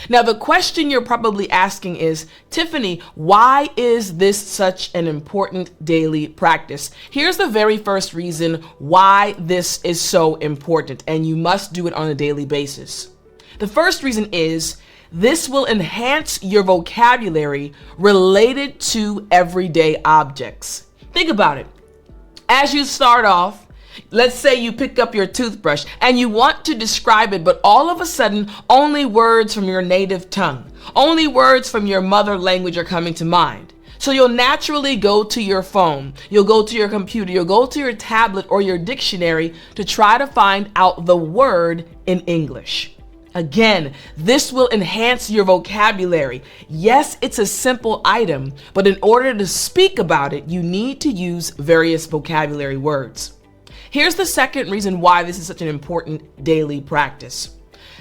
Now, the question you're probably asking is, Tiffani, why is this such an important daily practice? Here's the very first reason why this is so important, and you must do it on a daily basis. The first reason is this will enhance your vocabulary related to everyday objects. Think about it. As you start off, let's say you pick up your toothbrush and you want to describe it, but all of a sudden, only words from your native tongue, only words from your mother language are coming to mind. So you'll naturally go to your phone, you'll go to your computer, you'll go to your tablet or your dictionary to try to find out the word in English. Again, this will enhance your vocabulary. Yes, it's a simple item, but in order to speak about it, you need to use various vocabulary words. Here's the second reason why this is such an important daily practice.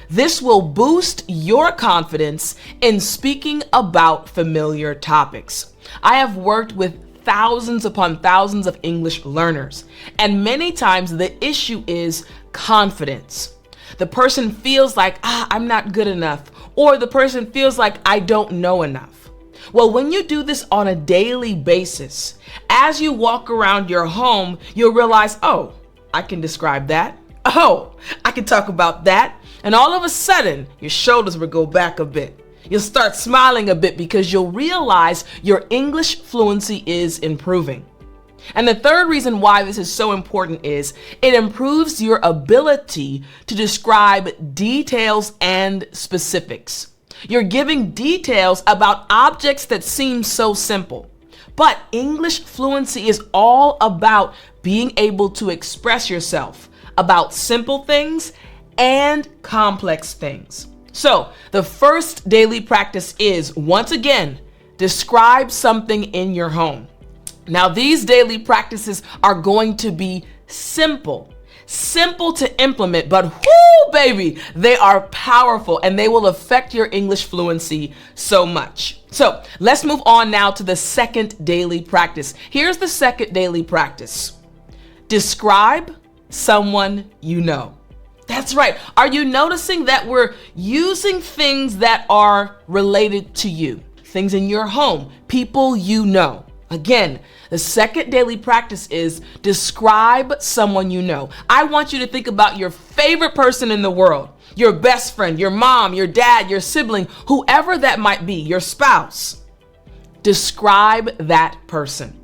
This will boost your confidence in speaking about familiar topics. I have worked with thousands upon thousands of English learners, and many times the issue is confidence. The person feels like, I'm not good enough, or the person feels like I don't know enough. Well, when you do this on a daily basis, as you walk around your home, you'll realize, oh, I can describe that. Oh, I can talk about that. And all of a sudden, your shoulders will go back a bit. You'll start smiling a bit because you'll realize your English fluency is improving. And the third reason why this is so important is it improves your ability to describe details and specifics. You're giving details about objects that seem so simple. But English fluency is all about being able to express yourself about simple things and complex things. So the first daily practice is, once again, describe something in your home. Now, these daily practices are going to be simple to implement, but whoo, baby, they are powerful and they will affect your English fluency so much. So let's move on now to the second daily practice. Here's the second daily practice. Describe someone you know. That's right. Are you noticing that we're using things that are related to you? Things in your home, people you know. Again, the second daily practice is describe someone you know. I want you to think about your favorite person in the world, your best friend, your mom, your dad, your sibling, whoever that might be, your spouse. Describe that person.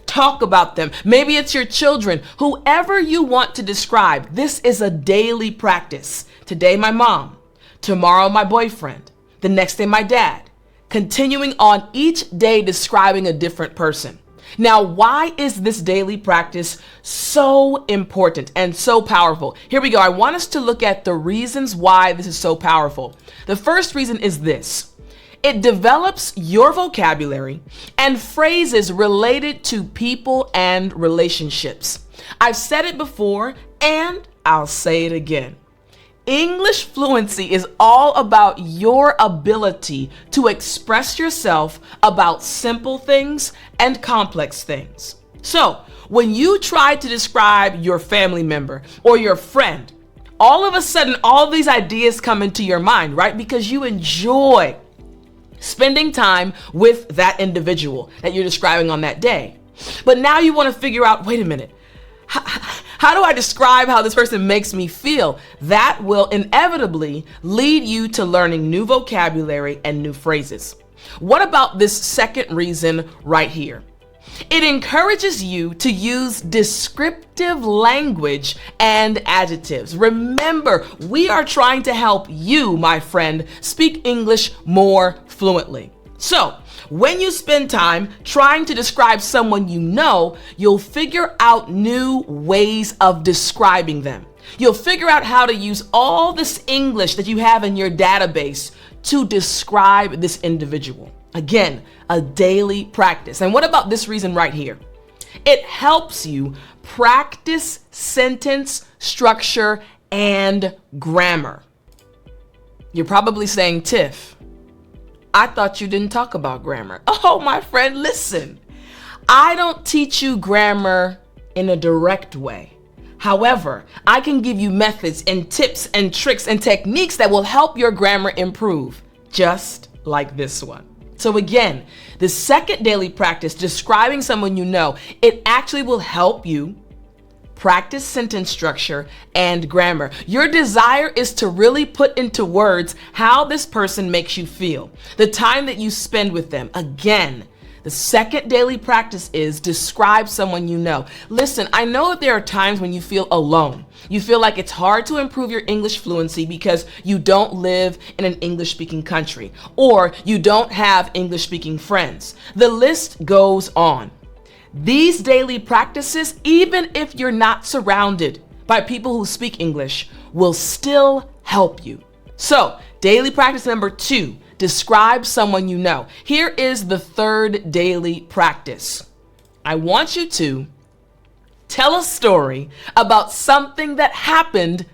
Talk about them. Maybe it's your children, whoever you want to describe. This is a daily practice. Today, my mom. Tomorrow, my boyfriend. The next day, my dad. Continuing on each day describing a different person. Now, why is this daily practice so important and so powerful? Here we go. I want us to look at the reasons why this is so powerful. The first reason is this. It develops your vocabulary and phrases related to people and relationships. I've said it before and I'll say it again. English fluency is all about your ability to express yourself about simple things and complex things. So, when you try to describe your family member or your friend, all of a sudden, all these ideas come into your mind, right? Because you enjoy spending time with that individual that you're describing on that day. But now you want to figure out, wait a minute, how do I describe how this person makes me feel? That will inevitably lead you to learning new vocabulary and new phrases. What about this second reason right here? It encourages you to use descriptive language and adjectives. Remember, we are trying to help you, my friend, speak English more fluently. So, when you spend time trying to describe someone you know, you'll figure out new ways of describing them. You'll figure out how to use all this English that you have in your database to describe this individual. Again, a daily practice. And what about this reason right here? It helps you practice sentence structure and grammar. You're probably saying, Tiff, I thought you didn't talk about grammar. Oh, my friend, listen. I don't teach you grammar in a direct way. However, I can give you methods and tips and tricks and techniques that will help your grammar improve, just like this one. So again, the second daily practice, describing someone you know, it actually will help you practice sentence structure and grammar. Your desire is to really put into words how this person makes you feel, the time that you spend with them. Again, the second daily practice is describe someone you know. Listen, I know that there are times when you feel alone. You feel like it's hard to improve your English fluency because you don't live in an English-speaking country, or you don't have English-speaking friends. The list goes on. These daily practices, even if you're not surrounded by people who speak English, will still help you. So, daily practice number 2, describe someone you know. Here is the third daily practice. I want you to tell a story about something that happened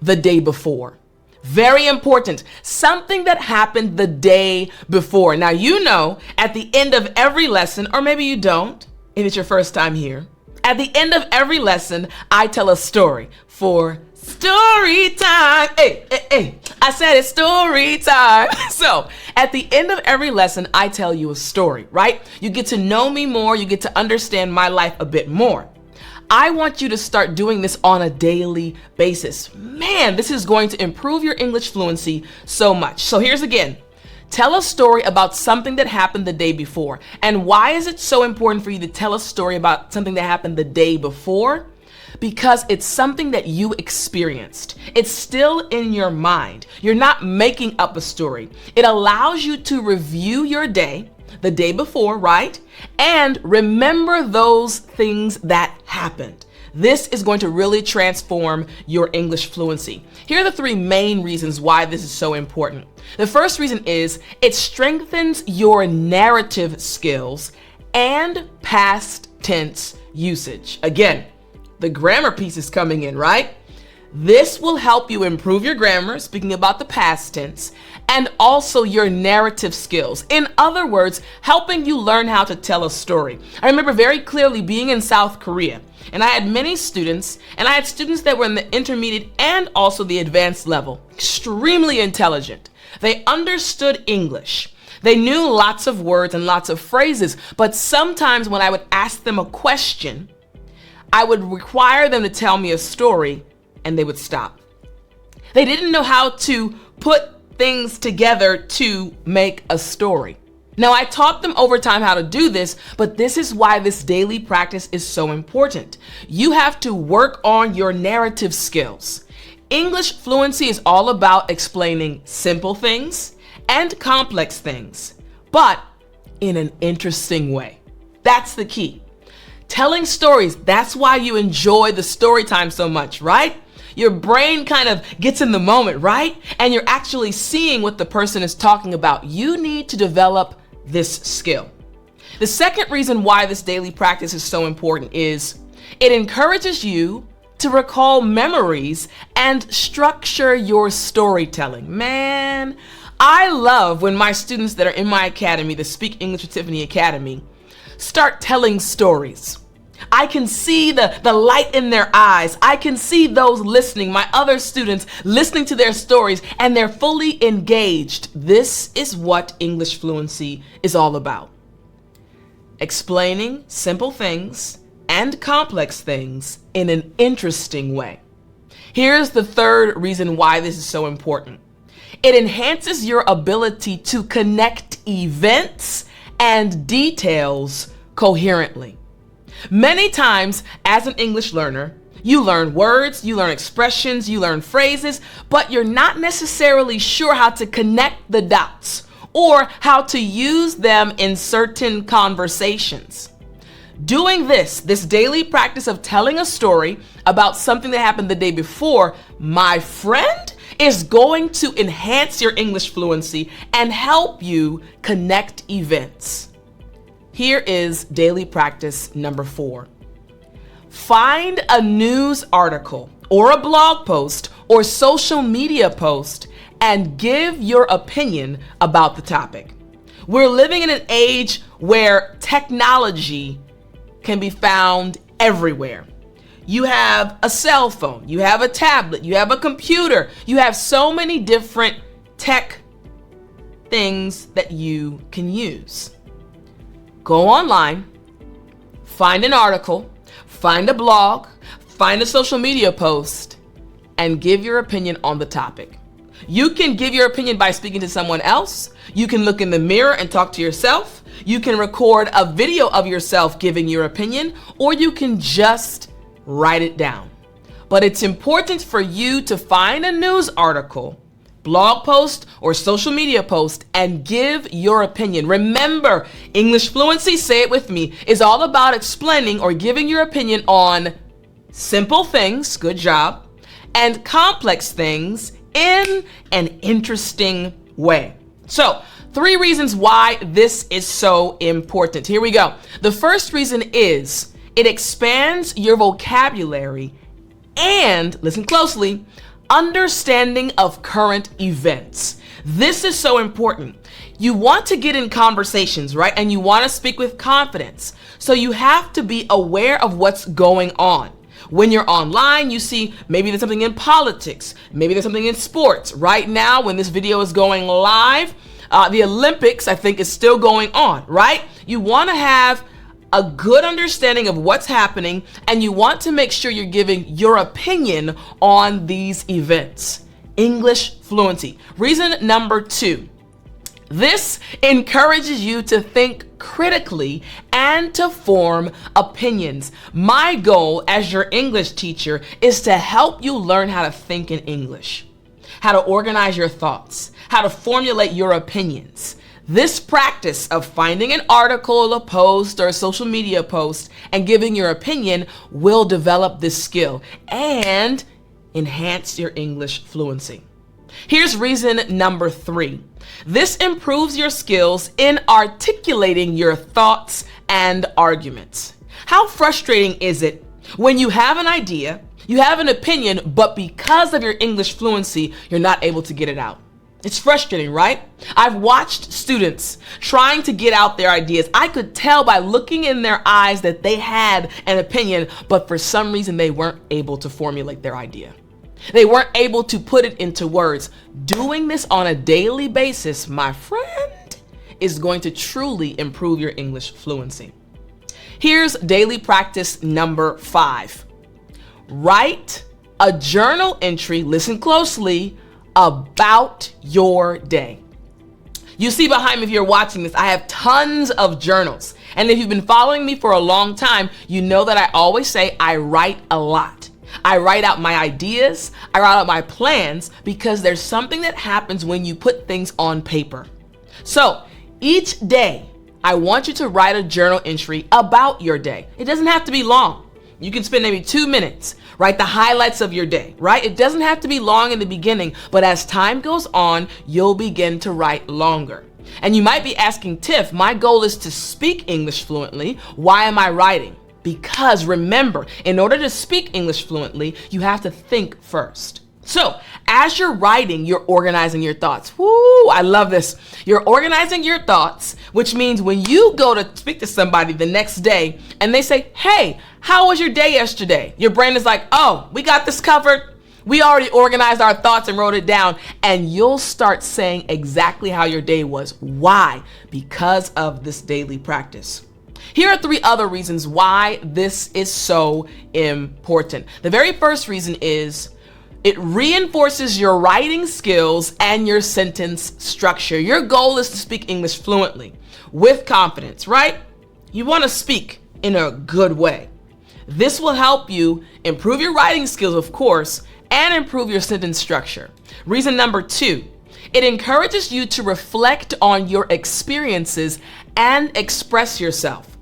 the day before. Very important. Something that happened the day before. Now, you know, at the end of every lesson, or maybe you don't, if it's your first time here, at the end of every lesson, I tell a story for story time. Hey, I said it's story time. So at the end of every lesson, I tell you a story, right? You get to know me more. You get to understand my life a bit more. I want you to start doing this on a daily basis. Man, this is going to improve your English fluency so much. So here's again. Tell a story about something that happened the day before. And why is it so important for you to tell a story about something that happened the day before? Because it's something that you experienced. It's still in your mind. You're not making up a story. It allows you to review your day, the day before, right? And remember those things that happened. This is going to really transform your English fluency. Here are the 3 main reasons why this is so important. The first reason is it strengthens your narrative skills and past tense usage. Again, the grammar piece is coming in, right? This will help you improve your grammar, speaking about the past tense, and also your narrative skills. In other words, helping you learn how to tell a story. I remember very clearly being in South Korea, and I had many students, and I had students that were in the intermediate and also the advanced level, extremely intelligent. They understood English. They knew lots of words and lots of phrases, but sometimes when I would ask them a question, I would require them to tell me a story, and they would stop. They didn't know how to put things together to make a story. Now, I taught them over time how to do this, but this is why this daily practice is so important. You have to work on your narrative skills. English fluency is all about explaining simple things and complex things, but in an interesting way. That's the key. Telling stories, that's why you enjoy the story time so much, right? Your brain kind of gets in the moment, right? And you're actually seeing what the person is talking about. You need to develop this skill. The second reason why this daily practice is so important is it encourages you to recall memories and structure your storytelling. Man, I love when my students that are in my academy, the Speak English with Tiffani Academy, start telling stories. I can see the light in their eyes. I can see those listening, my other students listening to their stories, and they're fully engaged. This is what English fluency is all about. Explaining simple things and complex things in an interesting way. Here's the third reason why this is so important. It enhances your ability to connect events and details coherently. Many times as an English learner, you learn words, you learn expressions, you learn phrases, but you're not necessarily sure how to connect the dots or how to use them in certain conversations. Doing this daily practice of telling a story about something that happened the day before, my friend, is going to enhance your English fluency and help you connect events. Here is daily practice number 4. Find a news article or a blog post or social media post and give your opinion about the topic. We're living in an age where technology can be found everywhere. You have a cell phone, you have a tablet, you have a computer, you have so many different tech things that you can use. Go online, find an article, find a blog, find a social media post, and give your opinion on the topic. You can give your opinion by speaking to someone else. You can look in the mirror and talk to yourself. You can record a video of yourself giving your opinion, or you can just write it down. But it's important for you to find a news article, blog post, or social media post and give your opinion. Remember, English fluency, say it with me, is all about explaining or giving your opinion on simple things, good job, and complex things in an interesting way. So, 3 reasons why this is so important. Here we go. The first reason is it expands your vocabulary and, listen closely, understanding of current events. This is so important. You want to get in conversations, right? And you want to speak with confidence. So you have to be aware of what's going on. When you're online, you see maybe there's something in politics, maybe there's something in sports. Right now, when this video is going live, the Olympics, I think, is still going on, right? You want to have a good understanding of what's happening, and you want to make sure you're giving your opinion on these events. English fluency. Reason number 2. This encourages you to think critically and to form opinions. My goal as your English teacher is to help you learn how to think in English, how to organize your thoughts, how to formulate your opinions. This practice of finding an article, a post, or a social media post and giving your opinion will develop this skill and enhance your English fluency. Here's reason number 3. This improves your skills in articulating your thoughts and arguments. How frustrating is it when you have an idea, you have an opinion, but because of your English fluency, you're not able to get it out? It's frustrating, right? I've watched students trying to get out their ideas. I could tell by looking in their eyes that they had an opinion, but for some reason they weren't able to formulate their idea. They weren't able to put it into words. Doing this on a daily basis, my friend, is going to truly improve your English fluency. Here's daily practice number 5. Write a journal entry, listen closely, about your day. You see behind me, if you're watching this, I have tons of journals. And if you've been following me for a long time, you know that I always say I write a lot. I write out my ideas, I write out my plans, because there's something that happens when you put things on paper. So each day, I want you to write a journal entry about your day. It doesn't have to be long. You can spend maybe 2 minutes, write the highlights of your day, right? It doesn't have to be long in the beginning, but as time goes on, you'll begin to write longer. And you might be asking, Tiff, my goal is to speak English fluently. Why am I writing? Because remember, in order to speak English fluently, you have to think first. So as you're writing, you're organizing your thoughts. Woo, I love this. You're organizing your thoughts, which means when you go to speak to somebody the next day and they say, hey, how was your day yesterday? Your brain is like, oh, we got this covered. We already organized our thoughts and wrote it down, and you'll start saying exactly how your day was. Why? Because of this daily practice. Here are 3 other reasons why this is so important. The very first reason is it reinforces your writing skills and your sentence structure. Your goal is to speak English fluently with confidence, right? You want to speak in a good way. This will help you improve your writing skills, of course, and improve your sentence structure. Reason number 2, it encourages you to reflect on your experiences and express yourself.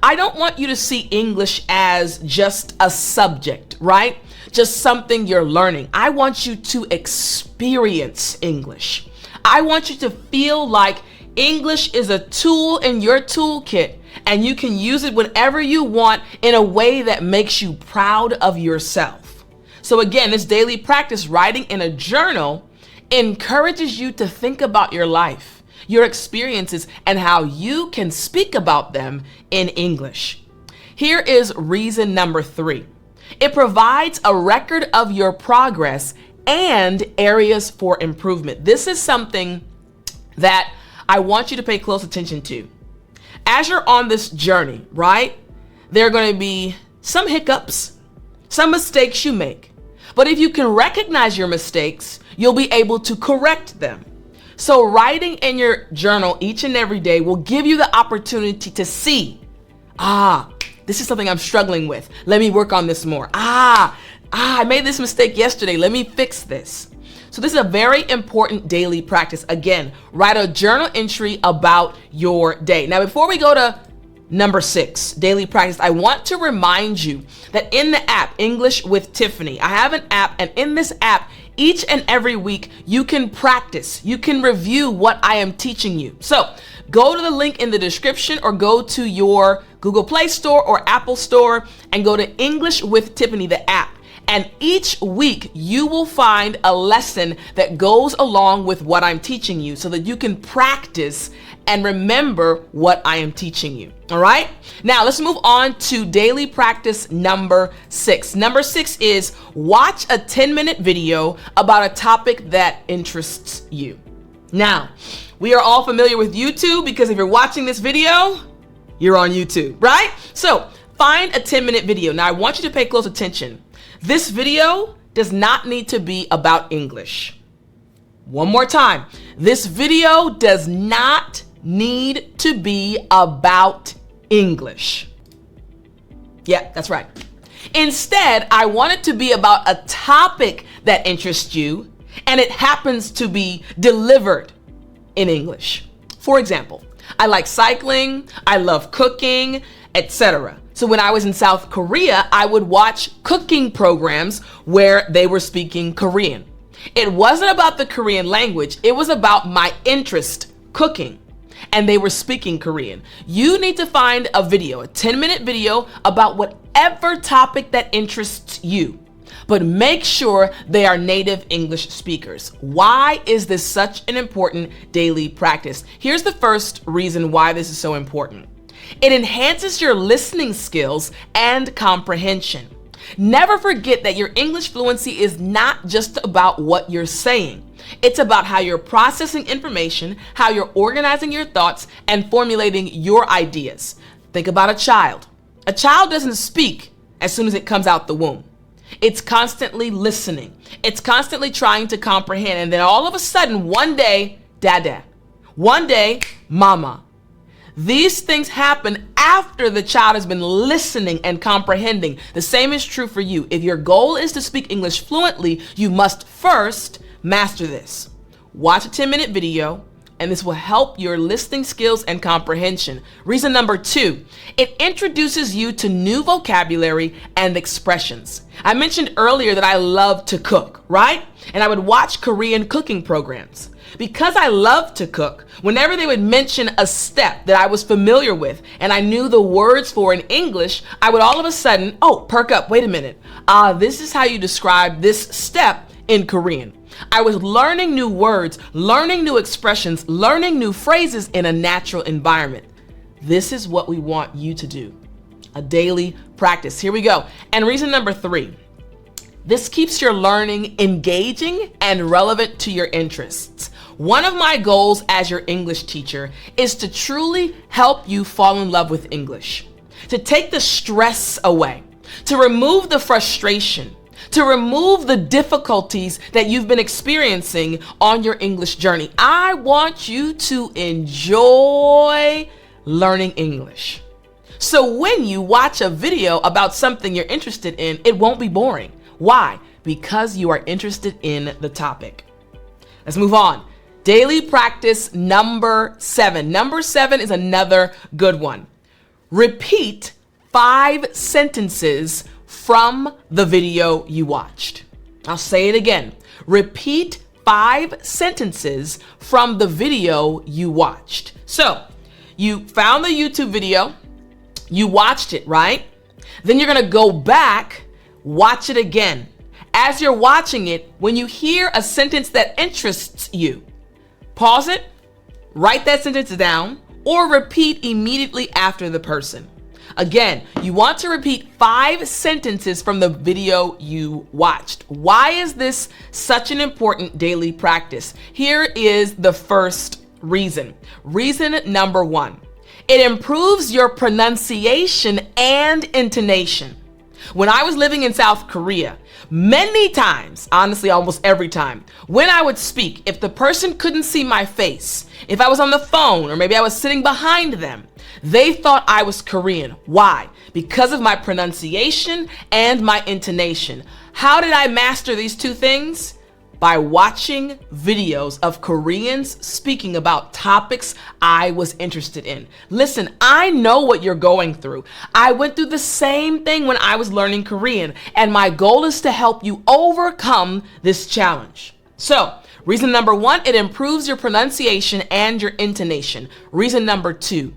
I don't want you to see English as just a subject, right? Just something you're learning. I want you to experience English. I want you to feel like English is a tool in your toolkit and you can use it whenever you want in a way that makes you proud of yourself. So again, this daily practice, writing in a journal, encourages you to think about your life, your experiences, and how you can speak about them in English. Here is reason number 3. It provides a record of your progress and areas for improvement. This is something that I want you to pay close attention to. As you're on this journey, right, there are going to be some hiccups, some mistakes you make. But if you can recognize your mistakes, you'll be able to correct them. So writing in your journal each and every day will give you the opportunity to see, this is something I'm struggling with. Let me work on this more. I made this mistake yesterday. Let me fix this. So this is a very important daily practice. Again, write a journal entry about your day. Now, before we go to number 6, daily practice, I want to remind you that in the app, English with Tiffani, I have an app, and in this app, each and every week, you can practice, you can review what I am teaching you. So go to the link in the description or go to your Google Play Store or Apple Store and go to English with Tiffani, the app. And each week you will find a lesson that goes along with what I'm teaching you so that you can practice and remember what I am teaching you. All right. Now let's move on to daily practice number 6. Number 6 is watch a 10-minute video about a topic that interests you. Now, we are all familiar with YouTube because if you're watching this video, you're on YouTube, right? So find a 10-minute video. Now I want you to pay close attention. This video does not need to be about English. One more time. This video does not need to be about English. Yeah, that's right. Instead, I want it to be about a topic that interests you, and it happens to be delivered in English. For example, I like cycling, I love cooking, etc. So when I was in South Korea, I would watch cooking programs where they were speaking Korean. It wasn't about the Korean language, it was about my interest, cooking, and they were speaking Korean. You need to find a video, a 10-minute video about whatever topic that interests you, but make sure they are native English speakers. Why is this such an important daily practice? Here's the first reason why this is so important. It enhances your listening skills and comprehension. Never forget that your English fluency is not just about what you're saying. It's about how you're processing information, how you're organizing your thoughts, and formulating your ideas. Think about a child. A child doesn't speak as soon as it comes out the womb. It's constantly listening. It's constantly trying to comprehend. And then all of a sudden, one day, dada. One day, mama. These things happen after the child has been listening and comprehending. The same is true for you. If your goal is to speak English fluently, you must first master this. Watch a 10-minute video and this will help your listening skills and comprehension. Reason number 2, it introduces you to new vocabulary and expressions. I mentioned earlier that I love to cook, right? And I would watch Korean cooking programs. Because I love to cook, whenever they would mention a step that I was familiar with and I knew the words for in English, I would all of a sudden, perk up, wait a minute. This is how you describe this step in Korean. I was learning new words, learning new expressions, learning new phrases in a natural environment. This is what we want you to do. A daily practice. Here we go. And reason number 3, this keeps your learning engaging and relevant to your interests. One of my goals as your English teacher is to truly help you fall in love with English, to take the stress away, to remove the frustration, to remove the difficulties that you've been experiencing on your English journey. I want you to enjoy learning English. So when you watch a video about something you're interested in, it won't be boring. Why? Because you are interested in the topic. Let's move on. Daily practice number 7. Number 7 is another good one. Repeat 5 sentences from the video you watched. I'll say it again. Repeat 5 sentences from the video you watched. So, you found the YouTube video, you watched it, right? Then you're gonna go back, watch it again. As you're watching it, when you hear a sentence that interests you, pause it, write that sentence down, or repeat immediately after the person. Again, you want to repeat 5 sentences from the video you watched. Why is this such an important daily practice? Here is the first reason. Reason number 1, it improves your pronunciation and intonation. When I was living in South Korea, many times, honestly almost every time, when I would speak, if the person couldn't see my face, if I was on the phone or maybe I was sitting behind them, they thought I was Korean. Why? Because of my pronunciation and my intonation. How did I master these 2 things? By watching videos of Koreans speaking about topics I was interested in. Listen, I know what you're going through. I went through the same thing when I was learning Korean, and my goal is to help you overcome this challenge. So, reason number 1, it improves your pronunciation and your intonation. Reason number 2,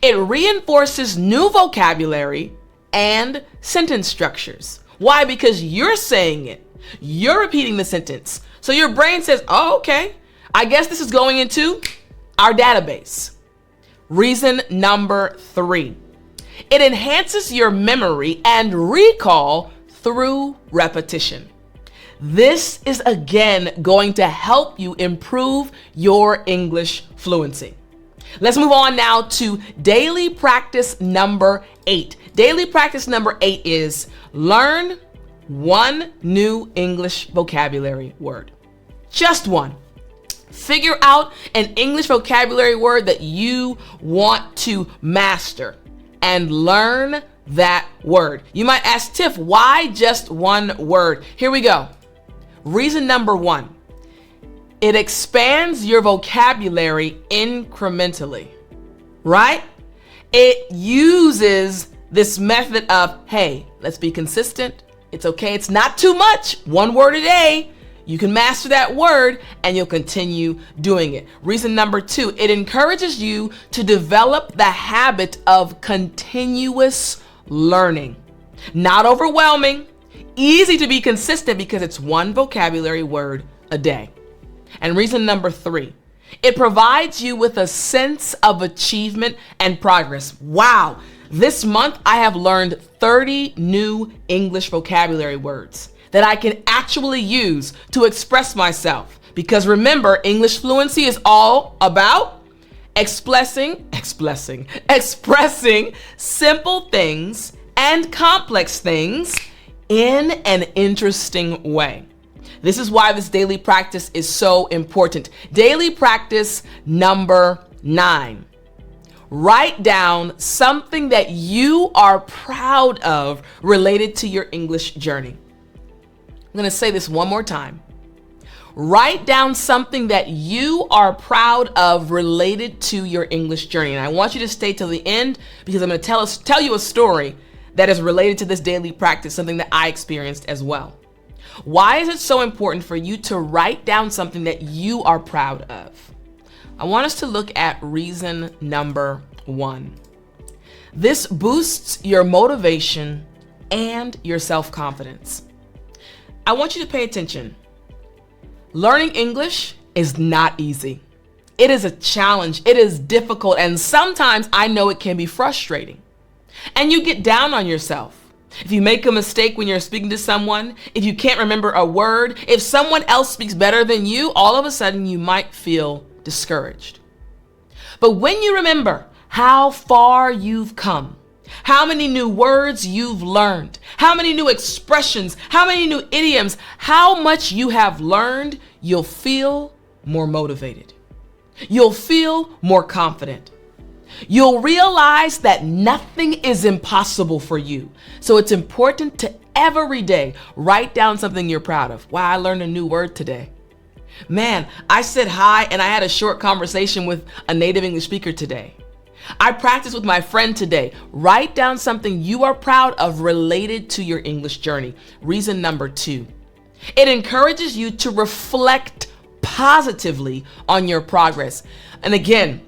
it reinforces new vocabulary and sentence structures. Why? Because you're saying it. You're repeating the sentence. So your brain says, oh, okay, I guess this is going into our database. Reason number 3, it enhances your memory and recall through repetition. This is again going to help you improve your English fluency. Let's move on now to daily practice number 8. Daily practice number 8 is learn 1 new English vocabulary word. Just 1. Figure out an English vocabulary word that you want to master and learn that word. You might ask, Tiff, why just 1 word? Here we go. Reason number 1, it expands your vocabulary incrementally, right? It uses this method of, hey, let's be consistent. It's okay. It's not too much. 1 word a day. You can master that word and you'll continue doing it. Reason number 2, it encourages you to develop the habit of continuous learning. Not overwhelming, easy to be consistent because it's 1 vocabulary word a day. And reason number 3, it provides you with a sense of achievement and progress. Wow. This month, I have learned 30 new English vocabulary words that I can actually use to express myself. Because remember, English fluency is all about expressing simple things and complex things in an interesting way. This is why this daily practice is so important. Daily practice number 9. Write down something that you are proud of related to your English journey. I'm going to say this one more time. Write down something that you are proud of related to your English journey. And I want you to stay till the end because I'm going to tell you a story that is related to this daily practice, something that I experienced as well. Why is it so important for you to write down something that you are proud of? I want us to look at reason number 1. This boosts your motivation and your self-confidence. I want you to pay attention. Learning English is not easy. It is a challenge. It is difficult. And sometimes I know it can be frustrating. And you get down on yourself. If you make a mistake when you're speaking to someone, if you can't remember a word, if someone else speaks better than you, all of a sudden you might feel discouraged. But when you remember how far you've come, how many new words you've learned, how many new expressions, how many new idioms, how much you have learned, you'll feel more motivated. You'll feel more confident. You'll realize that nothing is impossible for you. So it's important to every day write down something you're proud of. Wow, I learned a new word today. Man, I said hi and I had a short conversation with a native English speaker today. I practiced with my friend today. Write down something you are proud of related to your English journey. Reason number 2. It encourages you to reflect positively on your progress. And again,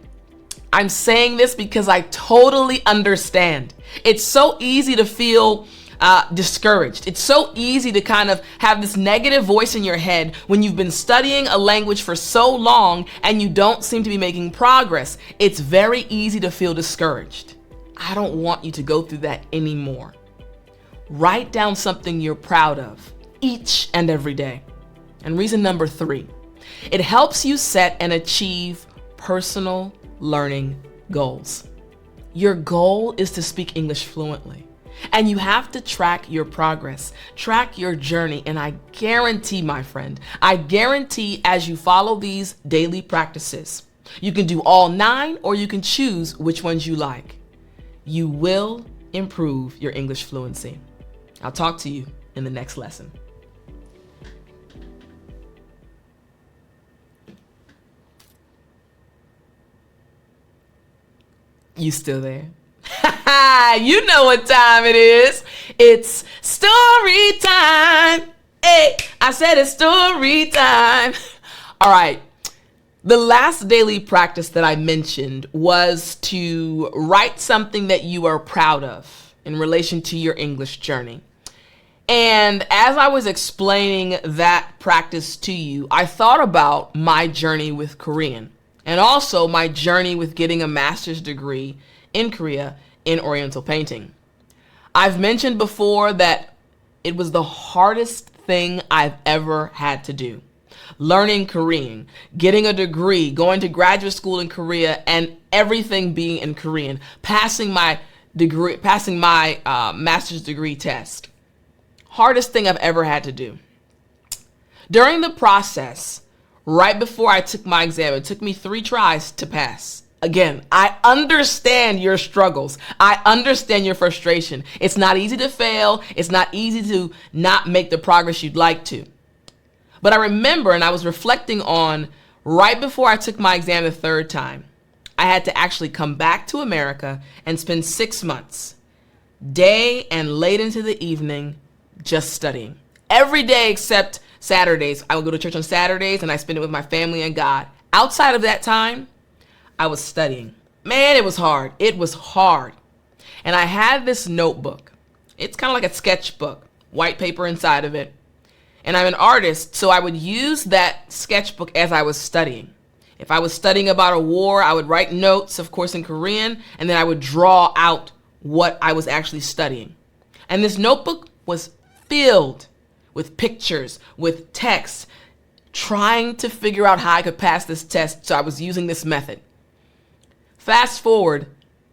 I'm saying this because I totally understand. It's so easy to feel discouraged. It's so easy to kind of have this negative voice in your head when you've been studying a language for so long and you don't seem to be making progress. It's very easy to feel discouraged. I don't want you to go through that anymore. Write down something you're proud of each and every day. And reason number 3, it helps you set and achieve personal learning goals. Your goal is to speak English fluently. And you have to track your progress, track your journey. And I guarantee, my friend, I guarantee as you follow these daily practices, you can do all 9 or you can choose which ones you like. You will improve your English fluency. I'll talk to you in the next lesson. You still there? You know what time it is. It's story time. Hey, I said it's story time. All right. The last daily practice that I mentioned was to write something that you are proud of in relation to your English journey. And as I was explaining that practice to you, I thought about my journey with Korean and also my journey with getting a master's degree in Korea in Oriental painting. I've mentioned before that it was the hardest thing I've ever had to do. Learning Korean, getting a degree, going to graduate school in Korea, and everything being in Korean, passing my master's degree test. Hardest thing I've ever had to do. During the process, right before I took my exam, it took me 3 tries to pass. Again, I understand your struggles. I understand your frustration. It's not easy to fail. It's not easy to not make the progress you'd like to. But I remember, and I was reflecting on right before I took my exam the 3rd time, I had to actually come back to America and spend 6 months, day and late into the evening, just studying. Every day except Saturdays. I would go to church on Saturdays and I spend it with my family and God. Outside of that time, I was studying. Man, it was hard. It was hard. And I had this notebook. It's kind of like a sketchbook, white paper inside of it. And I'm an artist, so I would use that sketchbook as I was studying. If I was studying about a war, I would write notes, of course, in Korean, and then I would draw out what I was actually studying. And this notebook was filled with pictures, with text, trying to figure out how I could pass this test, so I was using this method. Fast forward,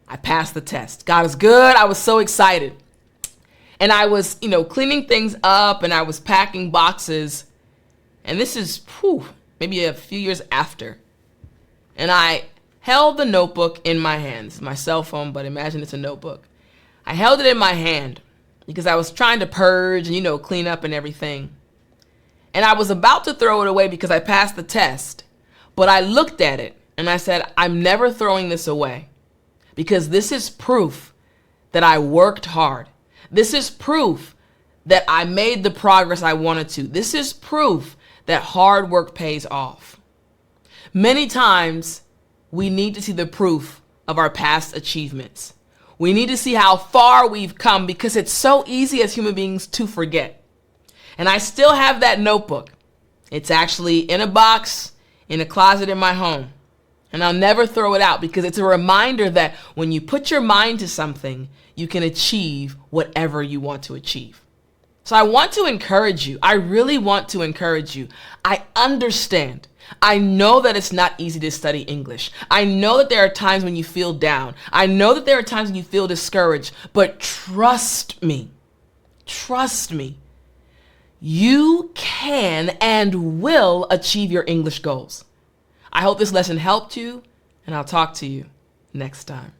I passed the test. God is good. I was so excited. And I was, cleaning things up and I was packing boxes. And this is maybe a few years after. And I held the notebook in my hands, my cell phone, but imagine it's a notebook. I held it in my hand because I was trying to purge and, clean up and everything. And I was about to throw it away because I passed the test, but I looked at it and I said, I'm never throwing this away because this is proof that I worked hard. This is proof that I made the progress I wanted to. This is proof that hard work pays off. Many times we need to see the proof of our past achievements. We need to see how far we've come because it's so easy as human beings to forget. And I still have that notebook. It's actually in a box in a closet in my home. And I'll never throw it out because it's a reminder that when you put your mind to something, you can achieve whatever you want to achieve. So I want to encourage you. I really want to encourage you. I understand. I know that it's not easy to study English. I know that there are times when you feel down. I know that there are times when you feel discouraged. But trust me, you can and will achieve your English goals. I hope this lesson helped you, and I'll talk to you next time.